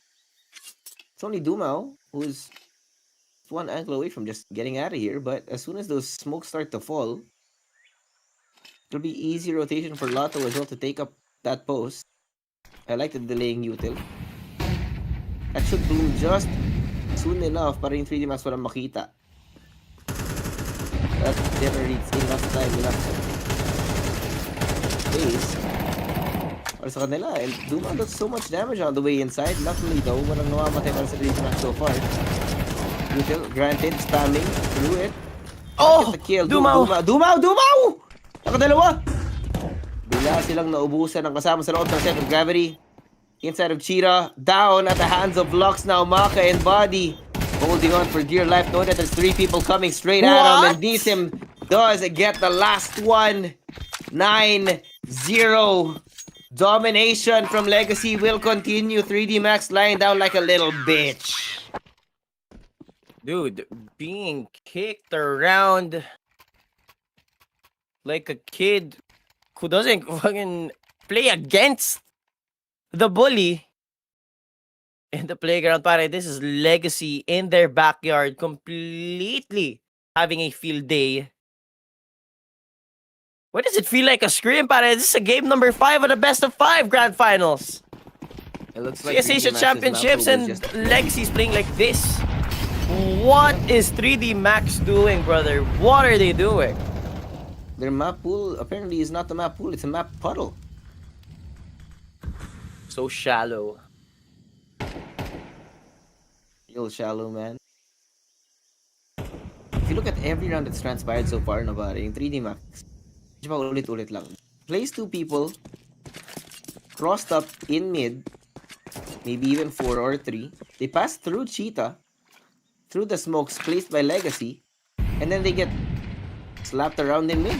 It's only Dumao who's one angle away from just getting out of here, but as soon as those smokes start to fall, it'll be easy rotation for Lotto as well to take up that post. I like the delaying util. That should bloom just soon enough para yung 3D Max walang makita. That generates enough time, enough space para sa kanila. And Dumao does so much damage on the way inside. Luckily though, walang namamatay para sa 3D Max so far. Util, granted, spamming through it. Oh! The kill. Dumao! Dumao! Nakadalawa! Bila silang naubusan ng kasama sa loob ng center of gravity. Inside of Cheetah. Down at the hands of Lux now. Maka and Body holding on for dear life. Know that there's 3 people coming straight at him. And Nisim does get the last one. 9-0. Domination from Legacy will continue. 3D Max lying down like a little bitch. Dude, being kicked around like a kid who doesn't fucking play against the bully in the playground. Pare, this is Legacy in their backyard, completely having a field day. What does it feel like a scrim, pare? This is a game number 5 of the best of 5 grand finals. It looks like CS Asia Championships and Legacy's playing like this. What is 3D Max doing, brother? What are they doing? Their map pool apparently is not a map pool, it's a map puddle. So shallow. Real shallow, man. If you look at every round that's transpired so far, nabari, yung 3D Max, ulit-ulit lang. Place 2 people, crossed up in mid, maybe even 4 or 3. They pass through Cheetah, through the smokes placed by Legacy, and then they get slapped around in mid.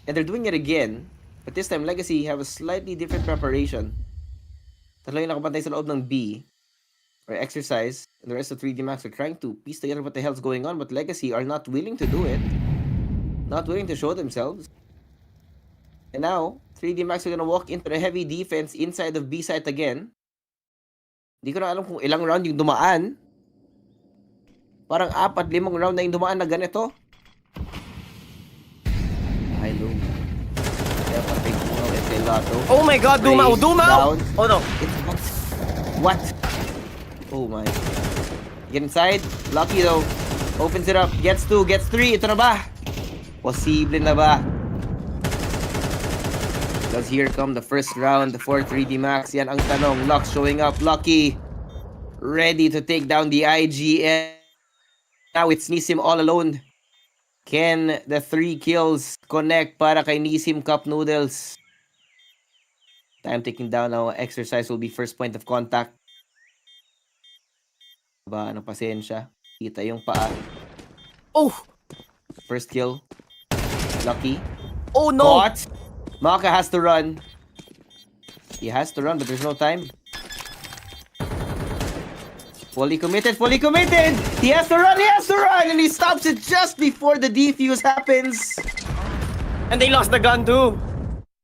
And they're doing it again, but this time Legacy have a slightly different preparation. Tatlo yung nakabantay sa loob ng B, or exercise, and the rest of 3D Max are trying to piece together what the hell's going on, but Legacy are not willing to do it. Not willing to show themselves. And now, 3D Max are gonna walk into the heavy defense inside of B site again. Hindi ko na alam kung ilang round yung dumaan. Parang 4-5 round na yung dumaan na ganito. I know. Kaya patay Dumao and kay Lotto. Oh my god, Dumao! Dumao! Oh no. What? Oh my. Get inside. Lucky though. Opens it up. Gets 2. Gets 3. Ito na ba? Posible na ba? Does here come the first round for 3D Max? Yan ang tanong. Lux showing up. Lucky. Ready to take down the IGN. Now it's Nisim all alone. Can the 3 kills connect para kay Nisim Cup Noodles? Time taking down now. Exercise will be first point of contact. Ba, ano pasensya. Kita yung paa. Oh! First kill. Lucky. Oh no! What? Maka has to run. He has to run, but there's no time. Fully committed, fully committed! He has to run, and he stops it just before the defuse happens. And they lost the gun too.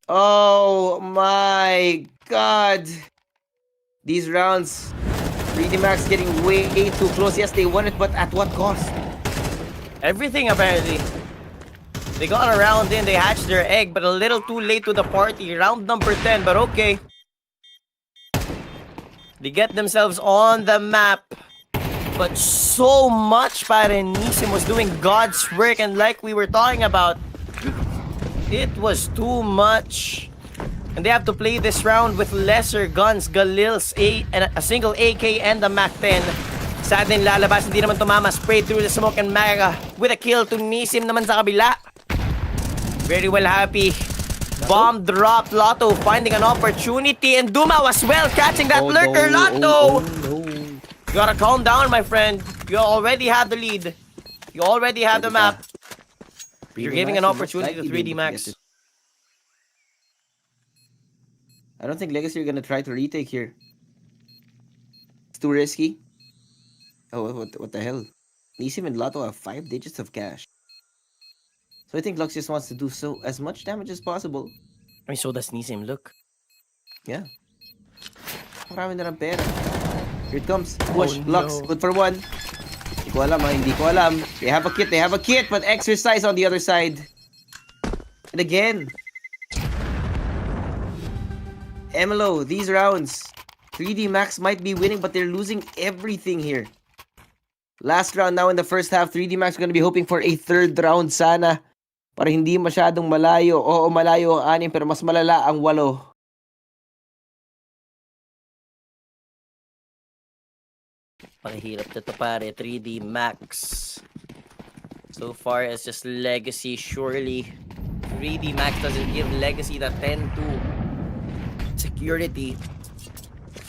Oh my god. These rounds, 3D Max getting way too close. Yes, they won it, but at what cost? everything apparently. They got a round in, they hatched their egg, but a little too late to the party. Round number 10, but okay. They get themselves on the map. But so much pare, Nisim was doing God's work, and like we were talking about, it was too much. And they have to play this round with lesser guns, Galil's and a single AK and the Mac-10. Sad din lalabas, hindi naman tumama. Sprayed through the smoke and Maga with a kill to Nisim naman sa kabila. Very well happy. Bomb dropped. Lotto finding an opportunity, and Duma was well catching that lurker. Lotto! You gotta calm down, my friend. You already have the lead. You already have the map. You're giving an opportunity to 3D Max. I don't think Legacy are gonna try to retake here. It's too risky. Oh, what the hell? Nisim and Lotto have 5 digits of cash. So I think Lux just wants to do so as much damage as possible. I mean, so does Nisim, look. Yeah. Marami na ng pera. Here it comes. Push. Oh, Lux. no. Good for 1. Hindi ko alam ha. Hindi ko alam. They have a kit. But exercise on the other side. And again. Emelo, these rounds. 3D Max might be winning, but they're losing everything here. Last round now in the first half. 3D Max gonna be hoping for a third round sana. Para hindi masyadong malayo. Oo, malayo ang 6, pero mas malala ang 8. Pakihirap na to pare, 3D Max. So far, it's just Legacy, surely. 3D Max doesn't give Legacy the 10-2 security.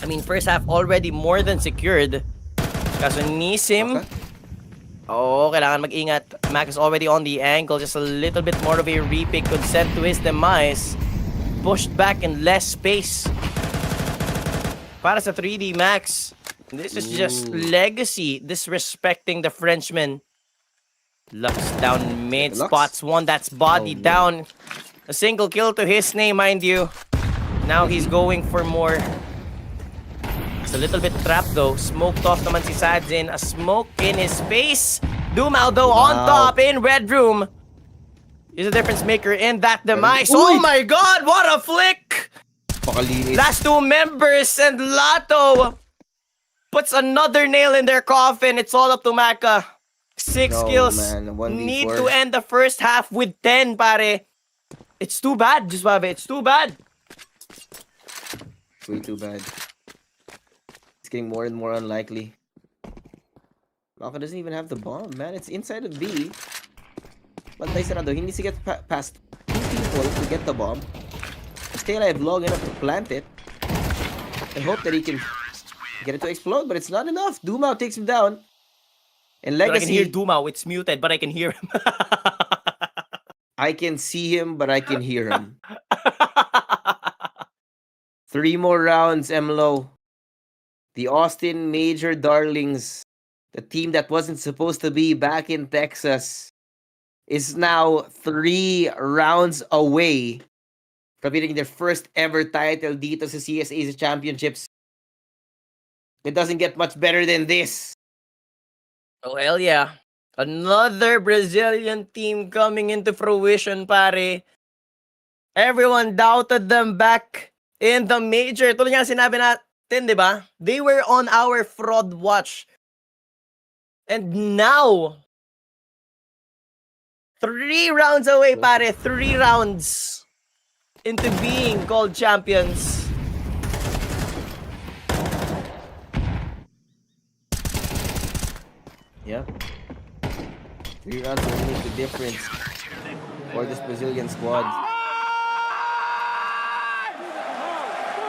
I mean, first half already more than secured. Kaso Nisim, oh, kailangan mag-ingat. Max is already on the angle. Just a little bit more of a repick could send to his demise. Pushed back in less space. Para sa 3D Max. This is just Legacy disrespecting the Frenchman. Lux down mid, Lux? spots one that's body down. A single kill to his name, mind you. Now he's going for more. It's a little bit trapped though. Smoked off naman si Sadzin. A smoke in his face. Dumao though on top in red room. Is a difference maker in that demise. Oh my god, what a flick! Pakalinis. Last 2 members and Lotto puts another nail in their coffin. It's all up to Maka. 6 kills. Man, 1v4. Need to end the first half with 10, pare. It's too bad, Juswabe. It's too bad. It's way too bad. It's getting more and more unlikely. Maka doesn't even have the bomb, man. It's inside of B. Bantay sarado. He needs to get past 2 people to get the bomb. Stay alive long enough to plant it. I hope that he can get it to explode, but it's not enough. Dumao takes him down. And Legacy... But I can hear Dumao. It's muted, but I can hear him. I can see him, but I can hear him. 3 more rounds, Emlo. The Austin Major Darlings, the team that wasn't supposed to be back in Texas, is now 3 rounds away from getting their first ever title dito sa CS Asia Championships. It doesn't get much better than this. Oh, hell yeah. Another Brazilian team coming into fruition, pare. Everyone doubted them back in the major. Tulad nga sinabi natin, di ba? They were on our fraud watch. And now, 3 rounds away, pare. 3 rounds into being called champions. Yep. 3 rounds will make the difference for this Brazilian squad.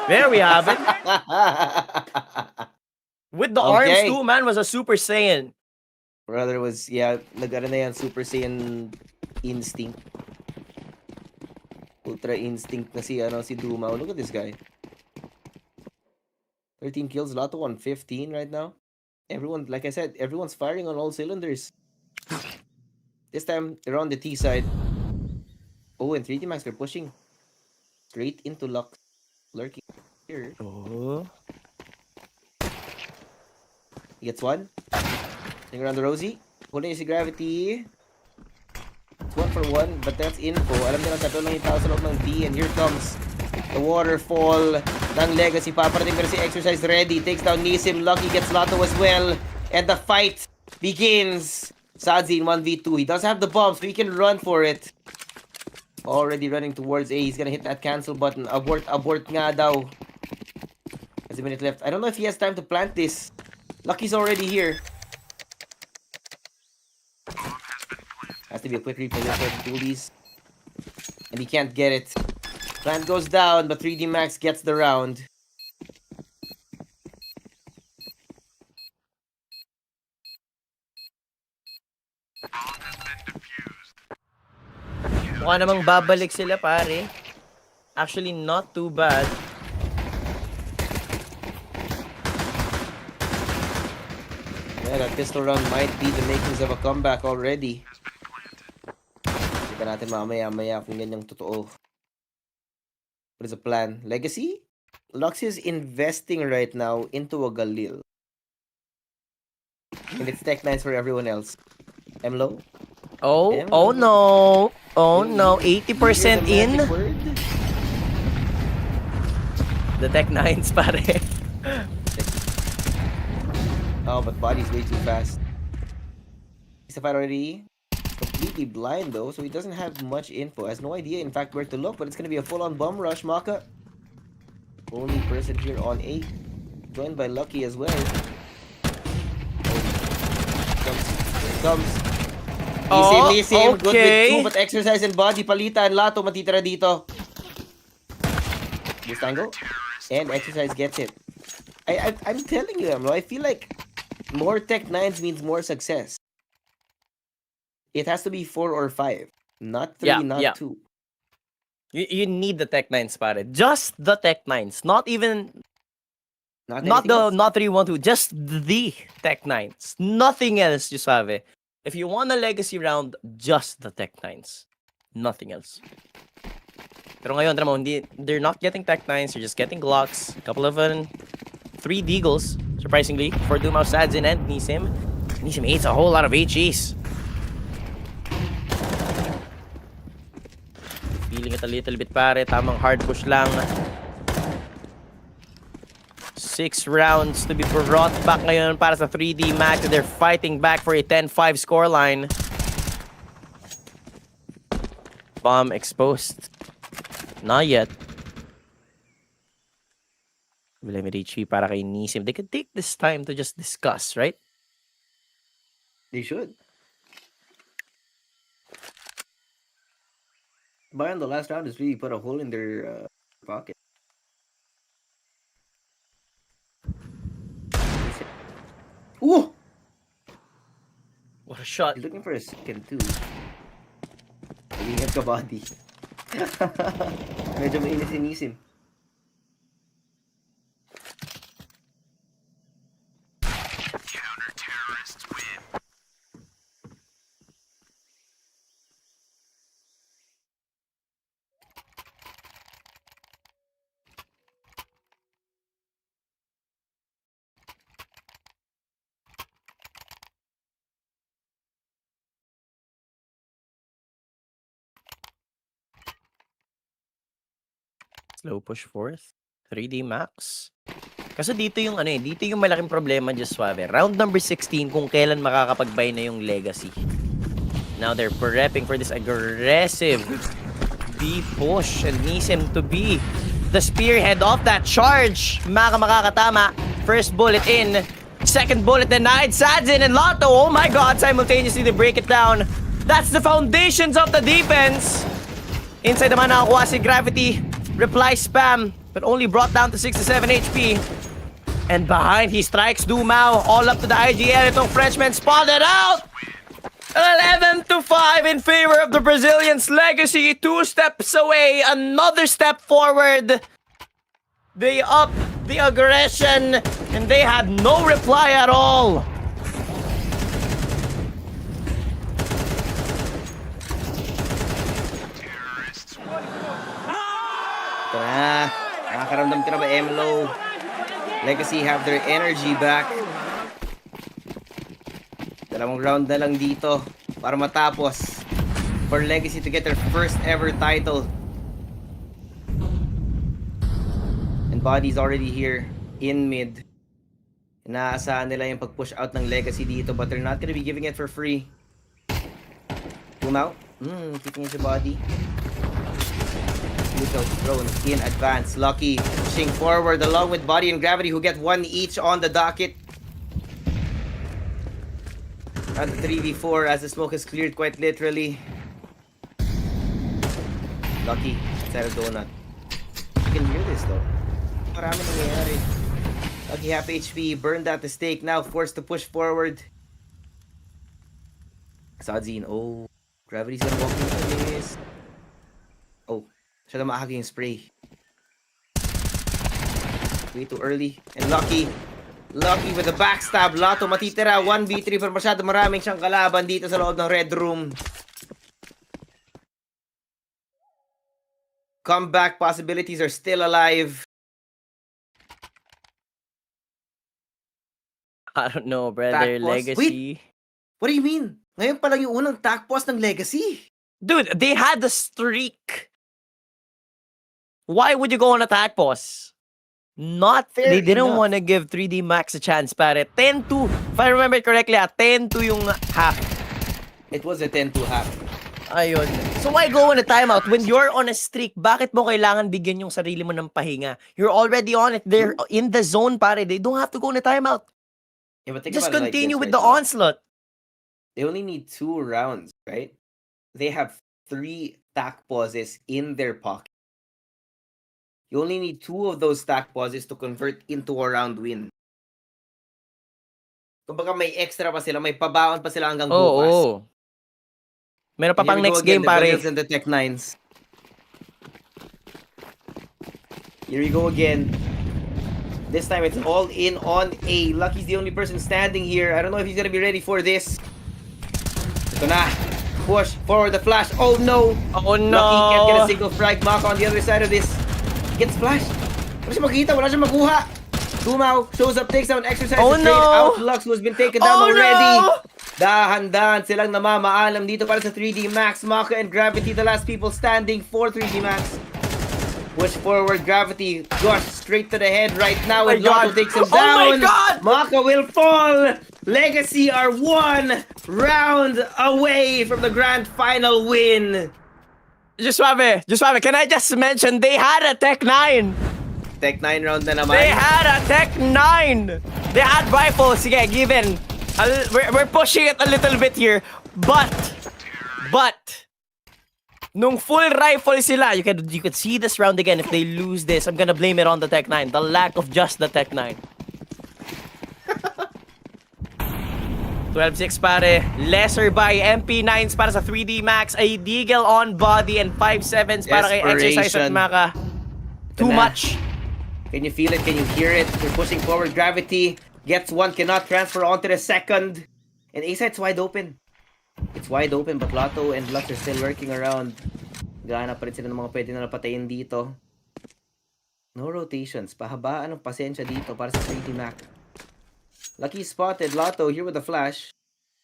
There we have it. With the arms too, man, was a Super Saiyan. Brother was, yeah, nag-ano na yan, Super Saiyan instinct. Ultra instinct na si Dumao. Look at this guy. 13 kills, Lotto on 15 right now. Everyone, like I said, everyone's firing on all cylinders. This time, they're on the T side. Oh, and 3D Max, they're pushing straight into Lux. Lurking here. Oh. He gets one. Hang around the Rosie. Holding si Gravity. for one, but that's info. Alam nila, tatlo lang yung tao sa loob ng B, and here comes the waterfall ng Legacy. Paparating pero si Exercise ready. Takes down Nisim. Lucky gets Lato as well. And the fight begins. Sadzin 1v2. He does have the bomb, so he can run for it. Already running towards A. He's gonna hit that cancel button. Abort nga daw. There's a minute left. I don't know if he has time to plant this. Lucky's already here. Has to be a quick reposition. Toolies. And he can't get it. Plant goes down, but 3D Max gets the round. Mukha namang babalik sila, pare. Actually, not too bad. Yeah, that pistol round might be the makings of a comeback already. Kita natin mamaya kung yan yung totoo. What is the plan? Legacy? Lux is investing right now into a Galil. And it's Tech 9s for everyone else. Emlo? Oh no. Oh no. 80% in. The Tech 9s, pare. Oh, but body's way too fast. He's already completely blind though, so he doesn't have much info. Has no idea, in fact, where to look, but it's gonna be a full-on bomb rush. Maka, only person here on 8, joined by Lucky as well. Here it comes. Nisim, good with 2, but Exercise and body, palitan, Lato matitira dito. This tango, and Exercise gets it. I'm telling you, I feel like more Tech 9s means more success. It has to be 4 or 5, not 3, not 2. You need the Tech 9s, pare. Just the Tech 9s, not even not 3, 1, 2. Just the Tech 9s. Nothing else, Jusave. If you want a legacy round, just the Tech 9s. Nothing else. Pero ngayon, Ramon, they're not getting Tech 9s, they're just getting Glocks. A couple of 3 Deagles, surprisingly, for Dumao, Sadzin, and Nisim. Nisim eats a whole lot of HEs. Feeling it a little bit, pare. Tamang hard push lang. 6 rounds to be brought back ngayon para sa 3D Max. They're fighting back for a 10-5 scoreline. Bomb exposed. Not yet. Vilamirichi para kay Nisim. They could take this time to just discuss, right? They should. Bayern, the last round has really put a hole in their pocket. Ooh! What a shot. He's looking for a second too. Ingat ka, body. Medyo mainit si Nisim. Slow push fourth. 3D Max. Kasi dito yung dito yung malaking problema, just suave. Round number 16 kung kailan makakapag-buy na yung legacy. Now they're prepping for this aggressive B push and Nisim to be the spearhead of that charge. Makakatama. First bullet in. Second bullet denied. Sadzin and Lato. Oh my god, simultaneously they break it down. That's the foundations of the defense. Inside naman nakakuha si Gravity. Reply spam, but only brought down to 67 HP. And behind, he strikes Dumao, all up to the IGL. Itong Frenchman spotted out! 11-5 in favor of the Brazilians. Legacy, 2 steps away, another step forward. They up the aggression, and they had no reply at all. Ito na. Nakakaramdam ka na ba, Emlo? Legacy have their energy back. Dalawang round na lang dito para matapos. for Legacy to get their first ever title. And Body's already here in mid. Inaasahan nila yung pag-push out ng Legacy dito, but they're not gonna be giving it for free. Boom out. Kicking into Body. Brutal thrown in advance. Lucky pushing forward along with Body and Gravity, who get one each on the docket. At the 3v4 as the smoke is cleared quite literally. Lucky inside of Donut. You can hear this though. Marami nangyayari. Lucky half HP, burned at the stake, now forced to push forward. Sadzine, oh. Gravity's gonna walk into this. Oh, siya na maahagi yung spray. Way too early. And Lucky with the backstab. Lato matitira. 1v3 pero masyado maraming siyang kalaban dito sa loob ng Red Room. Comeback possibilities are still alive. I don't know, brother. Legacy. Wait, what do you mean? Ngayon pa lang yung unang takpos ng Legacy. Dude, they had the streak. Why would you go on attack pause? Not fair. They didn't want to give 3D Max a chance, pare. 10-2. If I remember correctly, 10-2 yung half. It was a 10-2 half. Ayun. So why go on a timeout? When you're on a streak, bakit mo kailangan bigyan yung sarili mo ng pahinga? You're already on it. They're in the zone, pare. They don't have to go on a timeout. Yeah, but just continue with the onslaught. They only need 2 rounds, right? They have 3 tack pauses in their pocket. You only need 2 of those stack pauses to convert into a round win. Kumbaga may extra pa sila, may pabaon pa sila hanggang bukas. Oo. Meron pa pang next game, pare. And the Tech 9s. Here we go again. This time it's all in on A. Lucky's the only person standing here. I don't know if he's gonna be ready for this. Ito na. Push forward the flash. Oh no! Oh no! Lucky can't get a single frag. Maka on the other side of this. Gets flashed. Wala siya makita. Wala siya makuha. Tumao shows up, takes down, exercise the trade out. Lux, who's been taken down already. No! Dahan-dahan silang namamaalam dito para sa 3D Max. Maka and Gravity, the last people standing for 3D Max. Push forward, Gravity. Gosh, straight to the head right now. And Lotto takes him down. Oh my God! Maka will fall. Legacy are 1 round away from the grand final win. Just suave. Can I just mention they had a Tech 9? Tech 9 round na naman. They had a Tech 9. They had rifles. Sige, given. We're pushing it a little bit here. But nung full rifle sila, you could see this round again. If they lose this, I'm gonna blame it on the Tech 9. The lack of just the Tech 9. 12-6 pare. Lesser by MP9s para sa 3D Max. A Deagle on Body and 5-7s para kay Exercise at Maka. Too much. Can you feel it? Can you hear it? They're pushing forward. Gravity gets 1, cannot transfer onto the second. And A-side's wide open. It's wide open, but Lotto and Lux are still working around. Gana pa rin sila ng mga pwede na napatayin dito. No rotations. Pahabaan ng pasensya dito para sa 3D Max. Lucky spotted Lotto here with the flash.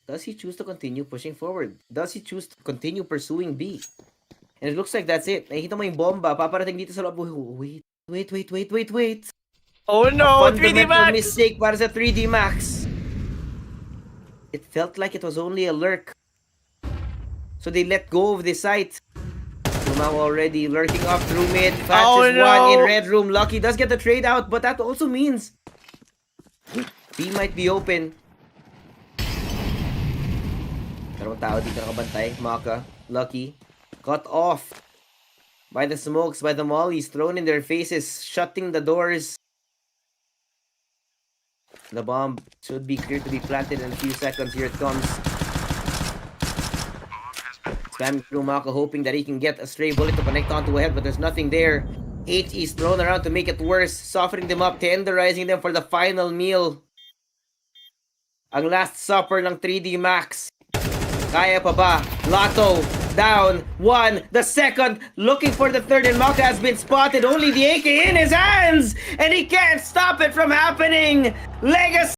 Does he choose to continue pushing forward? Does he choose to continue pursuing B? And it looks like that's it. Nakikita mo yung bomba. Paparating dito sa loob. Wait. Oh no! 3D 3D Max! Mistake para sa 3D Max. It felt like it was only a lurk. So they let go of the site. Now already lurking up through mid. Patches 1 in Red Room. Lucky does get the trade out, but that also means B might be open. Karong tao dito nakabantay. Maka, Lucky, cut off by the smokes, by the mollies thrown in their faces, shutting the doors. The bomb should be clear to be planted in a few seconds. Here it comes. Spamming through Maka, hoping that he can get a stray bullet to connect onto a head, but there's nothing there. HE is thrown around to make it worse, softening them up, tenderizing them for the final meal. Ang last supper ng 3D Max. Kaya pa ba? Lotto down 1. The second looking for the third, and Maka has been spotted. Only the AK in his hands, and he can't stop it from happening. Legacy.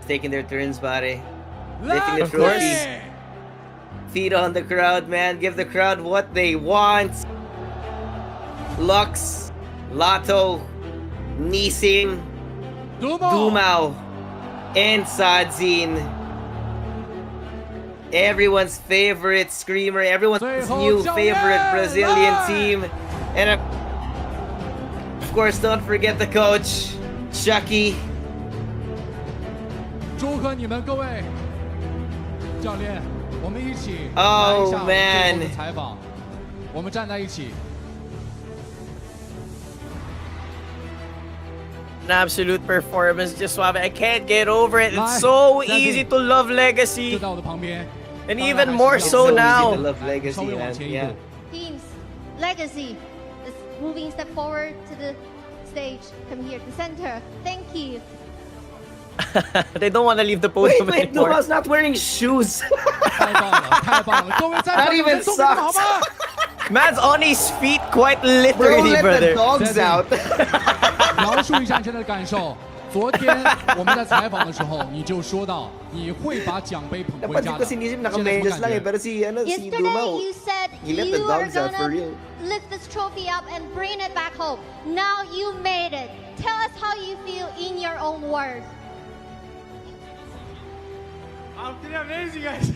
taking their turns, pare. Lifting the Let's trophy. go! Feed on the crowd, man. Give the crowd what they want. Lux, Lato, Nising, Dumao, and Sadzin. Everyone's favorite screamer, everyone's new favorite Brazilian team. And of course, don't forget the coach, Chucky. 祝贺你们各位教练，我们一起 Oh, 来一下 man. 最后的采访，我们站在一起。 An absolute performance, just suave. I can't get over it. Bye. It's so That's easy it. to love Legacy. 就在我的旁边， And 当然 even 还是 more 要 so So easy now. to love Legacy, 稍微往 man. 前一步 Yeah. Teams, Legacy is moving a step forward to the stage. Come here to the center. Thank you. They don't want to leave the Wait, podium wait, anymore. Duma's not wearing shoes. 太棒了，太棒了！各位在 Not 场，你 even 们送给他们好 socks. 吗？ Man's on his feet quite Bro, literally, let the brother. dogs out. 描述一下你现在的感受。昨天我们在采访的时候，你就说到你会把奖杯捧回 Dapat 家 dito 的。 si Nissim 现在什么 naka-medyas 感 lang eh, 觉？ pero si, ano, si Yesterday Dumao, you said he let the you are dogs out for gonna real. lift this trophy up and bring it back home. Now you made it. Tell us how you feel in your own words. I'm feeling amazing, guys.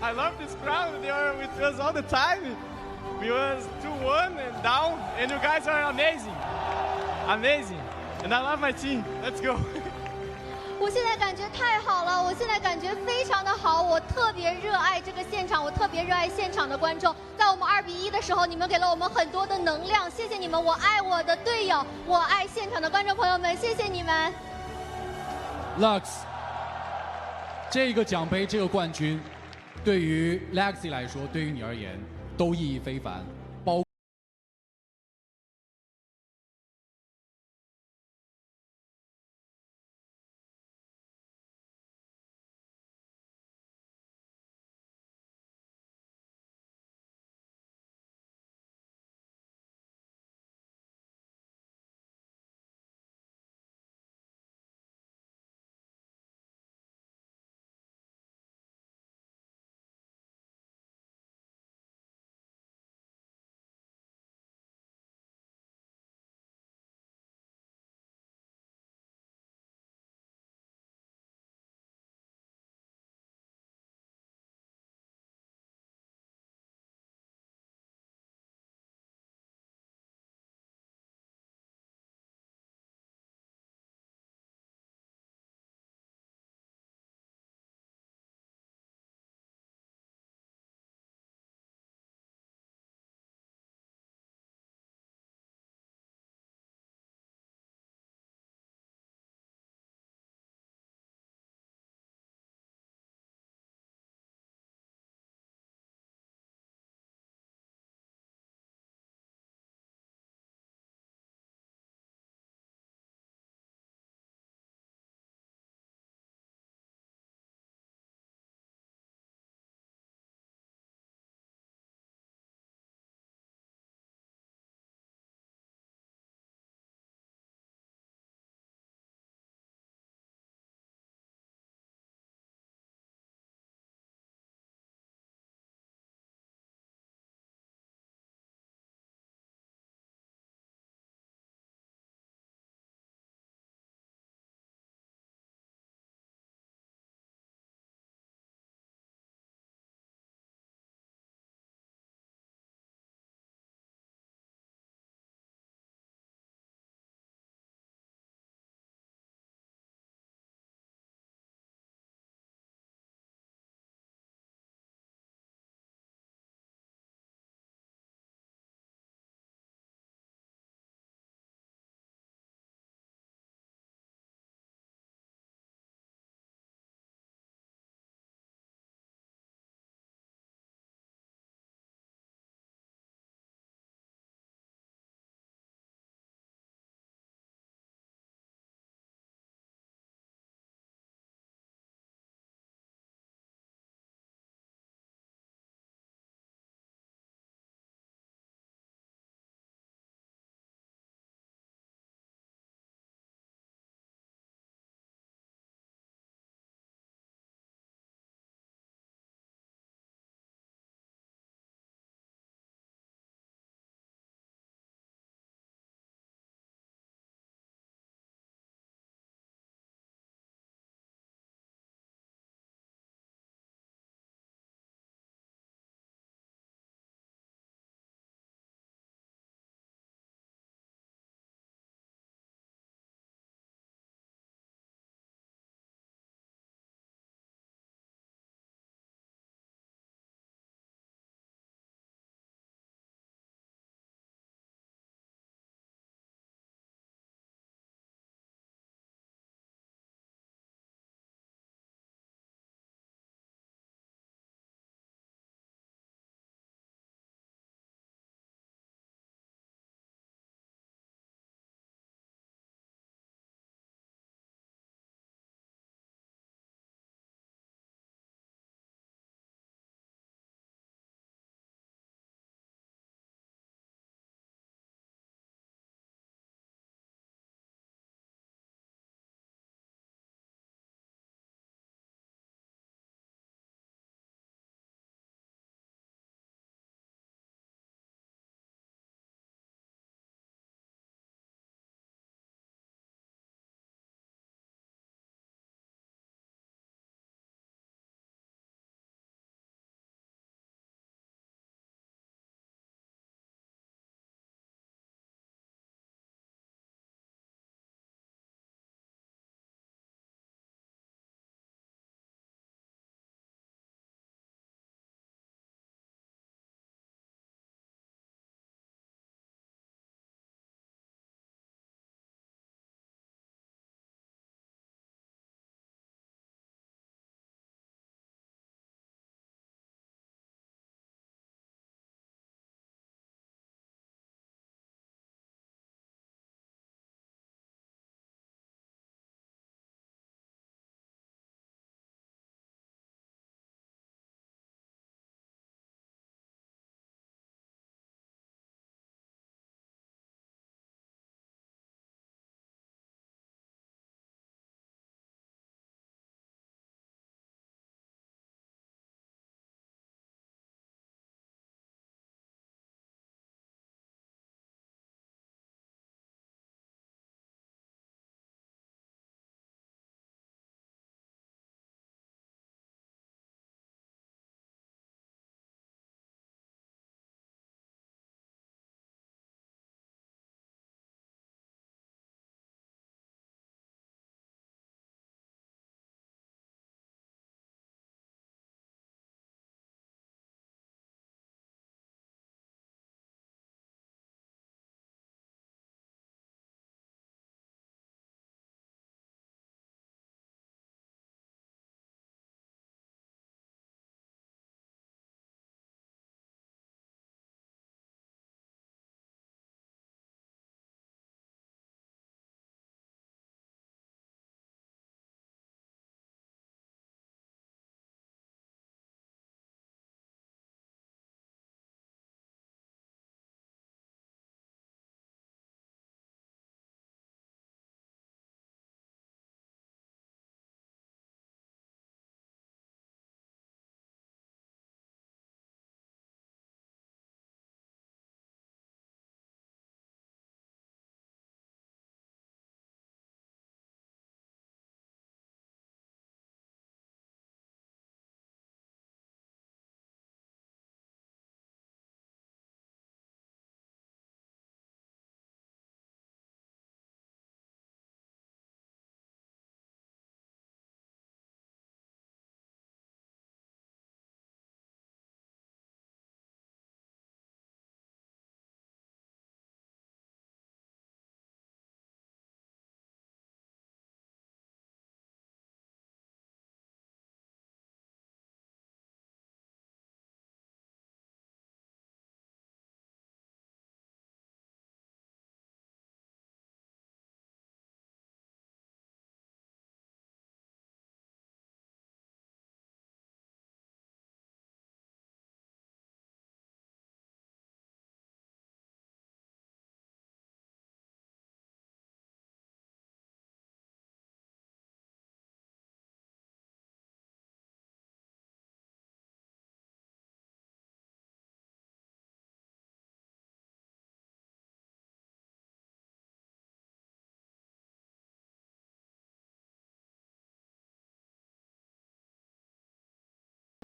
I love this crowd. They are with us all the time. We was 2-1 and down, and you guys are amazing. Amazing. And I love my team. Let's go. 我现在感觉太好了，我现在感觉非常的好，我特别热爱这个现场，我特别热爱现场的观众。在我们2-1的时候，你们给了我们很多的能量，谢谢你们，我爱我的队友，我爱现场的观众朋友们，谢谢你们。Lux， 这个奖杯，这个冠军，对于 Legacy 来说，对于你而言，都意义非凡。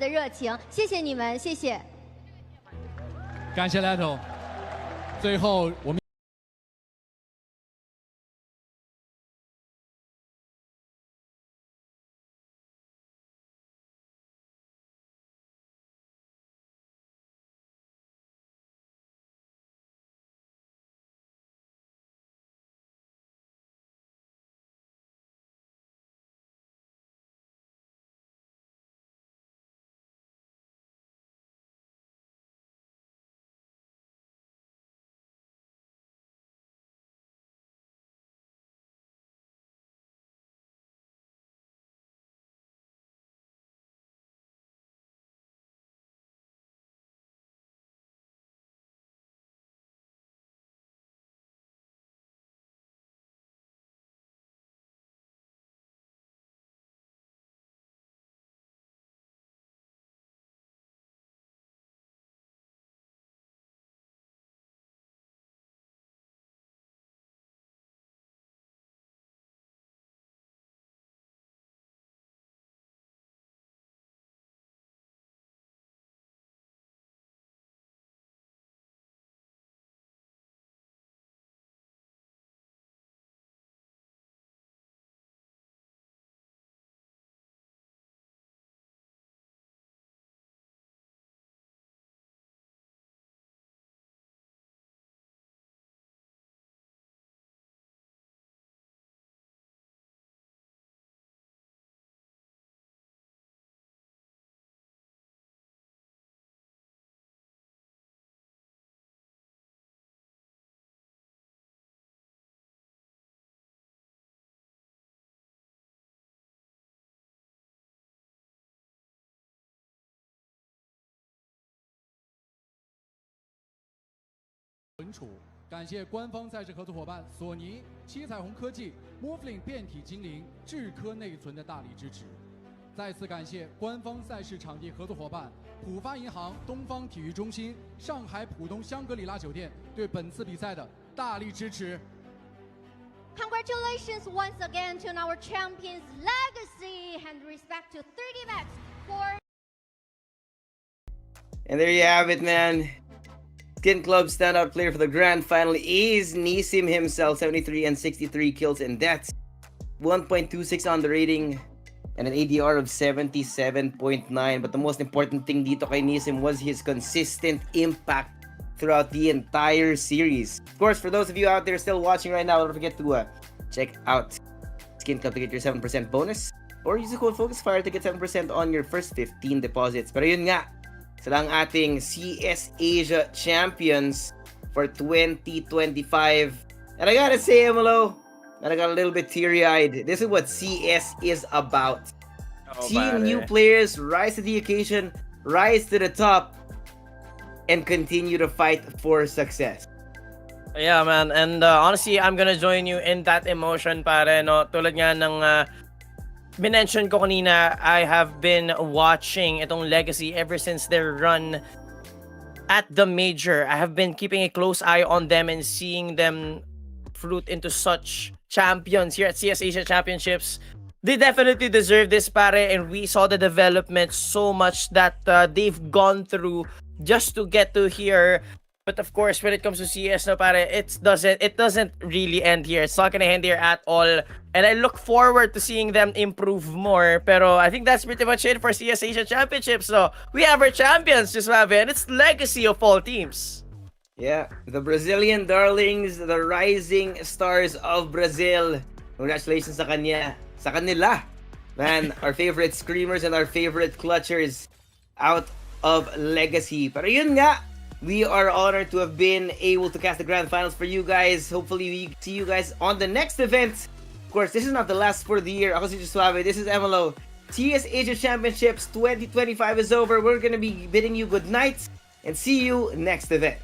的热情，谢谢你们，谢谢。感谢 Leto。最后我们。存储，感谢官方赛事合作伙伴索尼、七彩虹科技、Movlink 变体精灵、智科内存的大力支持。再次感谢官方赛事场地合作伙伴浦发银行、东方体育中心、上海浦东香格里拉酒店对本次比赛的大力支持。Congratulations once again to our champions legacy and respect to 30max for. And there you have it, man. Skin Club standout player for the grand final is Nisim himself, 73 and 63 kills and deaths, 1.26 on the rating, and an ADR of 77.9. But the most important thing dito kay Nisim was his consistent impact throughout the entire series. Of course, for those of you out there still watching right now, don't forget to check out Skin Club to get your 7% bonus, or use the code FocusFire to get 7% on your first 15 deposits. Pero yun nga, sila ang ating CS Asia champions for 2025. And I gotta say, Emelo, that I got a little bit teary-eyed. This is what CS is about. Seeing new players rise to the occasion, rise to the top, and continue to fight for success. Yeah, man. And honestly, I'm gonna join you in that emotion, pare, no? Tulad nga ng minention ko kanina, I have been watching itong Legacy ever since their run at the major. I have been keeping a close eye on them and seeing them fruit into such champions here at CS Asia Championships. They definitely deserve this, pare, and we saw the development so much that they've gone through just to get to here. But of course, when it comes to CS, no, pare, it doesn't really end here. It's not gonna end here at all. And I look forward to seeing them improve more. Pero I think that's pretty much it for CS Asia Championships. So we have our champions, just have it. And it's legacy of all teams. Yeah, the Brazilian darlings, the rising stars of Brazil. Congratulations sa kanila. Man, our favorite screamers and our favorite clutchers out of Legacy. Pero yun nga, we are honored to have been able to cast the grand finals for you guys. Hopefully, we see you guys on the next event. Of course, this is not the last for the year. Ako si Suave. This is Emelo. CS Asia Championships 2025 is over. We're going to be bidding you good night and see you next event.